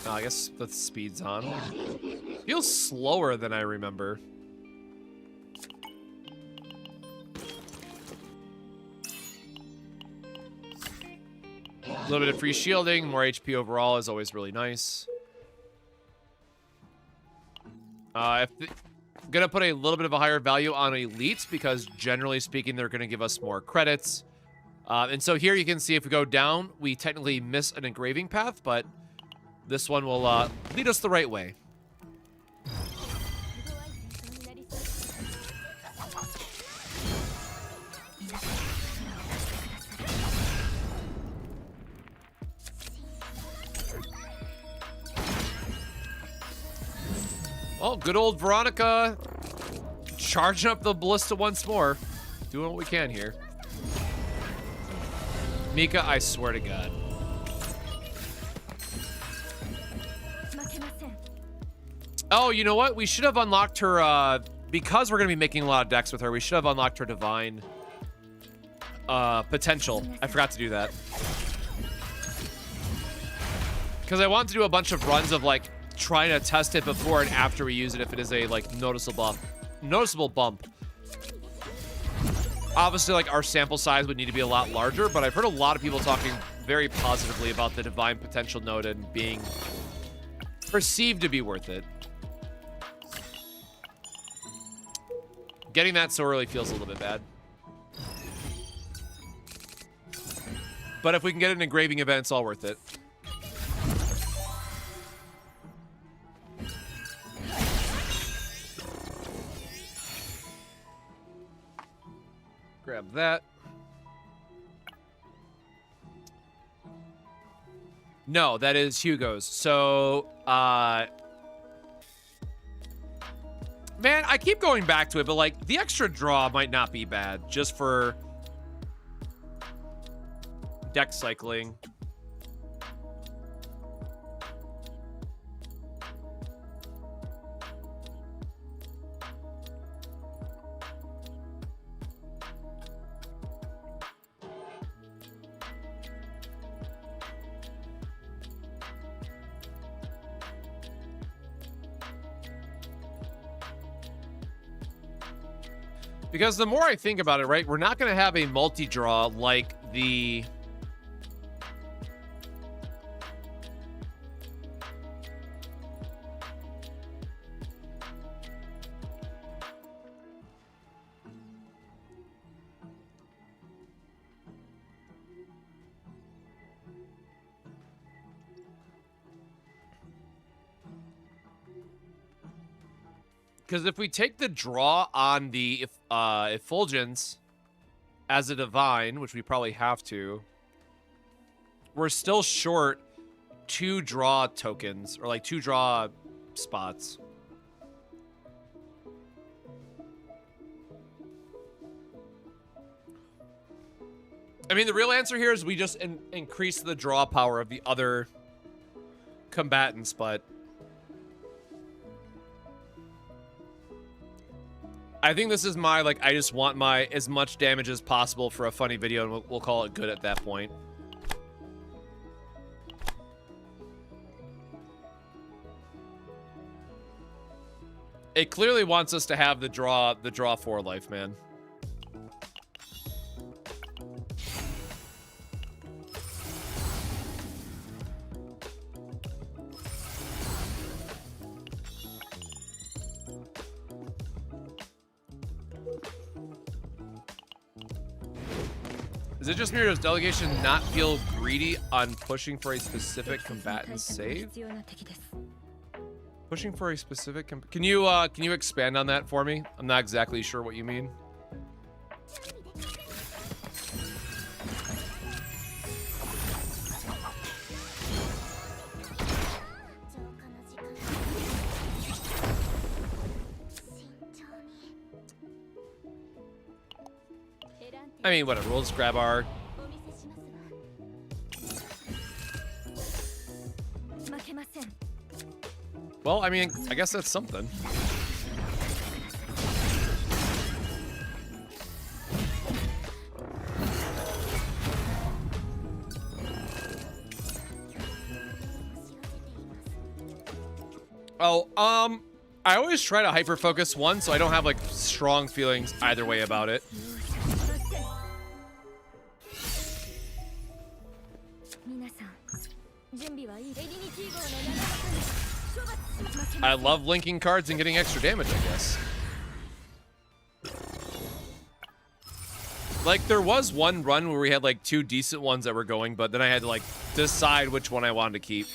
Oh, I guess the speed's on. Feels slower than I remember. A little bit of free shielding, more HP overall is always really nice. I'm gonna put a little bit of a higher value on elites because generally speaking, they're gonna give us more credits. And so here you can see if we go down, we technically miss an engraving path, but this one will lead us the right way. Oh, good old Veronica. Charging up the ballista once more. Doing what we can here. Mika, I swear to God. Oh, you know what? We should have unlocked her, because we're going to be making a lot of decks with her, we should have unlocked her divine potential. I forgot to do that. Because I want to do a bunch of runs of, like, trying to test it before and after we use it if it is a, like, noticeable bump. Obviously, like, our sample size would need to be a lot larger, but I've heard a lot of people talking very positively about the divine potential node and being perceived to be worth it. Getting that so early feels a little bit bad. But if we can get an engraving event, it's all worth it. Grab that. No, that is Hugo's. So, man, I keep going back to it, but, like, the extra draw might not be bad, just for deck cycling. Because the more I think about it, right, we're not going to have a multi-draw like the... Because if we take the draw on the Effulgence as a divine, which we probably have to, we're still short 2 draw tokens, or like 2 draw spots. I mean, the real answer here is we just increase the draw power of the other combatants, but I think this is my, like, I just want my as much damage as possible for a funny video, and we'll call it good at that point. It clearly wants us to have the draw 4 life, man. Is it just me or does delegation not feel greedy on pushing for a specific combatant save? Pushing for a specific can you expand on that for me? I'm not exactly sure what you mean. I mean, whatever. We'll just grab our... Well, I mean, I guess that's something. Oh, I always try to hyper-focus one, so I don't have, like, strong feelings either way about it. I love linking cards and getting extra damage, I guess. Like, there was one run where we had, like, 2 decent ones that were going, but then I had to, like, decide which one I wanted to keep.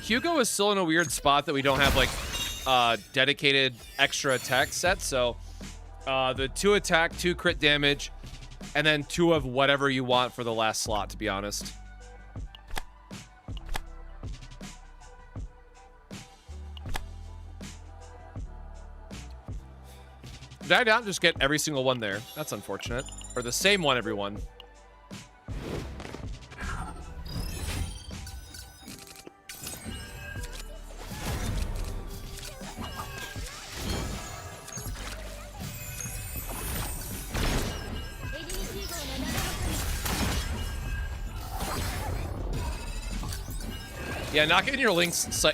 Hugo is still in a weird spot that we don't have like dedicated extra attack sets. So the 2 attack, 2 crit damage, and then 2 of whatever you want for the last slot, to be honest. Did I not just get every single one there? That's unfortunate. Or the same one, everyone. Yeah, not getting your links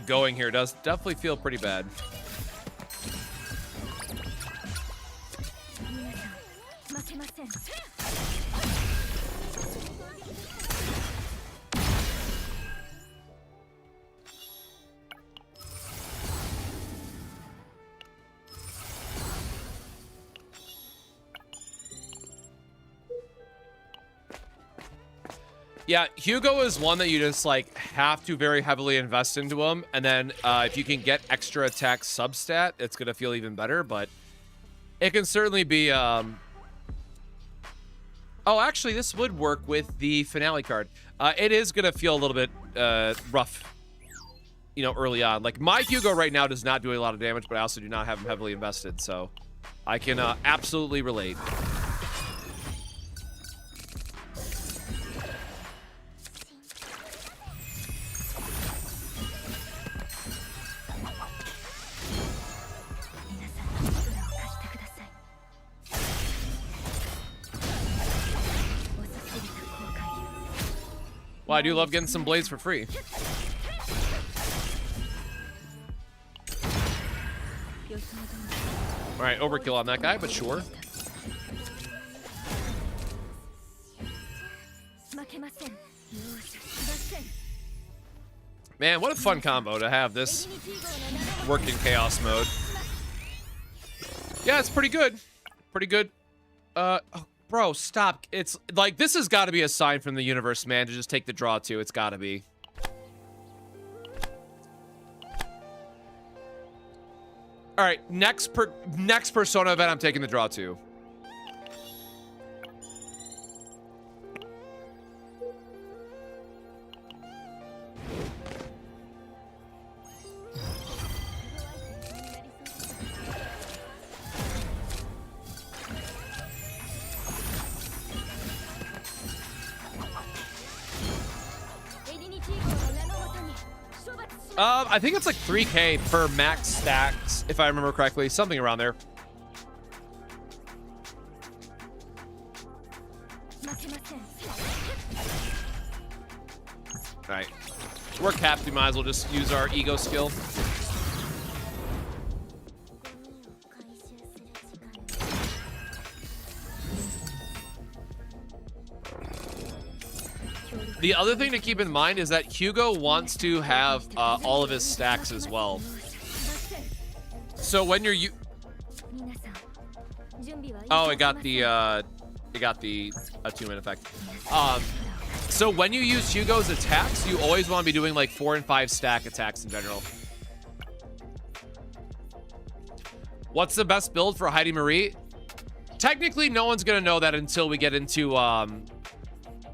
going here does definitely feel pretty bad. Yeah, Hugo is one that you just like have to very heavily invest into him, and then if you can get extra attack substat, it's gonna feel even better. But it can certainly be. Oh, actually, this would work with the finale card. It is gonna feel a little bit rough, you know, early on. Like my Hugo right now does not do a lot of damage, but I also do not have him heavily invested, so I can absolutely relate. Well, I do love getting some blades for free. All right, overkill on that guy, but sure. Man, what a fun combo to have this work in chaos mode. Yeah, it's pretty good. Pretty good. Oh, bro, stop. It's like, this has got to be a sign from the universe, man, to just take the draw 2. It's got to be. All right, next Persona event, I'm taking the draw 2. I think it's like 3K per max stacks, if I remember correctly. Something around there. Alright. We're capped, we might as well just use our ego skill. The other thing to keep in mind is that Hugo wants to have all of his stacks as well. So when you're oh, it got the attunement effect. So when you use Hugo's attacks, you always want to be doing like 4 and 5 stack attacks in general. What's the best build for Heidi Marie? Technically, no one's gonna know that until we get into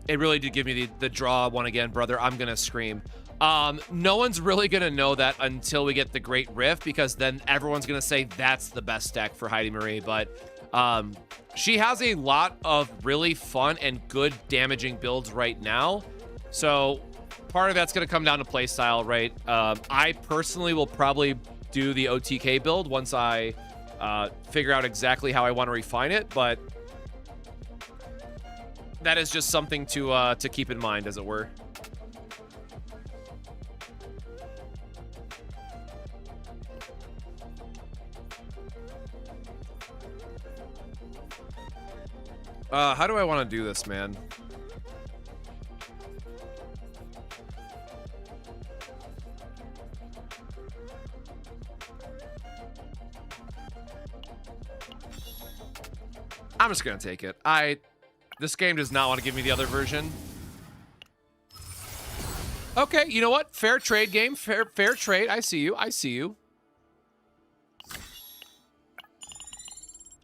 it really did give me the draw one again, brother. I'm gonna scream. No one's really gonna know that until we get the Great Rift, because then everyone's gonna say that's the best deck for Heidi Marie. But she has a lot of really fun and good damaging builds right now. So part of that's gonna come down to playstyle, right? I personally will probably do the OTK build once I figure out exactly how I want to refine it, but that is just something to keep in mind, as it were. How do I want to do this, man? I'm just gonna take it. This game does not want to give me the other version. Okay, you know what? Fair trade game. Fair trade. I see you. I see you.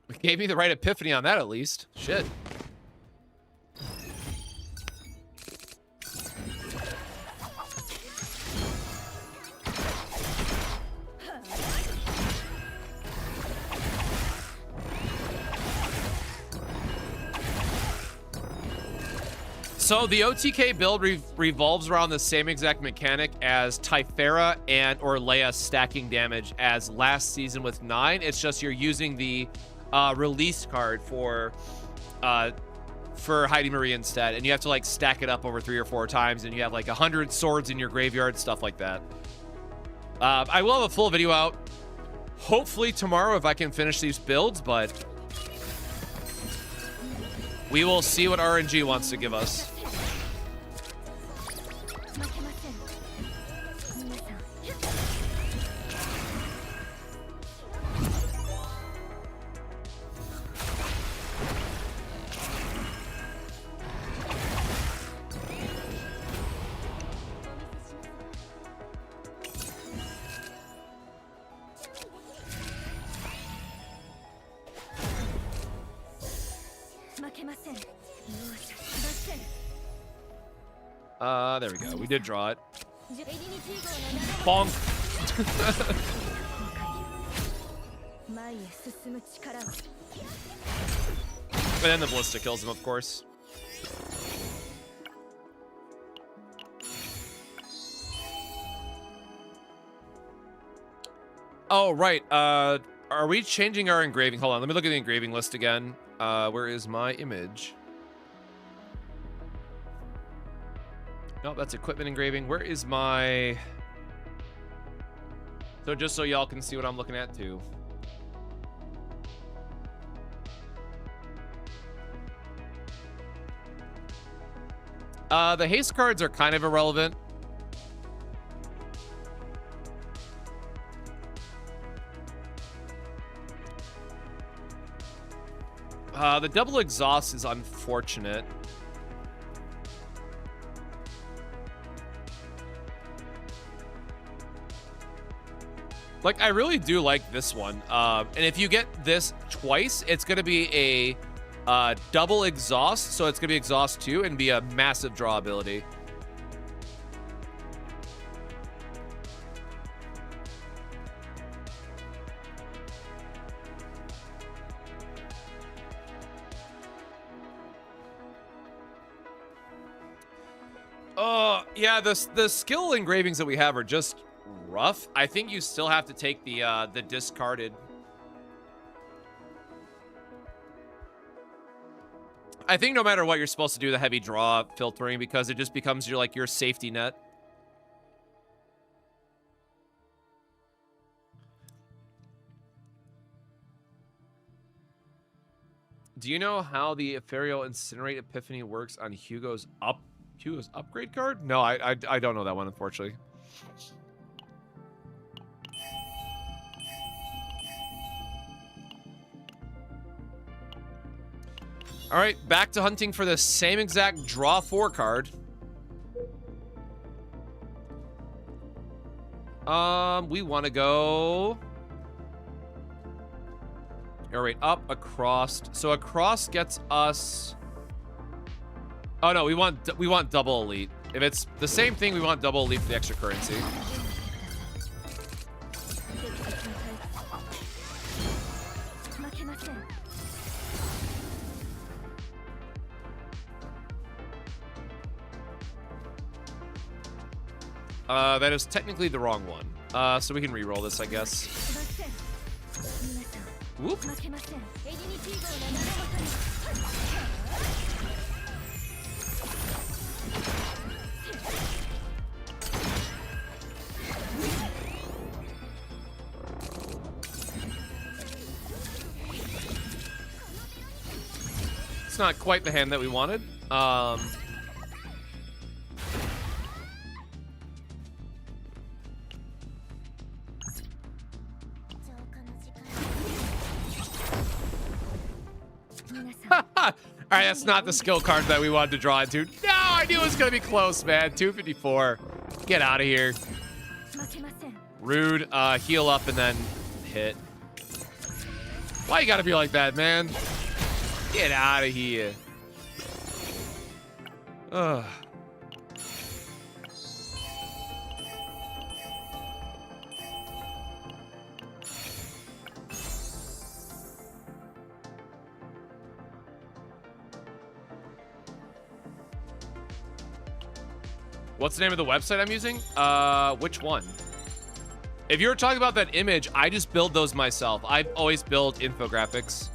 It gave me the right epiphany on that at least. Shit. So the OTK build revolves around the same exact mechanic as Typhera and or Leia stacking damage as last season with 9. It's just you're using the release card for Heidi Marie instead, and you have to like stack it up over 3 or 4 times, and you have like 100 swords in your graveyard, stuff like that. I will have a full video out hopefully tomorrow if I can finish these builds, but we will see what RNG wants to give us. There we go. We did draw it. Bonk. But then the ballista kills him, of course. Oh, right. Are we changing our engraving? Hold on. Let me look at the engraving list again. Where is my image? No, that's equipment engraving. Where is my... So just so y'all can see what I'm looking at too. The haste cards are kind of irrelevant. The double exhaust is unfortunate. Like, I really do like this one. And if you get this twice, it's going to be a double exhaust. So it's going to be exhaust 2 and be a massive draw ability. Yeah, the skill engravings that we have are just rough. I think you still have to take the discarded. I think no matter what, you're supposed to do the heavy draw filtering because it just becomes your safety net. Do you know how the Ethereal Incinerate Epiphany works on Hugo's upgrade card? No, I don't know that one, unfortunately. All right, back to hunting for the same exact draw 4 card. We want to go... All right, up, across. So across gets us... Oh no, we want double elite. If it's the same thing, we want double elite for the extra currency. That is technically the wrong one. So we can re-roll this, I guess. Whoop. It's not quite the hand that we wanted. Alright, that's not the skill card that we wanted to draw into. No, I knew it was going to be close, man. 254. Get out of here. 負けません。 Rude. Heal up and then hit. Why you gotta be like that, man? Get out of here. Ugh. What's the name of the website I'm using? Which one? If you're talking about that image, I just build those myself. I've always built infographics.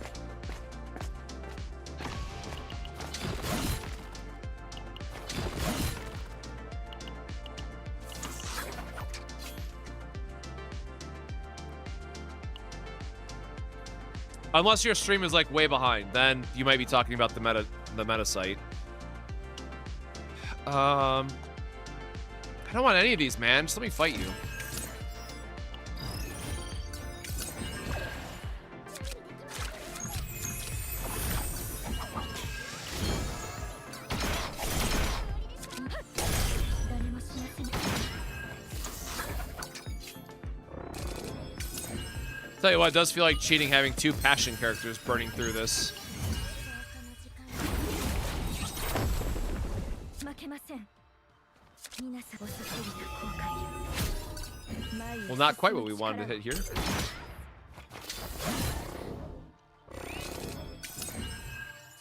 Unless your stream is like way behind, then you might be talking about the meta site. I don't want any of these, man. Just let me fight you. Tell you what, it does feel like cheating having 2 passion characters burning through this. 負けません。皆さん遅すぎた後悔。 Well, not quite what we wanted to hit here.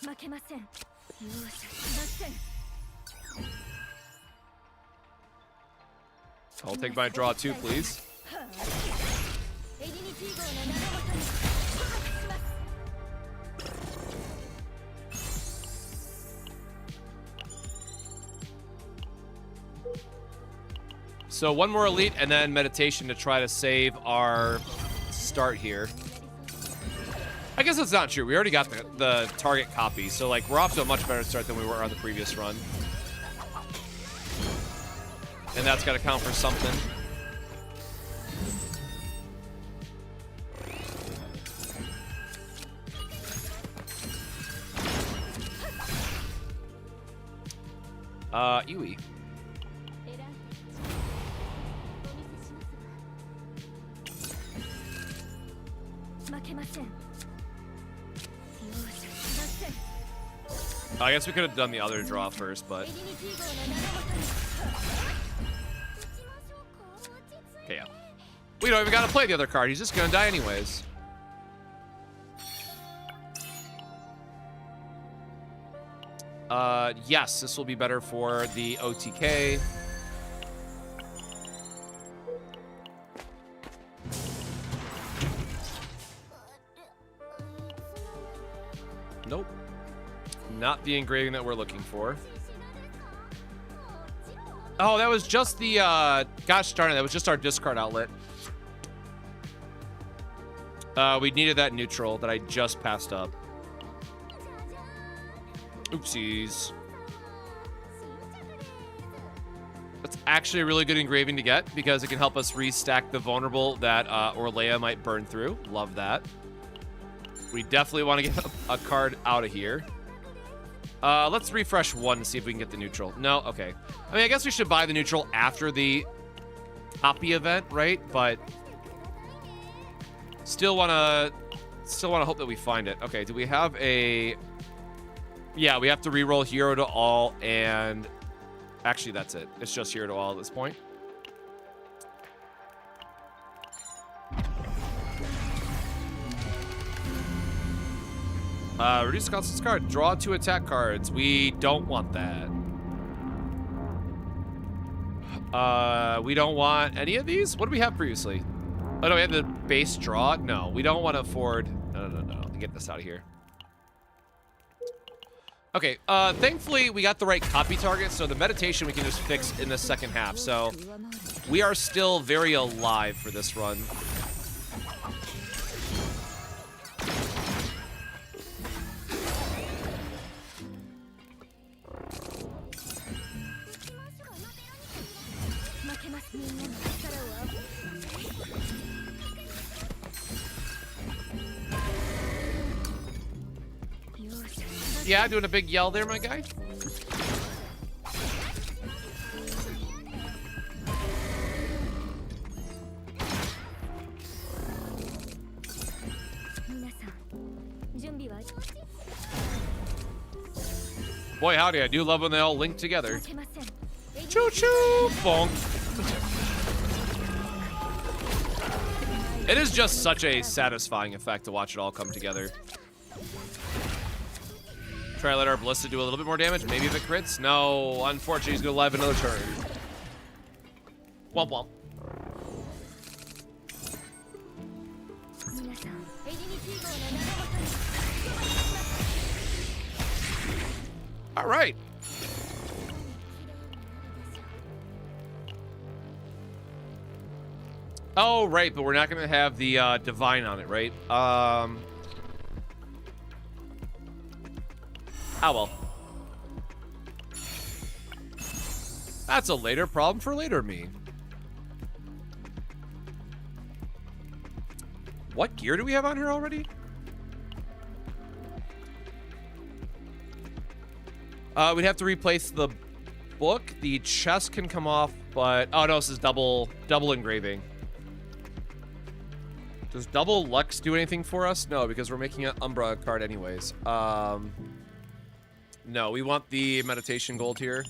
負けません。容赦しません。 I'll take my draw too, please. エディニティ号の名のもとに出発します。 So one more elite and then meditation to try to save our start here. I guess that's not true. We already got the target copy, so like we're off to a much better start than we were on the previous run. And that's got to count for something. Yui. 負けません。容赦しません。 I guess we could have done the other draw first, but エディニティ号の名のもとに。 okay, yeah. We don't even gotta play the other card. He's just gonna die anyways. Yes, this will be better for the OTK. Nope. Not the engraving that we're looking for. Oh, that was just the, gosh darn it, that was just our discard outlet. We needed that neutral that I just passed up. Oopsies. That's actually a really good engraving to get because it can help us restack the vulnerable that Orlea might burn through. Love that. We definitely want to get a card out of here. Let's refresh one to see if we can get the neutral. No? Okay. I mean, I guess we should buy the neutral after the copy event, right? But still want to hope that we find it. Okay, do we have a... Yeah, we have to reroll hero to all, and actually that's it. It's just hero to all at this point. Reduce the cost of this card. Draw 2 attack cards. We don't want that. We don't want any of these? What do we have previously? Oh, no, we had the base draw? No, we don't want to afford... No. Get this out of here. Okay, thankfully we got the right copy target, so the meditation we can just fix in the second half. So we are still very alive for this run. Yeah, doing a big yell there, my guy. Boy, howdy, I do love when they all link together. Choo-choo! Bonk. It is just such a satisfying effect to watch it all come together. Try to let our Ballista do a little bit more damage. Maybe if it crits. No, unfortunately, he's going to live another turn. Womp womp. All right. Oh, right, but we're not going to have the Divine on it, right? Oh, well. That's a later problem for later me. What gear do we have on her already? We'd have to replace the book. The chest can come off, but... Oh, no, this is double engraving. Does double Lux do anything for us? No, because we're making an Umbra card anyways. No, we want the meditation gold here.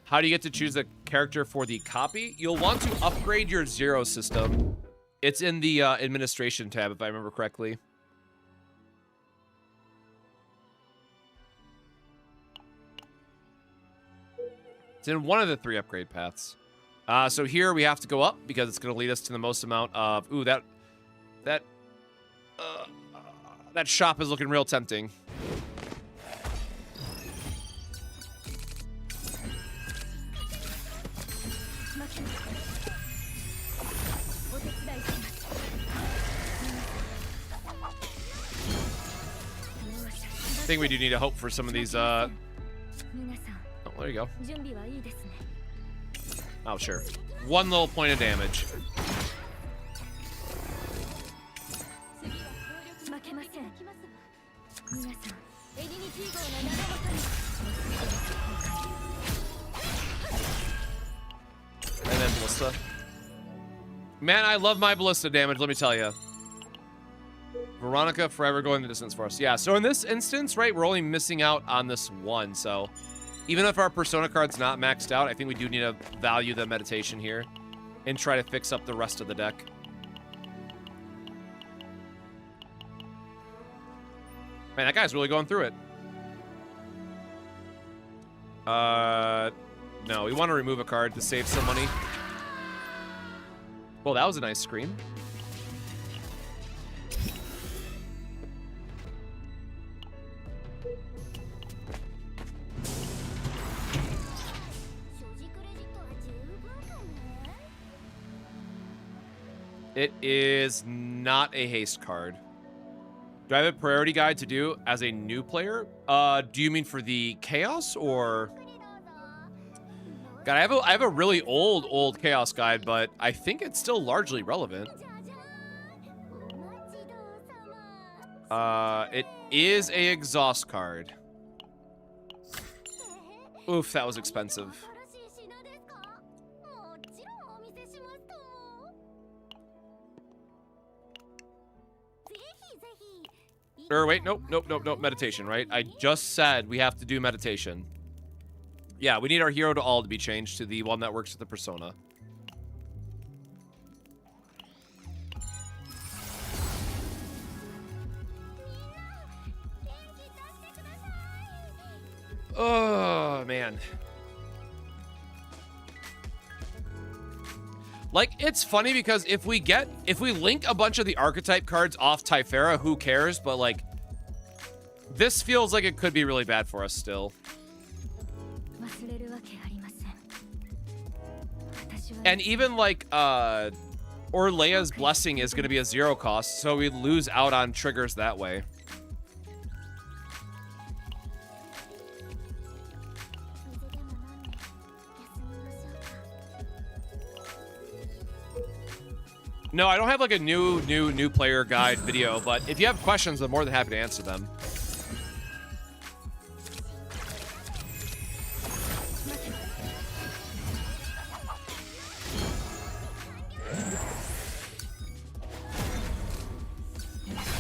How do you get to choose a character for the copy? You'll want to upgrade your Zero system. It's in the administration tab, if I remember correctly. It's in one of the 3 upgrade paths. So here we have to go up because it's going to lead us to the most amount of... Ooh, that shop is looking real tempting. I think we do need to hope for some of these... Oh, there you go. Oh, sure. 1 little point of damage. And then Ballista. Man, I love my Ballista damage, let me tell you. Veronica forever going the distance for us. Yeah, so in this instance, right, we're only missing out on this 1, so... Even if our Persona card's not maxed out, I think we do need to value the meditation here and try to fix up the rest of the deck. Man, that guy's really going through it. No, we want to remove a card to save some money. Well, that was a nice scream. It is not a haste card. Do I have a priority guide to do as a new player? Do you mean for the chaos or? God, I have a really old chaos guide, but I think it's still largely relevant. It is a exhaust card. Oof, that was expensive. Or wait, nope, meditation, right? I just said we have to do meditation. Yeah, we need our hero to all to be changed to the one that works with the persona. Oh, man. Like, it's funny because if we link a bunch of the archetype cards off Typhera, who cares? But, like, this feels like it could be really bad for us still. And even, like, Orlea's Blessing is going to be a 0 cost, so we lose out on triggers that way. No, I don't have like a new player guide video, but if you have questions, I'm more than happy to answer them.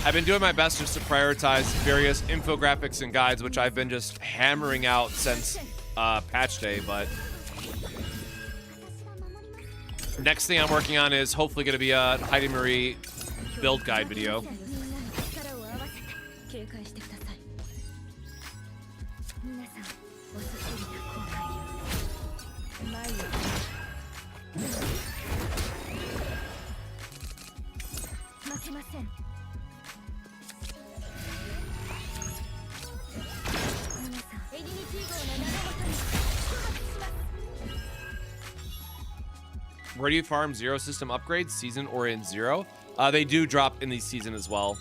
I've been doing my best just to prioritize various infographics and guides, which I've been just hammering out since patch day, but next thing I'm working on is hopefully going to be a Heidi Marie build guide video. Where do you farm zero system upgrades, season or in zero? They do drop in the season as well.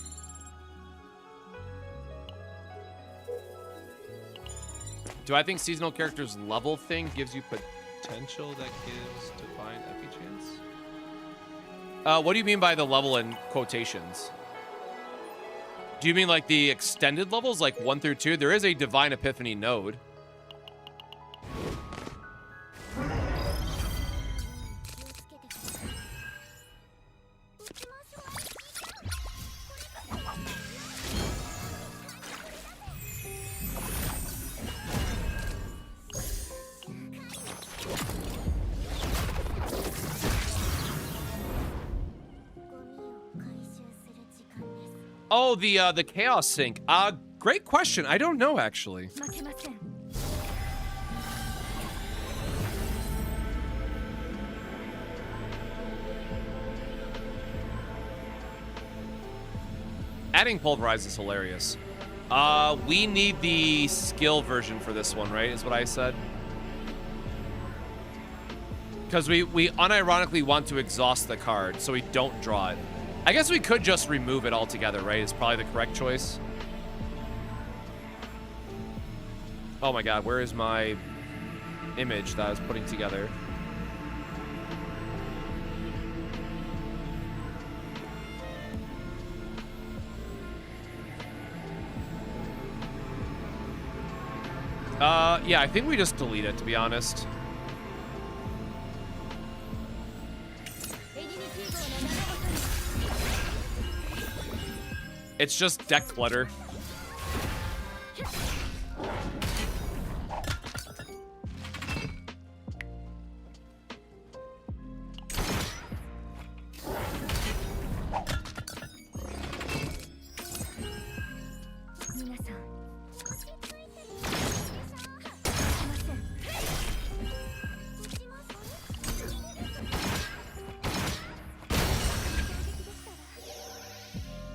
Do I think seasonal characters level thing gives you potential that gives divine epi chance? What do you mean by the level in quotations? Do you mean like the extended levels, like 1 through 2? There is a divine epiphany node. Oh, the chaos sync. Great question. I don't know actually. Adding pulverize is hilarious. We need the skill version for this one, right? Is what I said. Because we unironically want to exhaust the card, so we don't draw it. I guess we could just remove it altogether, right? Is probably the correct choice. Oh my god, where is my image that I was putting together? Yeah, I think we just delete it, to be honest. It's just deck clutter.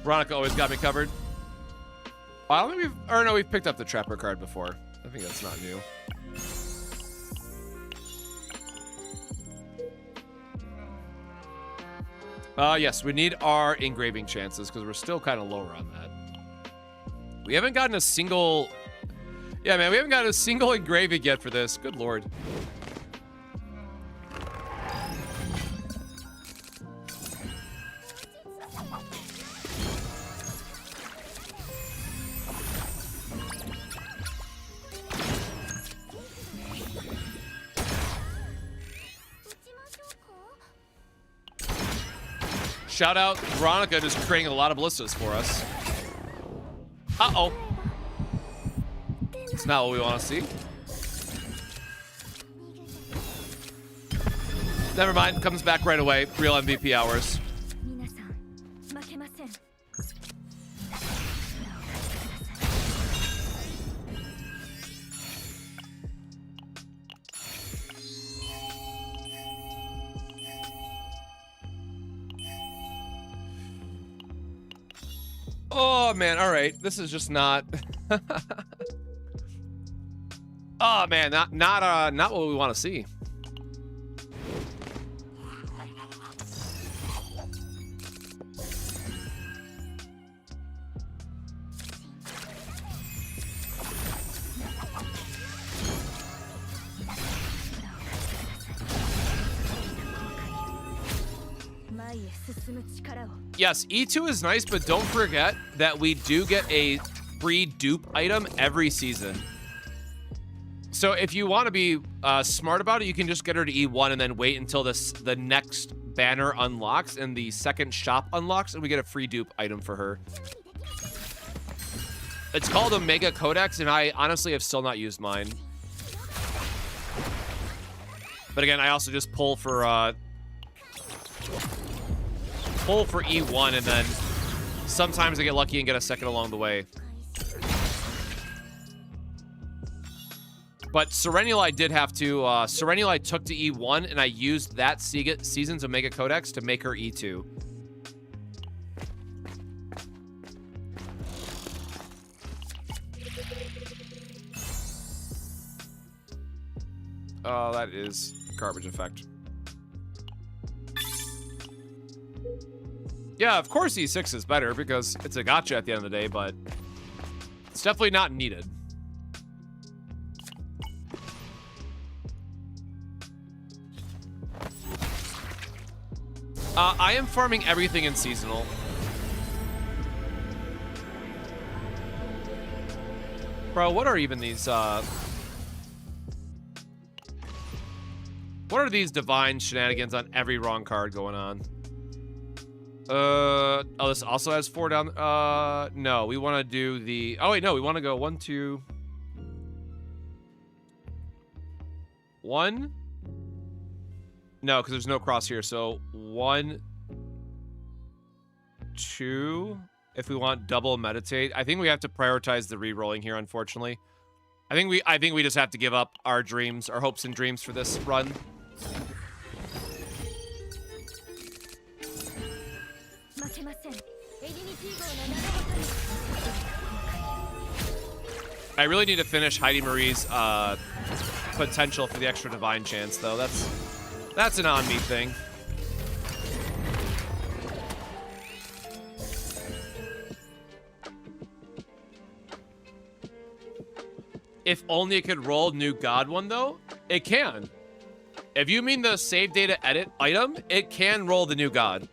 Veronica always got me covered. I don't think we've, or no, we've picked up the Trapper card before. I think that's not new. Yes, we need our engraving chances because we're still kind of lower on that. We haven't gotten a single... Yeah, man, we haven't gotten a single engraving yet for this. Good lord. Shout out Veronica, just creating a lot of ballistas for us. Uh-oh. It's not what we want to see. Never mind, comes back right away. Real MVP hours. Oh man, all right. This is just not. Oh man, not what we want to see. Yes, E2 is nice, but don't forget that we do get a free dupe item every season. So if you want to be smart about it, you can just get her to E1 and then wait until the next banner unlocks and the second shop unlocks, and we get a free dupe item for her. It's called Omega Codex, and I honestly have still not used mine. But again, I also just pull for E1, and then sometimes I get lucky and get a second along the way. But Serenuli did have to, Serenuli took to E1, and I used that season's Omega Codex to make her E2. Oh, that is garbage effect. Yeah, of course E6 is better because it's a gotcha at the end of the day, but it's definitely not needed. I am farming everything in seasonal. Bro, what are even these, what are these divine shenanigans on every wrong card going on? Oh, this also has 4 down. No, we want to do the... Oh, wait, no, we want to go 1, 2... 1? No, because there's no cross here. So 1, 2... If we want double meditate. I think we have to prioritize the re-rolling here, unfortunately. I think we just have to give up our dreams, our hopes and dreams for this run. I really need to finish Heidi Marie's potential for the extra divine chance, though. That's an on-me thing. If only it could roll new God one, though, it can. If you mean the save data edit item, it can roll the new God.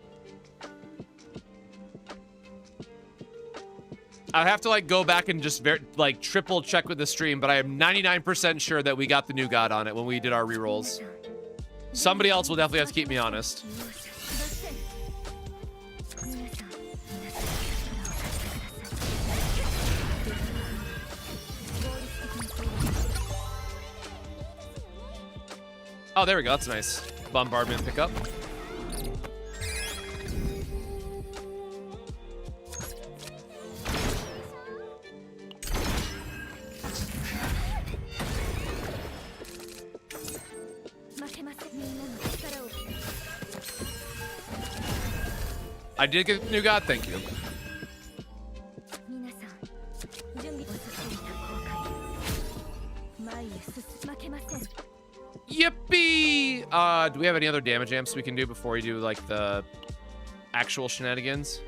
I have to like go back and just like triple check with the stream, but I am 99% sure that we got the new God on it when we did our rerolls. Somebody else will definitely have to keep me honest. Oh, there we go. That's a nice bombardment pickup. I did get new God, thank you. Yippee! Do we have any other damage amps we can do before we do like the actual shenanigans?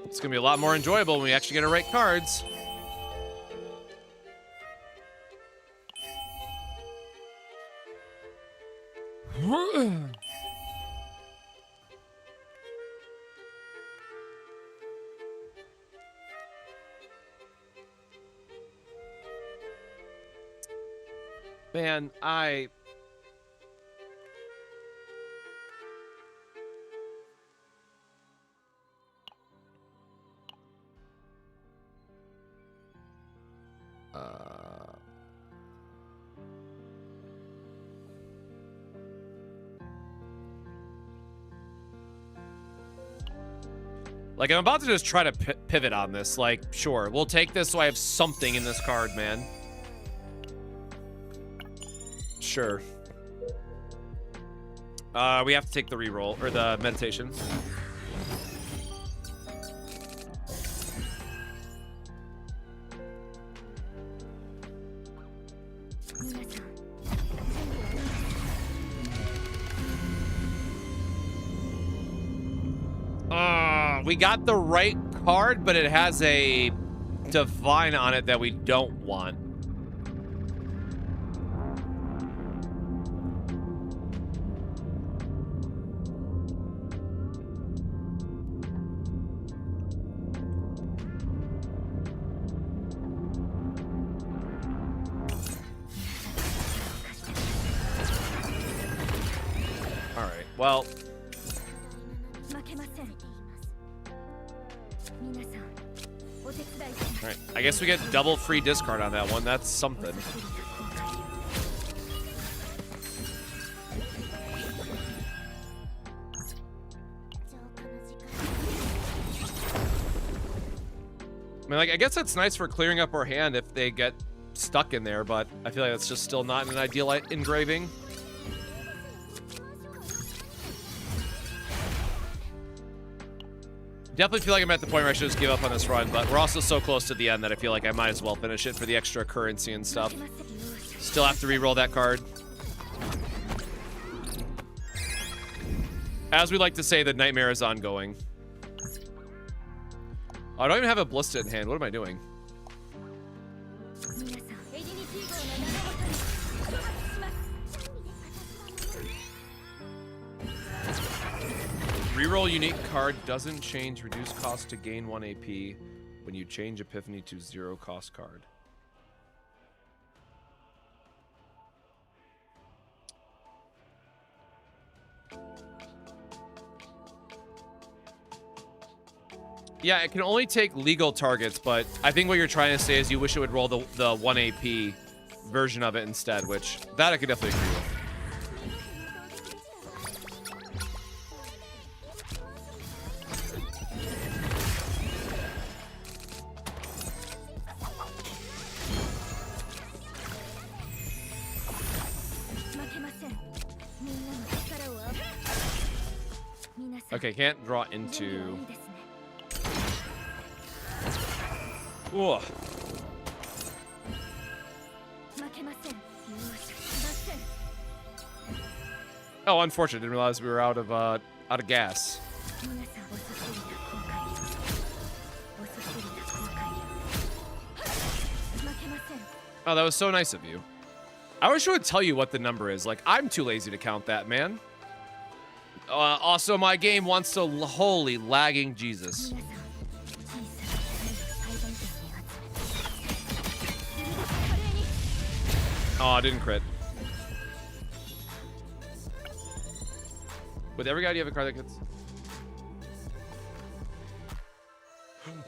It's gonna be a lot more enjoyable when we actually get to write cards. Man, like, I'm about to just try to pivot on this. Like, sure, we'll take this so I have something in this card, man. Sure. We have to take the reroll, or the meditation. We got the right card, but it has a divine on it that we don't want. Well, 負けません。皆さん、お手伝いします。 all right. I guess we get double free discard on that one. That's something. I mean, like, I guess that's nice for clearing up our hand if they get stuck in there, but I feel like that's just still not an ideal engraving. Definitely feel like I'm at the point where I should just give up on this run, but we're also so close to the end that I feel like I might as well finish it for the extra currency and stuff. Still have to re-roll that card. As we like to say, the nightmare is ongoing. Oh, I don't even have a ballista in hand. What am I doing? Reroll unique card doesn't change reduce cost to gain 1 AP when you change Epiphany to 0 cost card. Yeah, it can only take legal targets, but I think what you're trying to say is you wish it would roll the 1 AP version of it instead, which that I could definitely agree with. Okay, can't draw into... Ooh. Oh, unfortunate. Didn't realize we were out of gas. Oh, that was so nice of you. I wish I would tell you what the number is. Like, I'm too lazy to count that, man. Also, my game wants to... Holy lagging Jesus. Oh, I didn't crit. With every guy, do you have a card that gets...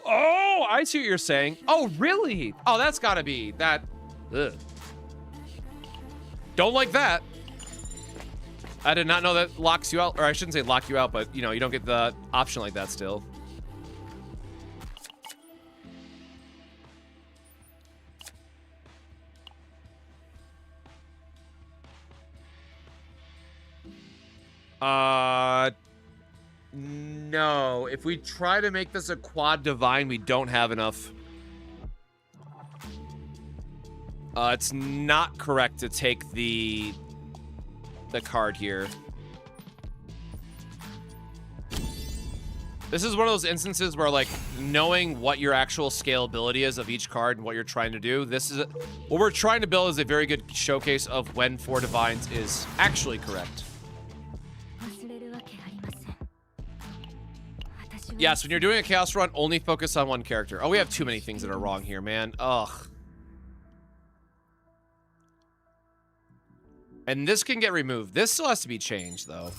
Oh, I see what you're saying. Oh, really? Oh, that's gotta be that... Ugh. Don't like that. I did not know that locks you out. Or I shouldn't say lock you out, but, you know, you don't get the option like that still. No. If we try to make this a quad divine, we don't have enough. It's not correct to take the card here. This is one of those instances where, like, knowing what your actual scalability is of each card and what you're trying to do, this is what we're trying to build is a very good showcase of when 4 divines is actually correct. Yes, when you're doing a chaos run, only focus on one character. Oh, we have too many things that are wrong here, man. Ugh. And this can get removed. This still has to be changed, though.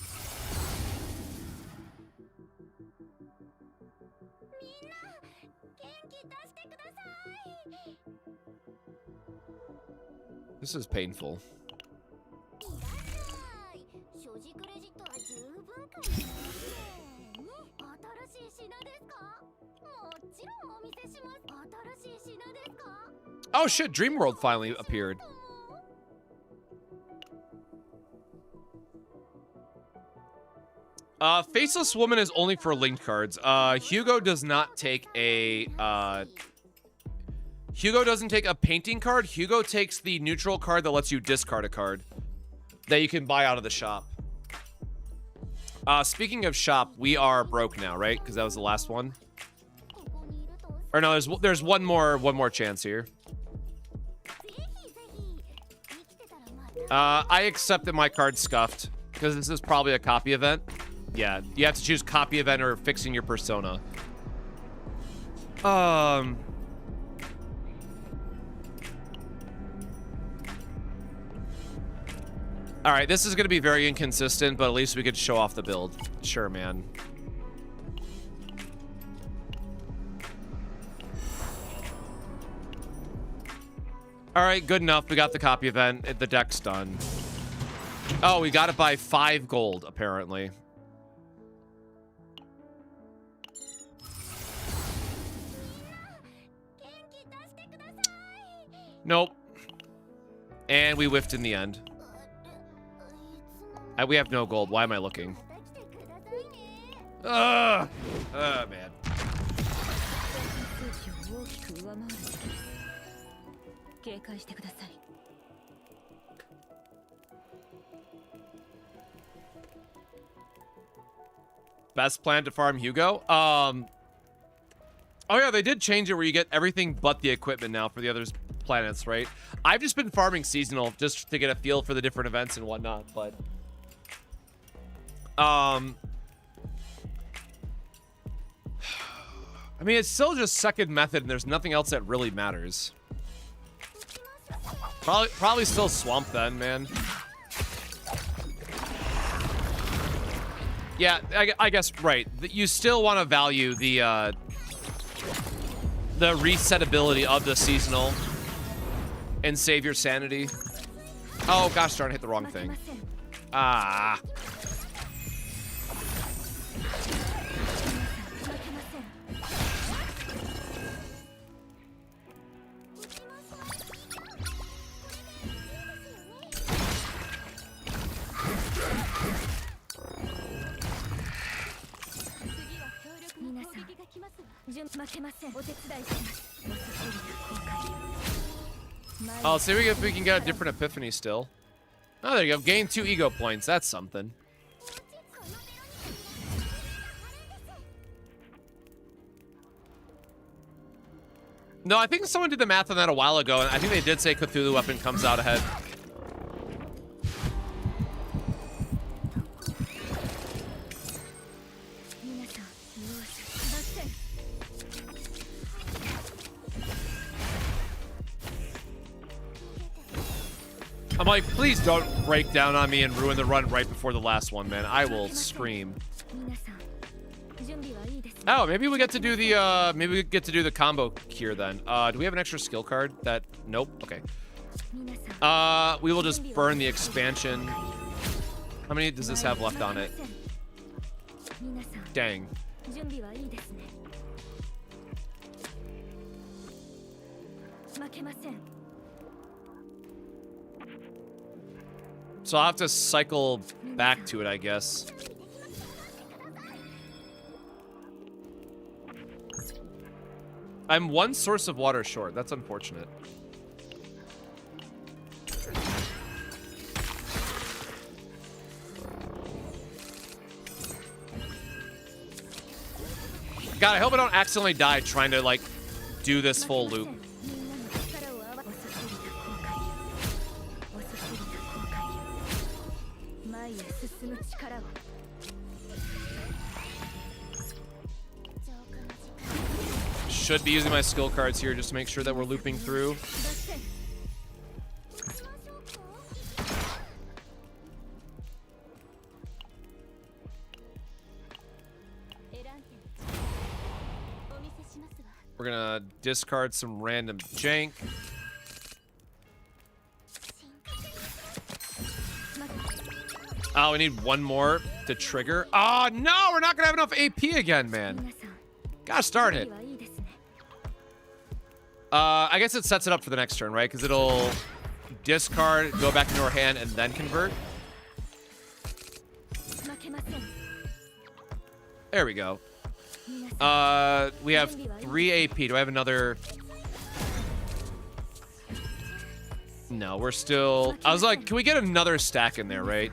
This is painful. Oh shit, Dream World finally appeared. Faceless Woman is only for linked cards. Hugo does not take a, Hugo doesn't take a painting card. Hugo takes the neutral card that lets you discard a card that you can buy out of the shop. Speaking of shop, we are broke now, right? Because that was the last one. Or no, there's one more chance here. I accept that my card's scuffed because this is probably a copy event. Yeah, you have to choose copy event or fixing your persona. I All right, this is going to be very inconsistent, but at least we could show off the build. Sure, man. All right, good enough. We got the copy event. The deck's done. Oh, we got it by 5 gold, apparently. Nope. And we whiffed in the end. We have no gold. Why am I looking? Ugh! Man. Best plan to farm Hugo? Oh yeah, they did change it where you get everything but the equipment now for the other planets, right? I've just been farming seasonal just to get a feel for the different events and whatnot, but I mean, it's still just second method and there's nothing else that really matters. Probably still swamp then, man. Yeah, I guess, right. You still want to value the resetability of the seasonal and save your sanity. Oh, gosh darn, I hit the wrong thing. Ah. I'll see if we can get a different epiphany still. Oh, there you go. Gain 2 ego points. That's something. No, I think someone did the math on that a while ago, and I think they did say Cthulhu weapon comes out ahead. I'm like, please don't break down on me and ruin the run right before the last one, man. I will scream. Oh, maybe we get to do the combo here then. Do we have an extra skill card? That nope. Okay. We will just burn the expansion. How many does this have left on it? Dang. So I'll have to cycle back to it, I guess. I'm 1 source of water short. That's unfortunate. God, I hope I don't accidentally die trying to, like, do this full loop. Should be using my skill cards here just to make sure that we're looping through. We're gonna discard some random jank. Oh, we need 1 more to trigger. Oh, no, we're not gonna have enough AP again, man. Gosh darn it. I guess it sets it up for the next turn, right? Because it'll discard, go back into our hand, and then convert. There we go. We have 3 AP. Do I have another? No, we're still... I was like, can we get another stack in there, right?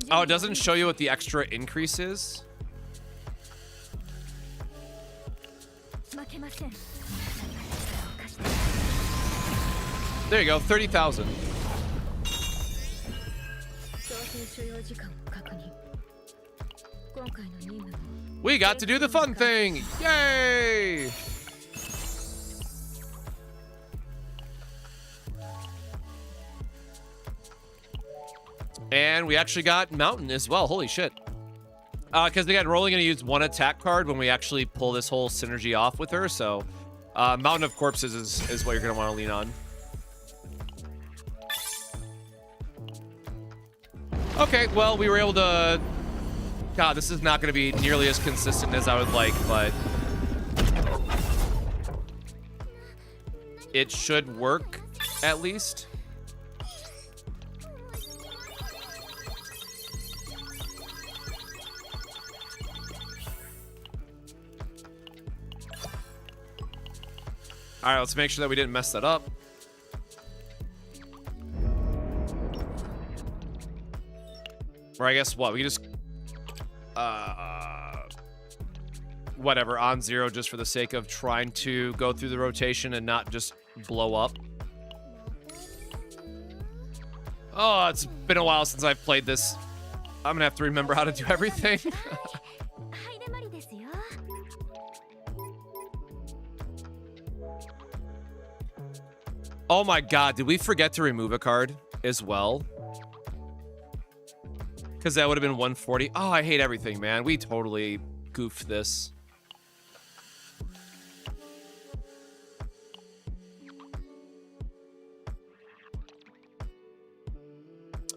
Oh, it doesn't show you what the extra increase is? There you go, 30,000. We got to do the fun thing! Yay! And we actually got Mountain as well. Holy shit. Because again, we're only going to use one attack card when we actually pull this whole synergy off with her. So Mountain of Corpses is what you're going to want to lean on. Okay, well, we were able to... God, this is not going to be nearly as consistent as I would like, but... it should work, at least. All right, let's make sure that we didn't mess that up. Or I guess what? We just... whatever, on 0 just for the sake of trying to go through the rotation and not just blow up. Oh, it's been a while since I've played this. I'm gonna have to remember how to do everything. Oh my god, did we forget to remove a card as well? Because that would have been 140. Oh, I hate everything, man. We totally goofed this.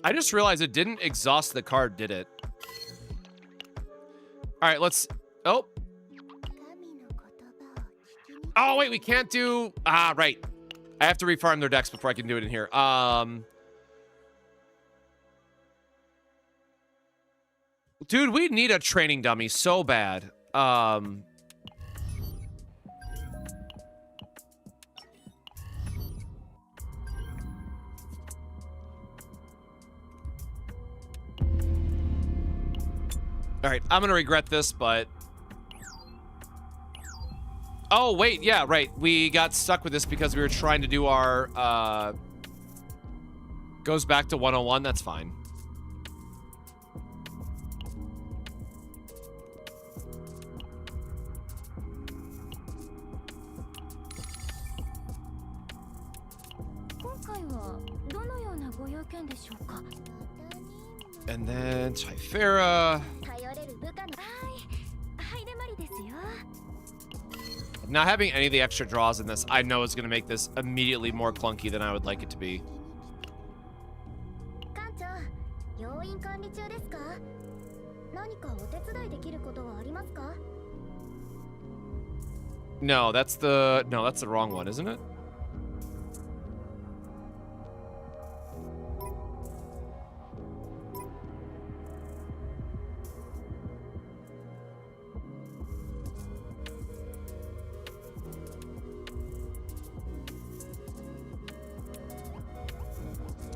I just realized it didn't exhaust the card, did it? All right, let's... Oh. Oh, wait, we can't do... Ah, right. I have to refarm their decks before I can do it in here. Dude, we need a training dummy so bad. All right, I'm gonna regret this, but... Oh, wait, yeah, right. We got stuck with this because we were trying to do our, goes back to 101, that's fine. And then Typhera. Not having any of the extra draws in this, I know is going to make this immediately more clunky than I would like it to be. No, that's the wrong one, isn't it?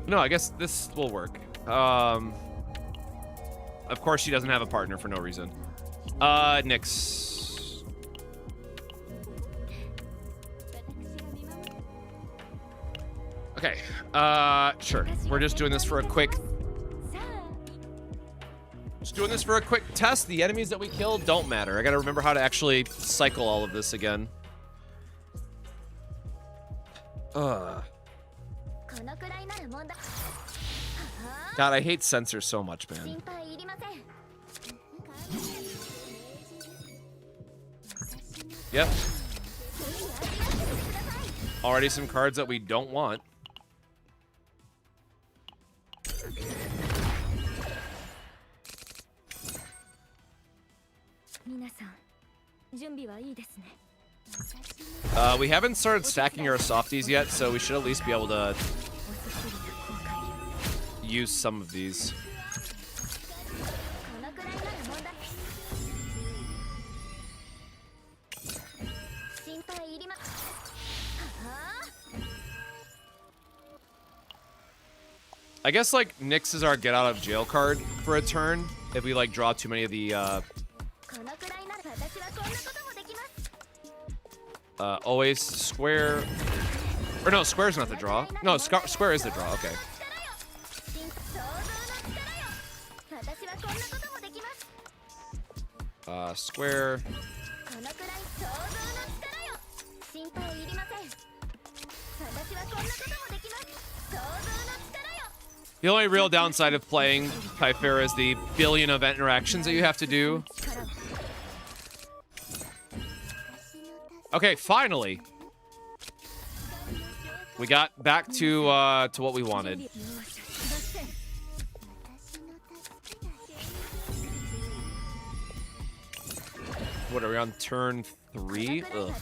No, I guess this will work. Of course, she doesn't have a partner for no reason. Nyx. Okay. Sure. We're just doing this for a quick... Just doing this for a quick test. The enemies that we killed don't matter. I gotta remember how to actually cycle all of this again. God, I hate sensors so much, man. Yep. Already some cards that we don't want. We haven't started stacking our softies yet, so we should at least be able to use some of these. I guess, like, Nyx is our get out of jail card for a turn if we, like, draw too many of the, always square... Or no, square's not the draw. No, square is the draw, okay. Square. The only real downside of playing Typhara is the billion event interactions that you have to do. Okay, finally. We got back to what we wanted. What are we on turn 3? Ugh.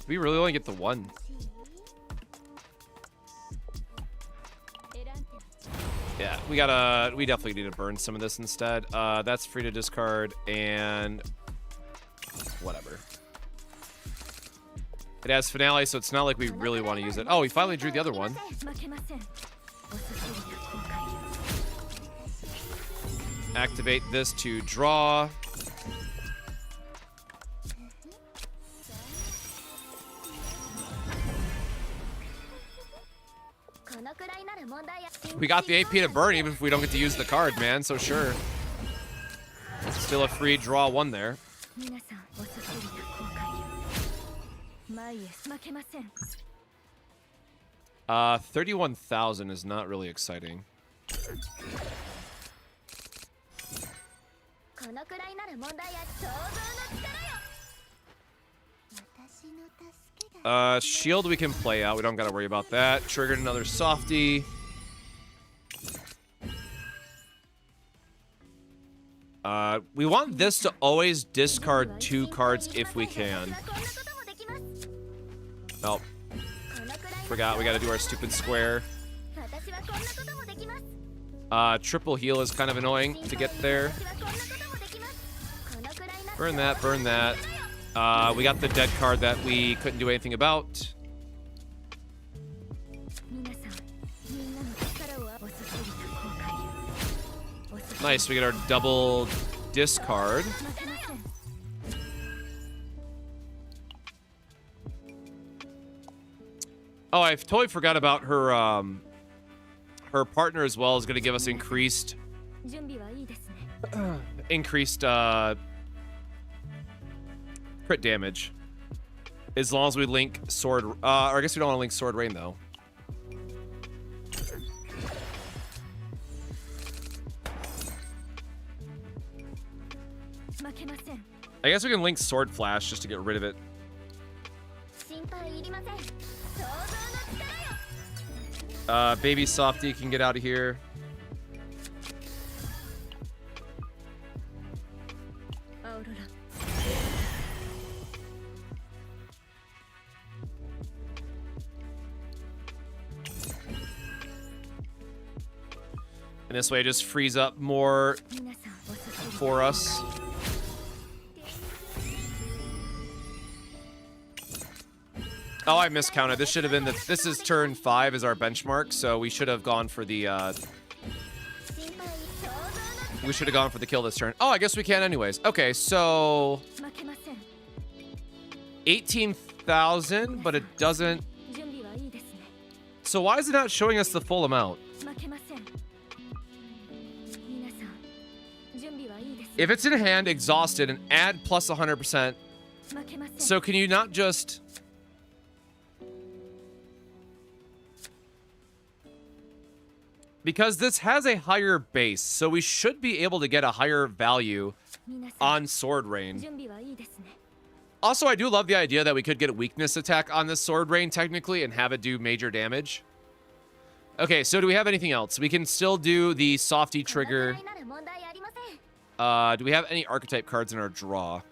We really only get the one. Yeah, we definitely need to burn some of this instead. That's free to discard and whatever. It has finale, so it's not like we really want to use it. Oh, we finally drew the other one. Activate this to draw. We got the AP to burn even if we don't get to use the card, man, so sure. Still a free draw one there. 31,000 is not really exciting. Shield we can play out. We don't gotta worry about that. Triggered another softie. We want this to always discard 2 cards if we can. Oh. Forgot we gotta do our stupid square. Triple heal is kind of annoying to get there. Burn that, burn that. We got the dead card that we couldn't do anything about. Nice, we get our double discard. Oh, I totally forgot about her, her partner as well is going to give us increased crit damage. As long as we link sword, or I guess we don't want to link sword rain though. I guess we can link sword flash just to get rid of it. Baby softie can get out of here. And this way it just frees up more for us. Oh, I miscounted. This should have been this is turn 5 is our benchmark, so we should have gone for the kill this turn. Oh, I guess we can anyways. Okay, so 18,000, but it doesn't. So why is it not showing us the full amount? If it's in hand, exhausted, and add plus 100%. So can you not just... Because this has a higher base, so we should be able to get a higher value on Sword Rain. Also, I do love the idea that we could get a weakness attack on this Sword Rain, technically, and have it do major damage. Okay, so do we have anything else? We can still do the Softie trigger. Do we have any archetype cards in our draw?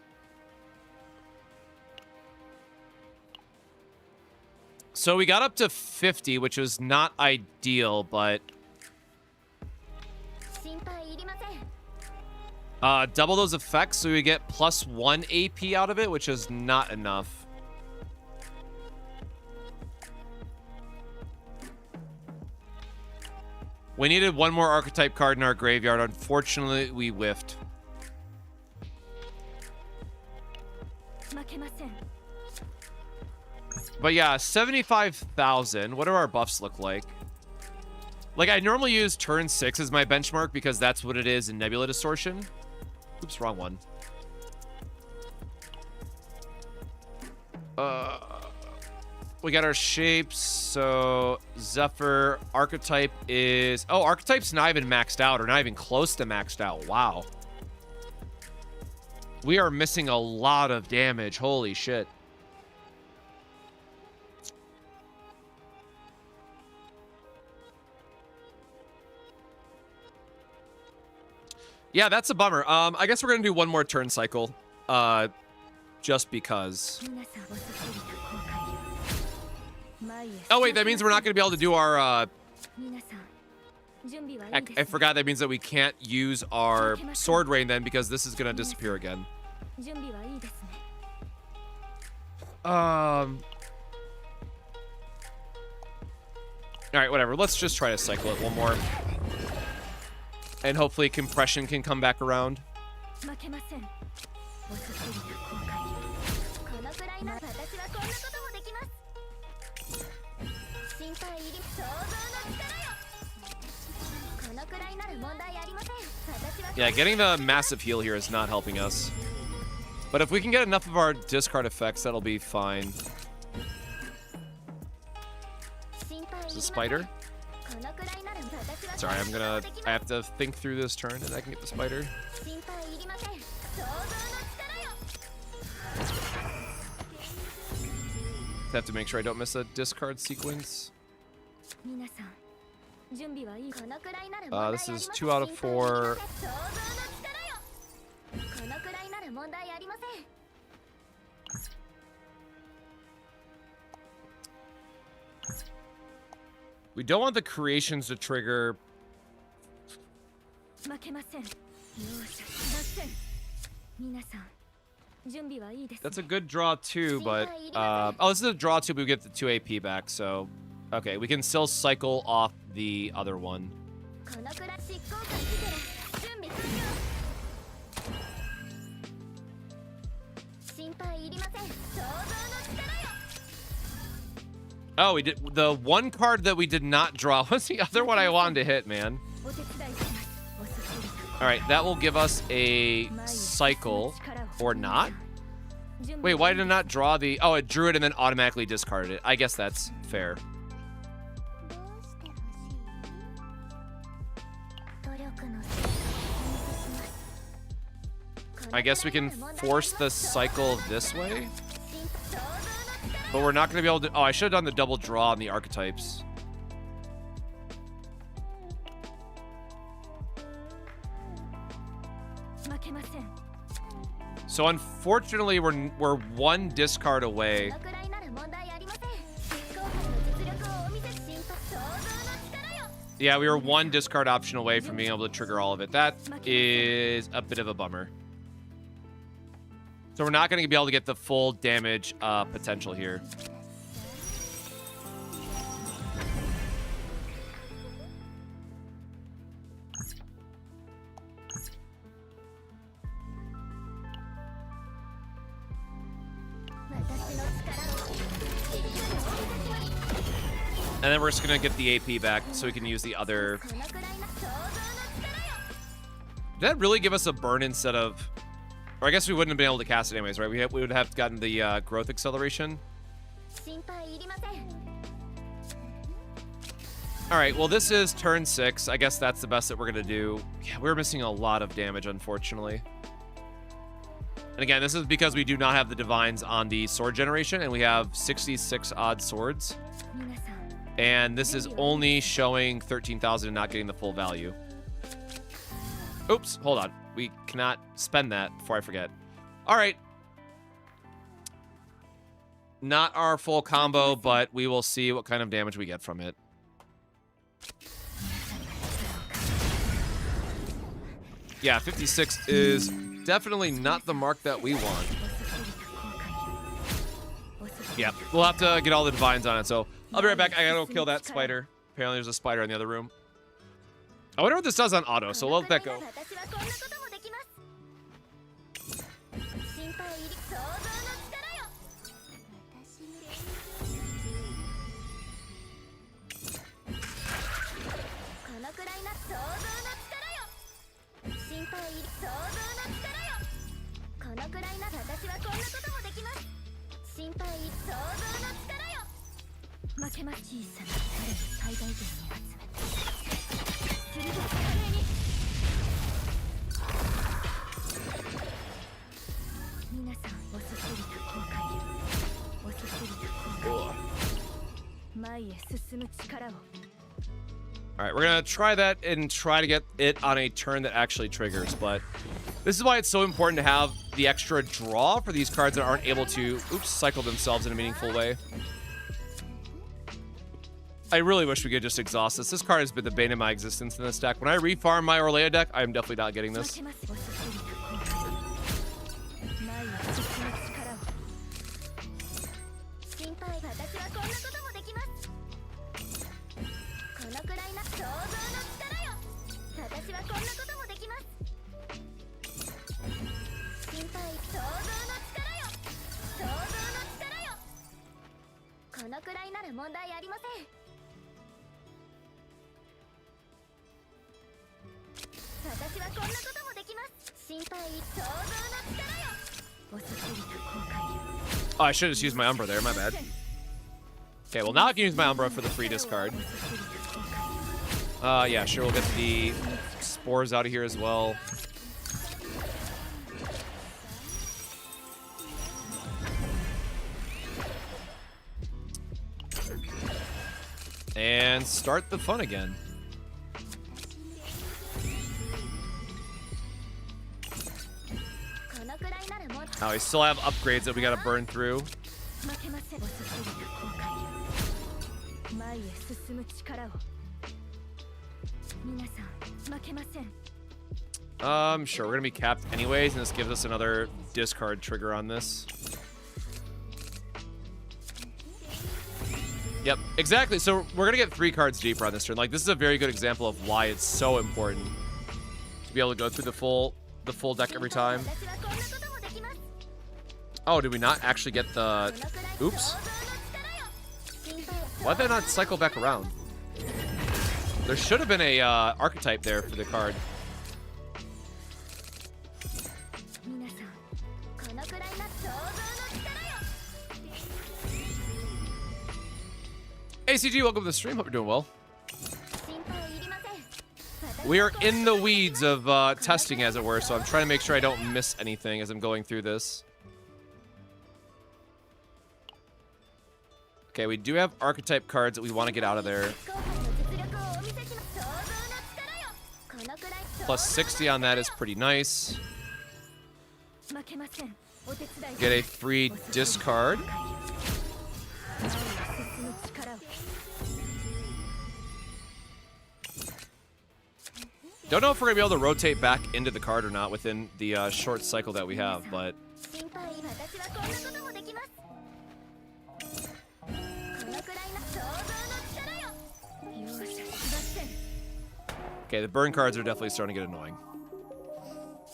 So we got up to 50, which was not ideal, but... double those effects, so we get plus 1 AP out of it, which is not enough. We needed one more archetype card in our graveyard. Unfortunately, we whiffed. But yeah, 75,000. What do our buffs look like? Like, I normally use turn 6 as my benchmark because that's what it is in Nebula Distortion. Oops, wrong one. We got our shapes. So Zephyr archetype is... Oh, archetype's not even maxed out or not even close to maxed out. Wow. We are missing a lot of damage. Holy shit. Yeah, that's a bummer. I guess we're gonna do one more turn cycle. Just because. Oh wait, that means we're not gonna be able to do our I forgot that means that we can't use our sword rain then because this is gonna disappear again. Alright, whatever. Let's just try to cycle it one more. And hopefully compression can come back around. Yeah, getting the massive heal here is not helping us. But if we can get enough of our discard effects, that'll be fine. There's a spider. Sorry, I have to think through this turn and I can get the spider. Have to make sure I don't miss a discard sequence. This is 2 out of 4. We don't want the creations to trigger. That's a good draw too, but oh, this is a draw too, but we get the 2 AP back, so okay, we can still cycle off the other one. Oh, we did. The one card that we did not draw was the other one I wanted to hit, man. All right, that will give us a cycle, or not. Wait, why did it not draw the... Oh, it drew it and then automatically discarded it. I guess that's fair. I guess we can force the cycle this way. But we're not going to be able to... Oh, I should have done the double draw on the archetypes. So unfortunately, we're one discard away. Yeah, we were one discard option away from being able to trigger all of it. That is a bit of a bummer. So we're not going to be able to get the full damage potential here. And then we're just going to get the AP back so we can use the other... Did that really give us a burn instead of... Or I guess we wouldn't have been able to cast it anyways, right? We would have gotten the growth acceleration. All right, well, this is turn 6. I guess that's the best that we're going to do. Yeah, we're missing a lot of damage, unfortunately. And again, this is because we do not have the divines on the sword generation, and we have 66 odd swords. And this is only showing 13,000 and not getting the full value. Oops, hold on. We cannot spend that before I forget. All right. Not our full combo, but we will see what kind of damage we get from it. Yeah, 56 is definitely not the mark that we want. Yeah, we'll have to get all the divines on it, so I'll be right back. I gotta go kill that spider. Apparently there's a spider in the other room. I wonder what this does on auto, so we'll let that go. 心配想像の力よ負けま小さな力を最大限に集め鋭く華麗に皆さん遅すぎた後悔よ遅すぎた後悔よ前へ進む力を All right, we're gonna try that and try to get it on a turn that actually triggers, but this is why it's so important to have the extra draw for these cards that aren't able to, cycle themselves in a meaningful way. I really wish we could just exhaust this. This card has been the bane of my existence in this deck. When I refarm my Orlea deck, I'm definitely not getting this. Oh, I should have just used my Umbra there, my bad. Okay, well now I can use my Umbra for the free discard. Yeah, sure, we'll get the spores out of here as well. And start the fun again. Oh, we still have upgrades that we gotta burn through. Sure, we're gonna be capped anyways, and this gives us another discard trigger on this. Yep, exactly. So we're gonna get 3 cards deeper on this turn. Like, this is a very good example of why it's so important to be able to go through the full deck every time. Oh, did we not actually get the... Oops. Why'd that not cycle back around? There should have been a archetype there for the card. ACG, welcome to the stream. Hope you're doing well. We are in the weeds of testing, as it were, so I'm trying to make sure I don't miss anything as I'm going through this. Okay, we do have archetype cards that we want to get out of there. Plus 60 on that is pretty nice. Get a free discard. Don't know if we're going to be able to rotate back into the card or not within the short cycle that we have, but... Okay, the burn cards are definitely starting to get annoying.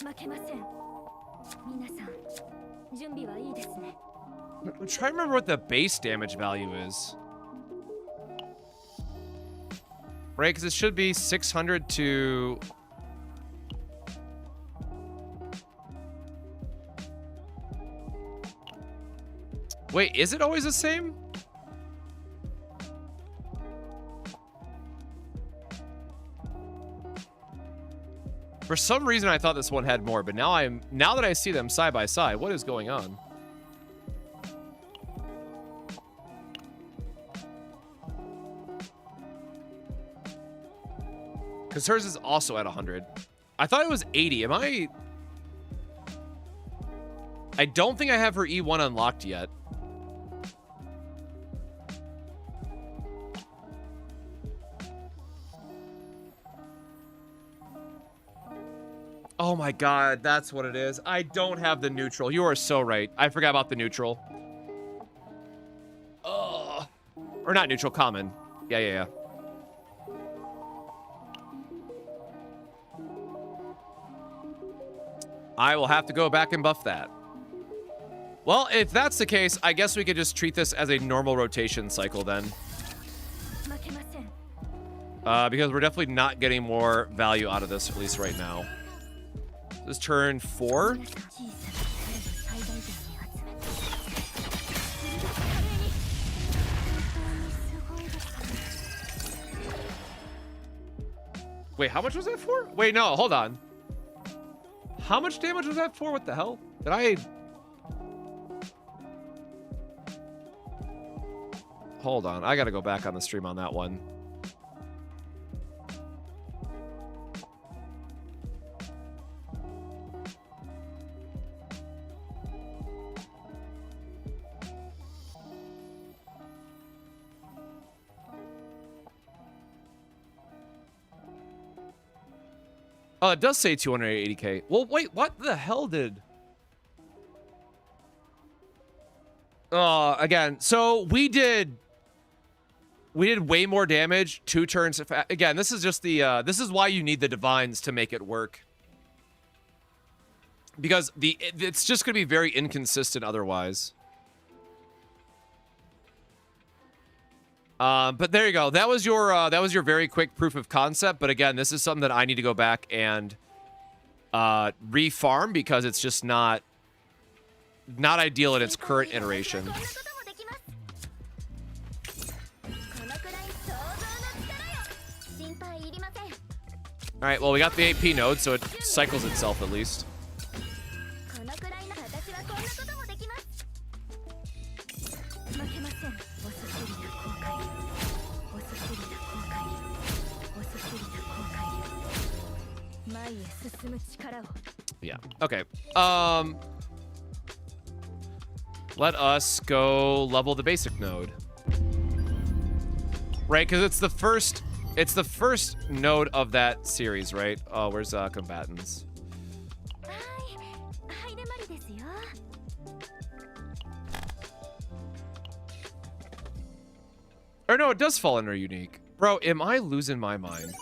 I'm trying to remember what the base damage value is. Right, because it should be 600 to... Wait, is it always the same? For some reason, I thought this one had more, but now that I see them side by side, what is going on? Because hers is also at 100. I thought it was 80. Am I... I don't think I have her E1 unlocked yet. Oh my god, that's what it is. I don't have the neutral. You are so right. I forgot about the neutral. Ugh. Or not neutral, common. Yeah. I will have to go back and buff that. Well, if that's the case, I guess we could just treat this as a normal rotation cycle then. Because we're definitely not getting more value out of this, at least right now. This is turn 4. Wait, how much was that for? Wait, no, hold on. How much damage was that for? What the hell? Did I... Hold on, I gotta go back on the stream on that one. Oh, it does say 280k. Well, wait, what the hell did... Again, so we did way more damage 2 turns. Again, this is just the, this is why you need the divines to make it work. Because it's just going to be very inconsistent otherwise. But there you go. That was your very quick proof of concept. But again, this is something that I need to go back and refarm because it's just not ideal in its current iteration. All right. Well, we got the AP node, so it cycles itself at least. Yeah. Okay. Let us go level the basic node. Right, because it's the first node of that series, right? Oh, where's combatants? Or no, it does fall under unique. Bro, am I losing my mind?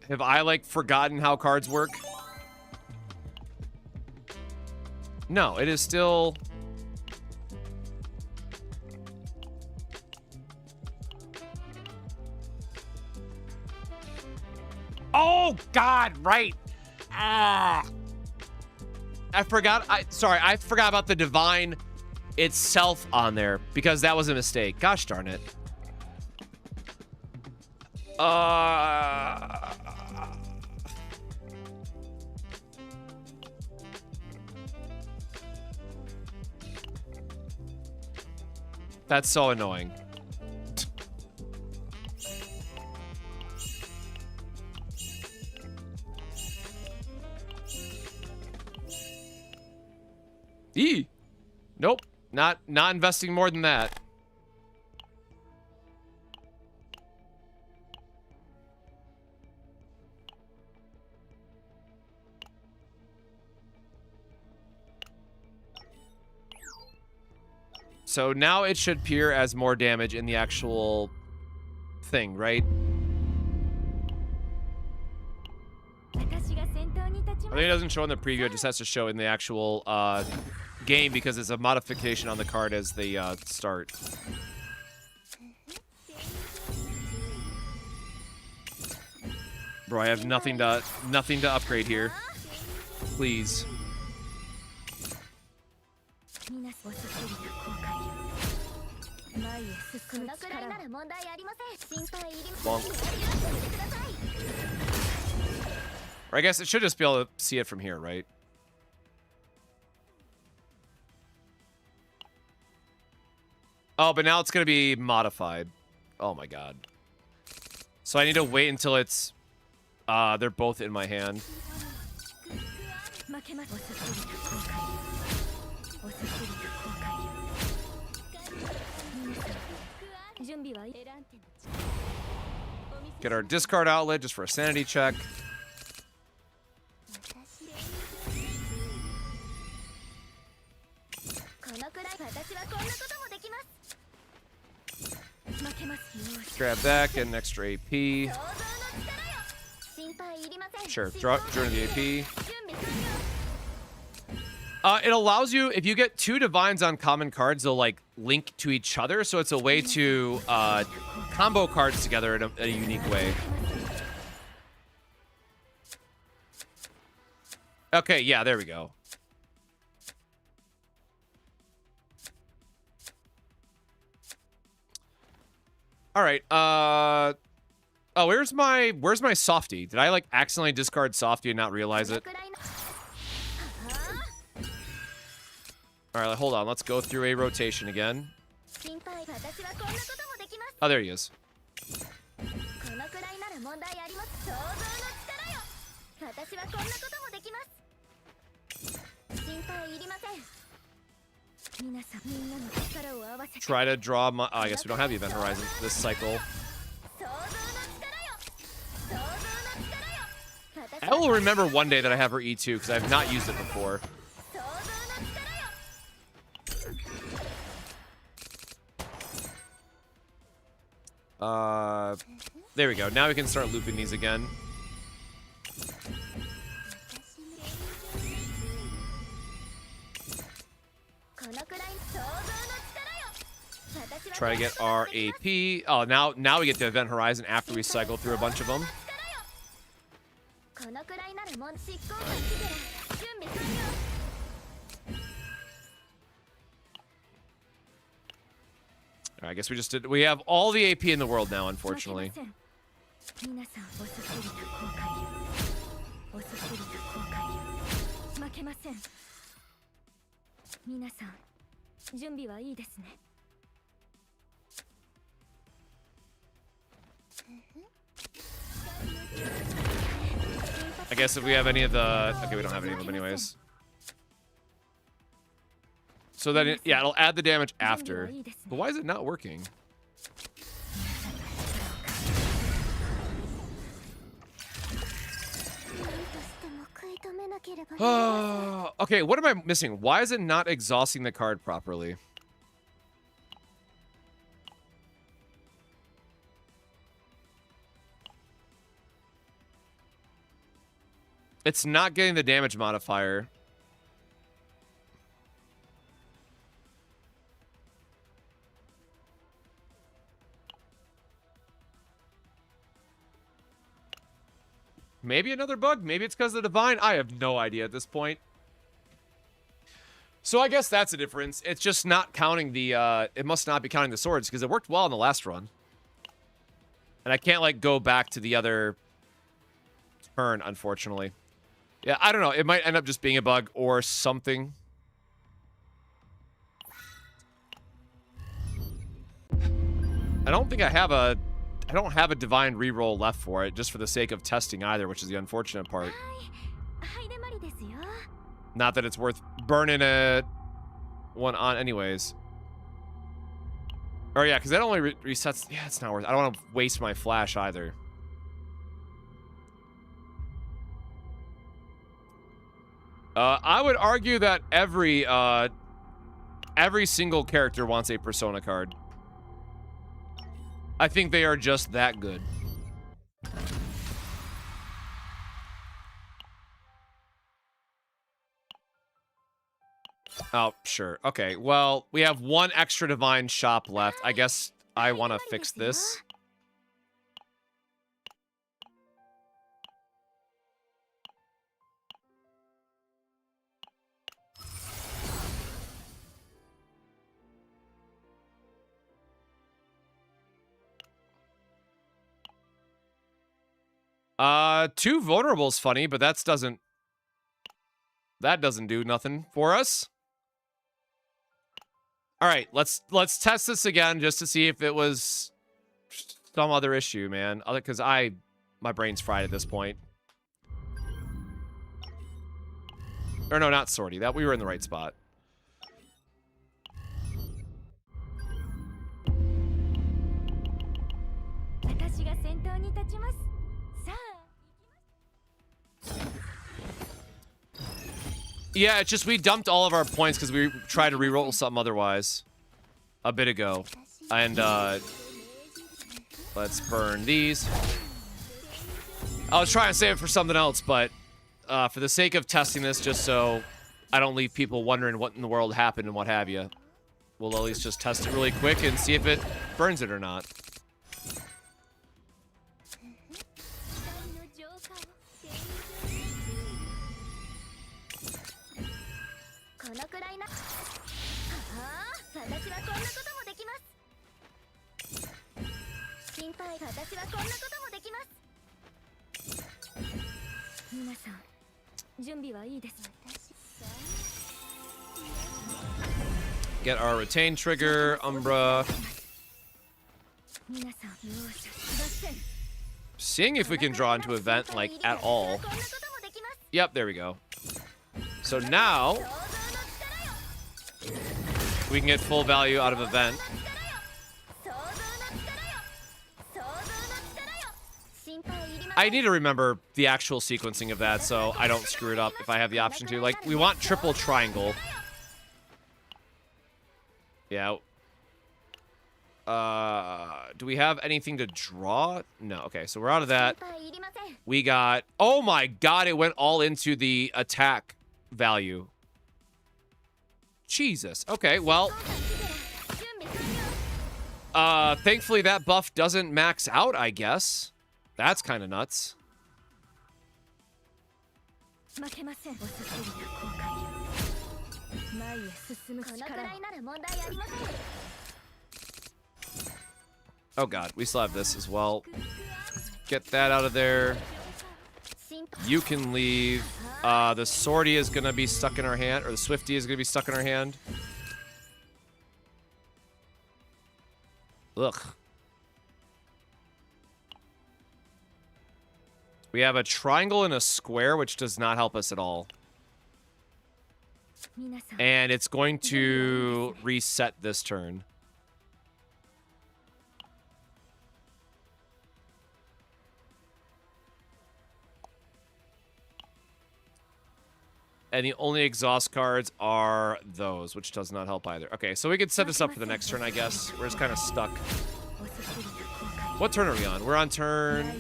Have I, like, forgotten how cards work? No, it is still... Oh, God, right. Ah. I forgot about the divine itself on there because that was a mistake. Gosh darn it. That's so annoying. Eee. Nope. Not investing more than that. So now it should appear as more damage in the actual thing, right? I think it doesn't show in the preview, it just has to show in the actual game because it's a modification on the card as they start. Bro, I have nothing to upgrade here. Please. Or I guess it should just be able to see it from here, right? Oh, but now it's going to be modified. Oh my god. So I need to wait until it's... they're both in my hand. Get our discard outlet just for a sanity check. Grab that, get an extra AP. Sure, draw to the AP. It allows you, if you get 2 divines on common cards, they'll like link to each other, so it's a way to combo cards together in a unique way. Okay, yeah, there we go. All right. Oh, where's my softie? Did I like accidentally discard softie and not realize it? All right, hold on. Let's go through a rotation again. Oh, there he is. Try to draw my... Oh, I guess we don't have the event horizon this cycle. I will remember one day that I have her E2 because I have not used it before. There we go. Now we can start looping these again. Try to get our AP. Oh, now we get the event horizon after we cycle through a bunch of them. I guess we just did. We have all the AP in the world now, unfortunately. I guess if we have any of the... Okay, we don't have any of them anyways. So then, yeah, it'll add the damage after. But why is it not working? Okay, what am I missing? Why is it not exhausting the card properly? It's not getting the damage modifier. Maybe another bug? Maybe it's because of the Divine? I have no idea at this point. So I guess that's the difference. It's just not counting the, it must not be counting the swords because it worked well in the last run. And I can't, like, go back to the other turn, unfortunately. Yeah, I don't know. It might end up just being a bug or something. I don't think I have a... I don't have a divine reroll left for it, just for the sake of testing either, which is the unfortunate part. Not that it's worth burning a one on anyways. Or yeah, because that only resets... Yeah, it's not worth... I don't want to waste my flash either. I would argue that every single character wants a Persona card. I think they are just that good. Oh, sure. Okay, well, we have one extra divine shop left. I guess I want to fix this. Two vulnerable's funny, but that doesn't do nothing for us. All right, let's test this again just to see if it was some other issue, man. Because my brain's fried at this point. Or no, not sortie. That we were in the right spot. Yeah, it's just we dumped all of our points because we tried to reroll something otherwise a bit ago. And, let's burn these. I was trying to save it for something else, but for the sake of testing this, just so I don't leave people wondering what in the world happened and what have you, we'll at least just test it really quick and see if it burns it or not. Get our retain trigger, Umbra. Seeing if we can draw into event, like, at all. Yep, there we go. So now, we can get full value out of event. I need to remember the actual sequencing of that so I don't screw it up if I have the option to. Like, we want triple triangle. Yeah. Do we have anything to draw? No. Okay, so we're out of that. We got... Oh my god, it went all into the attack value. Jesus. Okay, well... thankfully that buff doesn't max out, I guess. That's kind of nuts. Oh god, we still have this as well. Get that out of there. You can leave. The Swordy is gonna be stuck in our hand, or the Swifty is gonna be stuck in our hand. Ugh. We have a triangle and a square, which does not help us at all. And it's going to reset this turn. And the only exhaust cards are those, which does not help either. Okay, so we could set this up for the next turn, I guess. We're just kind of stuck. What turn are we on? We're on turn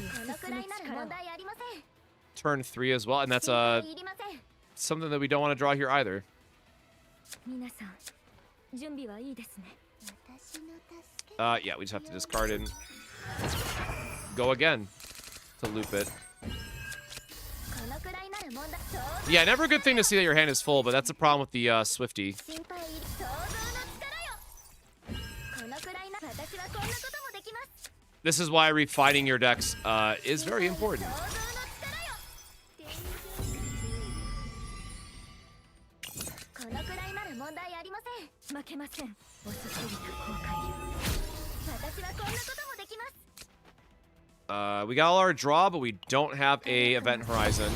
3 as well, and that's something that we don't want to draw here either. Yeah, we just have to discard it and go again to loop it. Yeah, never a good thing to see that your hand is full, but that's a problem with the Swifty. This is why refining your decks is very important. We got all our draw, but we don't have a event horizon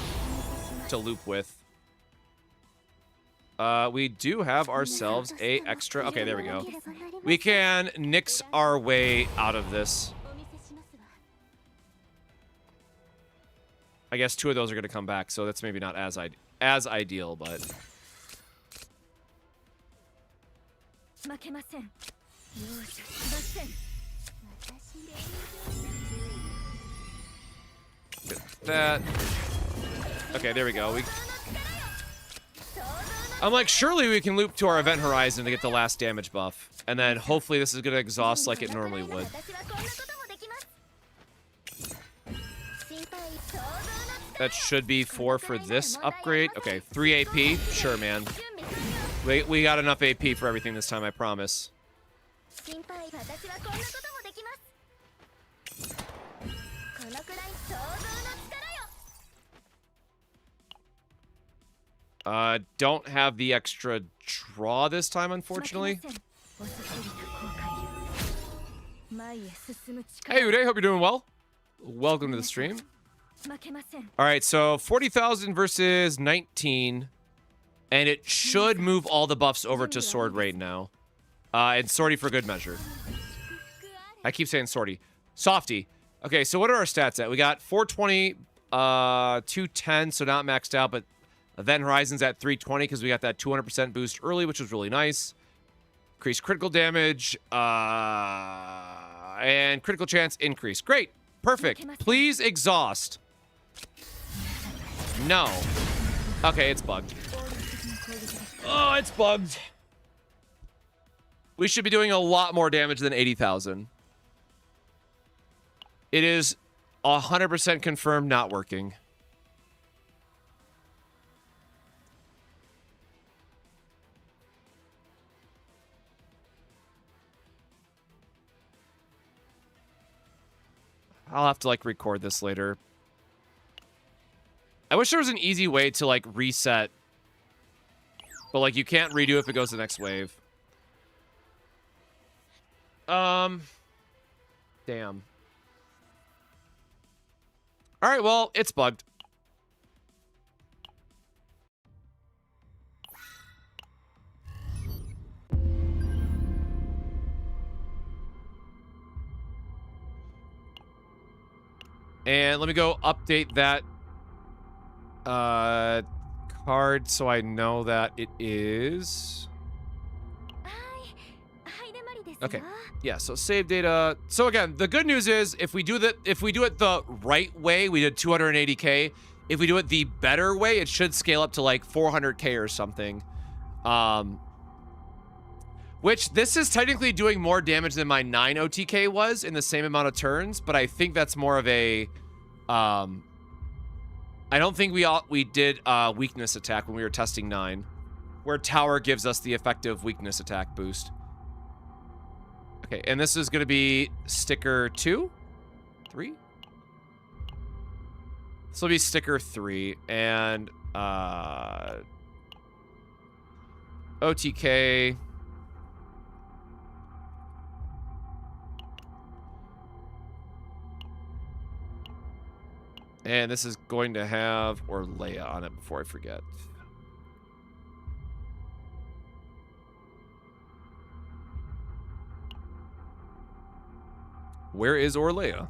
to loop with. We do have ourselves a extra... Okay, there we go. We can nix our way out of this. I guess 2 of those are going to come back, so that's maybe not as ideal, but... Get that. Okay, there we go. I'm like, surely we can loop to our event horizon to get the last damage buff. And then hopefully this is going to exhaust like it normally would. That should be 4 for this upgrade. Okay, 3 AP. Sure, man. We got enough AP for everything this time, I promise. Don't have the extra draw this time, unfortunately. Hey, Uday, hope you're doing well. Welcome to the stream. All right, so 40,000 versus 19. And it should move all the buffs over to Sword Raid now. And Swordy for good measure. I keep saying Swordy. Softy. Okay, so what are our stats at? We got 420, 210, so not maxed out, but Event Horizon's at 320 because we got that 200% boost early, which was really nice. Increased critical damage, and critical chance increase. Great. Perfect. Please exhaust. No. Okay, it's bugged. Oh, it's bugged. We should be doing a lot more damage than 80,000. It is 100% confirmed not working. I'll have to like record this later. I wish there was an easy way to like reset. But like you can't redo if it goes to the next wave. Damn. All right, well, it's bugged. And let me go update that card so I know that it is. Okay. Yeah, so save data. So again, the good news is if we do it the right way, we did 280k. If we do it the better way, it should scale up to like 400k or something. Which this is technically doing more damage than my 9 OTK was in the same amount of turns, but I think that's more of a I don't think we did weakness attack when we were testing 9, where tower gives us the effective weakness attack boost. Okay, and this is going to be sticker 2? 3? This will be sticker 3, and OTK. And this is going to have Orlea on it before I forget. Where is Orlea?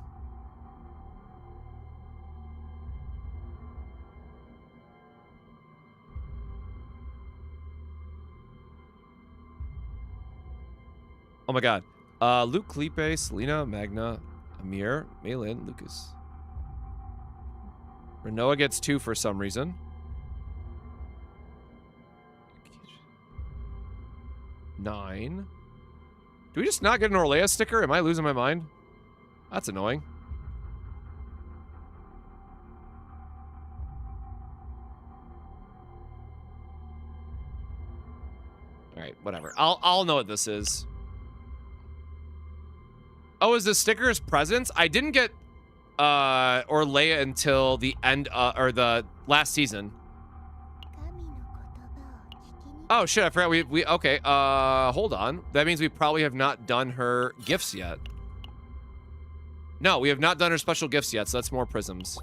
Oh my god. Luke, Felipe, Selena, Magna, Amir, Malin, Lucas. Renoa gets 2 for some reason. 9. Do we just not get an Orlea sticker? Am I losing my mind? That's annoying. Alright, whatever. I'll know what this is. Oh, is the stickers presents? I didn't get Orlea until the end or the last season. Oh shit, I forgot we okay, hold on. That means we probably have not done her gifts yet. No, we have not done her special gifts yet, so that's more prisms.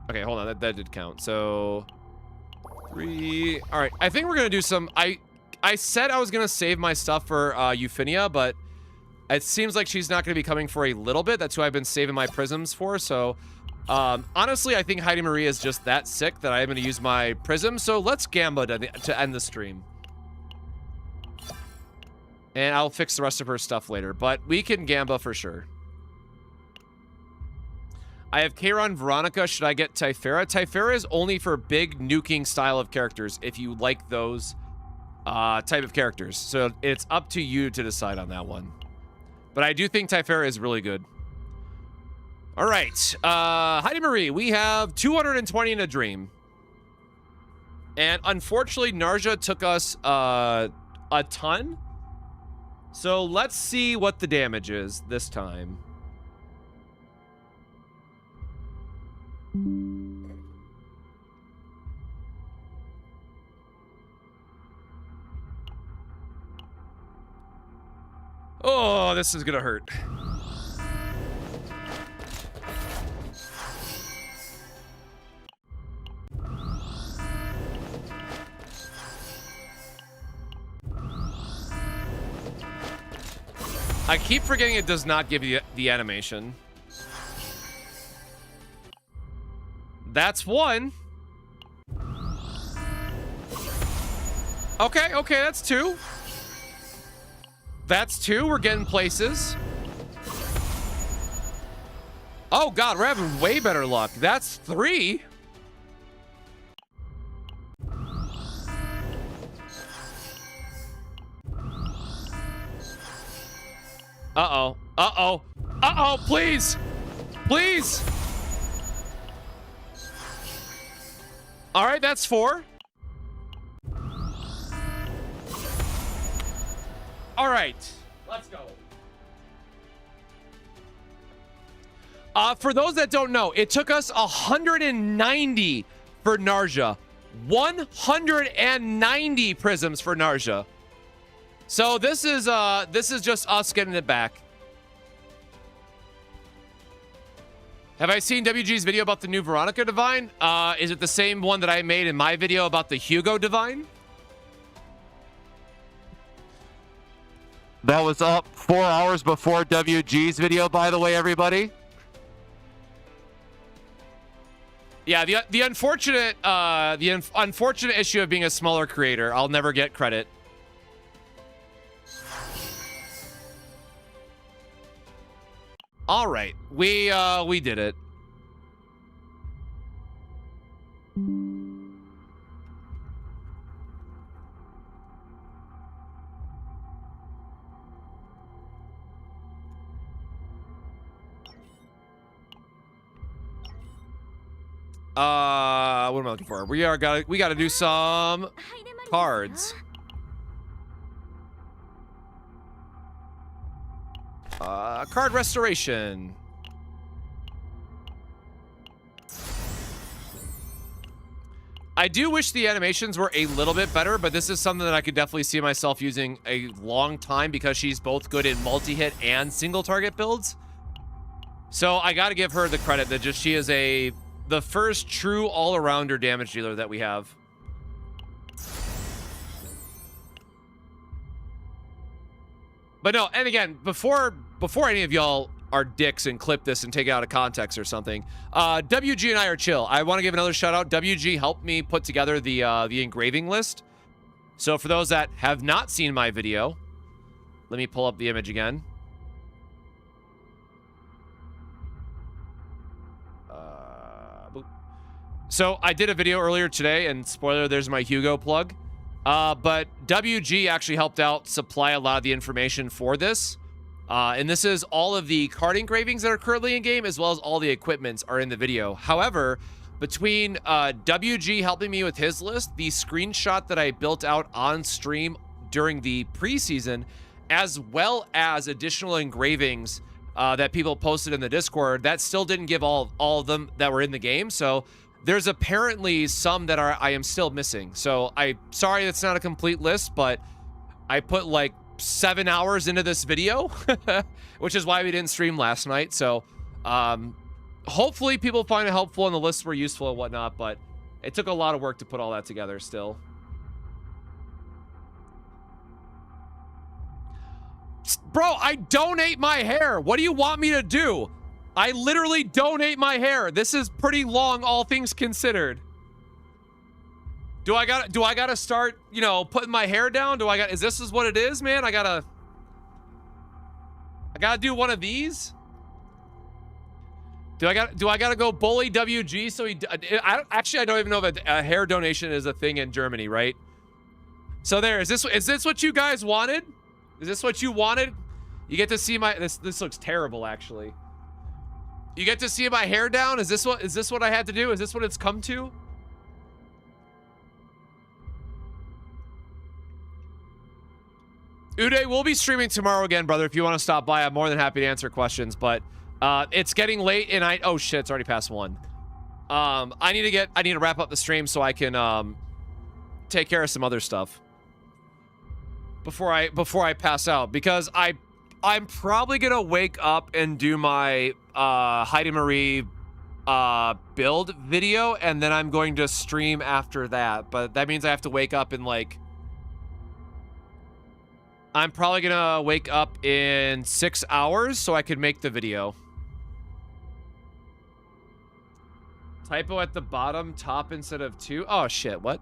Okay, hold on, that did count. So 3. All right, I think we're gonna do some. I said I was gonna save my stuff for Euphemia, but it seems like she's not gonna be coming for a little bit. That's who I've been saving my prisms for. So honestly, I think Heidi Marie is just that sick that I'm gonna use my prism. So let's Gamba to end the stream. And I'll fix the rest of her stuff later, but we can Gamba for sure. I have Kairon, Veronica. Should I get Typhera? Typhera is only for big nuking style of characters if you like those type of characters. So it's up to you to decide on that one. But I do think Typhera is really good. All right. Heidi Marie, we have 220 in a dream. And unfortunately, Narja took us a ton. So let's see what the damage is this time. Oh, this is gonna hurt. I keep forgetting it does not give you the animation. That's 1. Okay, that's 2. That's 2. We're getting places. Oh god, we're having way better luck. That's 3. Uh-oh. Uh-oh. Uh-oh, please. Please. All right, that's 4. All right, let's go. For those that don't know, it took us 190 for Narja. 190 prisms for Narja. So this is just us getting it back. Have I seen WG's video about the new Veronica Divine? Is it the same one that I made in my video about the Hugo Divine? That was up 4 hours before WG's video, by the way, everybody. Yeah, the unfortunate unfortunate issue of being a smaller creator, I'll never get credit. All right, we did it. What am I looking for? We gotta do some cards. Card restoration. I do wish the animations were a little bit better, but this is something that I could definitely see myself using a long time because she's both good in multi-hit and single target builds. So I gotta give her the credit that just she is the first true all-arounder damage dealer that we have. But no, and again, before any of y'all are dicks and clip this and take it out of context or something, WG and I are chill. I want to give another shout out. WG helped me put together the engraving list. So for those that have not seen my video, let me pull up the image again. So I did a video earlier today, and spoiler, there's my Hugo plug. But WG actually helped out supply a lot of the information for this. And this is all of the card engravings that are currently in game, as well as all the equipments are in the video. However, between WG helping me with his list, the screenshot that I built out on stream during the preseason, as well as additional engravings that people posted in the Discord, that still didn't give all of them that were in the game. So there's apparently some that I am still missing. So I'm sorry it's not a complete list, but I put like 7 hours into this video, which is why we didn't stream last night. So hopefully people find it helpful and the lists were useful and whatnot, but it took a lot of work to put all that together still. Bro, I donate my hair. What do you want me to do? I literally donate my hair. This is pretty long, all things considered. Do I gotta start, you know, putting my hair down? Is this what it is, man? I gotta do one of these? Do I gotta go bully WG so he, I don't even know if a hair donation is a thing in Germany, right? So there, is this what you guys wanted? Is this what you wanted? You get to see my, this looks terrible actually. You get to see my hair down? Is this what I had to do? Is this what it's come to? Uday, we'll be streaming tomorrow again, brother. If you want to stop by, I'm more than happy to answer questions, but it's getting late and oh shit, it's already past 1. I need to wrap up the stream so I can take care of some other stuff before I pass out, because I'm probably gonna wake up and do my Heidi Marie build video, and then I'm going to stream after that. But that means I have to wake up in like, I'm probably gonna wake up in 6 hours so I can make the video. Typo at the bottom, top instead of 2. Oh shit, what?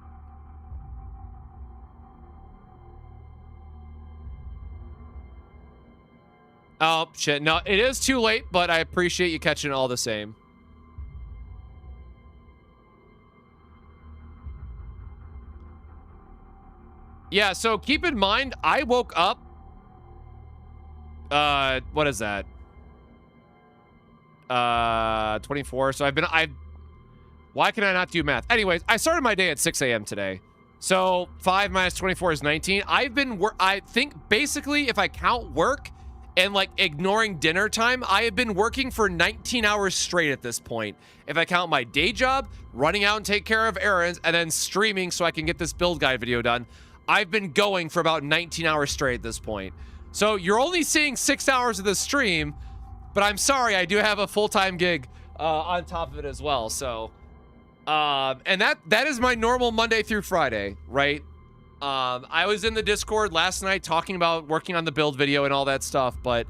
Oh, shit. No, it is too late, but I appreciate you catching it all the same. Yeah, so keep in mind, I woke up... what is that? 24. So why can I not do math? Anyways, I started my day at 6 a.m. today. So 5 minus 24 is 19. I think basically if I count work and like ignoring dinner time, I have been working for 19 hours straight at this point. If I count my day job, running out and take care of errands, and then streaming so I can get this build guide video done, I've been going for about 19 hours straight at this point. So you're only seeing 6 hours of the stream, but I'm sorry, I do have a full-time gig on top of it as well. So, and that is my normal Monday through Friday, right? I was in the Discord last night talking about working on the build video and all that stuff, but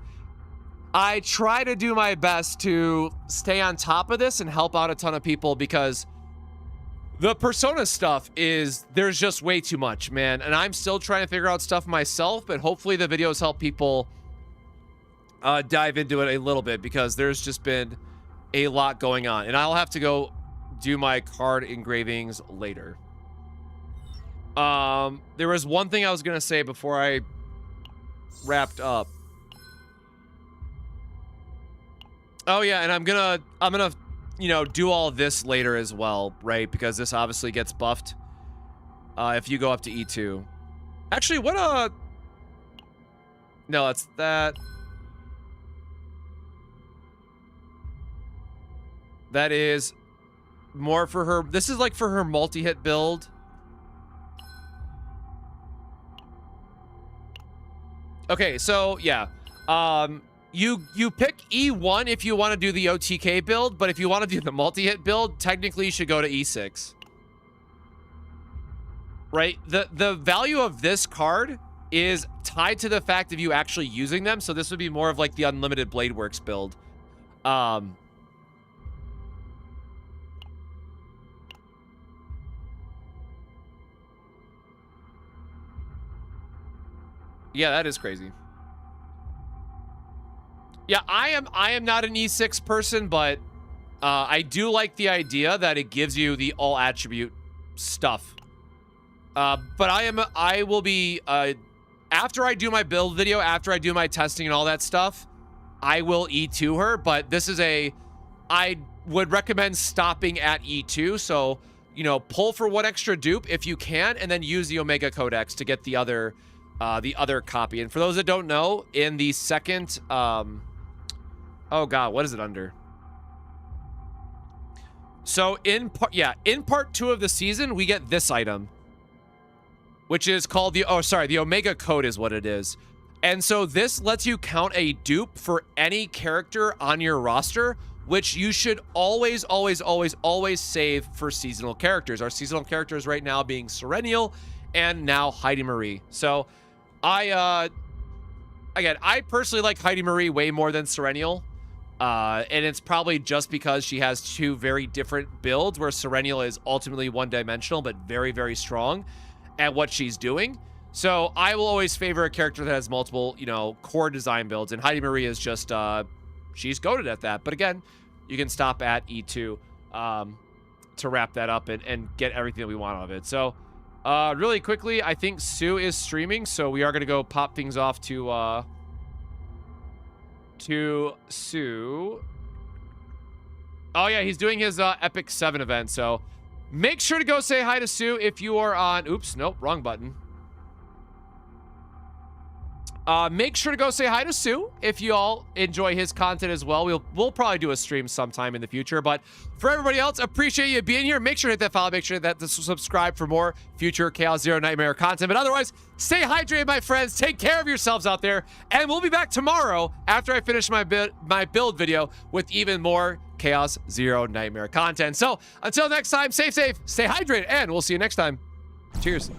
I try to do my best to stay on top of this and help out a ton of people because the Persona stuff there's just way too much, man. And I'm still trying to figure out stuff myself, but hopefully the videos help people dive into it a little bit because there's just been a lot going on. And I'll have to go do my card engravings later. There was one thing I was gonna say before I wrapped up. Oh yeah, and I'm gonna, you know, do all this later as well, right? Because this obviously gets buffed if you go up to E2. Actually, what no, that's that. That is more for her. This is like for her multi-hit build. Okay, so yeah, you pick E1 if you want to do the OTK build, but if you want to do the multi-hit build, technically you should go to E6. Right? The value of this card is tied to the fact of you actually using them, so this would be more of like the unlimited Blade Works build. Yeah, that is crazy. Yeah, I am not an E6 person, but I do like the idea that it gives you the all attribute stuff. But I will be after I do my build video, after I do my testing and all that stuff, I will E2 her, but this is I would recommend stopping at E2, so you know, pull for one extra dupe if you can, and then use the Omega Codex to get the other copy. And for those that don't know, in the second oh god, what is it under? So in part 2 of the season, we get this item, which is called the Omega Code is what it is. And so this lets you count a dupe for any character on your roster, which you should always save for seasonal characters. Our seasonal characters right now being Serenial and now Heidi Marie. So again, I personally like Heidi Marie way more than Serenial. And it's probably just because she has two very different builds, where Serenial is ultimately one-dimensional, but very, very strong at what she's doing. So I will always favor a character that has multiple, you know, core design builds, and Heidi Marie is just, she's goated at that. But again, you can stop at E2 to wrap that up and get everything that we want out of it. So really quickly, I think Sue is streaming, so we are going to go pop things off to Sue. Oh yeah, he's doing his Epic 7 event, so make sure to go say hi to Sue if you are on... Oops, nope, wrong button. Make sure to go say hi to Sue if you all enjoy his content as well. We'll probably do a stream sometime in the future, but for everybody else, appreciate you being here. Make sure to hit that follow, make sure to subscribe for more future Chaos Zero Nightmare content. But otherwise, stay hydrated, my friends. Take care of yourselves out there, and we'll be back tomorrow after I finish my build video with even more Chaos Zero Nightmare content. So until next time, stay safe, stay hydrated, and we'll see you next time. Cheers.